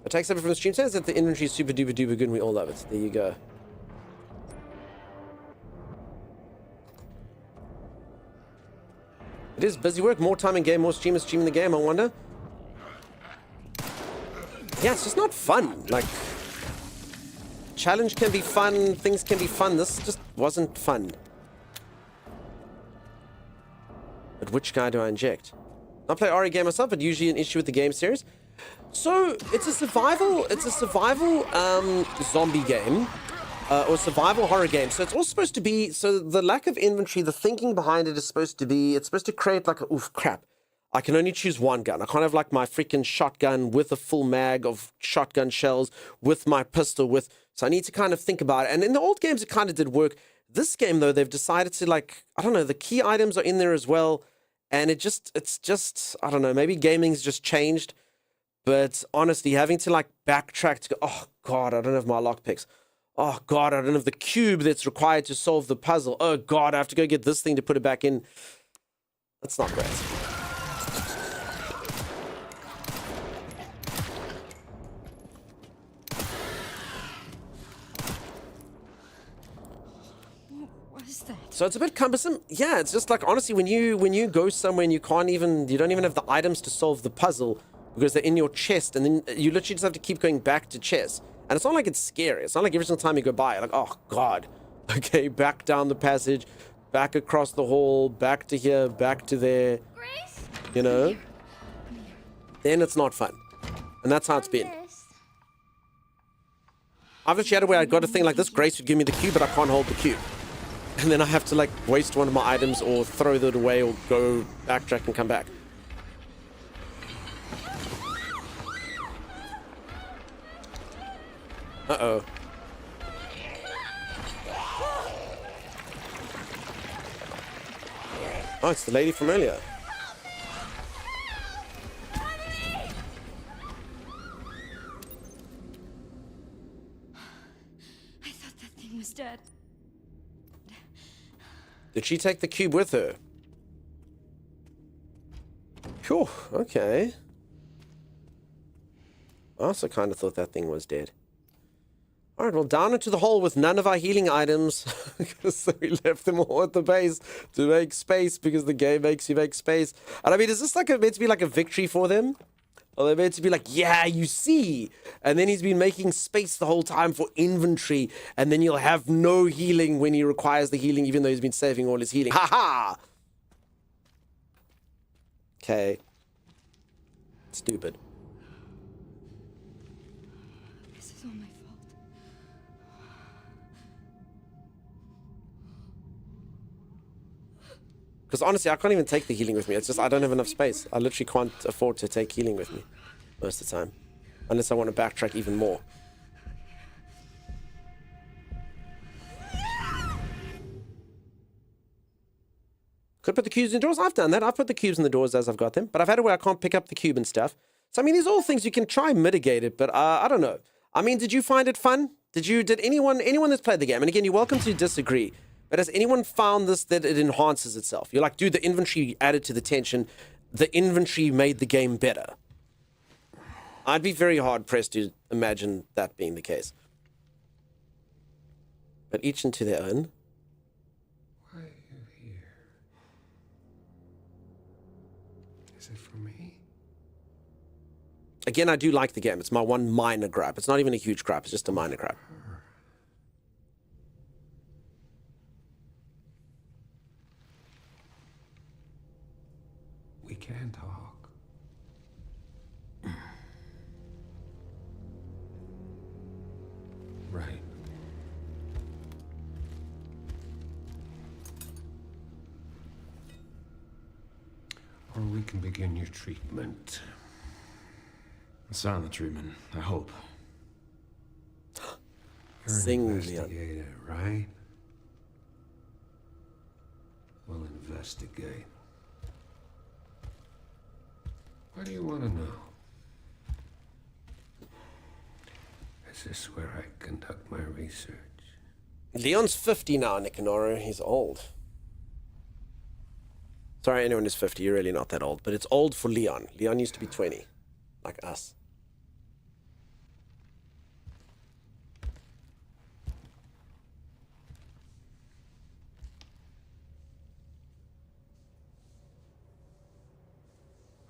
It takes something from the stream, says that the inventory is super duper duper good and we all love it. There you go. It is busy work, more time in game, more streamers streaming the game, I wonder. Yeah, it's just not fun. Like, challenge can be fun, things can be fun. This just wasn't fun. But which guy do I inject? I play RE game myself, but usually an issue with the game series. So it's a survival zombie game. Or survival horror game. So it's all supposed to be, so the lack of inventory, the thinking behind it is supposed to be, it's supposed to create like a, oof, crap. I can only choose one gun. I can't have like my freaking shotgun with a full mag of shotgun shells, with my pistol, so I need to kind of think about it. And in the old games, it kind of did work. This game, though, they've decided to, like, I don't know, the key items are in there as well. And it's just, I don't know, maybe gaming's just changed. But honestly, having to like backtrack to go, oh God, I don't have my lockpicks. Oh God, I don't have the cube that's required to solve the puzzle. Oh God, I have to go get this thing to put it back in. That's not great. What was that? So it's a bit cumbersome. Yeah, it's just like, honestly, when you go somewhere and you don't even have the items to solve the puzzle because they're in your chest, and then you literally just have to keep going back to chest. And it's not like it's scary. It's not like every single time you go by, like, oh God, okay, back down the passage, back across the hall, back to here, back to there. Grace? You know? Then it's not fun. And that's how it's been. I've actually had it where I got a thing like this. Grace would give me the cube, but I can't hold the cube. And then I have to like waste one of my items or throw that away or go backtrack and come back. Uh-oh. Oh, it's the lady from earlier. I thought that thing was dead. Did she take the cube with her? Phew, okay. I also kind of thought that thing was dead. Alright, well, down into the hole with none of our healing items. So we left them all at the base to make space, because the game makes you make space. And I mean, is this like meant to be like a victory for them? Or they're meant to be like, yeah, you see. And then he's been making space the whole time for inventory. And then you'll have no healing when he requires the healing, even though he's been saving all his healing. Ha ha! Okay. Stupid. This is all my fault. Because honestly, I can't even take the healing with me. It's just I don't have enough space. I literally can't afford to take healing with me most of the time. Unless I want to backtrack even more. Could put the cubes in doors. I've done that. I've put the cubes in the doors as I've got them. But I've had it where I can't pick up the cube and stuff. So, I mean, these are all things you can try and mitigate it. But I don't know. I mean, did you find it fun? Did anyone that's played the game, and again, you're welcome to disagree, but has anyone found this, that it enhances itself? You're like, dude, the inventory added to the tension. The inventory made the game better. I'd be very hard-pressed to imagine that being the case. But each into their own. Why are you here? Is it for me? Again, I do like the game. It's my one minor gripe. It's not even a huge gripe. It's just a minor gripe. We can talk. Right. Or we can begin your treatment. A silent treatment, I hope. You're an Sing, investigator, right? We'll investigate. What do you want to know? Is this where I conduct my research? Leon's 50 now, Nicanoro. He's old. Sorry, anyone who's 50. You're really not that old. But it's old for Leon. Leon used to be 20. Like us.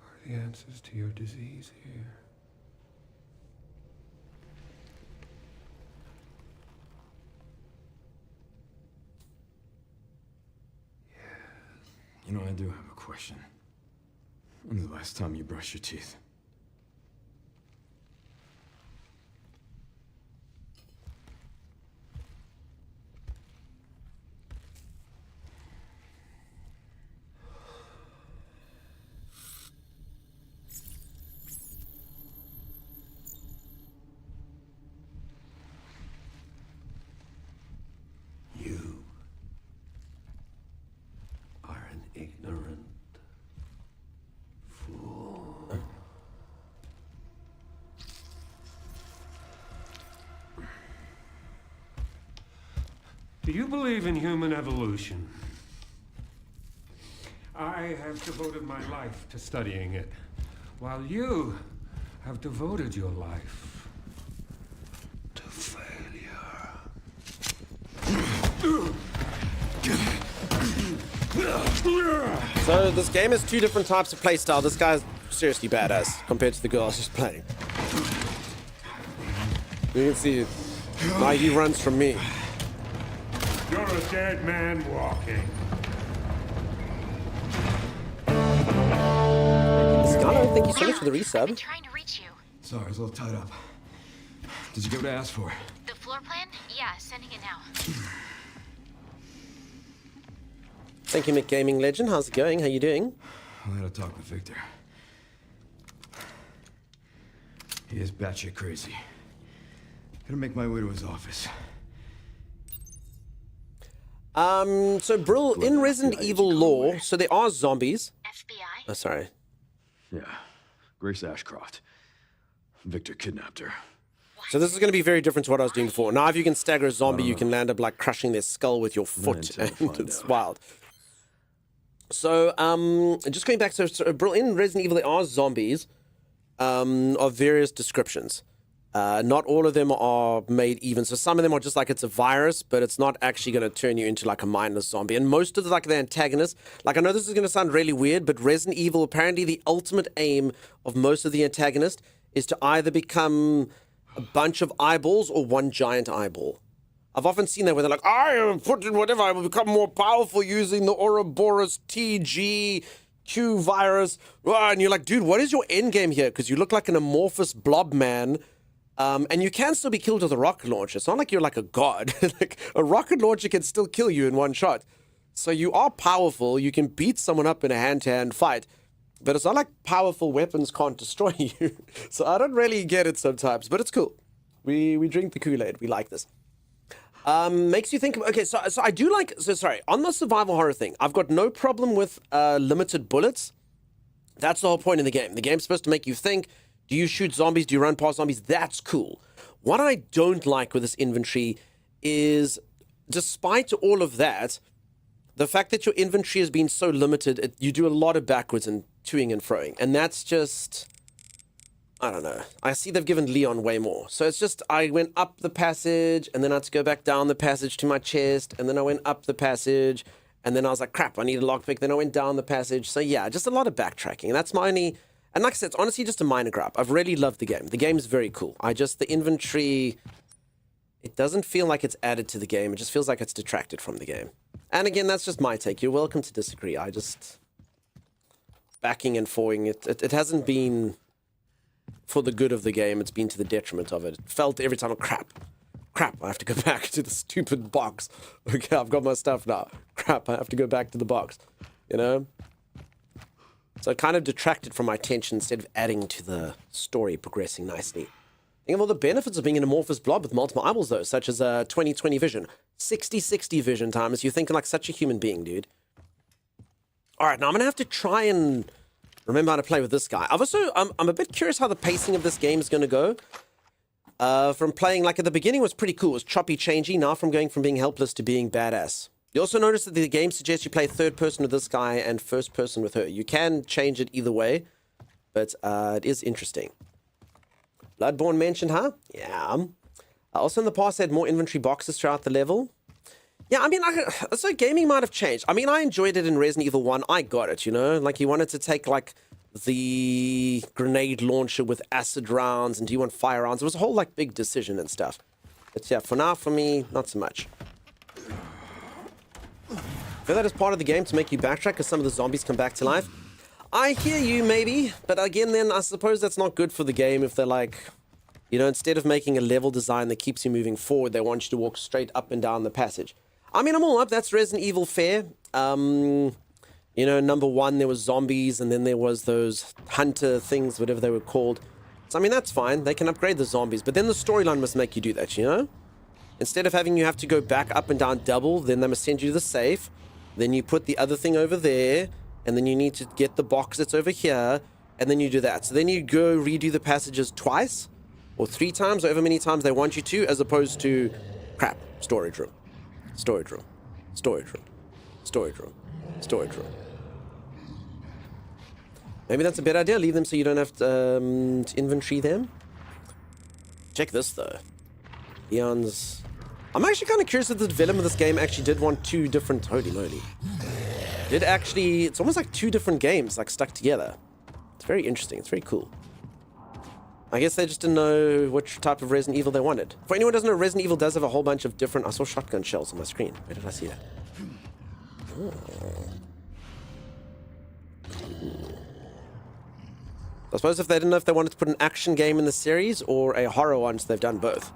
Are the answers to your disease here? You know, I do have a question. When's the last time you brushed your teeth? You are an ignorant fool. Do you believe in human evolution? I have devoted my life to studying it, while you have devoted your life to failure. So this game has two different types of playstyle. This guy's seriously badass compared to the girl she's playing. You can see why he runs from me. You're a dead man walking. Scott, thank you so much for the resub. Trying to reach you. Sorry, I was a little tied up. Did you get what I asked for? The floor plan? Yeah, sending it now. Thank you, Mick Gaming Legend. How's it going? How you doing? I had a talk with Victor. He is batshit crazy. Gotta make my way to his office. So Brill, in Resident Evil lore, so there are zombies. FBI? Oh, sorry. Yeah, Grace Ashcroft. Victor kidnapped her. So this is going to be very different to what I was doing before. Now, if you can stagger a zombie, you can land up like crushing their skull with your foot, and it's wild. So, just going back, so Brill, in Resident Evil, there are zombies of various descriptions. Not all of them are made even. So some of them are just like it's a virus, but it's not actually going to turn you into like a mindless zombie. And most of the, like the antagonists, like I know this is going to sound really weird, but Resident Evil, apparently the ultimate aim of most of the antagonists is to either become a bunch of eyeballs or one giant eyeball. I've often seen that where they're like, I have put in whatever, I will become more powerful using the Ouroboros TGQ virus. And you're like, dude, what is your end game here? Because you look like an amorphous blob man. And you can still be killed with a rocket launcher. It's not like you're like a god. Like a rocket launcher can still kill you in one shot. So you are powerful. You can beat someone up in a hand-to-hand fight. But it's not like powerful weapons can't destroy you. So I don't really get it sometimes, but it's cool. We drink the Kool-Aid. We like this. Makes you think. Okay, so I do like. So sorry, on the survival horror thing, I've got no problem with limited bullets. That's the whole point of the game. The game's supposed to make you think. Do you shoot zombies? Do you run past zombies? That's cool. What I don't like with this inventory is, despite all of that, the fact that your inventory has been so limited, you do a lot of backwards and toing and froing. And that's just, I don't know. I see they've given Leon way more. So it's just, I went up the passage, and then I had to go back down the passage to my chest, and then I went up the passage, and then I was like, crap, I need a lockpick. Then I went down the passage. So yeah, just a lot of backtracking. And that's my only... And like I said, it's honestly just a minor gripe. I've really loved the game. The game's very cool. The inventory, it doesn't feel like it's added to the game. It just feels like it's detracted from the game. And again, that's just my take. You're welcome to disagree. I just, backing and forwing, it hasn't been for the good of the game. It's been to the detriment of it. It felt every time, crap. Crap, I have to go back to the stupid box. Okay, I've got my stuff now. Crap, I have to go back to the box. You know? So it kind of detracted from my attention instead of adding to the story progressing nicely. Think of all the benefits of being an amorphous blob with multiple eyeballs, though, such as 20/20 vision, 60/60 vision time, as you're thinking like such a human being, dude. All right, now I'm going to have to try and remember how to play with this guy. I'm a bit curious how the pacing of this game is going to go. From playing, like at the beginning was pretty cool. It was choppy, changey. Now from going from being helpless to being badass. You also notice that the game suggests you play third person with this guy and first person with her. You can change it either way, but it is interesting. Bloodborne mentioned, huh? Yeah. Also in the past, they had more inventory boxes throughout the level. Yeah, I mean, so gaming might have changed. I mean, I enjoyed it in Resident Evil 1. I got it, you know? Like, you wanted to take, like, the grenade launcher with acid rounds, and do you want fire rounds? It was a whole, like, big decision and stuff. But yeah, for now, for me, not so much. I feel that is part of the game to make you backtrack because some of the zombies come back to life. I hear you, maybe, but again, then I suppose that's not good for the game if they're like, you know, instead of making a level design that keeps you moving forward, they want you to walk straight up and down the passage. I mean, I'm all up. That's Resident Evil fare. You know, number one, there was zombies, and then there was those hunter things, whatever they were called. So, I mean, that's fine. They can upgrade the zombies, but then the storyline must make you do that, you know? Instead of having you have to go back up and down double, then they must send you to the safe. Then you put the other thing over there, and then you need to get the box that's over here, and then you do that. So then you go redo the passages twice, or 3 times, or however many times they want you to, as opposed to, crap, storage room, storage room, storage room, storage room, storage room. Maybe that's a better idea. Leave them so you don't have to inventory them. Check this, though. Leon's... I'm actually kind of curious if the development of this game actually did want 2 different... Holy moly. Did actually... It's almost like 2 different games, like, stuck together. It's very interesting. It's very cool. I guess they just didn't know which type of Resident Evil they wanted. For anyone who doesn't know, Resident Evil does have a whole bunch of different... I saw shotgun shells on my screen. Where did I see that? Oh. I suppose if they didn't know if they wanted to put an action game in the series or a horror one, so they've done both.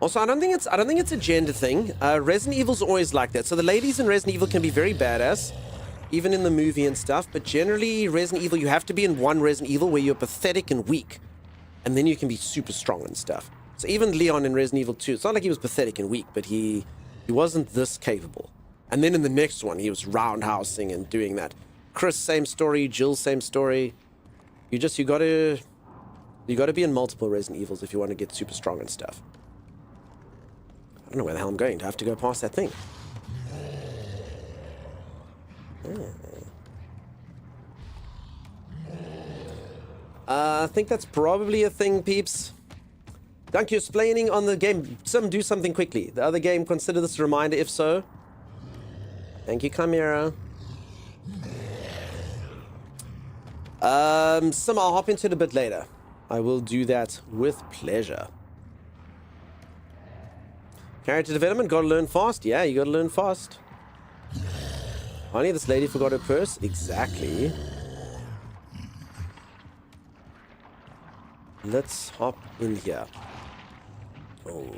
Also, I don't think it's a gender thing. Resident Evil's always like that. So the ladies in Resident Evil can be very badass, even in the movie and stuff. But generally, Resident Evil, you have to be in one Resident Evil where you're pathetic and weak, and then you can be super strong and stuff. So even Leon in Resident Evil 2, it's not like he was pathetic and weak, but he wasn't this capable. And then in the next one, he was roundhousing and doing that. Chris, same story. Jill, same story. You gotta be in multiple Resident Evils if you want to get super strong and stuff. I don't know where the hell I'm going. Do I have to go past that thing? I think that's probably a thing, peeps. Thank you for explaining on the game. Do something quickly. The other game, consider this a reminder if so. Thank you, Chimera. Some I'll hop into it a bit later. I will do that with pleasure. Character development, gotta learn fast. Yeah, you gotta learn fast. Only this lady forgot her purse. Exactly. Let's hop in here. Oh.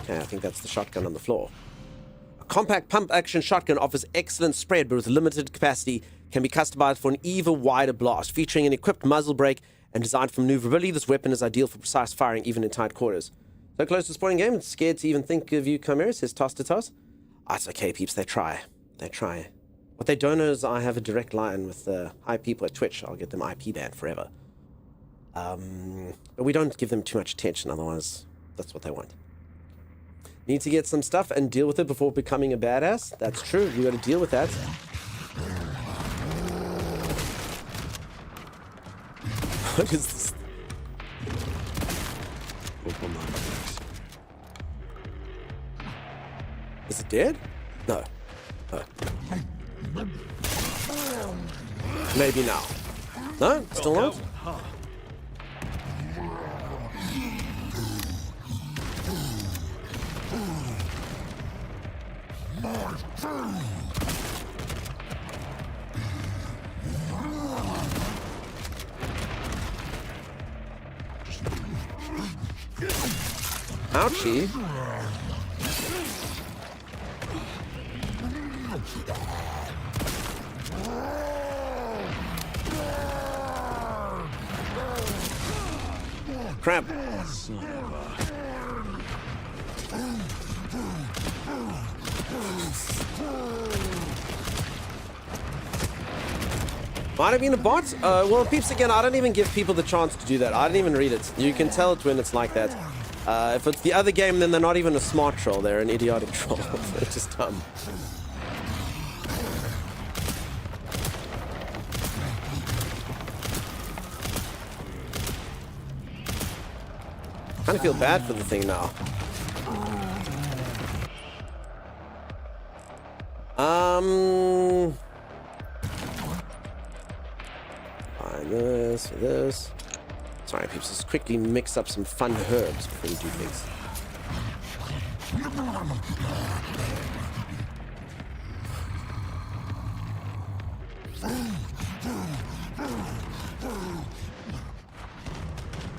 Okay, I think that's the shotgun on the floor. A compact pump-action shotgun offers excellent spread, but with limited capacity, can be customized for an even wider blast. Featuring an equipped muzzle brake and designed for maneuverability, this weapon is ideal for precise firing, even in tight quarters. So close to spawning game, it's scared to even think of you, Chimera, says Toss to Toss. Ah, it's okay, peeps, they try. They try. What they don't know is I have a direct line with the high people at Twitch. I'll get them IP banned forever. But we don't give them too much attention, otherwise that's what they want. Need to get some stuff and deal with it before becoming a badass. That's true, you gotta deal with that. What is this? Is it dead? No. Oh. Maybe now. No? Still not? Ouchie. Crap. Might have been a bot. Well, peeps, again, I don't even give people the chance to do that. I don't even read it. You can tell it when it's like that. If it's the other game, then they're not even a smart troll. They're an idiotic troll. They're just dumb. I kind of feel bad for the thing now. Buy this or this. Sorry, peeps, just quickly mix up some fun herbs before we do things.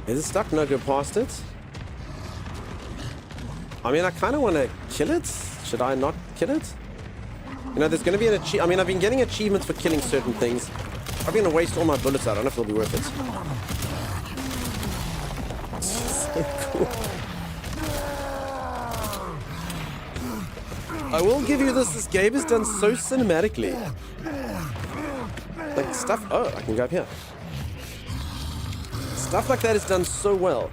Is it stuck? No, go past it. I mean, I kind of want to kill it. Should I not kill it? You know, there's going to be an achievement. I mean, I've been getting achievements for killing certain things. I'm going to waste all my bullets out. I don't know if it'll be worth it. So cool. I will give you this. This game is done so cinematically. Like stuff. Oh, I can go up here. Stuff like that is done so well.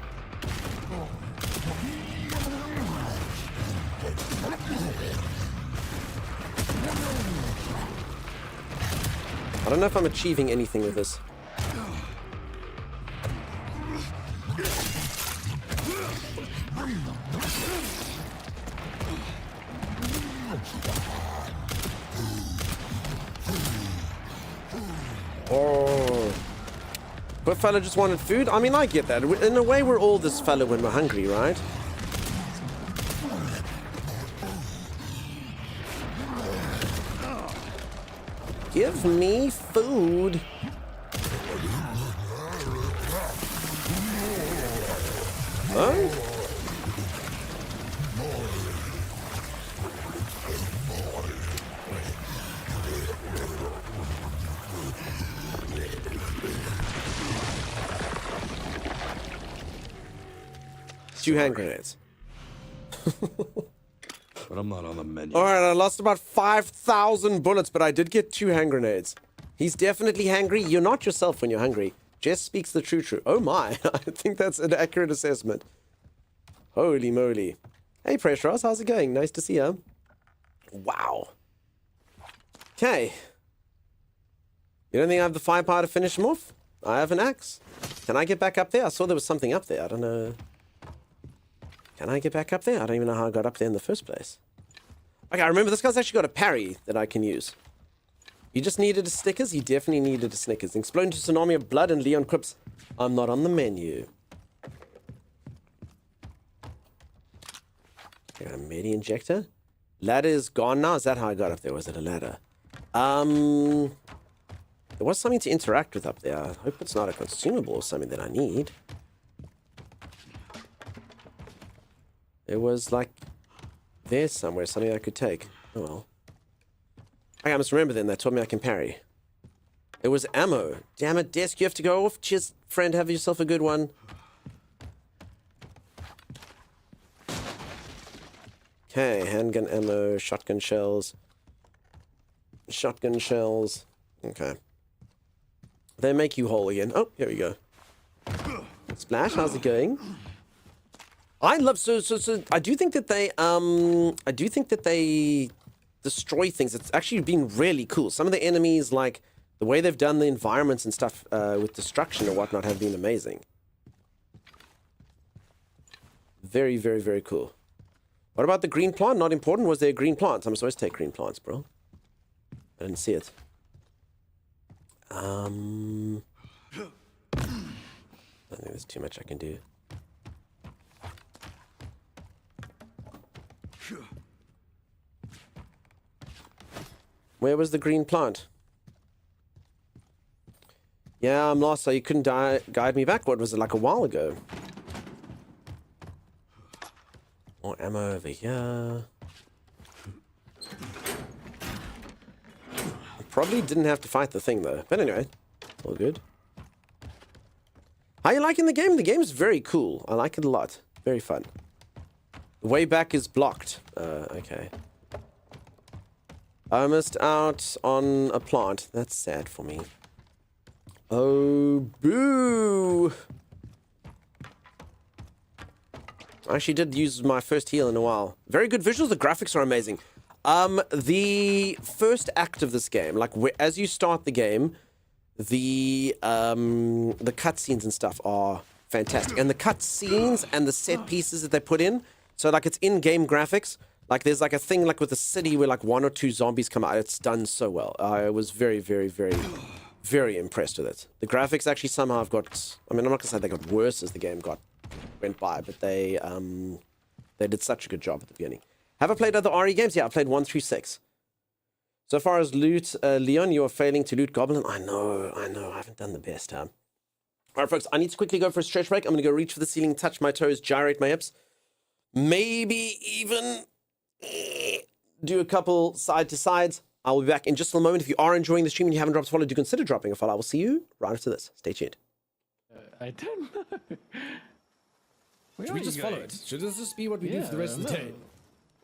I don't know if I'm achieving anything with this. Oh. But fella just wanted food? I mean, I get that. In a way, we're all this fella when we're hungry, right? Give me food. Huh? Two hand grenades. But I'm not on the menu. Alright, I lost about 5,000 bullets, but I did get 2 hand grenades. He's definitely hangry. You're not yourself when you're hungry. Jess speaks the true. Oh my, I think that's an accurate assessment. Holy moly. Hey Precious, how's it going? Nice to see you. Wow. Okay. You don't think I have the firepower to finish him off? I have an axe. Can I get back up there? I saw there was something up there. I don't know. Can I get back up there? I don't even know how I got up there in the first place. Okay, I remember this guy's actually got a parry that I can use. You just needed a Snickers? He definitely needed a Snickers. Explode into tsunami of blood and Leon quips, I'm not on the menu. Okay, a medi injector. Ladder is gone now. Is that how I got up there? Was it a ladder? There was something to interact with up there. I hope it's not a consumable or something that I need. It was like there somewhere, something I could take. Oh well. Okay, I must remember then, they told me I can parry. It was ammo. Damn it, desk, you have to go off. Cheers, friend, have yourself a good one. Okay, handgun ammo, shotgun shells. Shotgun shells. Okay. They make you whole again. Oh, here we go. Splash, how's it going? I love so I do think that they destroy things. It's actually been really cool. Some of the enemies, like the way they've done the environments and stuff with destruction and whatnot, have been amazing. Very, very, very cool. What about the green plant? Not important. Was there a green plant? I'm supposed to take green plants, bro. I didn't see it. I don't think there's too much I can do. Where was the green plant? Yeah, I'm lost, so you couldn't guide me back. What was it, like a while ago? more ammo over here. I probably didn't have to fight the thing though. But anyway, all good. How are you liking the game? The game's very cool. I like it a lot. Very fun. The way back is blocked. Okay. I missed out on a plant. That's sad for me. Oh, boo! I actually did use my first heal in a while. Very good visuals. The graphics are amazing. The first act of this game, like as you start the game, the cutscenes and stuff are fantastic. And the cutscenes and the set pieces that they put in, so like it's in-game graphics. Like there's like a thing like with the city where like 1 or 2 zombies come out. It's done so well. I was very, very, very, very impressed with it. The graphics actually somehow have got, I mean, I'm not gonna say they got worse as the game went by, but they did such a good job at the beginning. Have I played other RE games? Yeah, I played 1 through 6. So far as loot, Leon, you are failing to loot Goblin. I know, I haven't done the best, huh? Alright, folks, I need to quickly go for a stretch break. I'm gonna go reach for the ceiling, touch my toes, gyrate my hips. Maybe even do a couple side to sides. I'll be back in just a moment. If you are enjoying the stream and you haven't dropped a follow, do consider dropping a follow. I will see you right after this. Stay tuned. I don't know. Should we just follow it? Should this just be what we do for the rest of the day?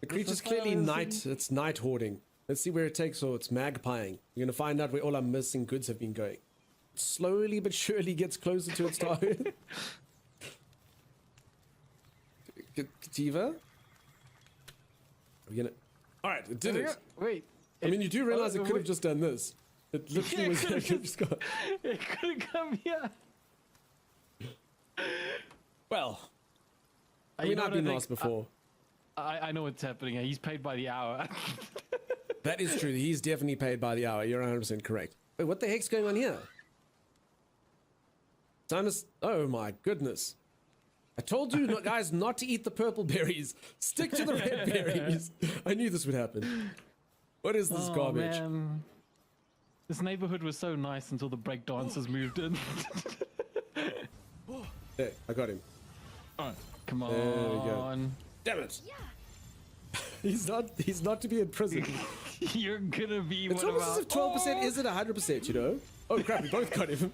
The creature's clearly night. It's night hoarding. Let's see where it takes, or it's magpieing. You're gonna find out where all our missing goods have been going. It slowly but surely gets closer to its target. Kativa? Are we gonna... Alright, it did it. Wait. I mean, you do realize it could have just done this. It literally was like it just got... It could have come here. Well, I mean, I've been lost before. I know what's happening here. He's paid by the hour. That is true. He's definitely paid by the hour. You're 100% correct. Wait, what the heck's going on here? Sinus... Oh my goodness. I told you, guys, not to eat the purple berries. Stick to the red berries. I knew this would happen. What is this garbage? Man. This neighborhood was so nice until the break dancers moved in. There, I got him. Alright, come on. There we go. Damn it. He's not to be in prison. You're gonna be it's one almost as of our... if 12% isn't 100%, you know? Oh crap, we both got him.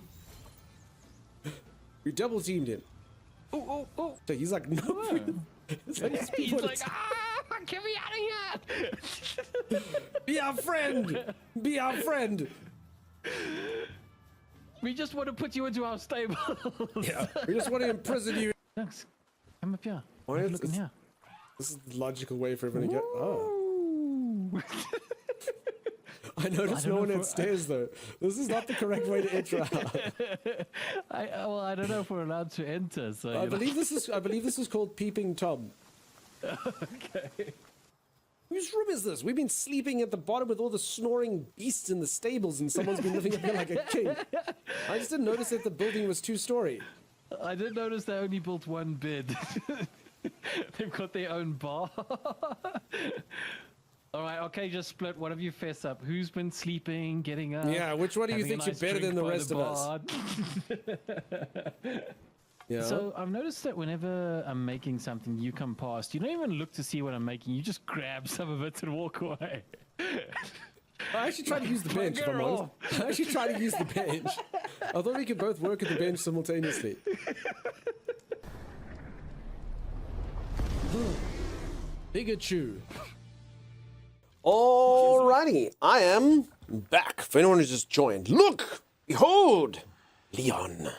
We double teamed him. Oh. So he's like, no. He's like, get me out of here! Be our friend! Be our friend! We just want to put you into our stable. Yeah, we just want to imprison you. Thanks. Come up here. Why is looking here? This is the logical way for everyone to get... Oh. I noticed no one had stairs though. This is not the correct way to enter out. I don't know if we're allowed to enter. So I believe this is called Peeping Tom. Okay. Whose room is this? We've been sleeping at the bottom with all the snoring beasts in the stables, and someone's been living up here like a king. I just didn't notice that the building was 2-story. I did notice they only built one bed. They've got their own bar. All right, okay, just split. One of you fess up. Who's been sleeping, getting up? Yeah, which one do you think you're better than the rest of us? Yeah. So I've noticed that whenever I'm making something, you come past. You don't even look to see what I'm making. You just grab some of it and walk away. I actually tried to use the bench, if I'm honest. I actually tried to use the bench. I thought we could both work at the bench simultaneously. Pikachu. Alrighty, I am back. For anyone who's just joined, look, behold, Leon.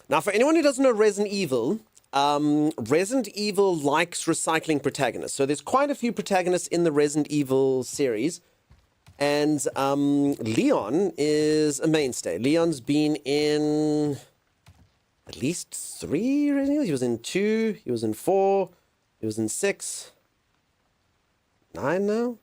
Now, for anyone who doesn't know Resident Evil likes recycling protagonists. So there's quite a few protagonists in the Resident Evil series, and Leon is a mainstay. Leon's been in at least 3 Resident Evil. He was in 2, he was in 4, he was in 6. 9 now?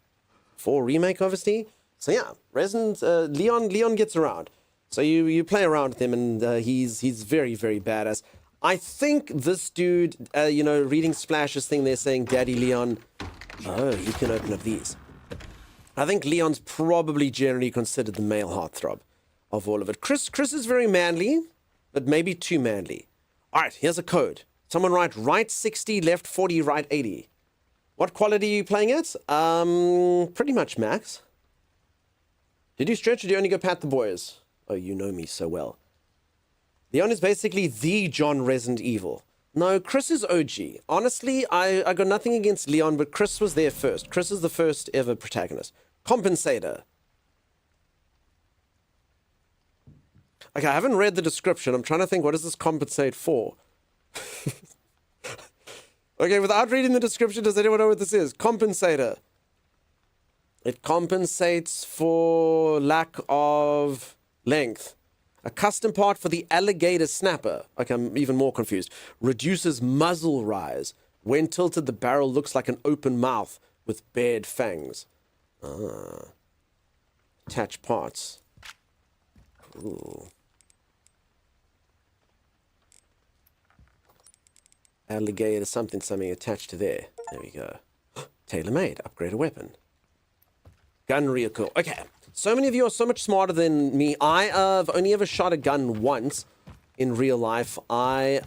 4 remake, obviously. So yeah, Leon gets around. So you play around with him, and he's very, very badass. I think this dude, reading Splash's thing, they're saying Daddy Leon. Oh, he can open up these. I think Leon's probably generally considered the male heartthrob of all of it. Chris is very manly, but maybe too manly. All right, here's a code. Someone right 60, left 40, right 80. What quality are you playing at? Pretty much max. Did you stretch or did you only go pat the boys? Oh, you know me so well. Leon is basically the John Resident Evil. No, Chris is OG. Honestly, I got nothing against Leon, but Chris was there first. Chris is the first ever protagonist. Compensator. Okay, I haven't read the description. I'm trying to think, what does this compensate for? Okay, without reading the description, does anyone know what this is? Compensator. It compensates for lack of length. A custom part for the alligator snapper. Okay, I'm even more confused. Reduces muzzle rise. When tilted, the barrel looks like an open mouth with bared fangs. Ah. Attach parts. Cool. Alligator something attached to there. There we go. Tailor-made. Upgrade a weapon. Gun recoil. Okay. So many of you are so much smarter than me. I have only ever shot a gun once in real life. I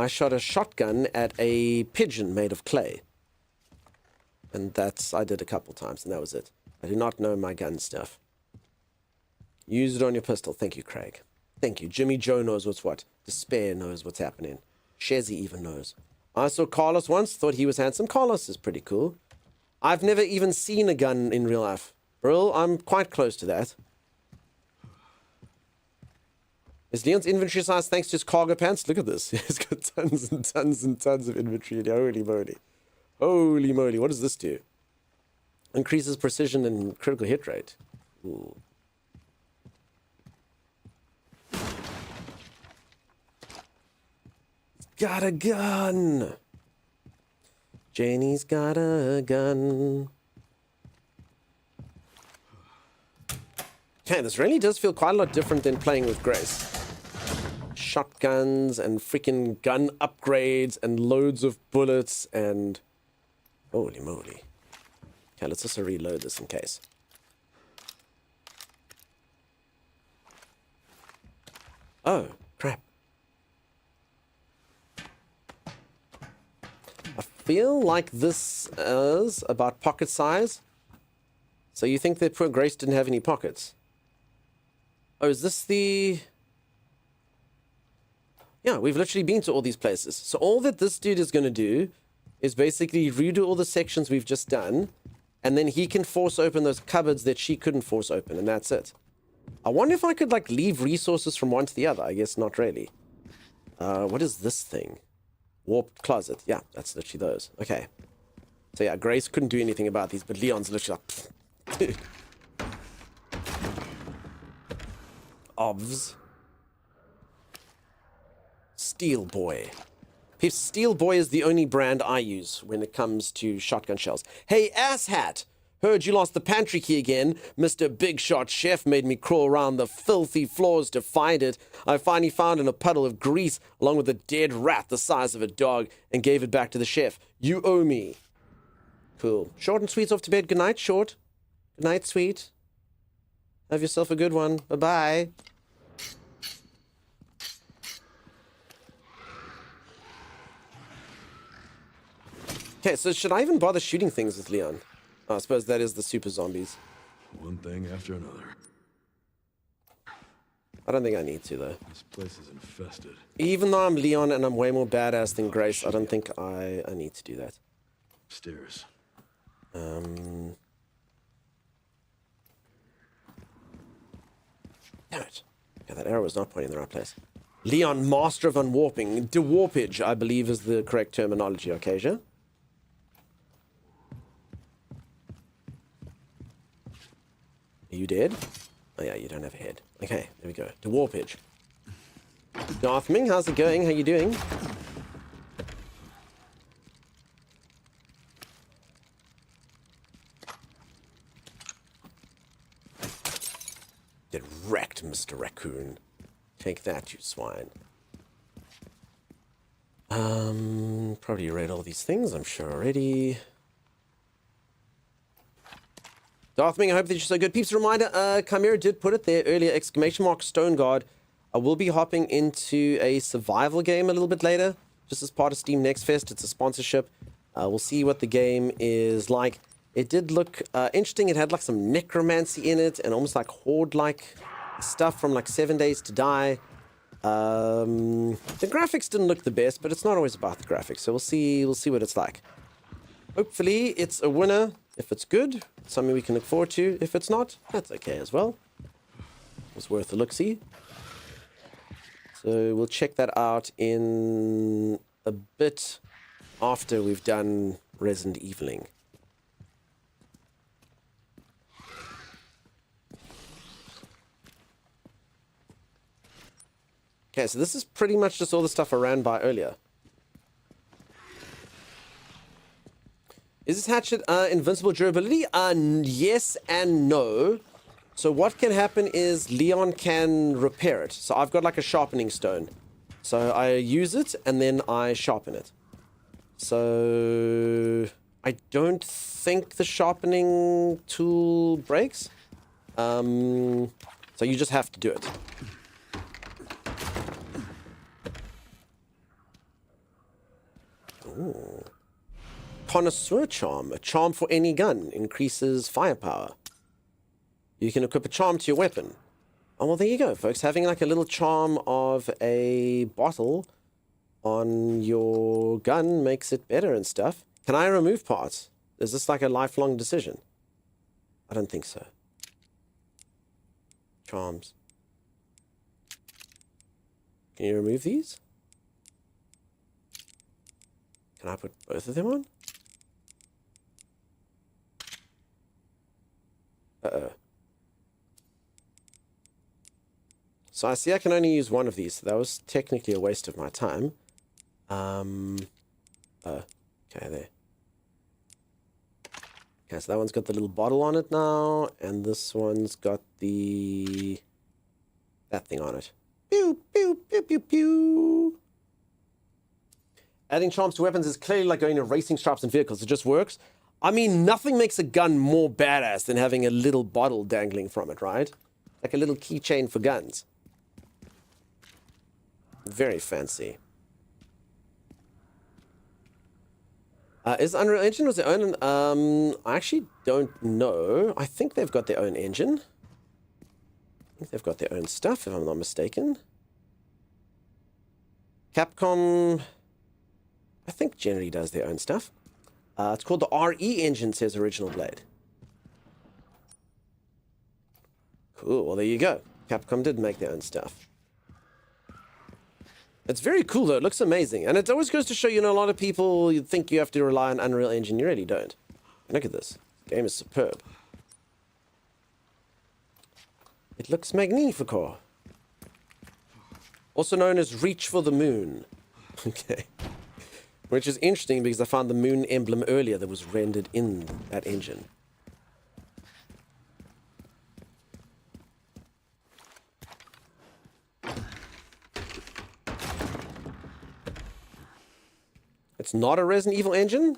shot a shotgun at a pigeon made of clay. And I did a couple times, and that was it. I do not know my gun stuff. Use it on your pistol. Thank you, Craig. Thank you. Jimmy Joe knows what's what. Despair knows what's happening. Shezzy even knows. I saw Carlos once, thought he was handsome. Carlos is pretty cool. I've never even seen a gun in real life. Brill, I'm quite close to that. Is Leon's inventory size thanks to his cargo pants? Look at this. He's got tons and tons and tons of inventory. Holy moly. Holy moly. What does this do? Increases precision and critical hit rate. Ooh. Got a gun. Janie's got a gun. Okay, this really does feel quite a lot different than playing with Grace. Shotguns and freaking gun upgrades and loads of bullets and... Holy moly. Okay, let's also reload this in case. Oh, crap. I feel like this is about pocket size. So you think that poor Grace didn't have any pockets? Oh, is this the... Yeah, we've literally been to all these places. So all that this dude is going to do is basically redo all the sections we've just done, and then he can force open those cupboards that she couldn't force open, and that's it. I wonder if I could, like, leave resources from one to the other. I guess not really. What is this thing? Warped closet. Yeah, that's literally those. Okay. So yeah, Grace couldn't do anything about these, but Leon's literally like... Ovs. Steel Boy. Peeps, Steel Boy is the only brand I use when it comes to shotgun shells. Hey, asshat! Heard you lost the pantry key again. Mr. Big Shot Chef made me crawl around the filthy floors to find it. I finally found it in a puddle of grease, along with a dead rat the size of a dog, and gave it back to the chef. You owe me. Cool. Short and sweet's off to bed. Good night, Short. Good night, sweet. Have yourself a good one. Bye-bye. Okay, so should I even bother shooting things with Leon? Oh, I suppose that is the super zombies. One thing after another. I don't think I need to, though. This place is infested. Even though I'm Leon and I'm way more badass than Grace, I don't think I need to do that. Stairs. Damn it. Yeah, that arrow was not pointing in the right place. Leon, master of unwarping. Dewarpage, I believe, is the correct terminology, Acacia. Are you dead? Oh yeah, you don't have a head. Okay, there we go. Dewarpage. Darthming, how's it going? How you doing? Get wrecked, Mr. Raccoon. Take that, you swine. Probably read all these things, I'm sure already. Darthming, I hope that you're so good. Peeps, a reminder, Chimera did put it there earlier, ! Stone Guard. I will be hopping into a survival game a little bit later, just as part of Steam Next Fest. It's a sponsorship. We'll see what the game is like. It did look interesting. It had like some necromancy in it and almost like horde-like stuff from like 7 Days to Die. The graphics didn't look the best, but it's not always about the graphics. So we'll see what it's like. Hopefully it's a winner. If it's good, it's something we can look forward to. If it's not, that's okay as well. It's worth a look-see. So we'll check that out in a bit after we've done Resident Eviling. Okay, so this is pretty much just all the stuff I ran by earlier. Is this hatchet invincible durability? Yes and no. So what can happen is Leon can repair it. So I've got like a sharpening stone. So I use it and then I sharpen it. So I don't think the sharpening tool breaks. So you just have to do it. Ooh. Connoisseur charm. A charm for any gun. Increases firepower. You can equip a charm to your weapon. Oh, well, there you go, folks. Having like a little charm of a bottle on your gun makes it better and stuff. Can I remove parts? Is this like a lifelong decision? I don't think so. Charms. Can you remove these? Can I put both of them on? Uh-oh. So I see I can only use one of these. So that was technically a waste of my time. Okay, there. Okay, so that one's got the little bottle on it now, and this one's got that thing on it. Pew, pew, pew, pew, pew. Adding charms to weapons is clearly like going to racing stripes and vehicles. It just works. I mean, nothing makes a gun more badass than having a little bottle dangling from it, right? Like a little keychain for guns. Very fancy. Is Unreal Engine was their own? I actually don't know. I think they've got their own engine. I think they've got their own stuff, if I'm not mistaken. Capcom, I think, generally does their own stuff. It's called the RE engine, says Original Blade. Cool, well, there you go. Capcom did make their own stuff. It's very cool, though. It looks amazing. And it always goes to show, you know, a lot of people, you think you have to rely on Unreal Engine. You really don't. Look at this. The game is superb. It looks magnifico. Also known as Reach for the Moon. Okay. Which is interesting because I found the moon emblem earlier that was rendered in that engine. It's not a Resident Evil engine?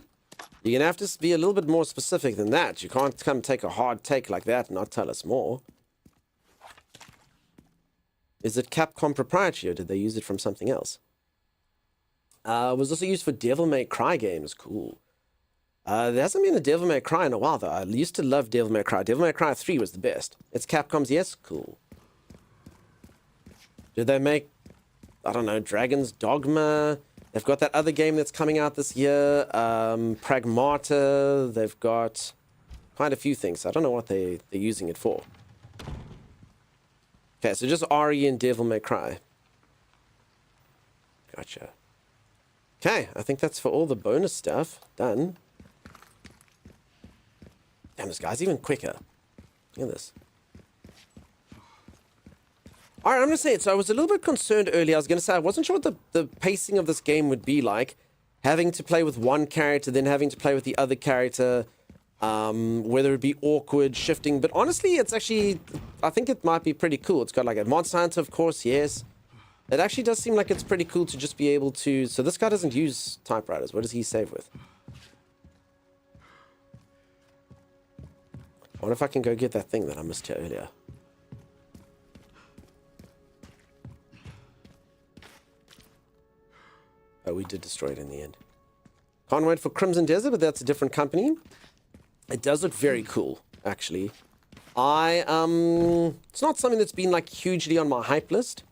You're going to have to be a little bit more specific than that. You can't come take a hard take like that and not tell us more. Is it Capcom proprietary or did they use it from something else? It was also used for Devil May Cry games. Cool. There hasn't been a Devil May Cry in a while, though. I used to love Devil May Cry. Devil May Cry 3 was the best. It's Capcom's, yes? Cool. Did they make, I don't know, Dragon's Dogma? They've got that other game that's coming out this year, Pragmata. They've got quite a few things. I don't know what they're using it for. Okay, so just RE and Devil May Cry. Gotcha. Okay, I think that's for all the bonus stuff. Done. Damn, this guy's even quicker. Look at this. Alright, I'm going to say it. So I was a little bit concerned earlier. I was going to say I wasn't sure what the pacing of this game would be like. Having to play with one character, then having to play with the other character. Whether it be awkward, shifting. But honestly, it's actually, I think it might be pretty cool. It's got like a Monster Hunter, of course, yes. It actually does seem like it's pretty cool to just be able to... So this guy doesn't use typewriters. What does he save with? I wonder if I can go get that thing that I missed here earlier. did destroy it in the end. Can't wait for Crimson Desert, but that's a different company. It does look very cool, actually. It's not something that's been like hugely on my hype list.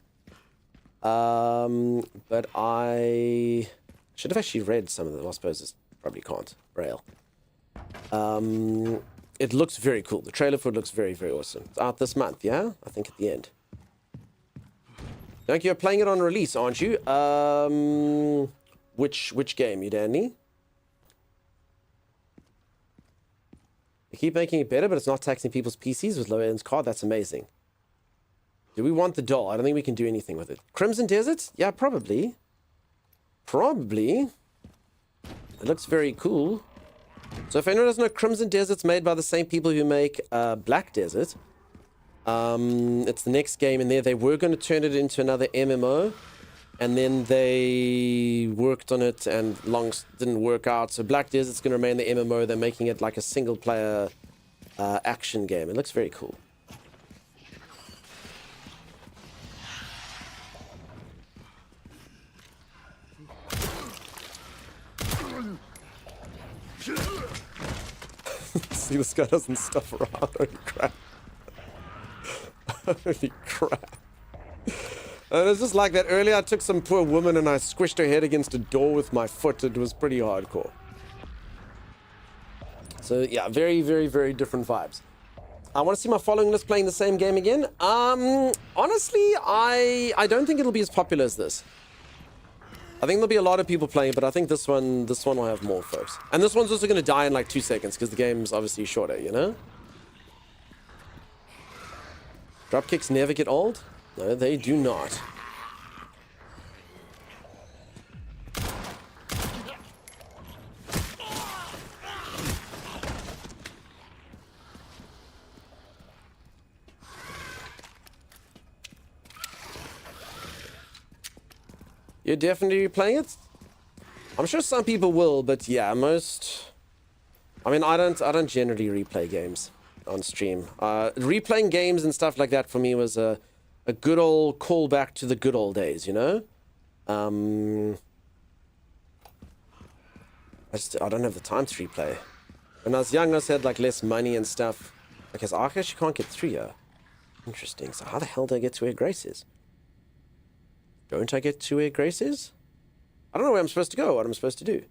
But I should have actually read some of them. I suppose I probably can't. Braille. It looks very cool. The trailer for it looks very, very awesome. It's out this month, yeah? I think at the end. Thank you. You're playing it on release, aren't you? Which game, you Danny? They keep making it better, but it's not taxing people's PCs with low-end card. That's amazing. Do we want the doll? I don't think we can do anything with it. Crimson Desert? Yeah, probably. Probably. It looks very cool. So if anyone doesn't know, Crimson Desert's made by the same people who make Black Desert. It's the next game in there. They were going to turn it into another MMO. And then they worked on it and didn't work out. So Black Desert's going to remain the MMO. They're making it like a single-player action game. It looks very cool. See, this guy doesn't stuff around. Holy crap. Holy crap. And it's just like that. Earlier I took some poor woman and I squished her head against a door with my foot. It was pretty hardcore. So yeah, very, very, very different vibes. I want to see my following list playing the same game again. Honestly, I don't think it'll be as popular as this. I think there'll be a lot of people playing, but I think this one will have more folks. And this one's also going to die in like 2 seconds because the game's obviously shorter, you know? Dropkicks never get old? No, they do not. You're definitely replaying it? I'm sure some people will, but yeah, most... I mean, I don't generally replay games on stream. Replaying games and stuff like that for me was a good old callback to the good old days, you know? I don't have the time to replay. When I was young, I also had like less money and stuff. Okay, so I actually can't get through here. Interesting. So how the hell do I get to where Grace is? Don't I get to where Grace is? I don't know where I'm supposed to go, what I'm supposed to do.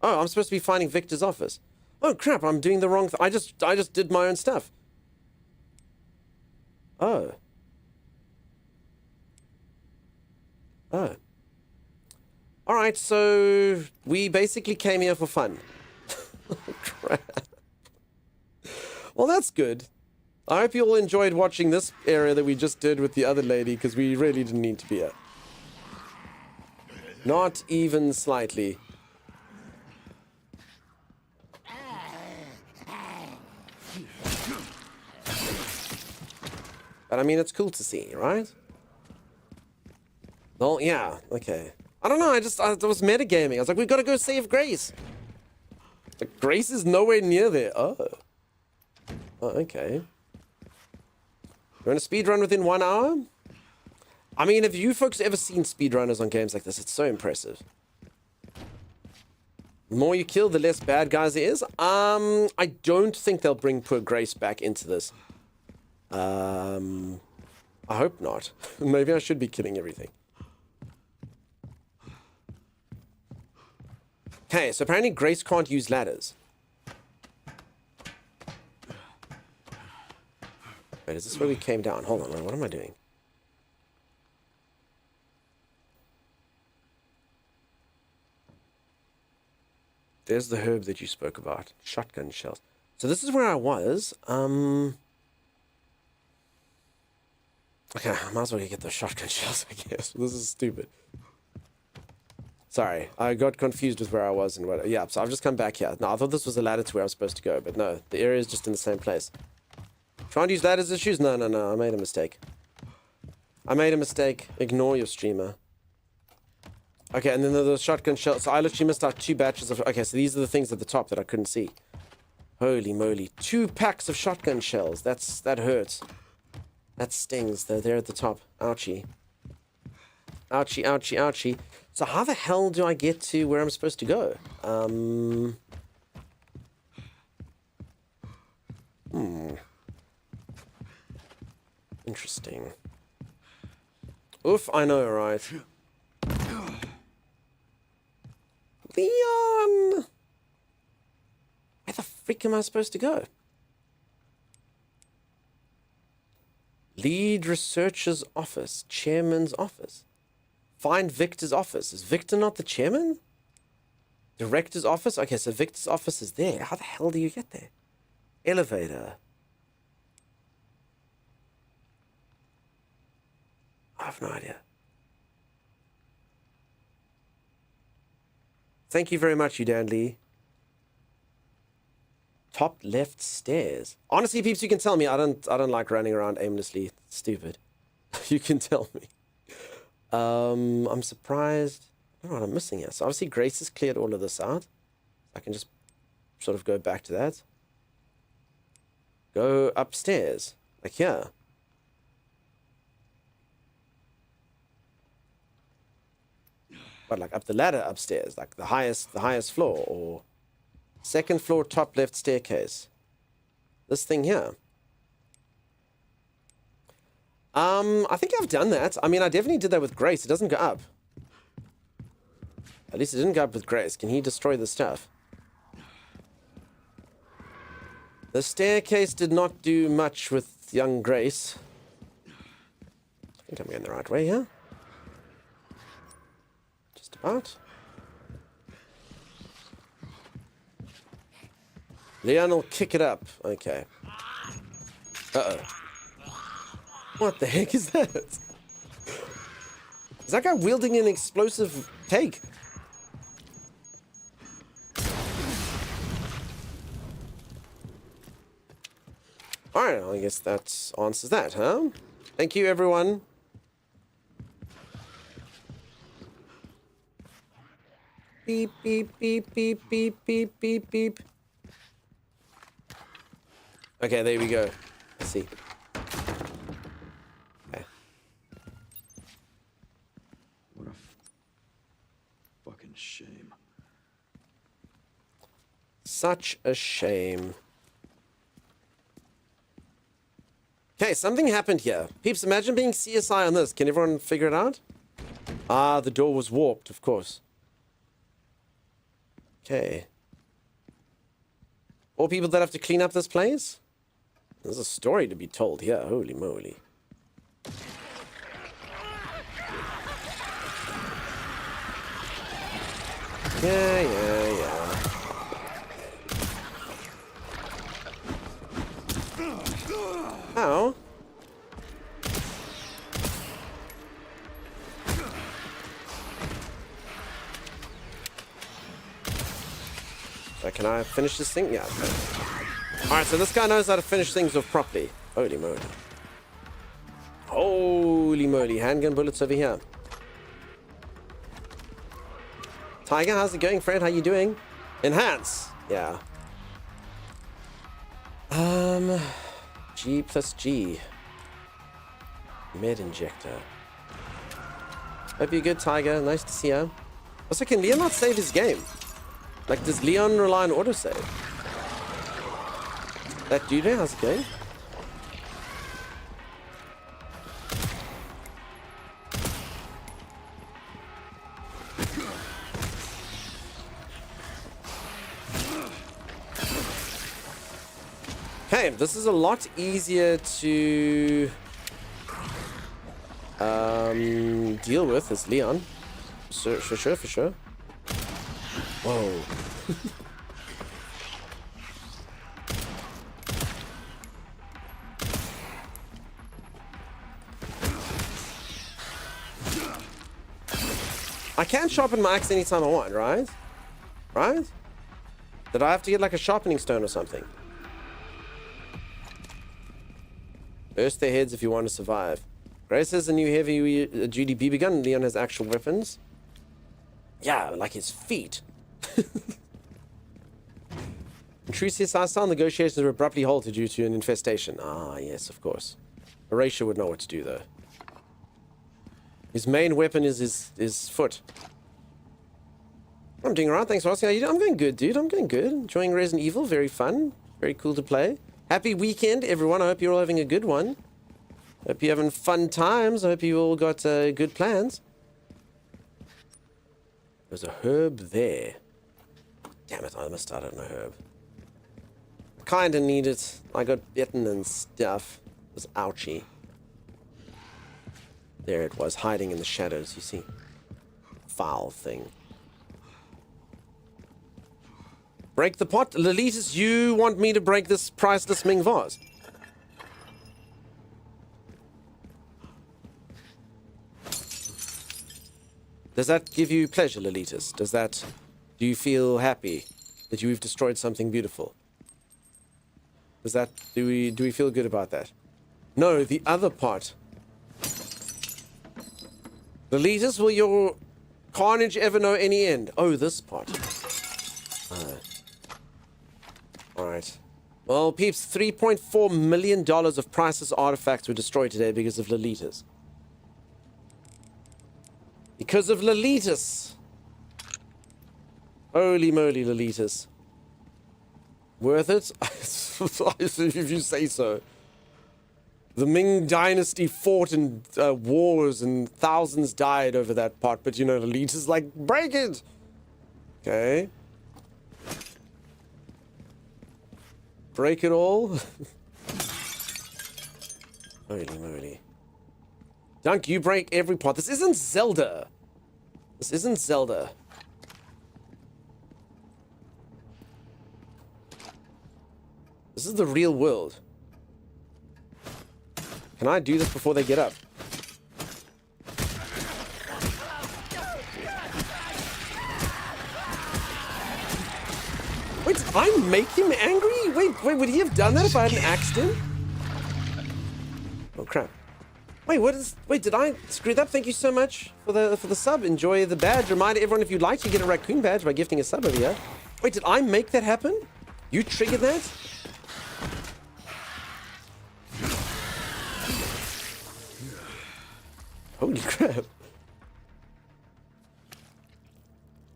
Oh, I'm supposed to be finding Victor's office. Oh crap, I'm doing the wrong thing. I just did my own stuff. Oh. Oh. Alright, so we basically came here for fun. Oh, crap. Well, that's good. I hope you all enjoyed watching this area that we just did with the other lady, because we really didn't need to be here. Not even slightly. But I mean, it's cool to see, right? Well, yeah, okay. I don't know, I was metagaming. I was like, we gotta go save Grace. But Grace is nowhere near there. Oh. Oh, okay. You want to speedrun within 1 hour? I mean, have you folks ever seen speedrunners on games like this? It's so impressive. The more you kill, the less bad guys there is. I don't think they'll bring poor Grace back into this. I hope not. Maybe I should be killing everything. Okay, so apparently Grace can't use ladders. Wait, is this where we came down? Hold on, what am I doing? There's the herb that you spoke about. Shotgun shells. So this is where I was. Okay, I might as well get those shotgun shells, I guess. This is stupid. Sorry, I got confused with where I was and what. Yeah, so I've just come back here. No, I thought this was the ladder to where I was supposed to go, but no, the area is just in the same place. Trying to use ladders as shoes? No, I made a mistake. I made a mistake. Ignore your streamer. Okay, and then the shotgun shells. So I literally missed out 2 batches of... Okay, so these are the things at the top that I couldn't see. Holy moly. 2 packs of shotgun shells. That hurts. That stings. They're there at the top. Ouchie. Ouchie, ouchie, ouchie. So how the hell do I get to where I'm supposed to go? Interesting. Oof, I know, right? Leon! Where the freak am I supposed to go? Lead researcher's office. Chairman's office. Find Victor's office. Is Victor not the chairman? Director's office? Okay, so Victor's office is there. How the hell do you get there? Elevator. I have no idea. Thank you very much, you Dan Lee. Top left stairs. Honestly, peeps, you can tell me I don't like running around aimlessly. It's stupid. You can tell me. I'm surprised. I don't know what I'm missing here. So obviously Grace has cleared all of this out. I can just sort of go back to that. Go upstairs. Like here. But like up the ladder upstairs, like the highest floor, or second floor top left staircase. This thing here. I think I've done that. I mean, I definitely did that with Grace. It doesn't go up. At least it didn't go up with Grace. Can he destroy the stuff? The staircase did not do much with young Grace. I think I'm going the right way here. Just about. Leon will kick it up. Okay. Uh-oh. What the heck is that? Is that guy wielding an explosive cake? Alright, I guess that answers that, huh? Thank you, everyone. Beep, beep, beep, beep, beep, beep, beep, beep. Okay, there we go. Let's see. Okay. What a fucking shame. Such a shame. Okay, something happened here. Peeps, imagine being CSI on this. Can everyone figure it out? Ah, the door was warped, of course. Okay. All people that have to clean up this place? There's a story to be told here. Holy moly. Yeah. Ow. So can I finish this thing? Yeah. Okay. Alright, so this guy knows how to finish things off properly. Holy moly. Holy moly. Handgun bullets over here. Tiger, how's it going, Fred? How you doing? Enhance. Yeah. G plus G. Med injector. Hope you're good, Tiger. Nice to see you. Also, can Leon not save his game? Like, does Leon rely on autosave? That dude there, how's it going? Okay, this is a lot easier to deal with as Leon. For sure. Whoa. I can sharpen my axe anytime I want, right? Right? Did I have to get like a sharpening stone or something? Burst their heads if you want to survive. Grace has a new heavy-duty BB gun. Leon has actual weapons. Yeah, like his feet. In true CSI style, negotiations were abruptly halted due to an infestation. Ah, yes, of course. Horatio would know what to do, though. His main weapon is his foot. I'm doing alright, thanks for asking. How you doing? I'm going good, dude. I'm going good. Enjoying Resident Evil. Very fun. Very cool to play. Happy weekend, everyone. I hope you're all having a good one. Hope you're having fun times. I hope you all got good plans. There's a herb there. Damn it, I must start on a herb. Kinda need it. I got bitten and stuff. It was ouchy. There it was, hiding in the shadows, you see. Foul thing. Break the pot? Lolitas, you want me to break this priceless Ming vase? Does that give you pleasure, Lolitas? Do you feel happy that you've destroyed something beautiful? Do we feel good about that? No, the other pot. Lolitas, will your carnage ever know any end? Oh, this pot. Alright. Well, peeps, $3.4 million of priceless artifacts were destroyed today because of Lolitas. Because of Lolitas. Holy moly, Lolitas. Worth it? If you say so. The Ming Dynasty fought in wars and thousands died over that pot, but you know, Lolita's like, break it! Okay. Break it all? Holy moly. Dunk, you break every pot. This isn't Zelda. This isn't Zelda. This is the real world. Can I do this before they get up? Wait, did I make him angry? Wait, would he have done that if I hadn't axed him? Oh crap. Wait, did I screw that up? Thank you so much for the sub. Enjoy the badge. Remind everyone, if you'd like to get a raccoon badge by gifting a sub over here. Wait, did I make that happen? You triggered that? Holy crap.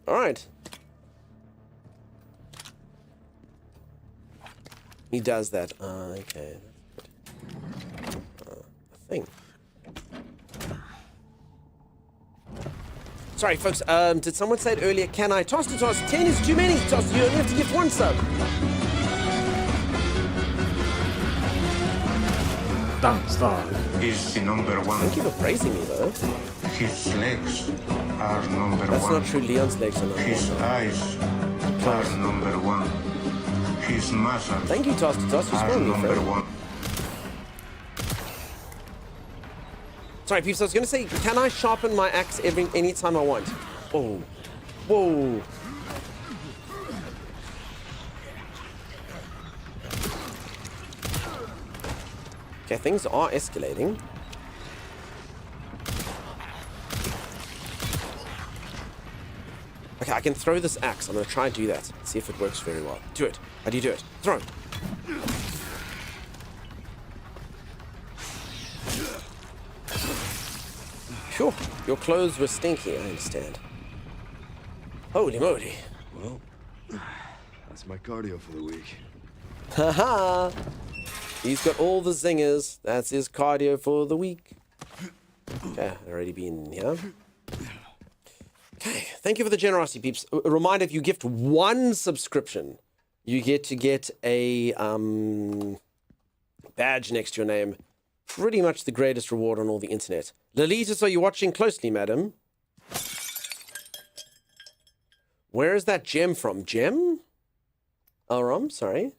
Alright. He does that. Okay. A thing. Sorry, folks. Did someone say it earlier? Can I toss to toss? 10 is too many. Toss. You only have to give one sub. Dunkster is the number one. Thank you for praising me, though. His legs are number one. That's not true. Leon's legs are number one. His eyes are number one. His muscles. Thank you, Toss to Toss. Are number one. Sorry, peeps. I was going to say, can I sharpen my axe anytime I want? Whoa. Whoa. Okay, things are escalating. Okay, I can throw this axe. I'm going to try and do that. See if it works very well. Do it. How do you do it? Throw. Phew, your clothes were stinky, I understand. Holy moly. Well, that's my cardio for the week. Haha! He's got all the zingers. That's his cardio for the week. Okay, already been here. Okay, thank you for the generosity, peeps. A reminder, if you gift one subscription, you get to get a badge next to your name. Pretty much the greatest reward on all the internet. Lolitas, are you watching closely, madam? Where is that gem from? Gem? Aram, sorry.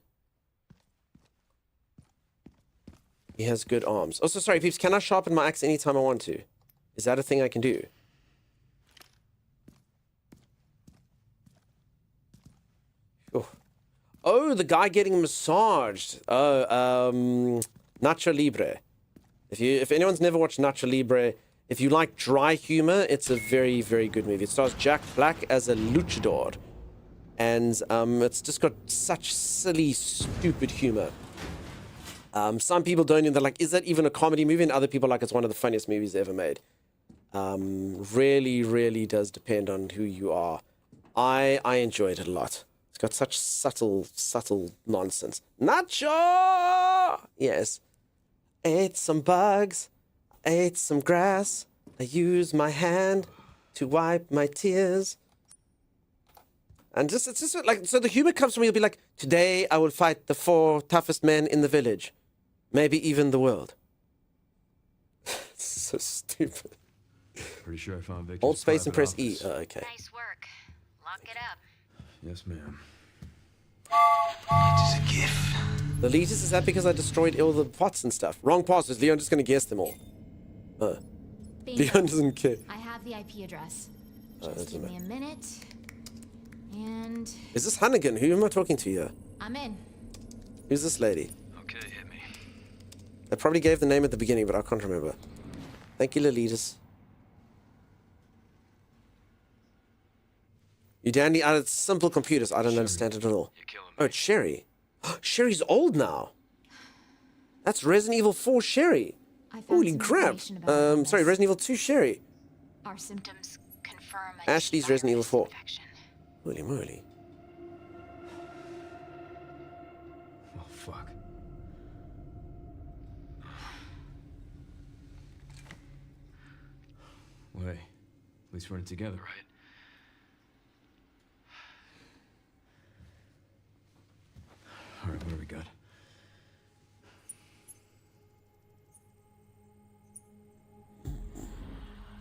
He has good arms. Also, sorry, peeps, can I sharpen my axe anytime I want to? Is that a thing I can do? Oh, the guy getting massaged. Oh, Nacho Libre. If anyone's never watched Nacho Libre, if you like dry humor, it's a very, very good movie. It stars Jack Black as a luchador. And it's just got such silly, stupid humor. Some people don't even, they're like, is that even a comedy movie? And other people are like, it's one of the funniest movies ever made. Really, really does depend on who you are. I enjoyed it a lot. It's got such subtle nonsense. Nacho! Yes. Ate some bugs. Ate some grass. I used my hand to wipe my tears. And it's just like, so the humor comes from you'll be like, today I will fight the 4 toughest men in the village. Maybe even the world. It's so stupid. Pretty sure I found Victor's Hold space and private press E. office. Oh, okay. Nice work. Lock it up. Yes, ma'am. It is a gift. The Letus, is that because I destroyed all the pots and stuff? Wrong pots. Is Leon just going to guess them all? Bingo. Leon doesn't care. I have the IP address. That's Just give me a minute. And Is this Hannigan? Who am I talking to here? I'm in. Who's this lady? Okay, hit me. They probably gave the name at the beginning, but I can't remember. Thank you, Lolitas. You dandy out of simple computers. I don't understand it at all. Oh, it's Sherry. Sherry's old now. That's Resident Evil 4 Sherry. Holy crap. Sorry, Resident Evil 2 Sherry. Our symptoms confirm a Ashley's Resident Evil 4. Holy moly. Oh, fuck. Well, hey, at least we're in it together, right? All right, what do we got?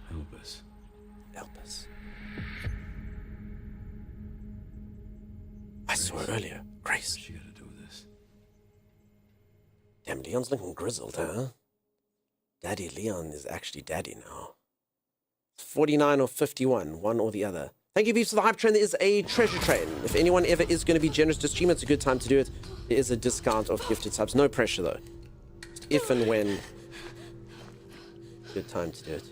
Help us. Help us. I saw her earlier. Grace. What's she got to do with this? Damn, Leon's looking grizzled, huh? Daddy Leon is actually daddy now. 49 or 51, one or the other. Thank you, Beefs, for the hype train. There is a treasure train. If anyone ever is going to be generous to stream, it's a good time to do it. There is a discount of gifted subs. No pressure, though. Just if and when. Good time to do it.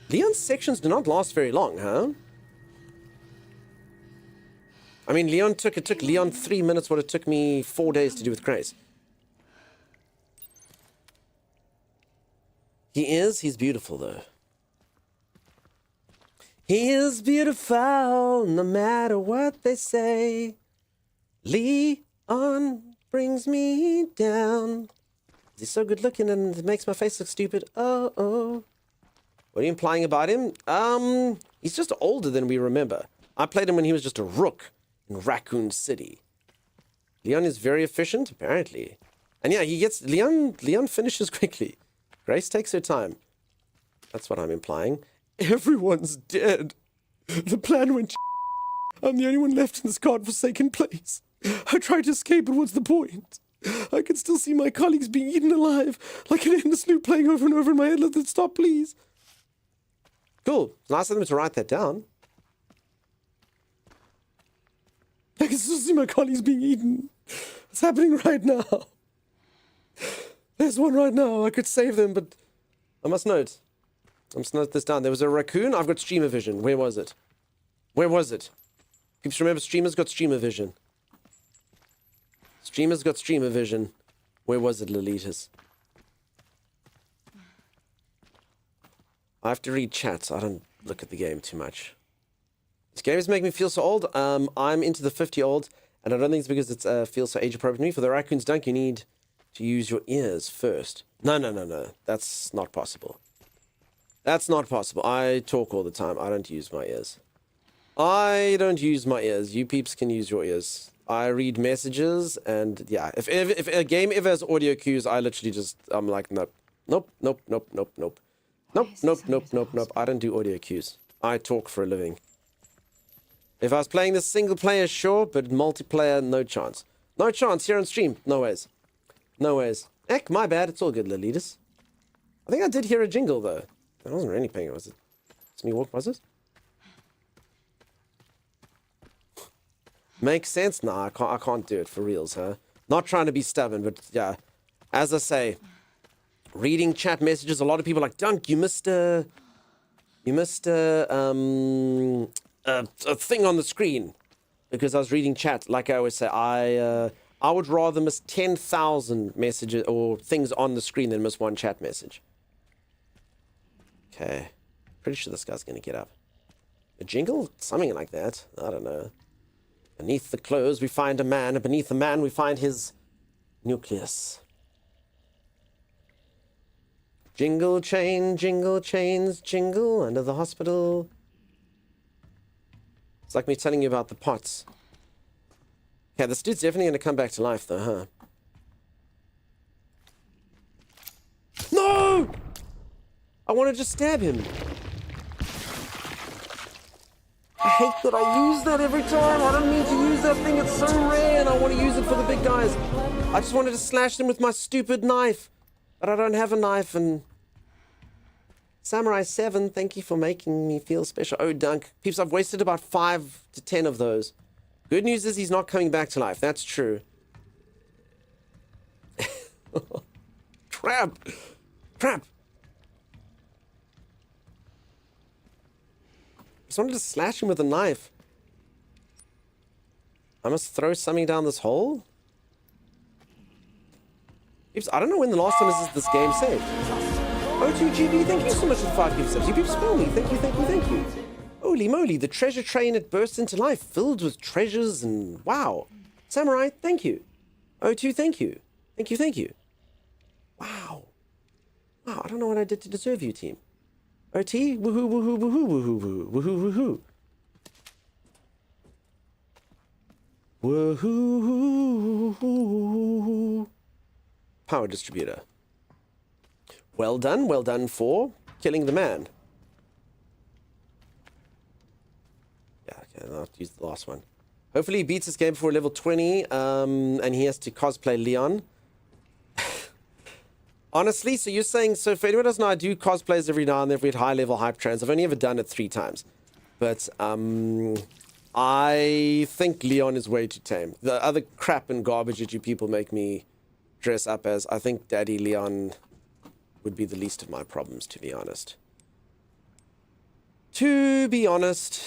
Leon's sections do not last very long, huh? I mean, it took Leon 3 minutes what it took me 4 days to do with Grace. He's beautiful, though. He is beautiful, no matter what they say. Leon brings me down. He's so good looking and it makes my face look stupid. Oh. What are you implying about him? He's just older than we remember. I played him when he was just a rook in Raccoon City. Leon is very efficient, apparently. And yeah, Leon finishes quickly. Grace takes her time. That's what I'm implying. Everyone's dead. The plan went. I'm the only one left in this godforsaken place. I tried to escape, but what's the point? I can still see my colleagues being eaten alive, like an endless loop playing over and over in my head. Let it stop, please. Cool. Nice of them to write that down. I can still see my colleagues being eaten. It's happening right now. There's one right now. I could save them, but I must note this down. There was a raccoon. I've got streamer vision. Where was it? People remember streamers got streamer vision. Streamers got streamer vision. Where was it, Lolitas? I have to read chats. I don't look at the game too much. This game is making me feel so old. I'm into the 50-old, and I don't think it's because it feels so age-appropriate to me. For the raccoon's dunk, you need to use your ears first. No. That's not possible. That's not possible. I talk all the time. I don't use my ears. You peeps can use your ears. I read messages, and yeah, if a game ever has audio cues, I literally I'm like, nope. I don't do audio cues. I talk for a living. If I was playing this single player, sure, but multiplayer, no chance. No chance here on stream. No ways. Heck, my bad. It's all good, Lolitas. I think I did hear a jingle, though. I wasn't really paying it, was it? It's me walk, was it? Makes sense? Nah, I can't do it for reals, huh? Not trying to be stubborn, but yeah. As I say, reading chat messages, a lot of people are like, Dunk, you missed a thing on the screen. Because I was reading chat. Like I always say, I would rather miss 10,000 messages or things on the screen than miss one chat message. Okay. Pretty sure this guy's going to get up. A jingle? Something like that. I don't know. Beneath the clothes we find a man, and beneath the man we find his nucleus. Jingle chains, jingle under the hospital. It's like me telling you about the pots. Okay, this dude's definitely going to come back to life though, huh? No! I want to just stab him. I hate that I use that every time. I don't mean to use that thing. It's so rare and I want to use it for the big guys. I just wanted to slash them with my stupid knife. But I don't have a knife and... Samurai 7, thank you for making me feel special. Oh, Dunk. Peeps, I've wasted about 5 to 10 of those. Good news is he's not coming back to life. That's true. Crap. Crap. I just wanted to slash him with a knife. I must throw something down this hole? Peeps, I don't know when the last time this game saved. O2GB, thank you so much for the 5 gifts. You peeps spoil me. Thank you, thank you, thank you. Holy moly, the treasure train, it burst into life, filled with treasures and wow. Samurai, thank you. O2, thank you. Thank you, thank you. Wow. Wow, I don't know what I did to deserve you, team. OT, woohoo, woohoo, woohoo, woohoo, woohoo, woohoo, woohoo. Woohoo. Power distributor. Well done for killing the man. Yeah, okay, I'll have to use the last one. Hopefully he beats this game before level 20, and he has to cosplay Leon. Honestly, so you're saying, so for anyone who doesn't know, I do cosplays every now and then with high-level hype trans. I've only ever done it 3 times. But, I think Leon is way too tame. The other crap and garbage that you people make me dress up as, I think Daddy Leon would be the least of my problems, to be honest. To be honest.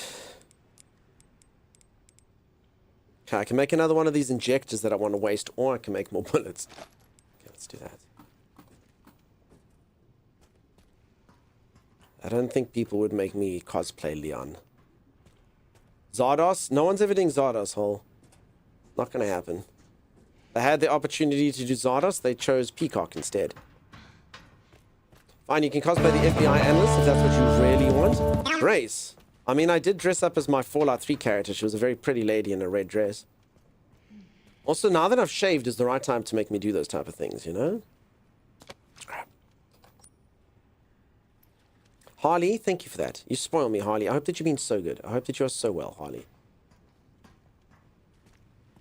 Okay, I can make another one of these injectors that I want to waste, or I can make more bullets. Okay, let's do that. I don't think people would make me cosplay Leon. Zardos? No one's ever doing Zardos, Hole. Not gonna happen. They had the opportunity to do Zardos, they chose Peacock instead. Fine, you can cosplay the FBI analyst if that's what you really want. Grace. I mean, I did dress up as my Fallout 3 character. She was a very pretty lady in a red dress. Also, now that I've shaved is the right time to make me do those type of things, you know? Crap. Harley, thank you for that. You spoil me, Harley. I hope that you've been so good. I hope that you are so well, Harley.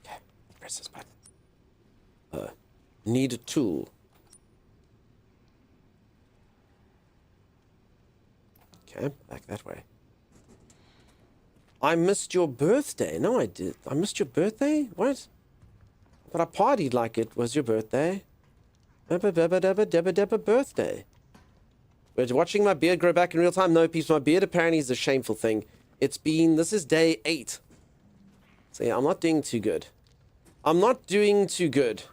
Okay, press this button. Need a tool. Okay, back that way. I missed your birthday. No, I did. I missed your birthday? What? But I partied like it was your birthday. Birthday. We're watching my beard grow back in real time. No, peeps, my beard apparently is a shameful thing. It's been, this is day 8. So yeah, I'm not doing too good. I'm not doing too good.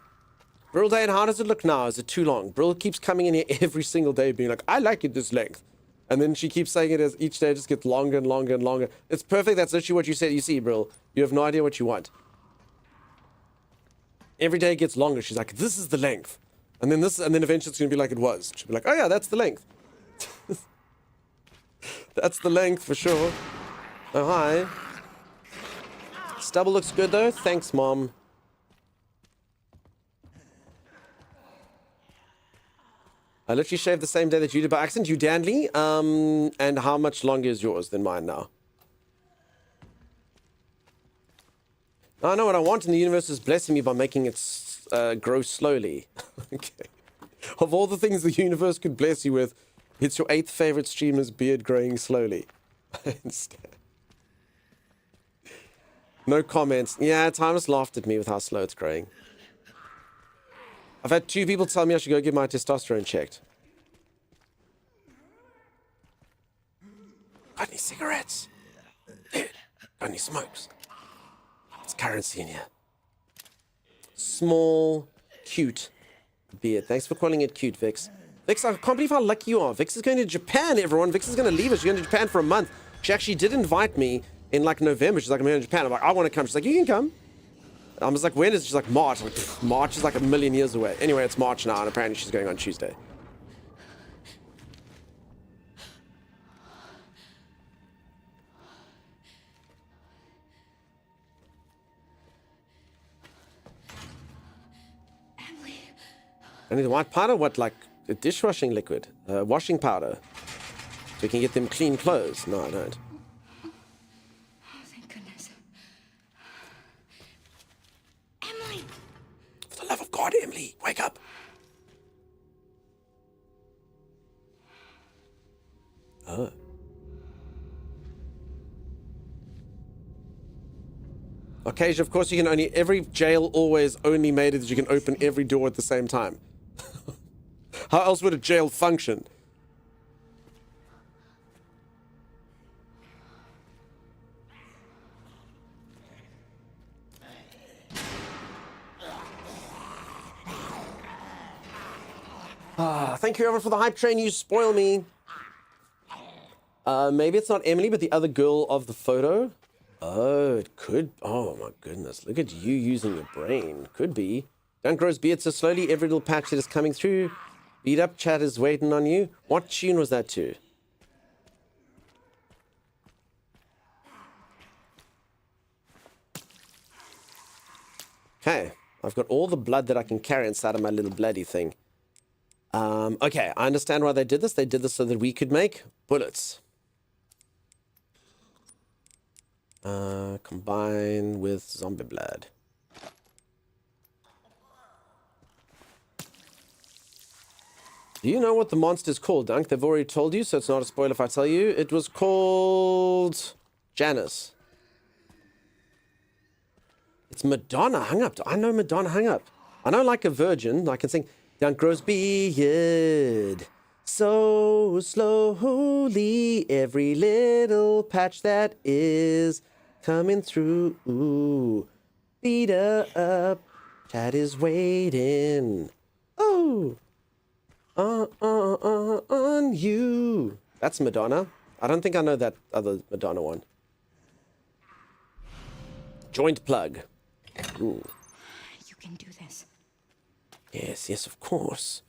Brill Day, and how does it look now? Is it too long? Brill keeps coming in here every single day being like, I like it this length. And then she keeps saying it as each day just gets longer and longer and longer. It's perfect. That's literally what you said. You see, Brill, you have no idea what you want. Every day it gets longer. She's like, this is the length. And then eventually it's going to be like it was. She'll be like, oh yeah, that's the length. That's the length for sure. Oh, hi. Stubble looks good though. Thanks, Mom. I literally shaved the same day that you did by accident. You Danley. And how much longer is yours than mine now? I know what I want, and the universe is blessing me by making it grow slowly. Okay. Of all the things the universe could bless you with, it's your 8th favorite streamer's beard growing slowly. No comments. Yeah, Timeless laughed at me with how slow it's growing. I've had 2 people tell me I should go get my testosterone checked. Got any cigarettes? Dude, got any smokes? It's currency in here. Small, cute beard. Thanks for calling it cute, Vix. Vix, I can't believe how lucky you are. Vix is going to Japan, everyone. Vix is going to leave us. She's going to Japan for a month. She actually did invite me in like November. She's like, I'm going to Japan. I'm like, I want to come. She's like, you can come. I was like, when is it? She's like, March. I'm like, March is like a million years away. Anyway, it's March now, and apparently she's going on Tuesday. I need a white powder? What, like a dishwashing liquid? Washing powder? So we can get them clean clothes? No, I don't. Oh, thank goodness. Emily! For the love of God, Emily, wake up! Oh. Occasion, of course, you can only... Every jail always only made it that you can open every door at the same time. How else would a jail function? Thank you, everyone, for the hype train. You spoil me. Maybe it's not Emily, but the other girl of the photo. Oh, it could. Oh, my goodness. Look at you using your brain. Could be. Don't grow his beard so slowly. Every little patch that is coming through. Beat up chat is waiting on you. What tune was that to? Okay. I've got all the blood that I can carry inside of my little bloody thing. Okay, I understand why they did this. They did this so that we could make bullets. Combine with zombie blood. Do you know what the monster's called, Dunk? They've already told you, so it's not a spoiler if I tell you. It was called Janice. It's Madonna hung up. I know Madonna hung up. I know like a virgin. I can sing, Dunk grows beard so slowly. Every little patch that is coming through. Ooh, beat her up. Chat is waiting. Oh. On you. That's Madonna. I don't think I know that other Madonna one. Joint plug. Ooh. You can do this. Yes, of course.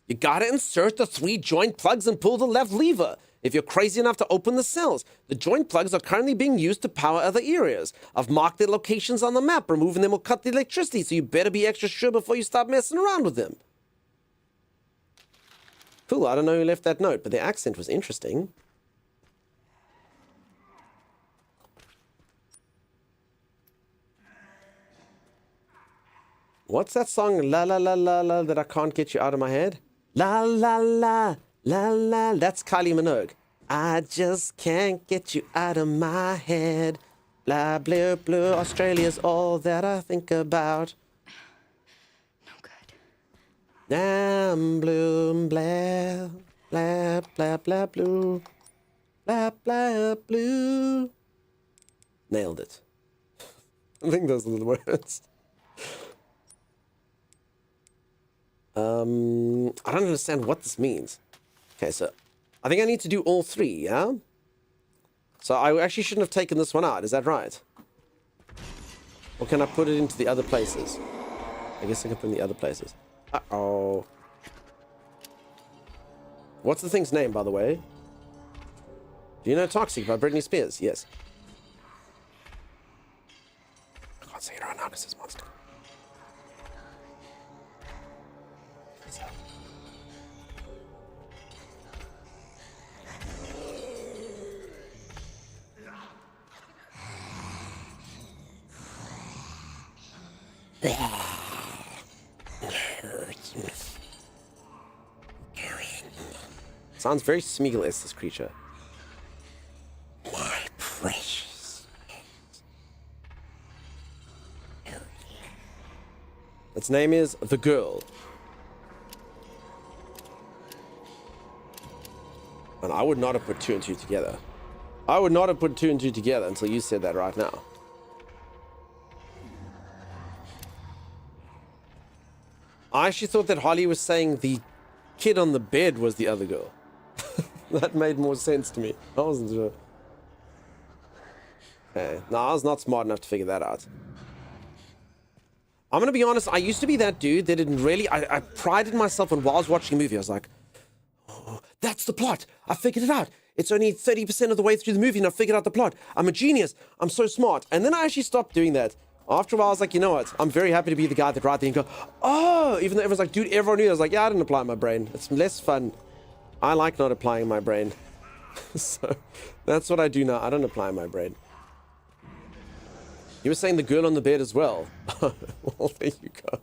You gotta insert the 3 joint plugs and pull the left lever. If you're crazy enough to open the cells, the joint plugs are currently being used to power other areas. I've marked their locations on the map. Removing them will cut the electricity, so you better be extra sure before you start messing around with them. Cool, I don't know who left that note, but the accent was interesting. What's that song, la la la la la, that I can't get you out of my head? La la la, la la, that's Kylie Minogue. I just can't get you out of my head. Blah, blah, blah, Australia's all that I think about. I'm blue, blah, blah, blah, blah, blue, blah, blah, blue. Nailed it. I think those are the words. I don't understand what this means. Okay, so I think I need to do all 3, yeah? So I actually shouldn't have taken this one out, is that right? Or can I put it into the other places? I guess I can put it in the other places. Uh-oh. What's the thing's name, by the way? Do you know Toxic by Britney Spears? Yes. I can't say it right now because it's monster. Sounds very Smeagol-esque, this creature. My precious. Its name is The Girl. And I would not have put 2 and 2 together. I would not have put 2 and 2 together until you said that right now. I actually thought that Holly was saying the kid on the bed was the other girl. That made more sense to me. I wasn't sure. Okay. No, I was not smart enough to figure that out. I'm gonna be honest, I used to be that dude that didn't really... I prided myself on while I was watching a movie, I was like, oh, that's the plot. I figured it out. It's only 30% of the way through the movie and I figured out the plot. I'm a genius. I'm so smart. And then I actually stopped doing that. After a while, I was like, you know what? I'm very happy to be the guy that right there and go, oh, even though everyone's like, dude, everyone knew. I was like, yeah, I didn't apply my brain. It's less fun. I like not applying my brain. So that's what I do now. I don't apply my brain. You were saying the girl on the bed as well. Well, there you go.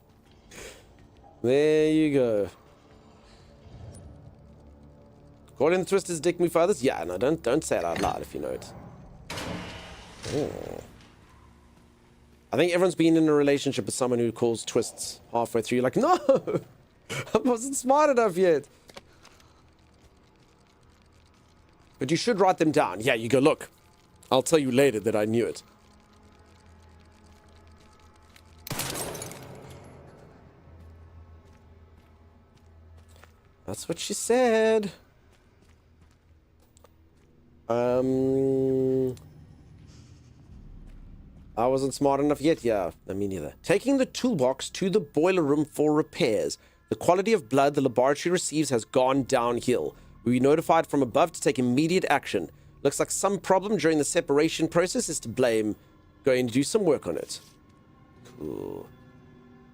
There you go. According to Twister's dick move fathers? Yeah, no, don't say it out loud if you know it. Oh. I think everyone's been in a relationship with someone who calls twists halfway through. You're like, no, I wasn't smart enough yet. But you should write them down. Yeah, you go, look, I'll tell you later that I knew it. That's what she said. I wasn't smart enough yet. Yeah, me neither. Taking the toolbox to the boiler room for repairs. The quality of blood the laboratory receives has gone downhill. We were notified from above to take immediate action. Looks like some problem during the separation process is to blame. Going to do some work on it. Cool.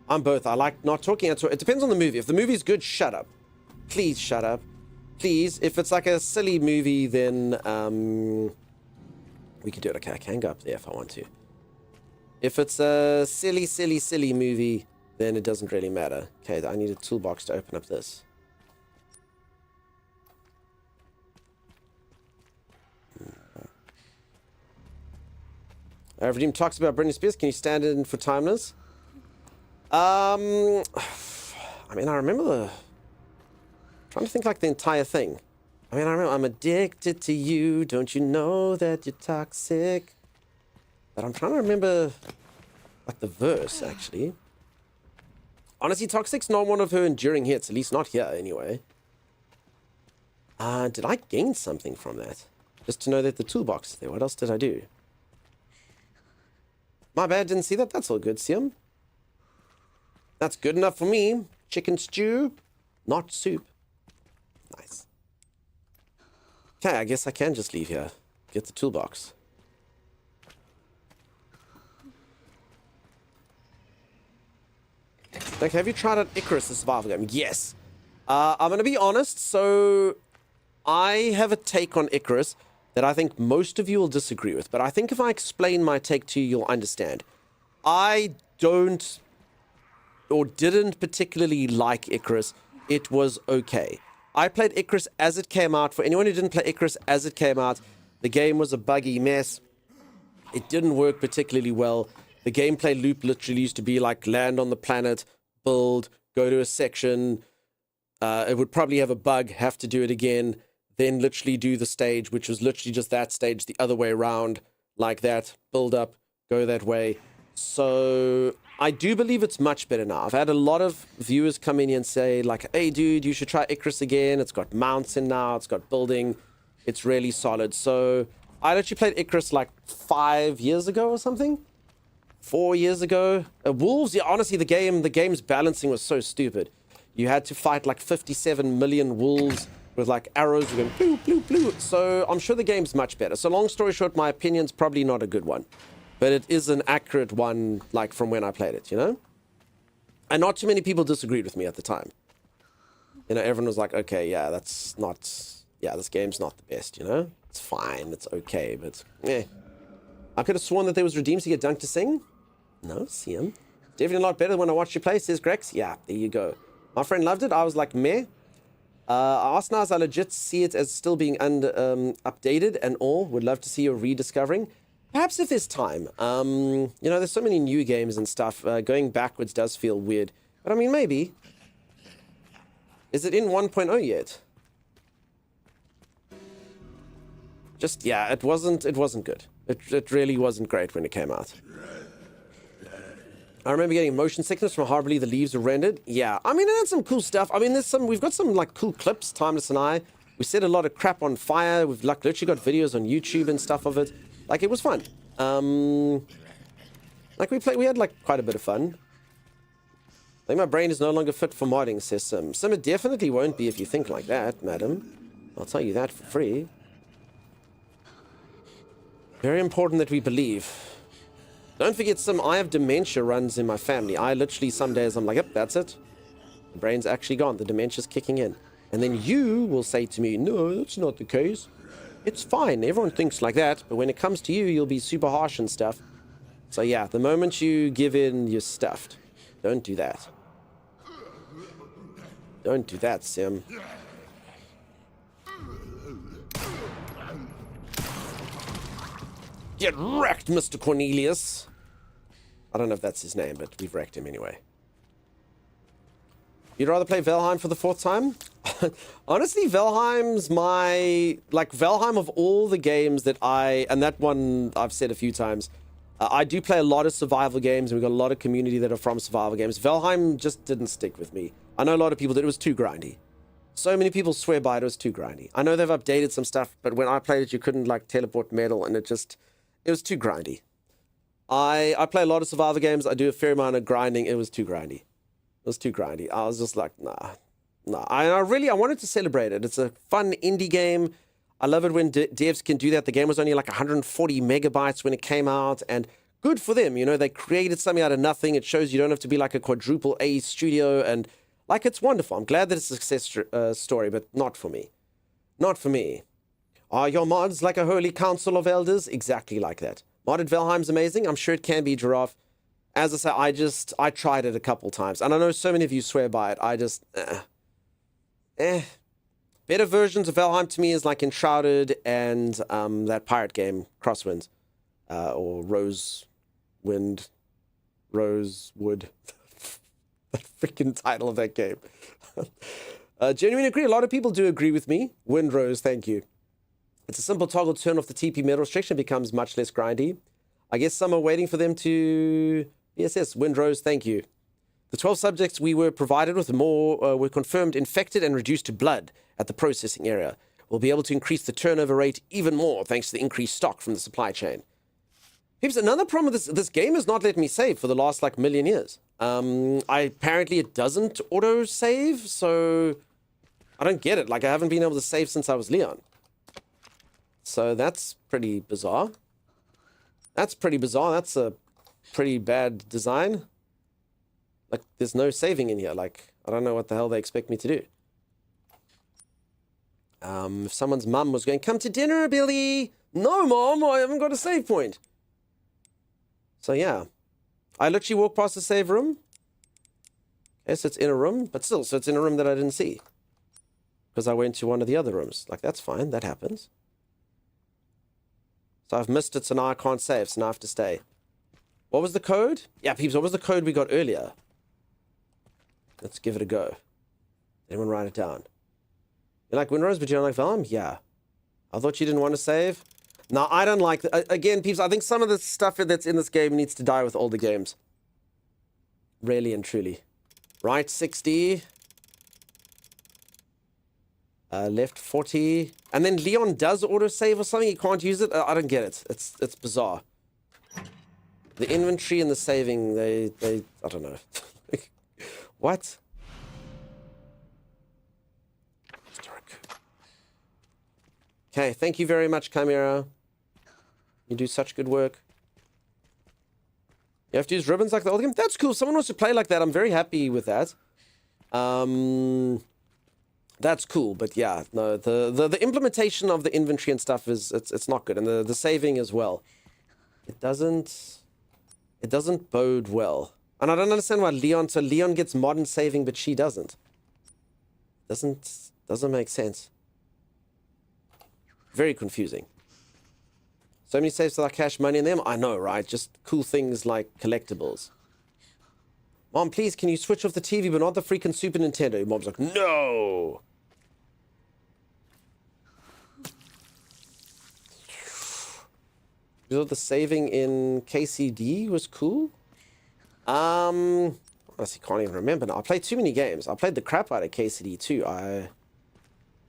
I'm both. I like not talking. It depends on the movie. If the movie's good, shut up. Please shut up. Please. If it's like a silly movie, then we can do it. Okay, I can go up there if I want to. If it's a silly movie, then it doesn't really matter. Okay, I need a toolbox to open up this. Redeem talks about Britney Spears. Can you stand in for timeless? I mean, I remember the... trying to think like the entire thing. I mean, I remember, I'm addicted to you. Don't you know that you're toxic? But I'm trying to remember like the verse, actually. Honestly, Toxic's not one of her enduring hits, at least not here anyway. Did I gain something from that? Just to know that the toolbox is there. What else did I do? My bad, didn't see that. That's all good, Siam. That's good enough for me. Chicken stew, not soup. Nice. Okay, I guess I can just leave here. Get the toolbox. Okay, have you tried out Icarus, the survival game? Yes. I'm going to be honest. So, I have a take on Icarus that I think most of you will disagree with. But I think if I explain my take to you, you'll understand. I don't or didn't particularly like Icarus. It was okay. I played Icarus as it came out. For anyone who didn't play Icarus as it came out, the game was a buggy mess. It didn't work particularly well. The gameplay loop literally used to be like land on the planet, build, go to a section. It would probably have a bug, have to do it again, then literally do the stage, which was literally just that stage the other way around, like that, build up, go that way. So I do believe it's much better now. I've had a lot of viewers come in and say like, hey dude, you should try Icarus again. It's got mounts in now, it's got building, it's really solid. So I actually played Icarus like 5 years ago or something. 4 years ago. Wolves, yeah, honestly, the game's balancing was so stupid. You had to fight like 57 million wolves with like arrows going blue, blue, blue. So I'm sure the game's much better. So long story short, my opinion's probably not a good one. But it is an accurate one, like from when I played it, you know? And not too many people disagreed with me at the time. You know, everyone was like, okay, yeah, that's not... yeah, this game's not the best, you know? It's fine, it's okay, but... eh. I could have sworn that there was redeems to get dunked to sing. No, see him. Definitely a lot better than when I watched you play, says Grex. Yeah, there you go. My friend loved it. I was like, meh. I asked now, I legit see it as still being updated and all. Would love to see you rediscovering. Perhaps if there's time. You know, there's so many new games and stuff. Going backwards does feel weird. But I mean, maybe. Is it in 1.0 yet? Just, yeah, it wasn't good. It really wasn't great when it came out. I remember getting motion sickness from how horribly the leaves were rendered. Yeah, I mean, it had some cool stuff. I mean, we've got some like cool clips, Timeless and I. We set a lot of crap on fire. We've like literally got videos on YouTube and stuff of it. Like, it was fun. Like we had like quite a bit of fun. I think my brain is no longer fit for modding, says Sim. Sim, it definitely won't be if you think like that, madam. I'll tell you that for free. Very important that we believe. Don't forget, Sim, I have dementia runs in my family. I literally, some days, I'm like, yep, that's it. The brain's actually gone. The dementia's kicking in. And then you will say to me, no, that's not the case. It's fine. Everyone thinks like that. But when it comes to you, you'll be super harsh and stuff. So yeah, the moment you give in, you're stuffed. Don't do that. Don't do that, Sim. Get wrecked, Mr. Cornelius. I don't know if that's his name, but we've wrecked him anyway. You'd rather play Valheim for the 4th time? Honestly, Valheim's my... Like, Valheim of all the games that and that one I've said a few times, I do play a lot of survival games, and we've got a lot of community that are from survival games. Valheim just didn't stick with me. I know a lot of people that it was too grindy. So many people swear by it was too grindy. I know they've updated some stuff, but when I played it, you couldn't, like, teleport metal, and it was too grindy. I play a lot of survival games. I do a fair amount of grinding. It was too grindy. It was too grindy. I was just like, nah. I wanted to celebrate it. It's a fun indie game. I love it when devs can do that. The game was only like 140 megabytes when it came out, and good for them. You know, they created something out of nothing. It shows you don't have to be like a quadruple A studio, and like, it's wonderful. I'm glad that it's a success story, but not for me. Not for me. Are your mods like a holy council of elders? Exactly like that. Modded Valheim's amazing. I'm sure it can be, Giraffe. As I say, I tried it a couple times, and I know so many of you swear by it. I just, Better versions of Valheim to me is like Enshrouded and that pirate game, Crosswind, or Rosewood. That freaking title of that game. Genuinely agree. A lot of people do agree with me. Windrose, thank you. It's a simple toggle turn off the TP metal restriction, becomes much less grindy. I guess some are waiting for them to... Yes, Windrose, thank you. The 12 subjects we were provided with were confirmed infected and reduced to blood at the processing area. We'll be able to increase the turnover rate even more thanks to the increased stock from the supply chain. Here's another problem with this game has not let me save for the last like million years. Apparently it doesn't auto save, so I don't get it. Like, I haven't been able to save since I was Leon. So that's pretty bizarre. That's a pretty bad design. Like, there's no saving in here. Like, I don't know what the hell they expect me to do. If someone's mum was going, come to dinner, Billy. No, Mom, I haven't got a save point. So, yeah. I literally walked past the save room. Okay, so it's in a room, but still, so it's in a room that I didn't see. Because I went to one of the other rooms. Like, that's fine. That happens. So I've missed it, so now I can't save, so now I have to stay. What was the code? Yeah, peeps, what was the code we got earlier? Let's give it a go. Anyone write it down? You like Windrose, but you don't like Valheim? Yeah. I thought you didn't want to save. No, I don't like... Again, peeps, I think some of the stuff that's in this game needs to die with older games. Really and truly. Right 60. Left 40. And then Leon does autosave or something. You can't use it. I don't get it. It's bizarre. The inventory and the saving, they I don't know. What? Okay, thank you very much, Chimera. You do such good work. You have to use ribbons like the old game? That's cool. If someone wants to play like that, I'm very happy with that. That's cool, but yeah, no, the implementation of the inventory and stuff it's not good, and the saving as well. It doesn't bode well. And I don't understand why Leon gets modern saving, but she doesn't. Doesn't make sense. Very confusing. So many saves without cash money in them? I know, right? Just cool things like collectibles. Mom, please, can you switch off the TV, but not the freaking Super Nintendo? Your mom's like, no! You thought the saving in KCD was cool? Honestly, can't even remember now. I played too many games. I played the crap out of KCD too. I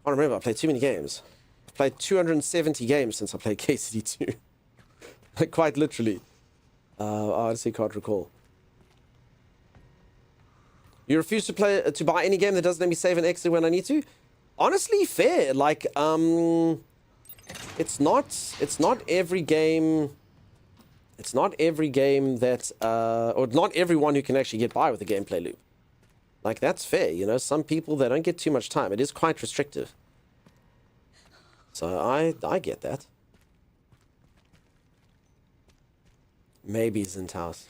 can't remember. I played too many games. I've played 270 games since I played KCD 2. Like, quite literally. I honestly can't recall. You refuse to buy any game that doesn't let me save and exit when I need to? Honestly, fair. Like, it's not every game. It's not every game that, or not everyone who can actually get by with a gameplay loop. Like, that's fair, you know. Some people, they don't get too much time. It is quite restrictive. So I get that. Maybe Zint house.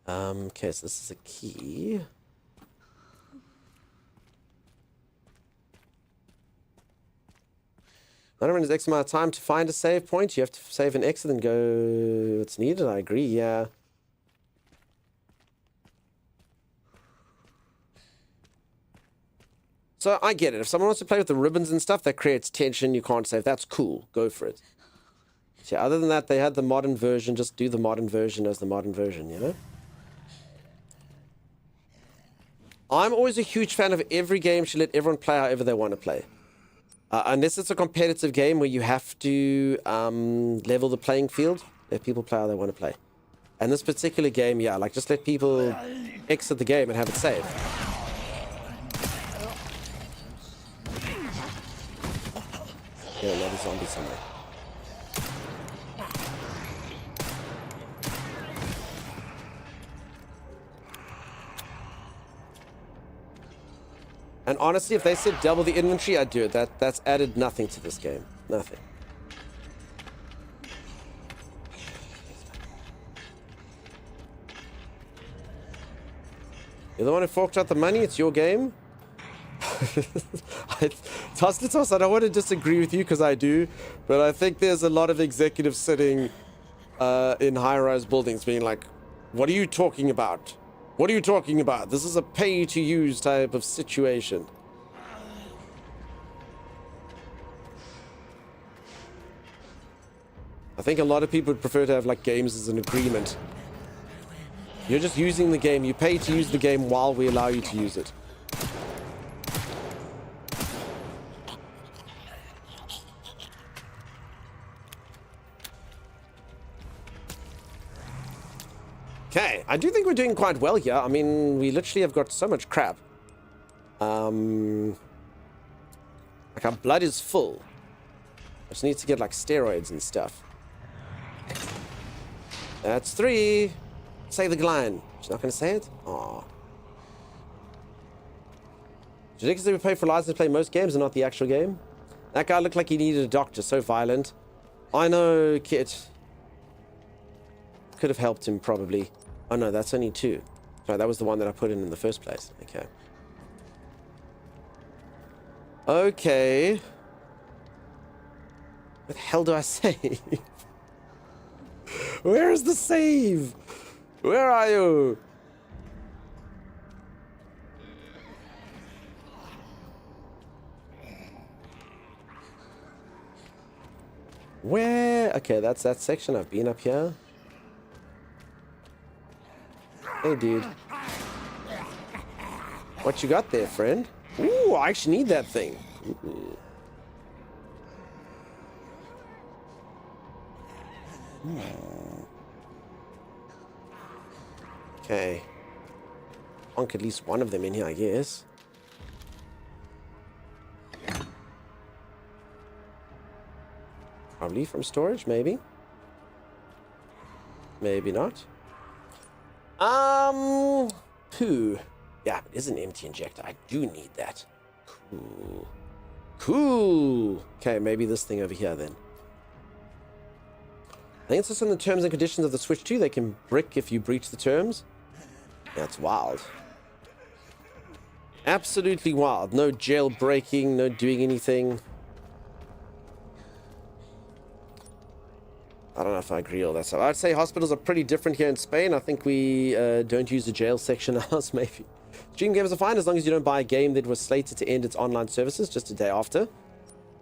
Okay, so this is a key. Not everyone has X amount of time to find a save point. You have to save and exit and go what's needed. I agree, yeah. So I get it. If someone wants to play with the ribbons and stuff, that creates tension. You can't save. That's cool. Go for it. So yeah, other than that, they had the modern version. Just do the modern version as the modern version, you know? I'm always a huge fan of every game should let everyone play however they want to play. Unless it's a competitive game where you have to level the playing field, let people play how they want to play. And this particular game, yeah, like just let people exit the game and have it saved. Yeah, another zombie somewhere. And honestly, if they said double the inventory, I'd do it. That's added nothing to this game. Nothing. You're the one who forked out the money. It's your game. Toss, I don't want to disagree with you because I do, but I think there's a lot of executives sitting in high-rise buildings being like, what are you talking about? What are you talking about? This is a pay-to-use type of situation. I think a lot of people would prefer to have like games as an agreement. You're just using the game. You pay to use the game while we allow you to use it. Okay, I do think we're doing quite well here. I mean, we literally have got so much crap. Like our blood is full. I just need to get like steroids and stuff. That's 3. Say the line. She's not going to say it? Aww. Ridiculous that we pay for license to play most games and not the actual game. That guy looked like he needed a doctor. So violent. I know, kid. Could have helped him, probably. Oh, no, that's only 2. Sorry, that was the one that I put in the first place. Okay. Okay. What the hell do I save? Where is the save? Where are you? Where? Okay, that's that section. I've been up here. Hey, dude. What you got there, friend? Ooh, I actually need that thing. Ooh. Okay. Plonk at least one of them in here, I guess. Probably from storage, maybe. Maybe not. Poo. Yeah, it is an empty injector. I do need that. Cool. Cool. Okay, maybe this thing over here then. I think it's just in the terms and conditions of the Switch 2. They can brick if you breach the terms. That's wild. Absolutely wild. No jailbreaking, no doing anything. I don't know if I agree all that stuff. I'd say hospitals are pretty different here in Spain. I think we don't use the jail section as maybe. Stream games are fine as long as you don't buy a game that was slated to end its online services just a day after.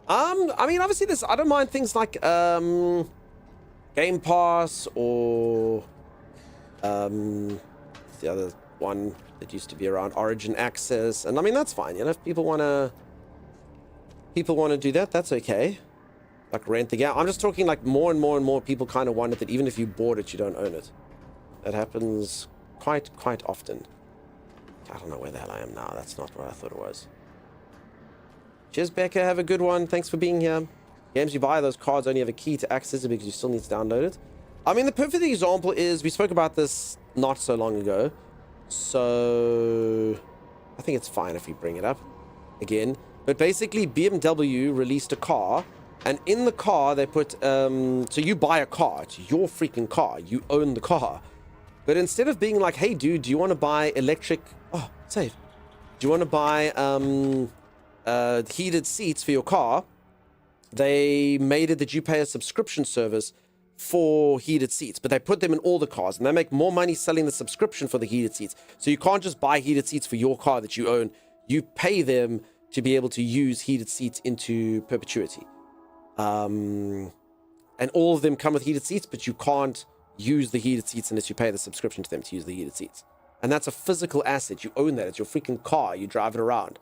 I mean, obviously, I don't mind things like Game Pass or the other one that used to be around, Origin Access. And I mean, that's fine. You know, if people want to do that, that's okay. Like rent the game. I'm just talking like more and more people kind of want it, that even if you bought it, you don't own it. That happens quite often. I don't know where the hell I am now. That's not what I thought it was. Cheers, Becca. Have a good one. Thanks for being here. Games you buy, those cards only have a key to access it because you still need to download it. I mean, the perfect example is, we spoke about this not so long ago. So I think it's fine if we bring it up again. But basically, BMW released a car, and in the car they put, so you buy a car. It's your freaking car. You own the car. But instead of being like, hey, dude, do you want to buy electric... Oh, save. Do you want to buy heated seats for your car? They made it that you pay a subscription service for heated seats, but they put them in all the cars, and they make more money selling the subscription for the heated seats. So you can't just buy heated seats for your car that you own. You pay them to be able to use heated seats into perpetuity. And all of them come with heated seats, but you can't use the heated seats unless you pay the subscription to them to use the heated seats. And that's a physical asset. You own that. It's your freaking car. You drive it around.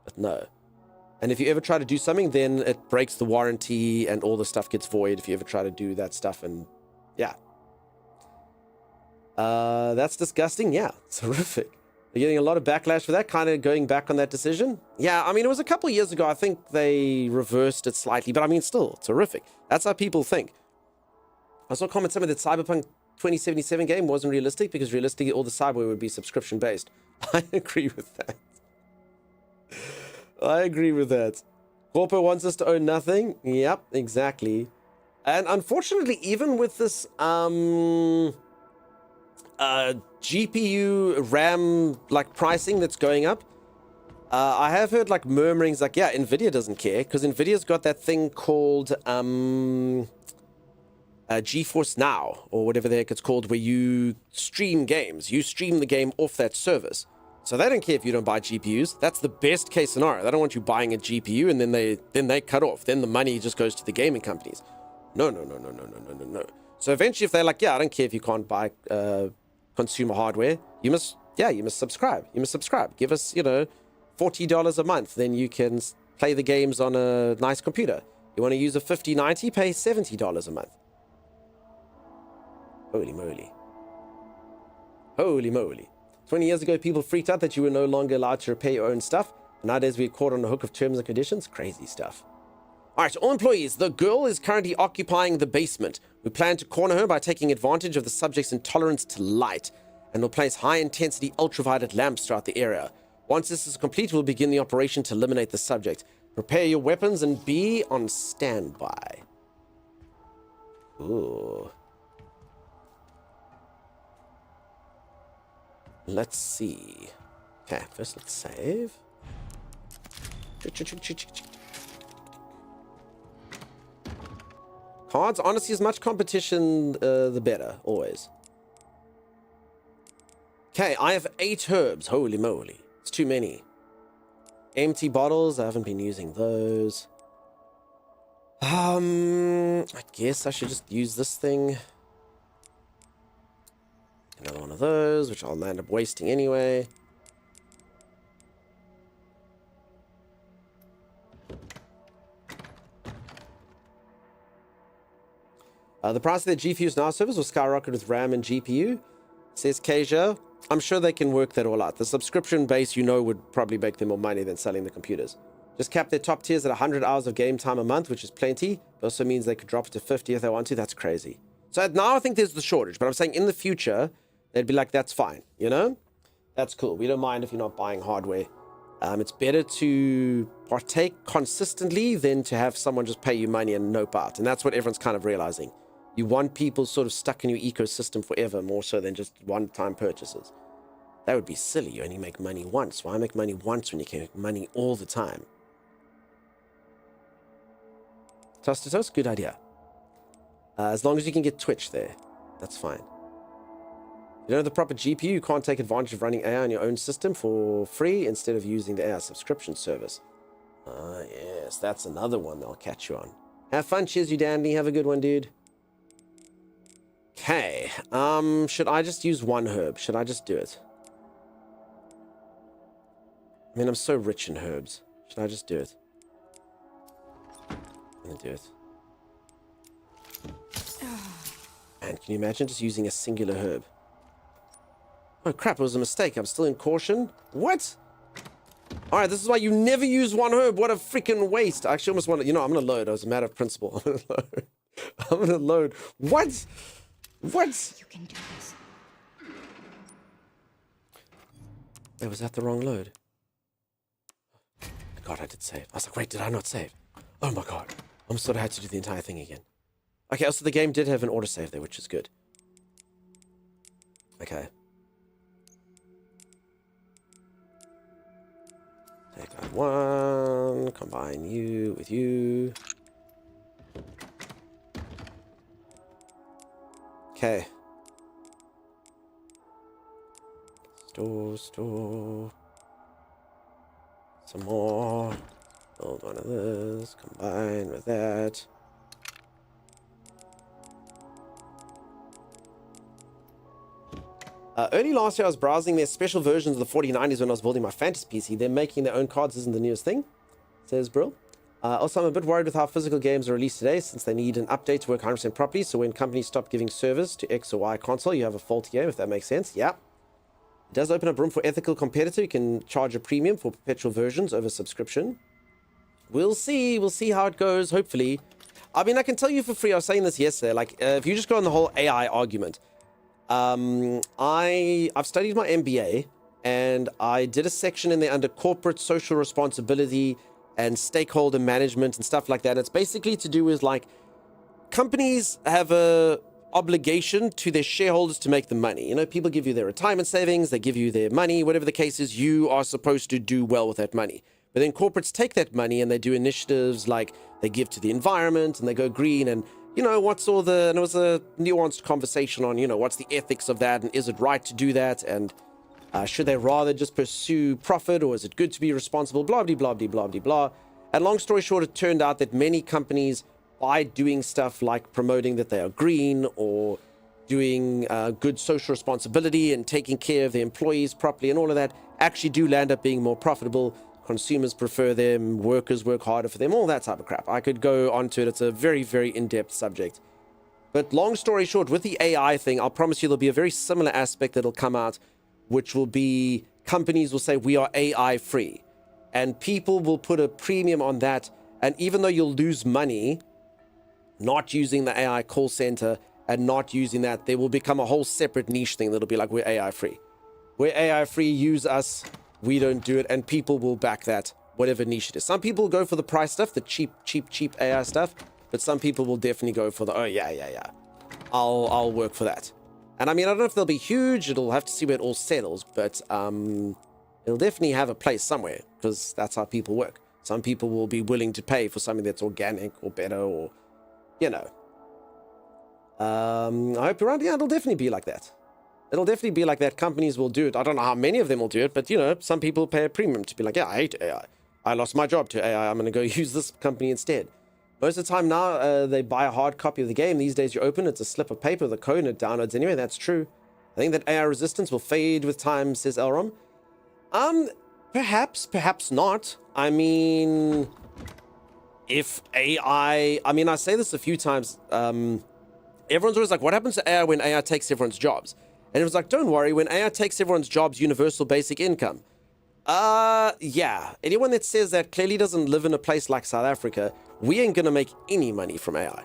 But no. And if you ever try to do something, then it breaks the warranty and all the stuff gets void if you ever try to do that stuff. And yeah. That's disgusting. Yeah, it's horrific. They're getting a lot of backlash for that, kind of going back on that decision. Yeah, I mean, it was a couple of years ago. I think they reversed it slightly, but I mean, still, it's horrific. That's how people think. I saw comments saying that Cyberpunk 2077 game wasn't realistic because realistically all the cyberware would be subscription based. I agree with that. I agree with that. Corpo wants us to own nothing. Yep, exactly. And unfortunately, even with this GPU RAM like pricing that's going up, I have heard like murmurings like, yeah, Nvidia doesn't care because Nvidia's got that thing called GeForce Now or whatever the heck it's called, where you stream games. You stream the game off that service. So they don't care if you don't buy GPUs. That's the best case scenario. They don't want you buying a GPU and then they cut off. Then the money just goes to the gaming companies. No. So eventually, if they're like, yeah, I don't care if you can't buy consumer hardware, you must subscribe. You must subscribe. Give us, $40 a month. Then you can play the games on a nice computer. You want to use a 5090, pay $70 a month. Holy moly. Holy moly. 20 years ago, people freaked out that you were no longer allowed to repair your own stuff. Nowadays, we're caught on the hook of terms and conditions. Crazy stuff. All right, all employees, the girl is currently occupying the basement. We plan to corner her by taking advantage of the subject's intolerance to light, and we'll place high-intensity ultraviolet lamps throughout the area. Once this is complete, we'll begin the operation to eliminate the subject. Prepare your weapons and be on standby. Ooh. Let's see. Okay, first let's save. Cards, honestly, as much competition, the better, always. Okay, I have 8 herbs. Holy moly. It's too many. Empty bottles, I haven't been using those. I guess I should just use this thing. Another one of those, which I'll end up wasting anyway. The price of their GPUs now servers will skyrocket with RAM and GPU, says Kasia. I'm sure they can work that all out. The subscription base, would probably make them more money than selling the computers. Just cap their top tiers at 100 hours of game time a month, which is plenty. It also means they could drop it to 50 if they want to. That's crazy. So now I think there's the shortage, but I'm saying in the future, they'd be like, that's fine, That's cool. We don't mind if you're not buying hardware. It's better to partake consistently than to have someone just pay you money and nope out. And that's what everyone's kind of realizing. You want people sort of stuck in your ecosystem forever, more so than just one-time purchases. That would be silly. You only make money once. Why make money once when you can make money all the time? Toast to toast, good idea. As long as you can get Twitch there, that's fine. You don't have the proper GPU, you can't take advantage of running AI on your own system for free instead of using the AI subscription service. Yes, that's another one they'll catch you on. Have fun, cheers you dandy, have a good one, dude. Okay. Should I just use one herb? Should I just do it? I mean, I'm so rich in herbs. Should I just do it? I'm gonna do it. And can you imagine just using a singular herb? Oh crap, it was a mistake. I'm still in caution. What? Alright, this is why you never use one herb. What a freaking waste. I actually almost want to, you know, I'm gonna load as a matter of principle. I'm gonna load. I'm gonna load. What? What? You can do this. Wait, was that the wrong load? God, I did save. I was like, wait, did I not save? Oh my god. I almost thought I had to do the entire thing again. Okay, also the game did have an autosave there, which is good. Okay. Take that one, combine you with you. Okay. Store. Some more. Build one of this, combine with that. Early last year, I was browsing their special versions of the 4090s when I was building my fantasy PC. They're making their own cards isn't the newest thing, says Brill. Also, I'm a bit worried with how physical games are released today, since they need an update to work 100% properly. So when companies stop giving service to X or Y console, you have a faulty game, if that makes sense. Yeah. It does open up room for ethical competitor. You can charge a premium for perpetual versions over subscription. We'll see. We'll see how it goes, hopefully. I mean, I can tell you for free, I was saying this yesterday, like, if you just go on the whole AI argument, I've studied my MBA, and I did a section in there under corporate social responsibility and stakeholder management and stuff like that. It's basically to do with, like, companies have a obligation to their shareholders to make the money. You know, people give you their retirement savings, they give you their money, whatever the case is, you are supposed to do well with that money. But then corporates take that money and they do initiatives like they give to the environment and they go green and, you know, what's all the, and it was a nuanced conversation on, you know, what's the ethics of that and is it right to do that and should they rather just pursue profit or is it good to be responsible, blah, blah, blah, blah, blah, blah, blah. And long story short, it turned out that many companies, by doing stuff like promoting that they are green or doing good social responsibility and taking care of their employees properly and all of that, actually do land up being more profitable. Consumers prefer them, workers work harder for them, all that type of crap. I could go on to it. It's a very, very in-depth subject. But long story short, with the AI thing, I'll promise you there'll be a very similar aspect that'll come out, which will be companies will say we are AI free. And people will put a premium on that. And even though you'll lose money not using the AI call center and not using that, there will become a whole separate niche thing that'll be like, we're AI free. We're AI free, use us, we don't do it, and people will back that, whatever niche it is. Some people go for the price stuff, the cheap AI stuff, but some people will definitely go for the, oh yeah, I'll work for that. And I mean, I don't know if they'll be huge, it'll have to see where it all settles, but it'll definitely have a place somewhere, because that's how people work. Some people will be willing to pay for something that's organic or better, or, you know. I hope you're right. Yeah, it'll definitely be like that. It'll definitely be like that. Companies will do it. I don't know how many of them will do it, but, you know, some people pay a premium to be like, yeah, I hate AI. I lost my job to AI. I'm going to go use this company instead. Most of the time now, they buy a hard copy of the game. These days, you open it's a slip of paper, the code, and it downloads anyway. That's true. I think that AI resistance will fade with time, says Elrom. Perhaps not. I mean, if AI... I mean, I say this a few times. Everyone's always like, what happens to AI when AI takes everyone's jobs? And it was like, don't worry, when AI takes everyone's jobs, universal basic income. Yeah. Anyone that says that clearly doesn't live in a place like South Africa. We ain't gonna make any money from AI.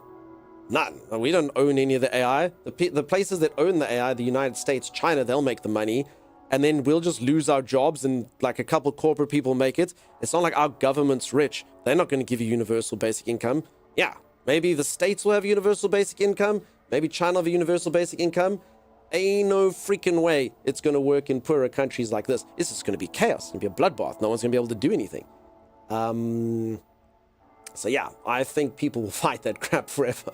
None. We don't own any of the AI. The places that own the AI, the United States, China, they'll make the money. And then we'll just lose our jobs and like a couple corporate people make it. It's not like our government's rich. They're not going to give you universal basic income. Yeah, maybe the States will have universal basic income. Maybe China will have a universal basic income. Ain't no freaking way it's going to work in poorer countries like this. This is going to be chaos. It's going to be a bloodbath. No one's going to be able to do anything. So yeah, I think people will fight that crap forever.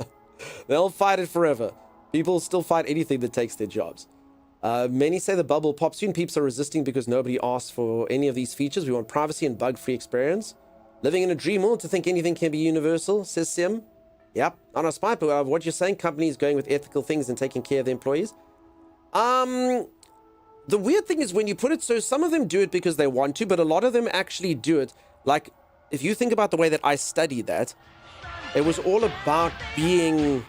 They'll fight it forever. People still fight anything that takes their jobs. Many say the bubble pops soon. Peeps are resisting because nobody asked for any of these features. We want privacy and bug-free experience. Living in a dream world to think anything can be universal, says Sim. Yep, on a spy, but what you're saying, companies going with ethical things and taking care of their employees. The weird thing is when you put it, so some of them do it because they want to, but a lot of them actually do it. Like, if you think about the way that I studied that, it was all about being,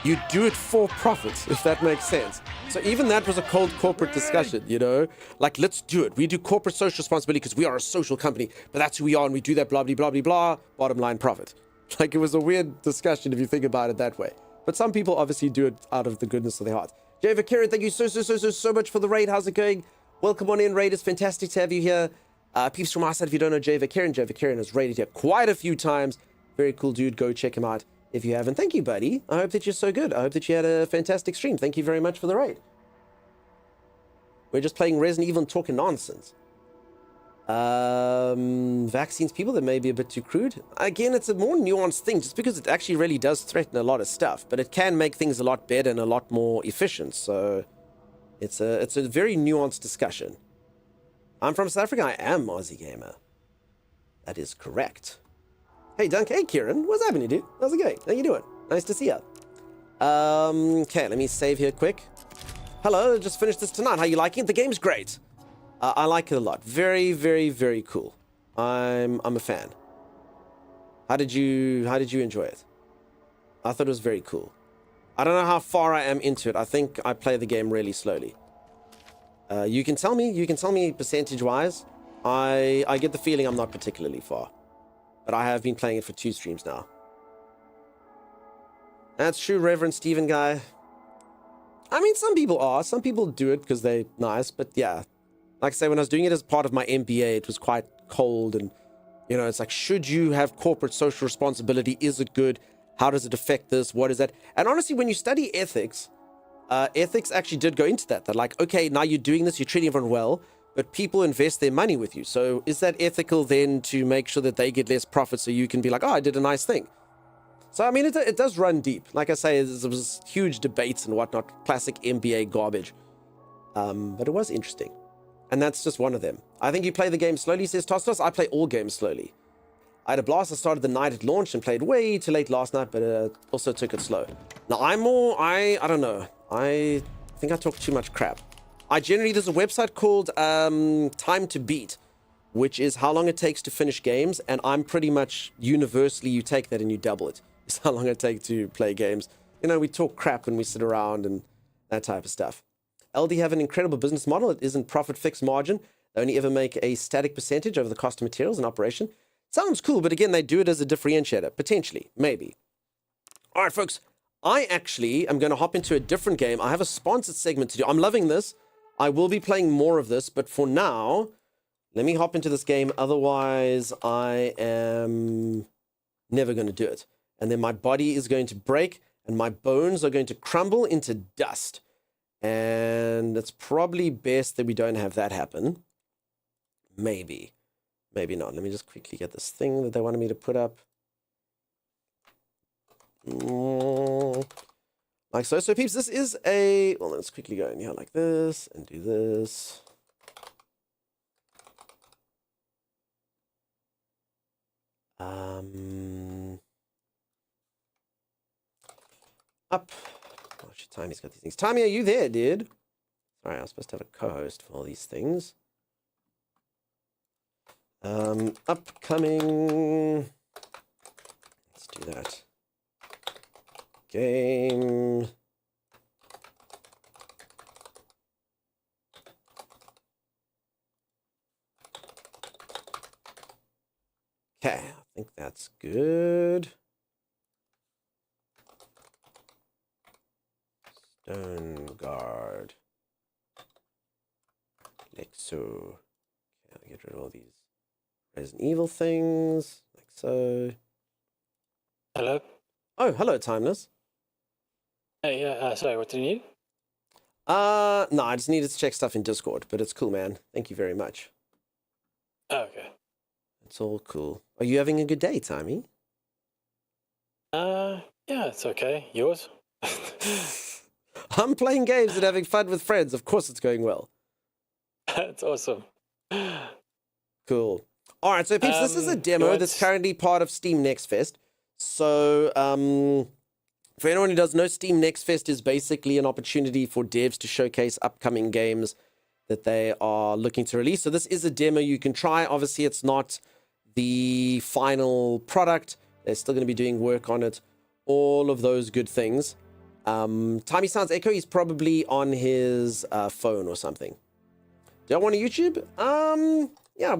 you do it for profit, if that makes sense. So even that was a cold corporate discussion, you know? Like, let's do it. We do corporate social responsibility because we are a social company, but that's who we are, and we do that, blah, blah, blah, blah, blah. Bottom line, profit. Like, it was a weird discussion if you think about it that way. But some people obviously do it out of the goodness of their heart. Jay Vaquero, thank you so much for the raid. How's it going? Welcome on in, raid. It's fantastic to have you here. Peeps from our side, if you don't know Jay Vaquero has raided here quite a few times. Very cool dude. Go check him out if you haven't. Thank you, buddy. I hope that you're so good. I hope that you had a fantastic stream. Thank you very much for the raid. We're just playing Resident Evil and talking nonsense. Vaccines, people that may be a bit too crude. Again, it's a more nuanced thing just because it actually really does threaten a lot of stuff, but it can make things a lot better and a lot more efficient. So it's a very nuanced discussion. I'm from South Africa. I am Aussie Gamer. That is correct. Hey, Dunk. Hey, Kieran. What's happening, dude? How's it going? How you doing? Nice to see you. Okay, let me save here quick. Hello, just finished this tonight. How you liking it? The game's great. I like it a lot. Very, very, very cool. I'm a fan. How did you enjoy it? I thought it was very cool. I don't know how far I am into it. I think I play the game really slowly. You can tell me percentage-wise. I get the feeling I'm not particularly far. But I have been playing it for 2 streams now. That's true, Reverend Stephen guy. I mean, some people are. Some people do it because they're nice, but yeah. Like I say, when I was doing it as part of my MBA, it was quite cold and, you know, it's like, should you have corporate social responsibility? Is it good? How does it affect this? What is that? And honestly, when you study ethics, ethics actually did go into that. They're like, okay, now you're doing this, you're treating everyone well, but people invest their money with you. So is that ethical then to make sure that they get less profit so you can be like, oh, I did a nice thing? So, I mean, it does run deep. Like I say, there was huge debates and whatnot, classic MBA garbage. But it was interesting. And that's just one of them. I think you play the game slowly, says Tostos. I play all games slowly. I had a blast. I started the night it launched and played way too late last night, but also took it slow. Now, I don't know. I think I talk too much crap. There's a website called Time to Beat, which is how long it takes to finish games. And I'm pretty much universally, you take that and you double it. It's how long it takes to play games. You know, we talk crap when we sit around and that type of stuff. LD have an incredible business model. It isn't profit fixed margin. They only ever make a static percentage over the cost of materials and operation. Sounds cool, but again, they do it as a differentiator. Potentially. Maybe. All right, folks. I actually am going to hop into a different game. I have a sponsored segment to do. I'm loving this. I will be playing more of this, but for now, let me hop into this game. Otherwise, I am never going to do it. And then my body is going to break and my bones are going to crumble into dust. And it's probably best that we don't have that happen. Maybe. Maybe not. Let me just quickly get this thing that they wanted me to put up. Like so. So, peeps, this is a... Well, let's quickly go in here like this and do this. Up. Oh, shit, Timmy's got these things. Timmy, are you there, dude? Sorry, I was supposed to have a co-host for all these things. Upcoming. Let's do that. Game. Okay, I think that's good. Stone guard. Like so. Okay, I'll get rid of all these Resident Evil things. Like so. Hello? Oh, hello, Timeless. Hey, sorry, what do you need? No, I just needed to check stuff in Discord, but it's cool, man. Thank you very much. Oh, okay. It's all cool. Are you having a good day, Timmy? Yeah, it's okay. Yours? I'm playing games and having fun with friends. Of course it's going well. That's awesome. Cool. All right, so peeps, this is a demo that's currently part of Steam Next Fest. So, for anyone who doesn't know, Steam Next Fest is basically an opportunity for devs to showcase upcoming games that they are looking to release. So this is a demo you can try. Obviously, it's not the final product. They're still going to be doing work on it. All of those good things. Timey Sounds Echo, he's probably on his phone or something. Do I want a YouTube?